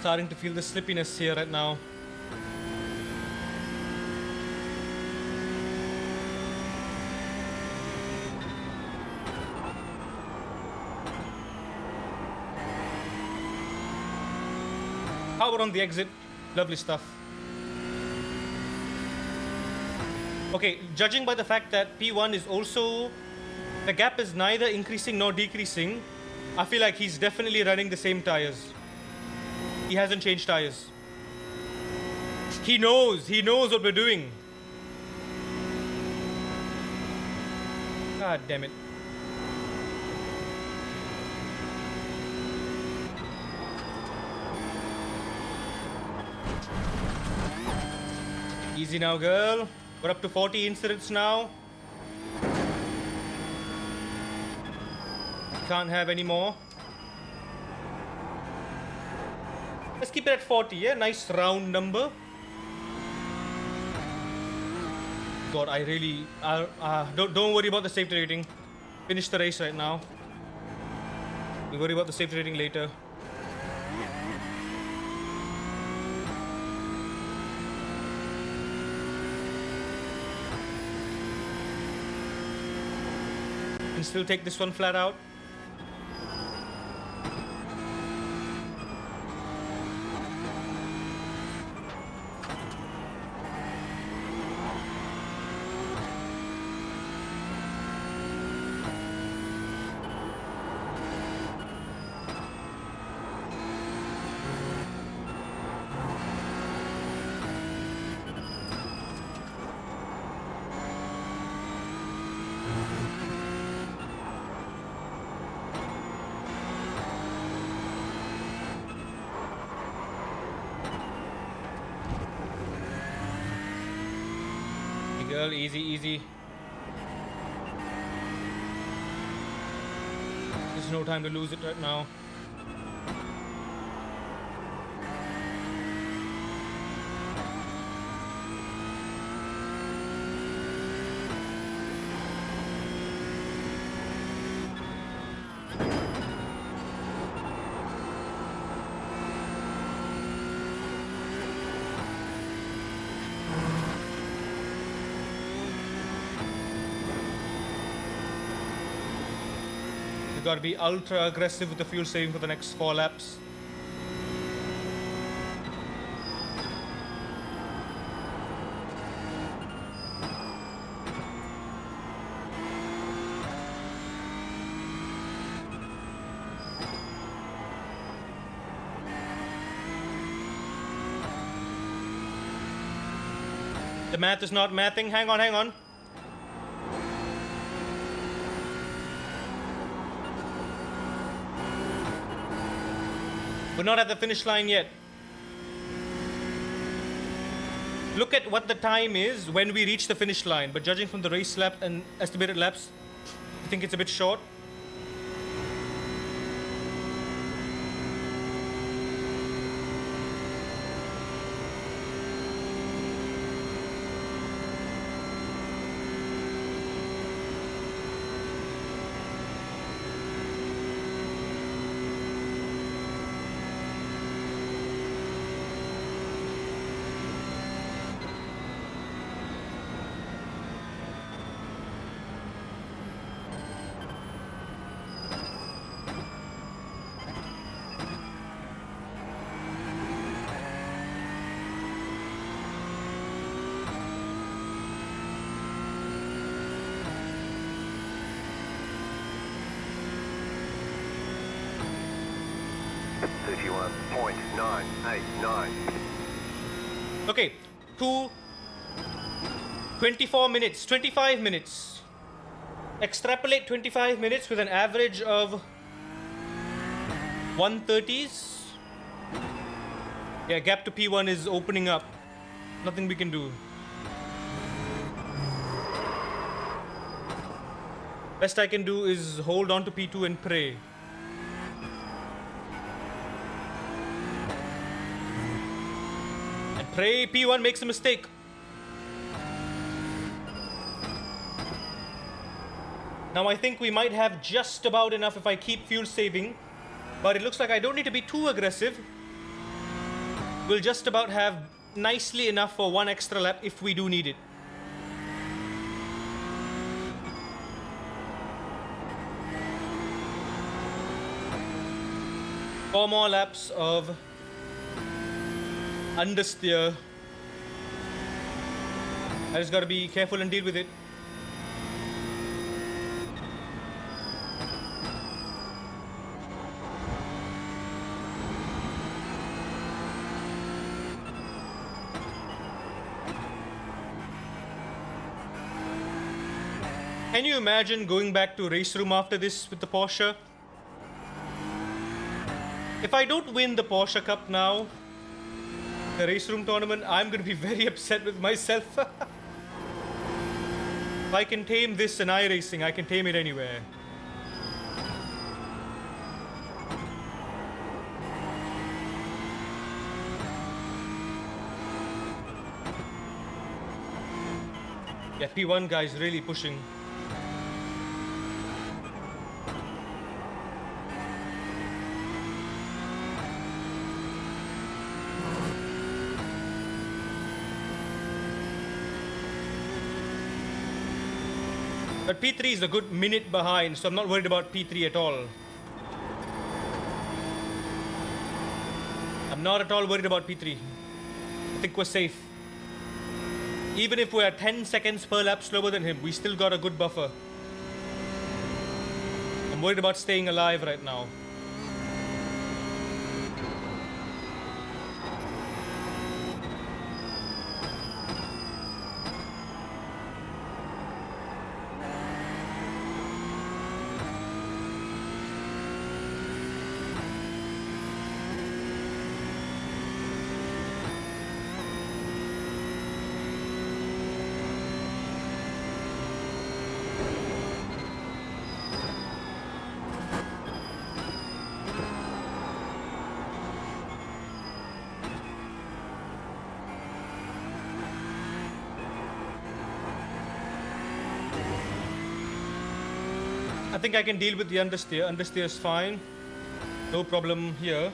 starting to feel the slippiness here right now. Power on the exit. Lovely stuff. Okay, judging by the fact that P1 is also... the gap is neither increasing nor decreasing, I feel like he's definitely running the same tires. He hasn't changed tires. He knows what we're doing. God damn it. Easy now, girl. We're up to 40 incidents now. Can't have any more. Let's keep it at 40, yeah? Nice round number. God, I really... don't worry about the safety rating. Finish the race right now. We'll worry about the safety rating later. Can still take this one flat out. Girl, easy, easy. There's no time to lose it right now. We've got to be ultra aggressive with the fuel saving for the next 4 laps. The math is not mathing. Hang on, hang on. We're not at the finish line yet. Look at what the time is when we reach the finish line, but judging from the race lap and estimated laps, I think it's a bit short. Okay, 24 minutes, 25 minutes. Extrapolate 25 minutes with an average of 130s. Yeah, gap to P1 is opening up. Nothing we can do. Best I can do is hold on to P2 and pray. Pray P1 makes a mistake. Now I think we might have just about enough if I keep fuel saving, but it looks like I don't need to be too aggressive. We'll just about have nicely enough for one extra lap if we do need it. Four more laps of understeer. I just gotta be careful and deal with it. Can you imagine going back to race room after this with the Porsche? If I don't win the Porsche Cup now, the race room tournament, I'm going to be very upset with myself. If I can tame this in iRacing, I can tame it anywhere. Yeah, P1 guys really pushing. But P3 is a good minute behind, so I'm not worried about P3 at all. I'm not at all worried about P3. I think we're safe. Even if we're 10 seconds per lap slower than him, we still got a good buffer. I'm worried about staying alive right now. I think I can deal with the understeer. Understeer is fine. No problem here.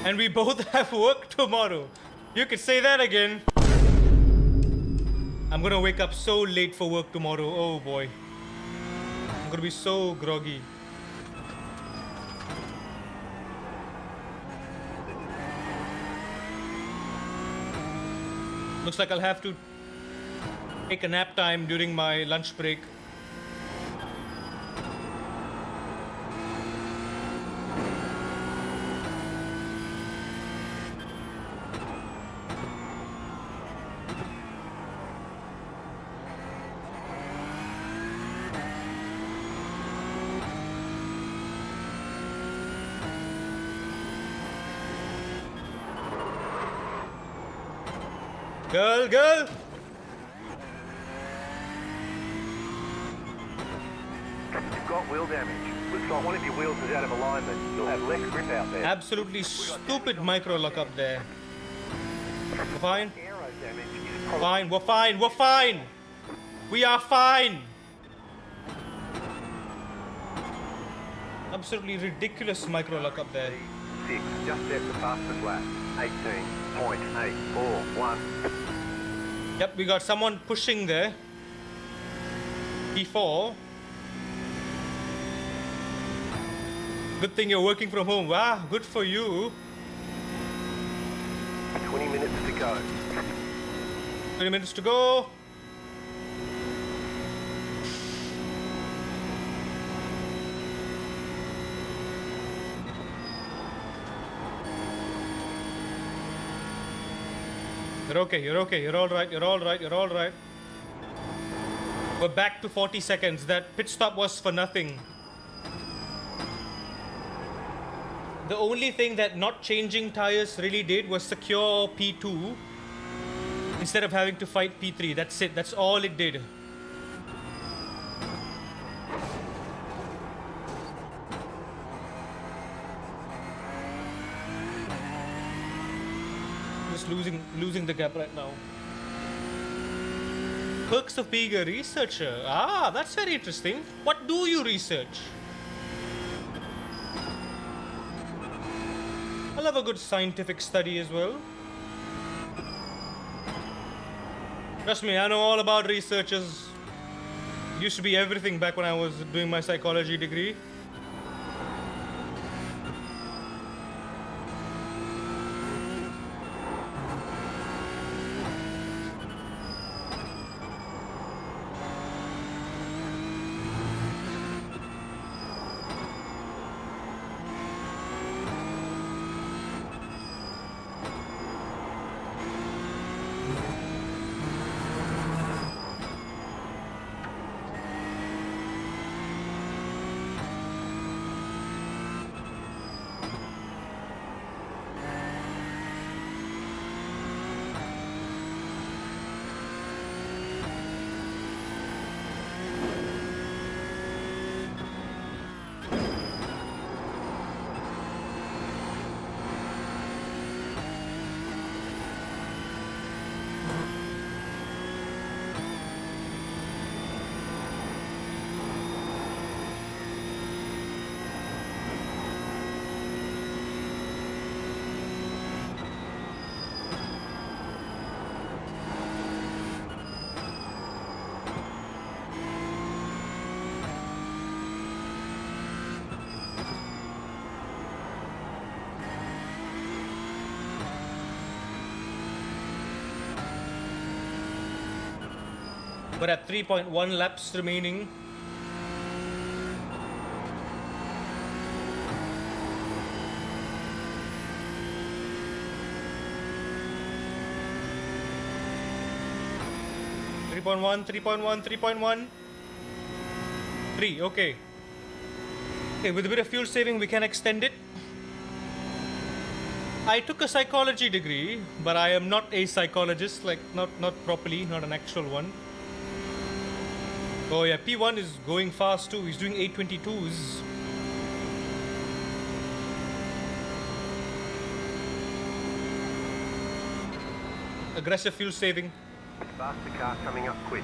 And we both have work tomorrow. You could say that again. I'm gonna wake up so late for work tomorrow. Oh boy. I'm gonna be so groggy. Looks like I'll have to take a nap time during my lunch break. Girl! You've got wheel damage. Looks like one of your wheels is out of alignment. You'll have less grip out there. Absolutely stupid micro lock up there. We're fine? Aero damage is probably Fine, we're fine! We are fine! Absolutely ridiculous micro lock up there. 6, just at the fastest lap. 18.841. Yep, we got someone pushing there. P4. Good thing you're working from home. Wow, good for you. 20 minutes to go. 20 minutes to go. You're okay, you're alright. We're back to 40 seconds. That pit stop was for nothing. The only thing that not changing tires really did was secure P2 instead of having to fight P3. That's it, that's all it did. Just losing the gap right now. Perks of being a researcher. Ah, that's very interesting. What do you research? love a good scientific study as well. Trust me, I know all about researchers. Used to be everything back when I was doing my psychology degree. We're at 3.1 laps remaining. Three point one, 3.1. 3, okay. Okay, with a bit of fuel saving, we can extend it. I took a psychology degree, but I am not a psychologist, like not properly, not an actual one. Oh yeah, P1 is going fast too. He's doing 822s. Aggressive fuel saving. Faster car coming up quick.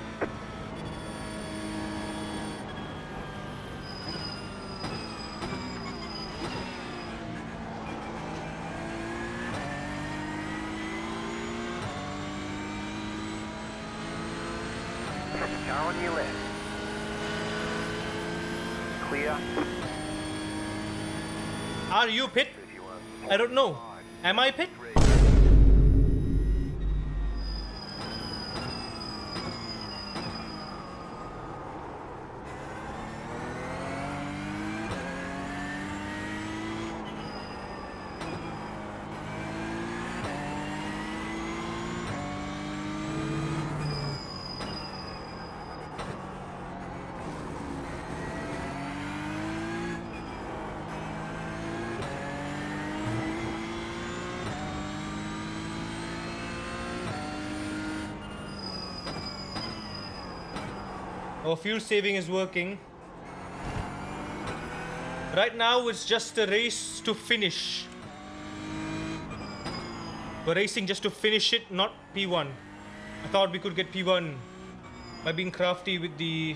Car on your left. Clear. Are you pit? I don't know. Am I pit? Our fuel saving is working. Right now it's just a race to finish. We're racing just to finish it, not P1. I thought we could get P1 by being crafty with the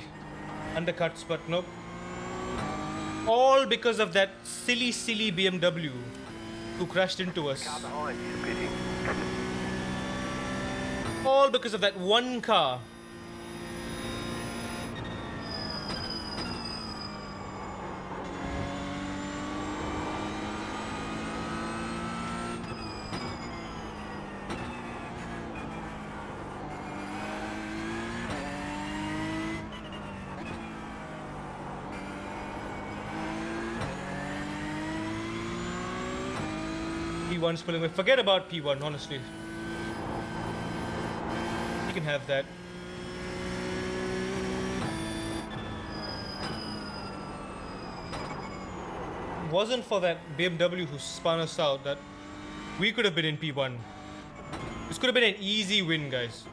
undercuts, but nope. All because of that silly BMW who crashed into us. Car behind you, pitting. All because of that one car. P1's pulling away. Forget about P1, honestly. You can have that. Wasn't for that BMW who spun us out that we could have been in P1. This could have been an easy win, guys.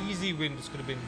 Easy win this could have been.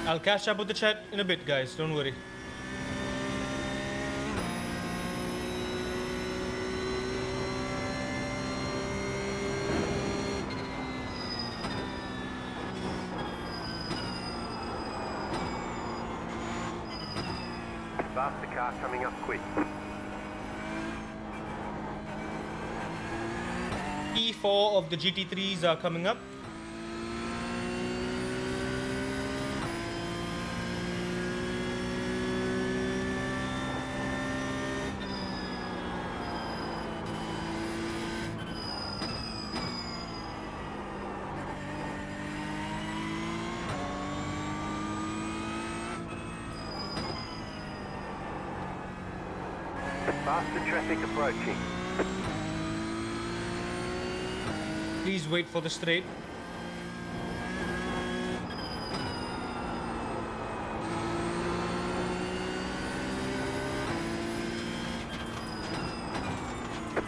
I'll catch up with the chat in a bit, guys. Don't worry. Faster car coming up quick. P4 of the GT3s are coming up. Faster traffic approaching. Please wait for the straight.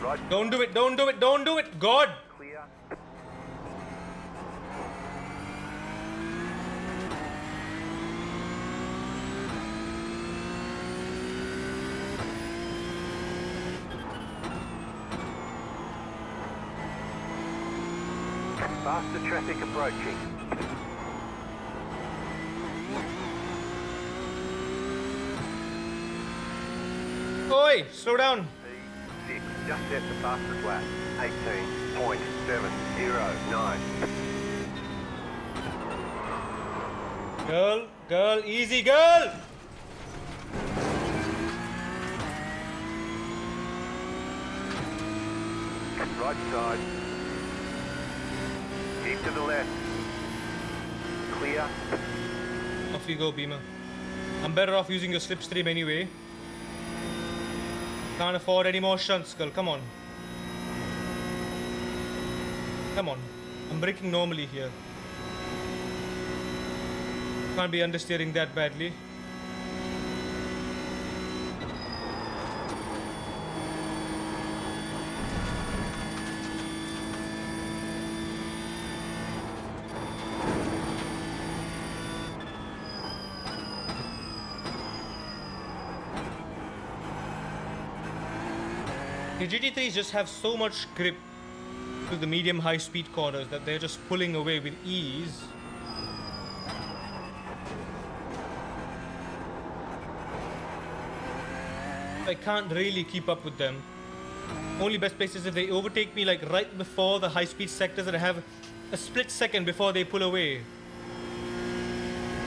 Right. Don't do it, don't do it, don't do it! God! Clear. Faster traffic approaching. Oi! Slow down! P6, just set the fastest lap. 18.709. Girl, easy girl! Right side. Keep to the left. Clear. Off you go, Beamer. I'm better off using your slipstream anyway. Can't afford any more shunts, girl. Come on. Come on. I'm braking normally here. Can't be understeering that badly. The GT3s just have so much grip to the medium high speed corners that they're just pulling away with ease. I can't really keep up with them. Only best place is if they overtake me like right before the high speed sectors and I have a split second before they pull away.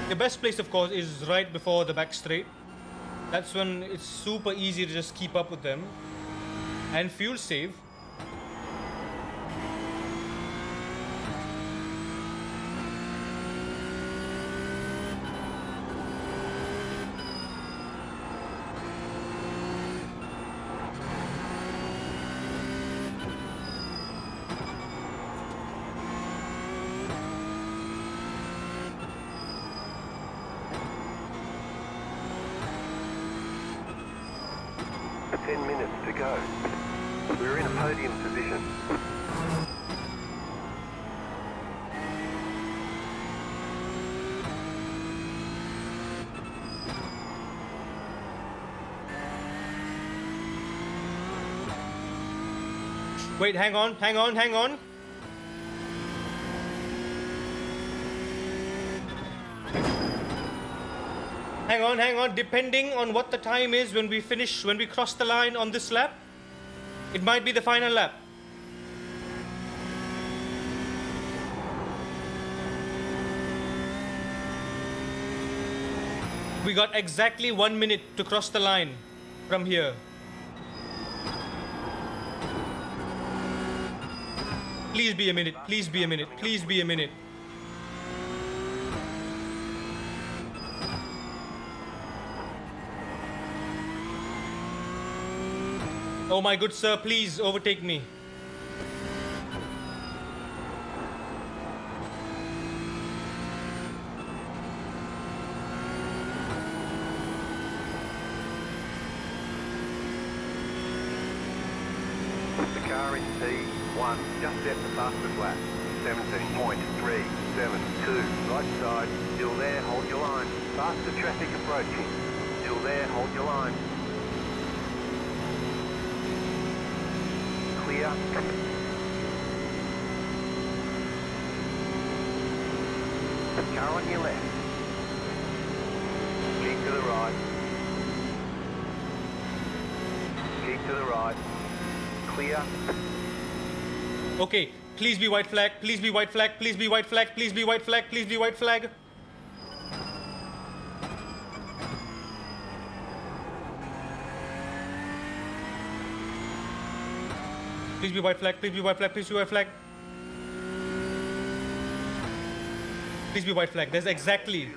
The best place of course is right before the back straight. That's when it's super easy to just keep up with them. And fuel save. To go. We're in a podium position. Wait, hang on. Hang on. Depending on what the time is when we cross the line on this lap, it might be the final lap. We got exactly 1 minute to cross the line from here. Please be a minute. Please be a minute. Please be a minute. Oh my good sir, please overtake me. The car in P1 just set the fastest lap. 17.372. Right side. Still there, hold your line. Faster traffic approaching. Still there, hold your line. Clear. Car on your left. Keep to the right. Keep to the right. Clear. Okay, please be white flag, please be white flag, please be white flag, please be white flag, please be white flag. Please be white flag, please be white flag, please be white flag. Please be white flag. There's exactly...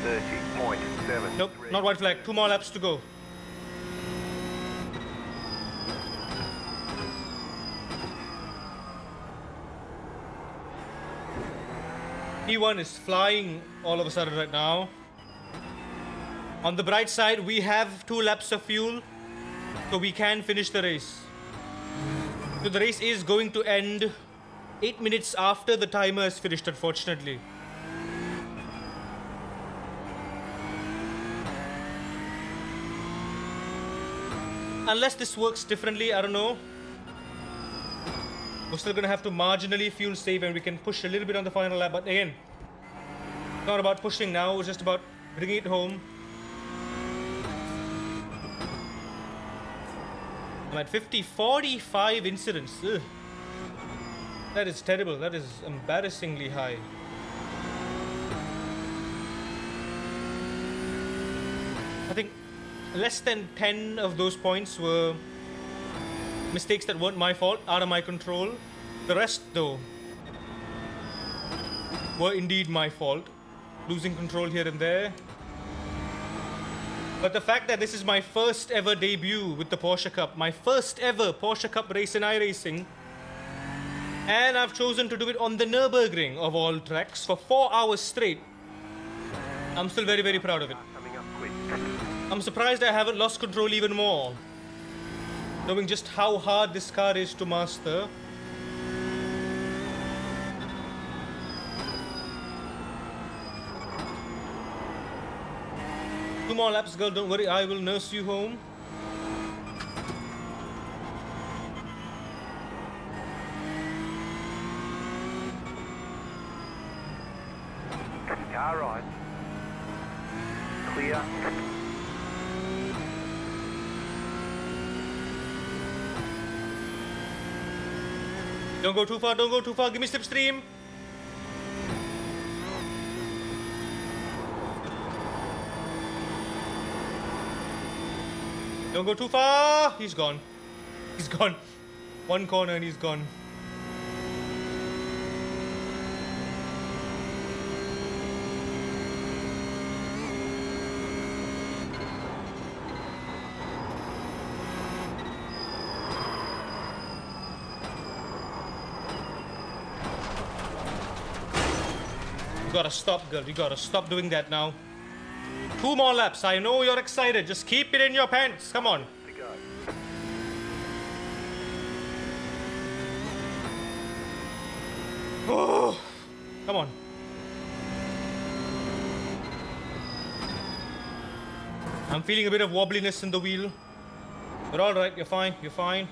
30.7. Nope, not white flag. 2 more laps to go. P1 is flying all of a sudden right now. On the bright side, we have 2 laps of fuel, so we can finish the race. So the race is going to end 8 minutes after the timer is finished, unfortunately. Unless this works differently, I don't know. We're still gonna have to marginally fuel save and we can push a little bit on the final lap, but again, it's not about pushing now, it's just about bringing it home. I'm at 45 incidents. Ugh. That is terrible. That is embarrassingly high. I think less than 10 of those points were mistakes that weren't my fault, out of my control. The rest, though, were indeed my fault. Losing control here and there. But the fact that this is my first ever debut with the Porsche Cup, my first ever Porsche Cup race in iRacing, and I've chosen to do it on the Nürburgring of all tracks for 4 hours straight, I'm still very, very proud of it. I'm surprised I haven't lost control even more, knowing just how hard this car is to master. Two more laps, girl, don't worry, I will nurse you home. Car right. Clear. Don't go too far, don't go too far, give me slipstream. Don't go too far. He's gone. He's gone. One corner and he's gone. You gotta stop, girl. You gotta stop doing that now. 2 more laps. I know you're excited. Just keep it in your pants. Come on. Oh, come on. I'm feeling a bit of wobbliness in the wheel. But alright, you're fine. You're fine.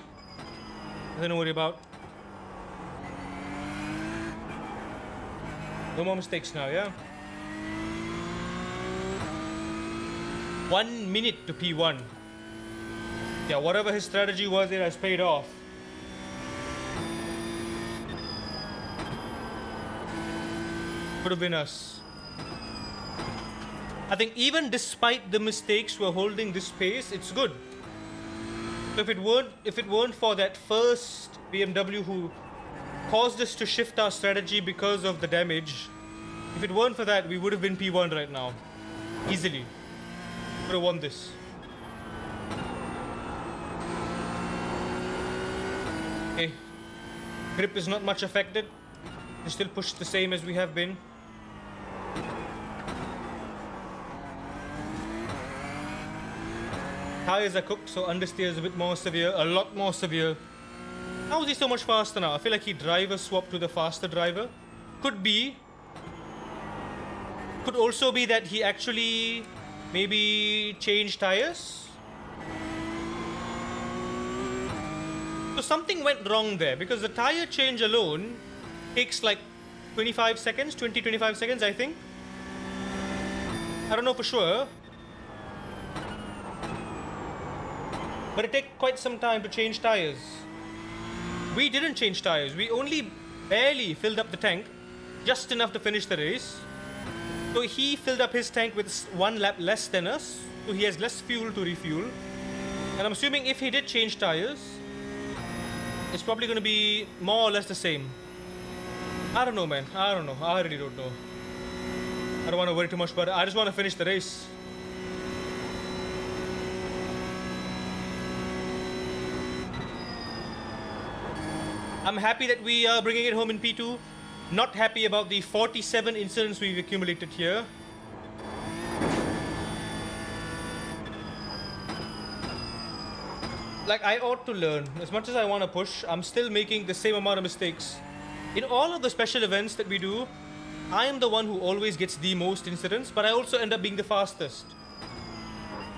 Nothing to worry about. No more mistakes now, yeah? 1 minute to P1. Yeah, whatever his strategy was, it has paid off. Could have been us. I think even despite the mistakes, we're holding this pace. It's good. So if it weren't for that first BMW who caused us to shift our strategy because of the damage, if it weren't for that, we would have been P1 right now, easily. Would have won this. Okay, grip is not much affected. We still push the same as we have been. Tires are cooked, so understeer is a bit more severe, a lot more severe. How is he so much faster now? I feel like he driver swapped to the faster driver. Could be. Could also be that he actually maybe changed tires. So something went wrong there because the tire change alone takes like 25 seconds, 20-25 seconds, I think. I don't know for sure. But it takes quite some time to change tires. We didn't change tires. We only barely filled up the tank, just enough to finish the race. So he filled up his tank with 1 lap less than us. So he has less fuel to refuel. And I'm assuming if he did change tires, it's probably going to be more or less the same. I don't know, man. I don't know. I really don't know. I don't want to worry too much about it. I just want to finish the race. I'm happy that we are bringing it home in P2. Not happy about the 47 incidents we've accumulated here. Like, I ought to learn. As much as I want to push, I'm still making the same amount of mistakes. In all of the special events that we do, I am the one who always gets the most incidents, but I also end up being the fastest.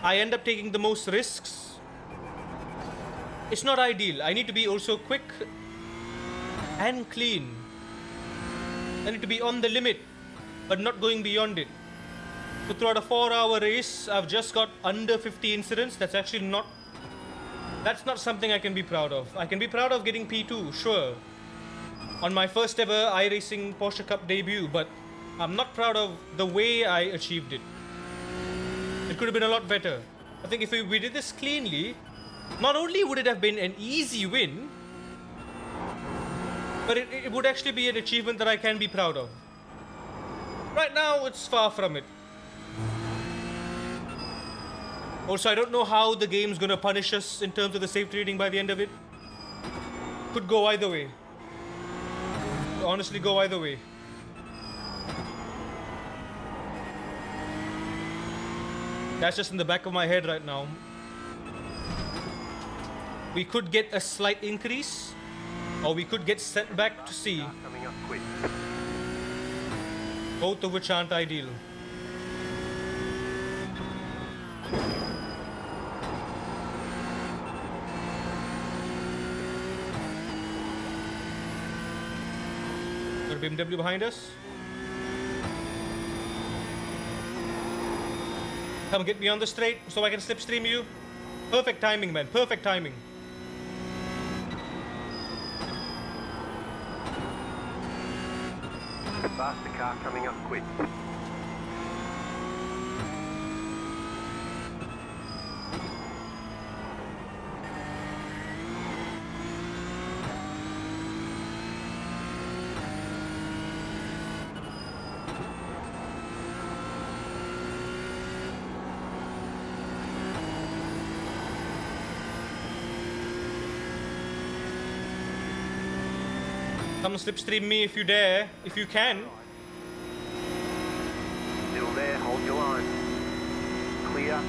I end up taking the most risks. It's not ideal. I need to be also quick and clean. I need to be on the limit, but not going beyond it. So throughout a 4-hour race, I've just got under 50 incidents. That's actually not... That's not something I can be proud of. I can be proud of getting P2, sure, on my first ever iRacing Porsche Cup debut, but I'm not proud of the way I achieved it. It could have been a lot better. I think if we did this cleanly, not only would it have been an easy win, but it would actually be an achievement that I can be proud of. Right now, it's far from it. Also, I don't know how the game's gonna punish us in terms of the safety rating by the end of it. Could go either way. Could honestly go either way. That's just in the back of my head right now. We could get a slight increase, or we could get sent back to sea. Coming up quick. Both of which aren't ideal. Got a BMW behind us. Come get me on the straight so I can slipstream you. Perfect timing, man. Perfect timing. Faster car coming up quick. Come slipstream me if you dare, if you can. Still there, hold your line. Clear.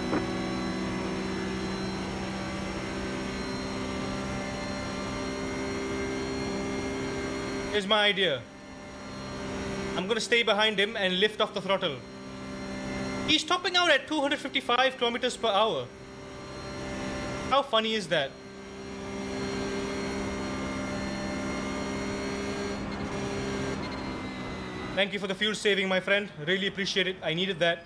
Here's my idea. I'm gonna stay behind him and lift off the throttle. He's topping out at 255 kilometers per hour. How funny is that? Thank you for the fuel saving, my friend. Really appreciate it. I needed that.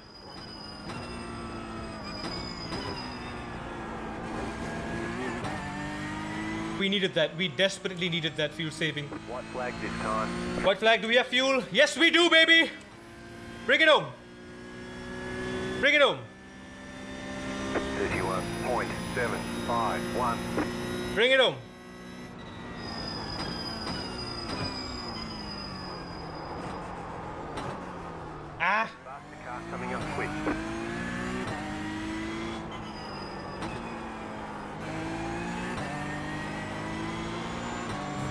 We needed that. We desperately needed that fuel saving. White flag this time. White flag, do we have fuel? Yes, we do, baby! Bring it home. Bring it home. 31.751. Bring it home. Ah! Faster car coming up quick.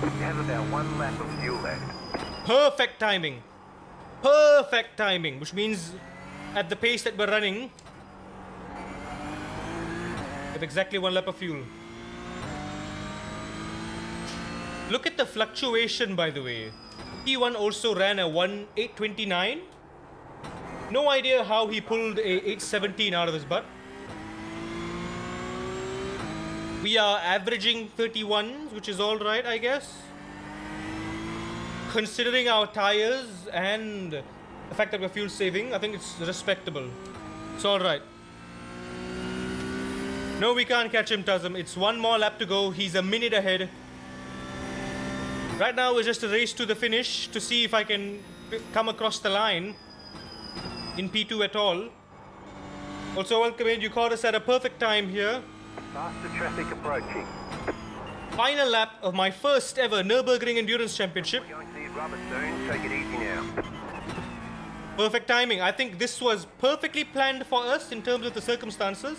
You have about 1 lap of fuel left. Perfect timing. Perfect timing, which means at the pace that we're running, we have exactly 1 lap of fuel. Look at the fluctuation, by the way. P1 also ran a 829. No idea how he pulled a 817 out of his butt. We are averaging 31, which is all right, I guess. Considering our tires and the fact that we're fuel saving, I think it's respectable. It's all right. No, we can't catch him, Tazam. It's one more lap to go. He's a minute ahead. Right now, it's just a race to the finish to see if I can come across the line in P2 at all. Also, welcome in. You caught us at a perfect time here. Faster traffic approaching. Final lap of my first ever Nürburgring Endurance Championship. We're going to see it rubber soon. Take it easy now. Perfect timing. I think this was perfectly planned for us in terms of the circumstances.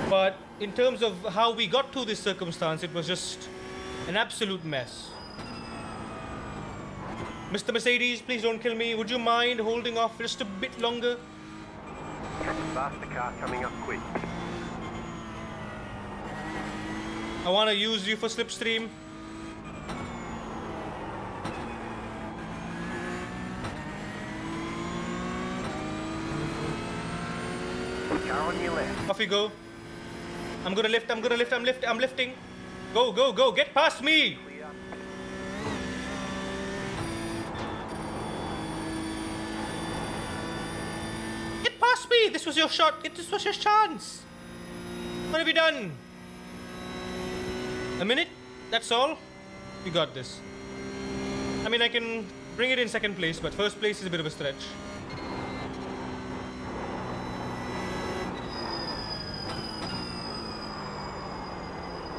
But in terms of how we got to this circumstance, it was just an absolute mess. Mr. Mercedes, please don't kill me. Would you mind holding off just a bit longer? Faster car coming up quick. I want to use you for slipstream. Car on your left. Off you go. I'm gonna lift, I'm lifting. Go, go, go, get past me! Clear. Get past me! This was your shot, this was your chance! What have you done? A minute? That's all? You got this. I mean, I can bring it in second place, but first place is a bit of a stretch.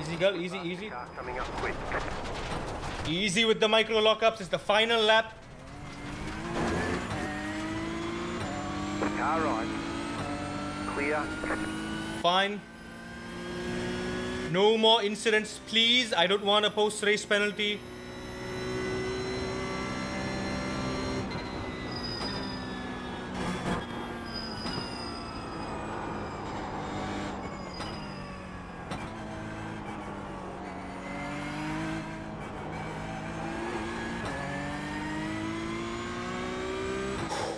Easy girl, easy, easy. Car coming up quick. Easy with the micro lockups. It's the final lap. Car right. Clear. Fine. No more incidents, please. I don't want a post-race penalty.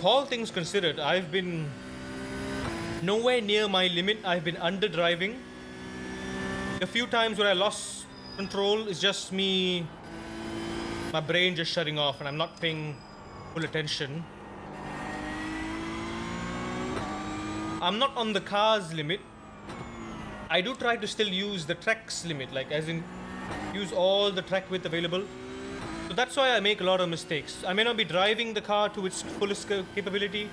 All things considered, I've been nowhere near my limit. I've been under driving. A few times where I lost control is just me, my brain just shutting off and I'm not paying full attention. I'm not on the car's limit. I do try to still use the track's limit, like as in use all the track width available. So that's why I make a lot of mistakes. I may not be driving the car to its fullest capability,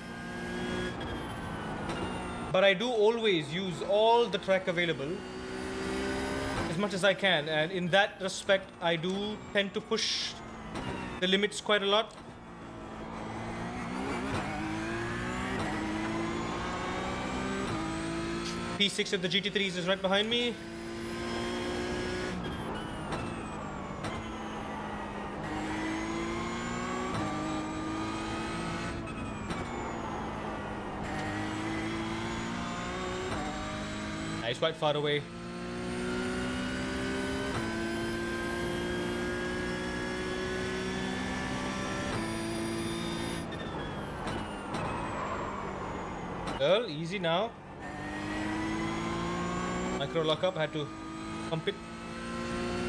but I do always use all the track available as much as I can, and in that respect I do tend to push the limits quite a lot. P6 of the GT3s is right behind me. He's quite far away. Girl, easy now. Micro lockup, had to pump it.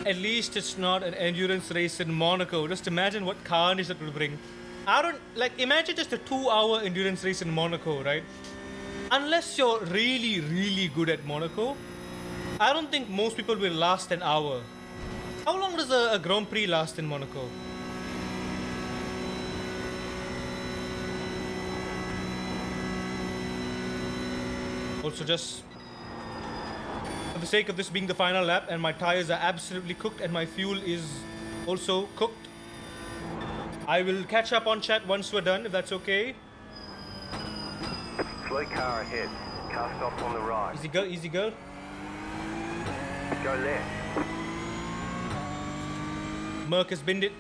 At least it's not an endurance race in Monaco. Just imagine what carnage that will bring. I don't, like, imagine just a 2-hour endurance race in Monaco, right? Unless you're really, really good at Monaco, I don't think most people will last an hour. How long does a Grand Prix last in Monaco? Also, just for the sake of this being the final lap, and my tires are absolutely cooked and my fuel is also cooked, I will catch up on chat once we're done, if that's okay. Slow car ahead. Car stops on the right. Easy girl, easy girl. Go left. Merc has binned it.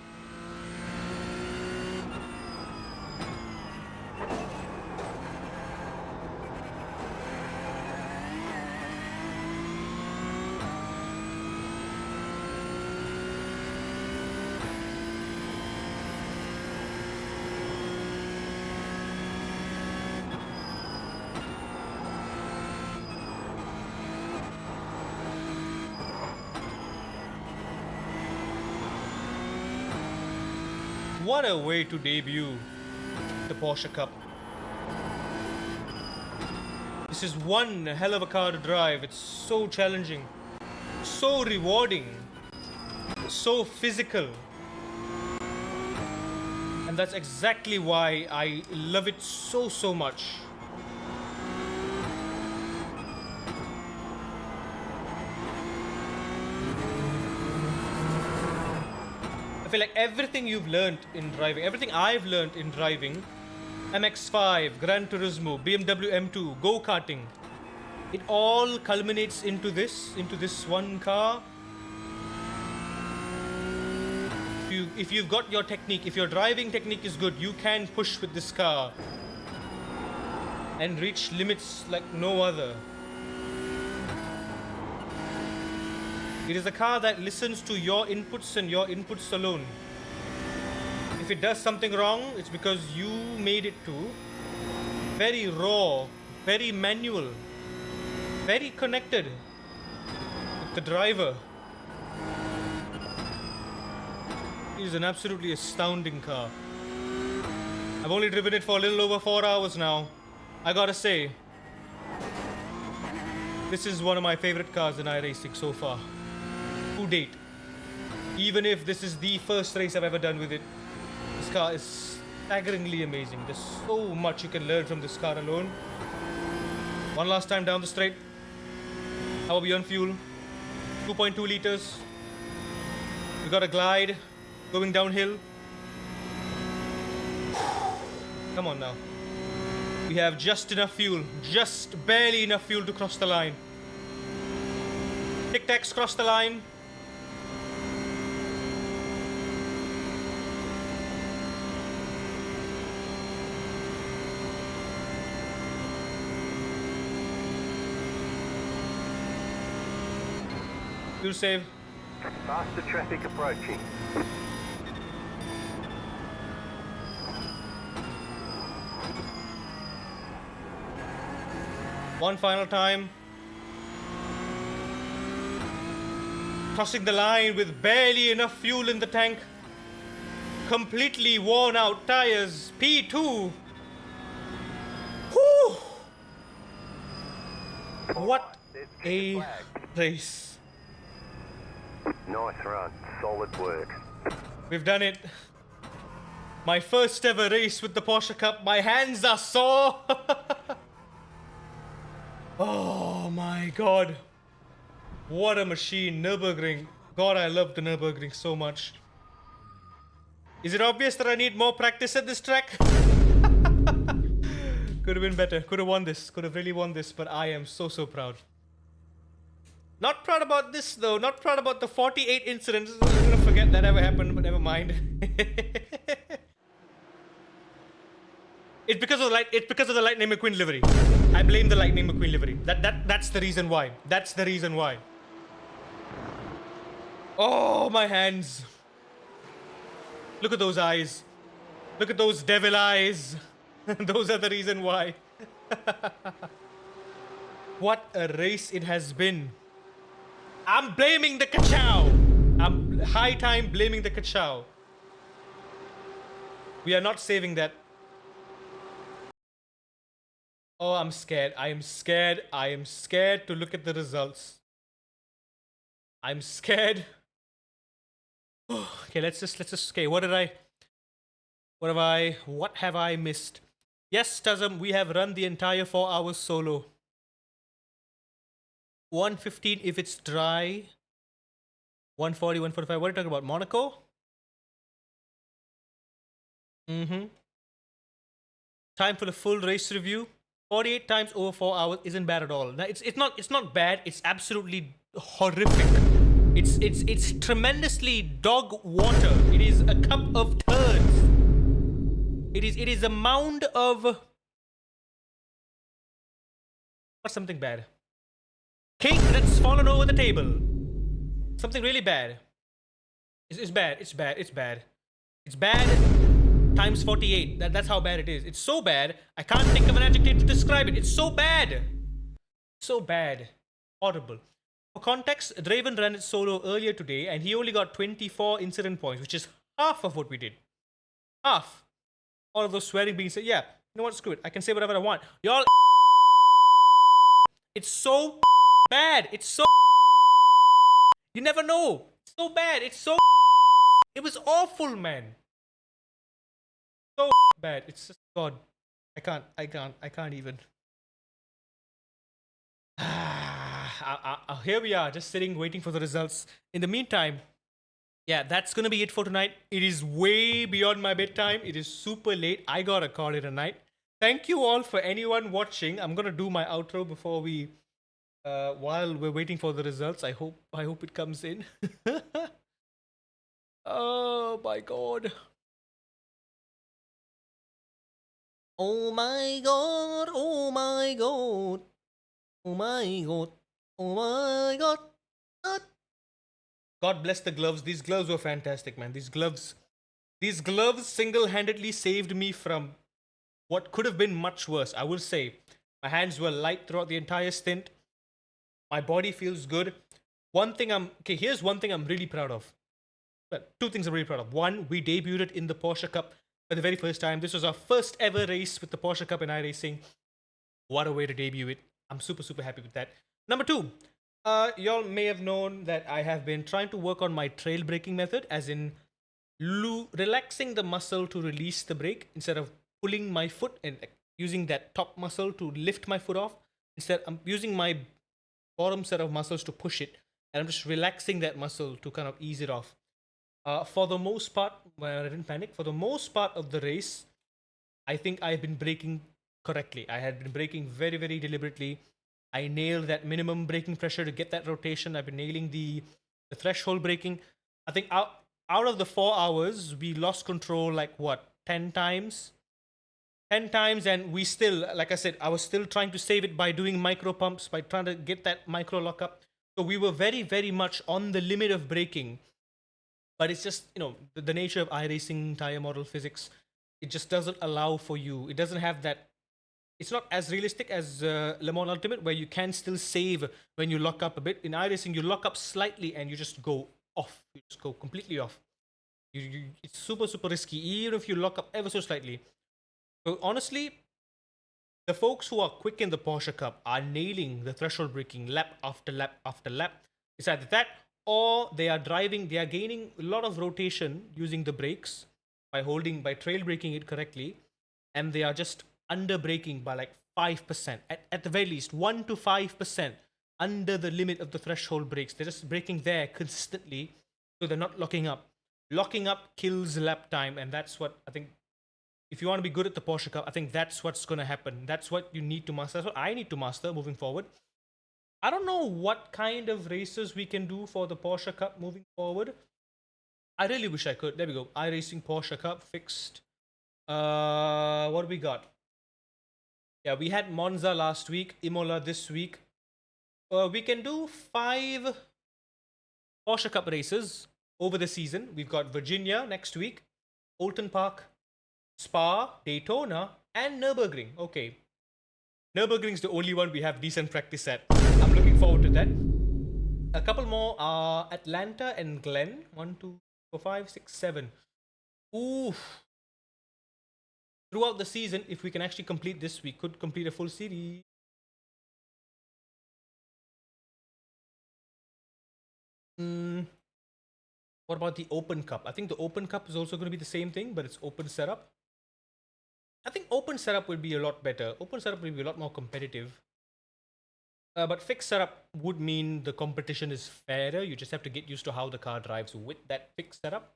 What a way to debut the Porsche Cup. This is one hell of a car to drive. It's so challenging, so rewarding, so physical. And that's exactly why I love it so much. I feel like everything you've learned in driving, everything I've learned in driving, MX-5, Gran Turismo, BMW M2, go-karting, it all culminates into this one car. If you've got your technique, if your driving technique is good, you can push with this car and reach limits like no other. It is a car that listens to your inputs and your inputs alone. If it does something wrong, it's because you made it to. Very raw, very manual, very connected with the driver. It is an absolutely astounding car. I've only driven it for a little over 4 hours now. I gotta say, this is one of my favorite cars in iRacing so far. To date. Even if this is the first race I've ever done with it, this car is staggeringly amazing. There's so much you can learn from this car alone. One last time down the straight. How are we on fuel? 2.2 liters. We got a glide going downhill. Come on now. We have just enough fuel, just barely enough fuel to cross the line. Tic Tacs cross the line. Fuel save. Faster traffic approaching. One final time. Crossing the line with barely enough fuel in the tank. Completely worn out tires. P2. Whew. What a race. Nice run. Solid work. We've done it. My first ever race with the Porsche Cup. My hands are sore. Oh my god. What a machine. Nürburgring. God, I love the Nürburgring so much. Is it obvious that I need more practice at this track? Could have been better. Could have won this. Could have really won this. But I am so proud. Not proud about this though. Not proud about the 48 incidents. I'm gonna forget that ever happened, but never mind. It's because of the Lightning McQueen livery. I blame the Lightning McQueen livery. That's the reason why. That's the reason why. Oh, my hands. Look at those eyes. Look at those devil eyes. Those are the reason why. What a race it has been. I'm blaming the Kachow. I'm high time blaming the Kachow. We are not saving that. Oh, I'm scared. I am scared. I am scared to look at the results. I'm scared. Okay, let's just okay, what have I missed? Yes, Tazam, we have run the entire 4 hours solo. 115 if it's dry. 140, 145. What are you talking about? Monaco? Time for the full race review. 48 times over 4 hours isn't bad at all. Now, it's not bad. It's absolutely horrific. It's tremendously dog water. It is a cup of turds. It is a mound of what's something bad? Cake that's fallen over the table. Something really bad. It's bad. It's bad. It's bad. It's bad times 48. That's how bad it is. It's so bad, I can't think of an adjective to describe it. It's so bad. So bad. Horrible. For context, Draven ran it solo earlier today and he only got 24 incident points, which is half of what we did. half. All of those swearing being said. Yeah, you know what? Screw it. I can say whatever I want. Y'all, it's so bad. It's so. You never know. It's so bad. It's so. It was awful, man. So bad. It's just God. I can't even. Here we are, just sitting, waiting for the results. In the meantime, yeah, that's gonna be it for tonight. It is way beyond my bedtime. It is super late. I gotta call it a night. Thank you all for anyone watching. I'm gonna do my outro before we, while we're waiting for the results. I hope it comes in. Oh my god. Oh my god. Oh my god. Oh my god. Oh my god. God bless the gloves. These gloves were fantastic, man. These gloves single-handedly saved me from what could have been much worse. I will say, my hands were light throughout the entire stint. My body feels good. Here's one thing I'm really proud of. Well, two things I'm really proud of. One, we debuted it in the Porsche Cup for the very first time. This was our first ever race with the Porsche Cup in iRacing. What a way to debut it. I'm super, super happy with that. Number two, y'all may have known that I have been trying to work on my trail braking method, as in relaxing the muscle to release the brake instead of pulling my foot and using that top muscle to lift my foot off. Instead, I'm using my bottom set of muscles to push it, and I'm just relaxing that muscle to kind of ease it off. For the most part, when I didn't panic, for the most part of the race, I think I've been braking correctly. I had been braking very, very deliberately. I nailed that minimum braking pressure to get that rotation. I've been nailing the threshold braking. I think out of the 4 hours, we lost control like what, 10 times? 10 times, and we still, like I said, I was still trying to save it by doing micro pumps, by trying to get that micro lockup. So we were very, very much on the limit of braking. But it's just, the nature of iRacing tire model physics, it just doesn't allow for you. It doesn't have that. It's not as realistic as Le Mans Ultimate, where you can still save when you lock up a bit. In iRacing, you lock up slightly and you just go off. You just go completely off. It's super, super risky, even if you lock up ever so slightly. So honestly, the folks who are quick in the Porsche Cup are nailing the threshold braking lap after lap after lap. It's either that, or they are gaining a lot of rotation using the brakes by trail braking it correctly, and they are just under braking by like 5%, at the very least 1 to 5% under the limit of the threshold brakes. They're just braking there consistently, so they're not locking up. Locking up kills lap time, and that's what I think. If you want to be good at the Porsche Cup, I think that's what's going to happen. That's what you need to master. That's what I need to master moving forward. I don't know what kind of races we can do for the Porsche Cup moving forward. I really wish I could. There we go. iRacing Porsche Cup fixed. What do we got? Yeah, we had Monza last week, Imola this week. We can do 5 Porsche Cup races over the season. We've got Virginia next week, Oulton Park, Spa, Daytona, and Nürburgring. Okay. Nürburgring's the only one we have decent practice at. I'm looking forward to that. A couple more are Atlanta and Glen. 1, 2, 4, 5, 6, 7. Oof. Throughout the season, if we can actually complete this, we could complete a full series. What about the Open Cup? I think the Open Cup is also going to be the same thing, but it's open setup. I think open setup will be a lot better. Open setup will be a lot more competitive. But fixed setup would mean the competition is fairer. You just have to get used to how the car drives with that fixed setup.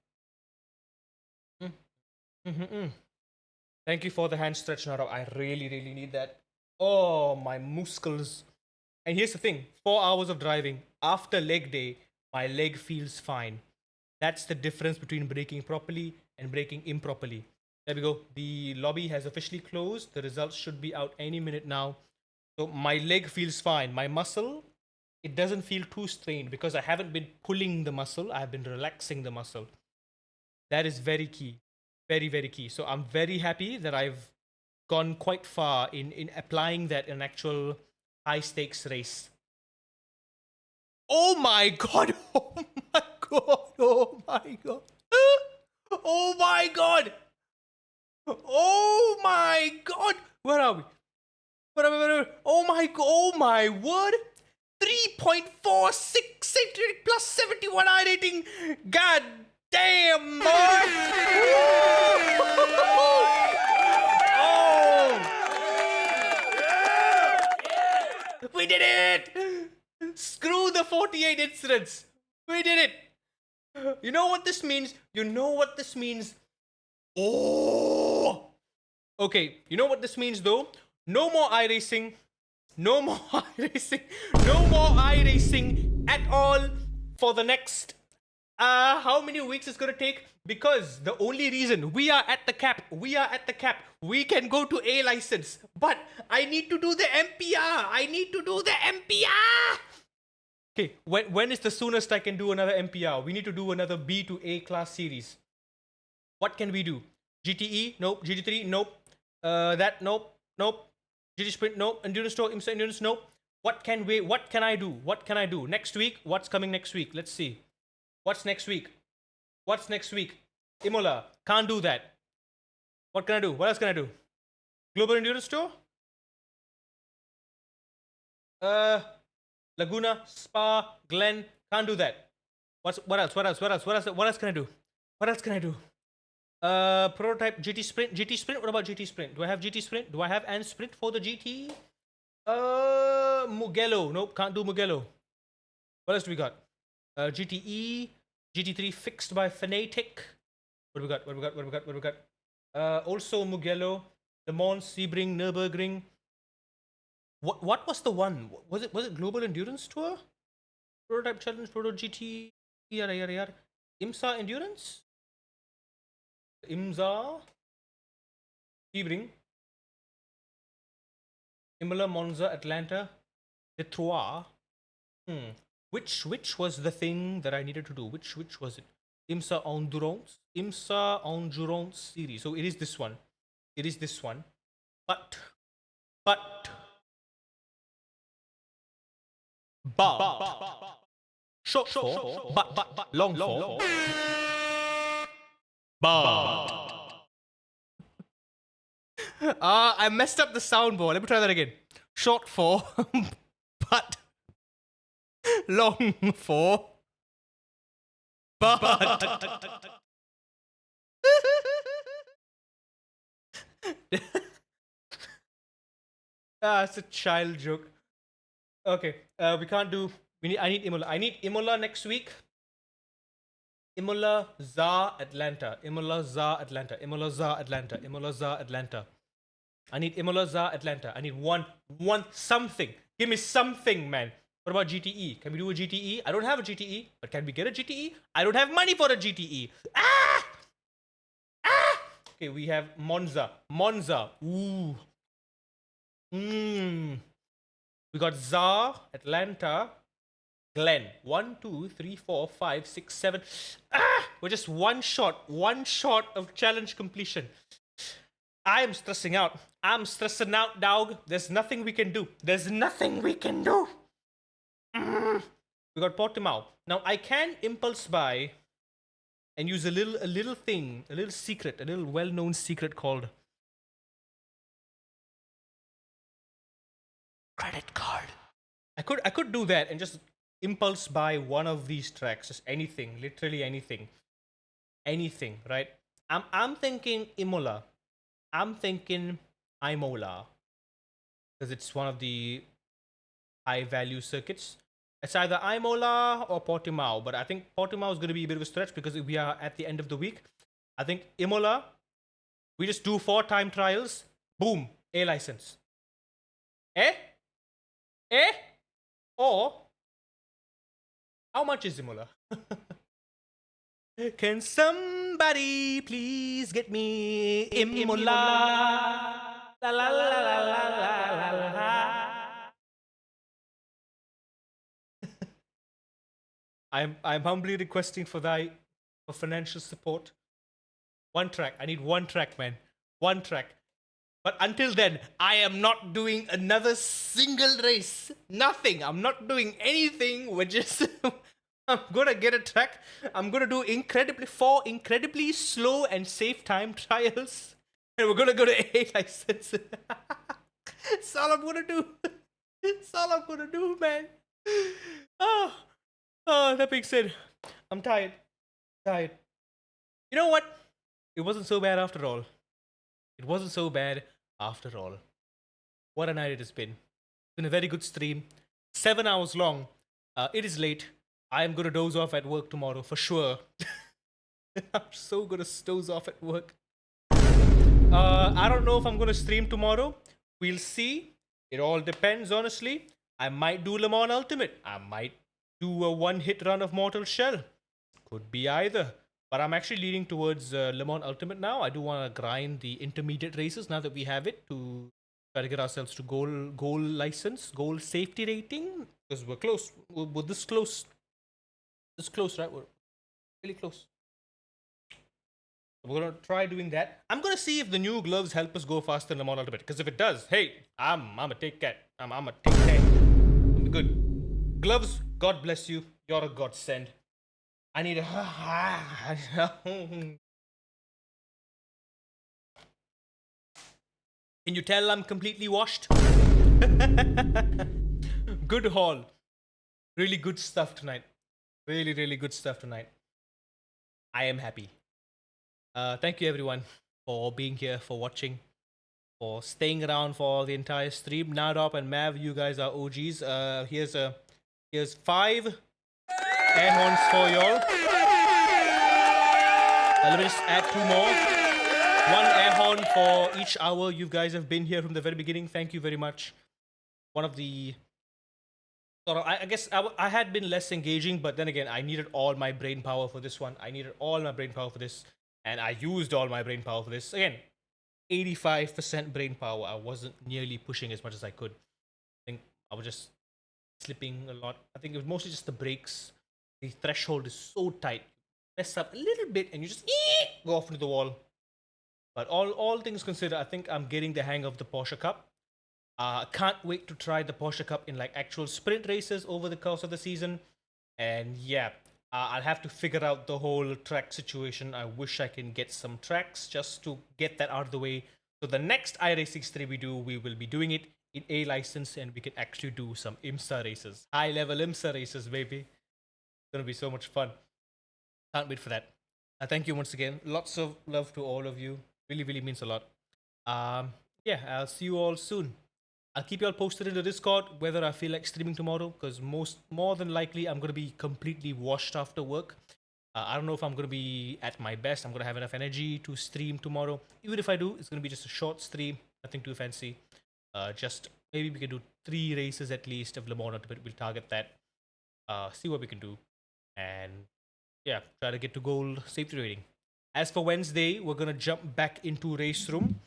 Thank you for the hand stretch, Naro. I really, really need that. Oh, my muscles. And here's the thing. 4 hours of driving. After leg day, my leg feels fine. That's the difference between braking properly and braking improperly. There we go. The lobby has officially closed. The results should be out any minute now. So my leg feels fine. My muscle, it doesn't feel too strained because I haven't been pulling the muscle. I've been relaxing the muscle. That is very key. Very, very key. So I'm very happy that I've gone quite far in applying that in an actual high stakes race. Oh my god! Oh my god! Oh my god! Oh my god! Where are we? Where are we? Oh my word! 3.46 plus 71 I rating. God damn, boy! Oh! We did it! Screw the 48 incidents. We did it. You know what this means? You know what this means? Oh! Okay, you know what this means though? No more iRacing. No more iRacing. No more iRacing at all for the next how many weeks it's gonna take? Because the only reason we are at the cap, we can go to A license. But I need to do the MPR. Okay, when is the soonest I can do another MPR? We need to do another B to A class series. What can we do? GTE? Nope. GT3? Nope. That? Nope. GT Sprint? Nope. Endurance Tour? IMSA Endurance? Nope. What can I do? Next week? What's coming next week? Let's see. What's next week? Imola. Can't do that. What can I do? What else can I do? Global Endurance Tour? Laguna, Spa, Glen. Can't do that. What else can I do? Prototype GT Sprint. What about GT Sprint? Do I have GT Sprint? Do I have and Sprint for the GT? Mugello. Nope, can't do Mugello. What else do we got? GTE, GT3 fixed by Fnatic. What do we got? Also Mugello, Le Mans, Sebring, Nürburgring. What was the one? Was it Global Endurance Tour? Prototype Challenge, Proto GT, yada. IMSA Endurance? IMSA, Sebring, Imola, Monza, Atlanta, Detroit. Which was the thing that I needed to do? Which was it? IMSA Endurance series. So it is this one. But short for, but long for, I messed up the soundboard. Let me try that again. Short for, but long for, but. It's a child joke. Okay, we can't do. I need Imola. I need Imola next week. Imola, ZA, Atlanta. I need Imola, ZA, Atlanta. I need one something. Give me something, man. What about GTE? Can we do a GTE? I don't have a GTE, but can we get a GTE? I don't have money for a GTE. Okay, we have Monza. Ooh. We got ZA, Atlanta, Glen. 1, 2, 3, 4, 5, 6, 7. We're just one short of challenge completion. I am stressing out. I'm stressing out, dog. There's nothing we can do. We got Portimao. Now I can impulse buy and use a little thing, a little secret, a little well-known secret called credit card. I could do that and just impulse buy one of these tracks, just anything, literally anything, right? I'm thinking Imola. I'm thinking Imola because it's one of the high-value circuits. It's either Imola or Portimao, but I think Portimao is going to be a bit of a stretch because we are at the end of the week. I think Imola, we just do 4 time trials, boom, A license. Or how much is Imola? Can somebody please get me Imola? La la la la la la la la. I'm humbly requesting for financial support. One track. I need one track, man. One track. But until then, I am not doing another single race. Nothing. I'm not doing anything. We're just I'm gonna get a track. I'm gonna do 4 incredibly slow and safe time trials. And we're gonna go to A license. That's all I'm gonna do. That's all I'm gonna do, man. Oh, that being said, I'm tired. Tired. You know what? It wasn't so bad after all. It wasn't so bad after all. What a night it has been. It's been a very good stream. 7 hours long. It is late. I am gonna doze off at work tomorrow for sure. I'm so gonna doze off at work. I don't know if I'm gonna stream tomorrow. We'll see. It all depends, honestly. I might do Le Mans Ultimate. I might do a one-hit run of Mortal Shell. Could be either. But I'm actually leaning towards Le Mans Ultimate now. I do want to grind the intermediate races now that we have it to try to get ourselves to goal license, goal safety rating. Because we're close. We're this close. This close, right? We're really close. We're gonna try doing that. I'm gonna see if the new gloves help us go faster in Le Mans Ultimate. Because if it does, hey, I'm a take that. I'm a take that. It'll be good. Gloves, God bless you. You're a godsend. I need a. Can you tell I'm completely washed? Good haul. Really good stuff tonight. Really, really good stuff tonight. I am happy. Thank you everyone for being here, for watching, for staying around for the entire stream. Nadop and Mav, you guys are OGs. Here's 5 air horns for y'all. Let me just add 2 more. 1 air horn for each hour you guys have been here from the very beginning. Thank you very much. One of the sort of, I guess I had been less engaging, but then again, I needed all my brain power for this one. I needed all my brain power for this, and I used all my brain power for this. Again, 85% brain power. I wasn't nearly pushing as much as I could. I think I was just slipping a lot. I think it was mostly just the brakes. The threshold is so tight. You mess up a little bit and you just go off into the wall. But all things considered, I think I'm getting the hang of the Porsche Cup. Can't wait to try the Porsche Cup in like actual sprint races over the course of the season. And yeah, I'll have to figure out the whole track situation. I wish I can get some tracks just to get that out of the way. So the next iRacing stream we do, we will be doing it in A license, and we can actually do some IMSA races. High level IMSA races, baby. It's gonna be so much fun. Can't wait for that. Thank you once again. Lots of love to all of you. Really, really means a lot. Yeah, I'll see you all soon. I'll keep you all posted in the Discord whether I feel like streaming tomorrow, because more than likely I'm gonna be completely washed after work. I don't know if I'm gonna be at my best. I'm gonna have enough energy to stream tomorrow. Even if I do, it's gonna be just a short stream, nothing too fancy. Just maybe we can do 3 races at least of Le Mans Ultimate. We'll target that. See what we can do, and yeah, try to get to goal safety rating. As for Wednesday, we're gonna jump back into race room.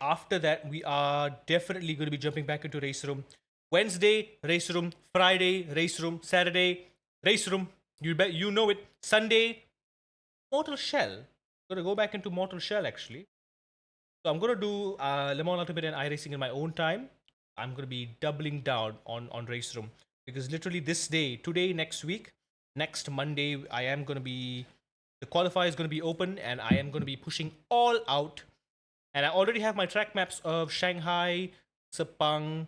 After that, we are definitely going to be jumping back into race room. Wednesday, race room. Friday, race room. Saturday, race room. You know it. Sunday, Mortal Shell. I'm going to go back into Mortal Shell actually. So I'm going to do Le Mans Ultimate and iRacing in my own time. I'm going to be doubling down on race room, because literally this day, today, next week, next Monday, I am going to be, the qualifier is going to be open, and I am going to be pushing all out. And I already have my track maps of Shanghai, Sepang,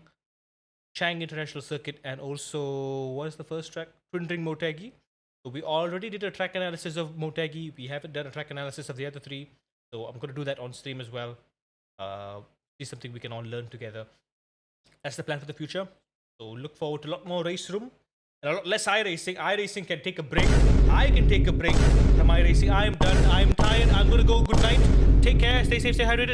Chang International Circuit, and also, what is the first track? Twin Ring Motegi. So we already did a track analysis of Motegi. We haven't done a track analysis of the other 3. So I'm going to do that on stream as well. See something we can all learn together. That's the plan for the future. So look forward to a lot more race room and a lot less iRacing. iRacing can take a break. I can take a break from iRacing. I am done. I am tired. I'm going to go. Good night. Take care. Stay safe. Stay hydrated.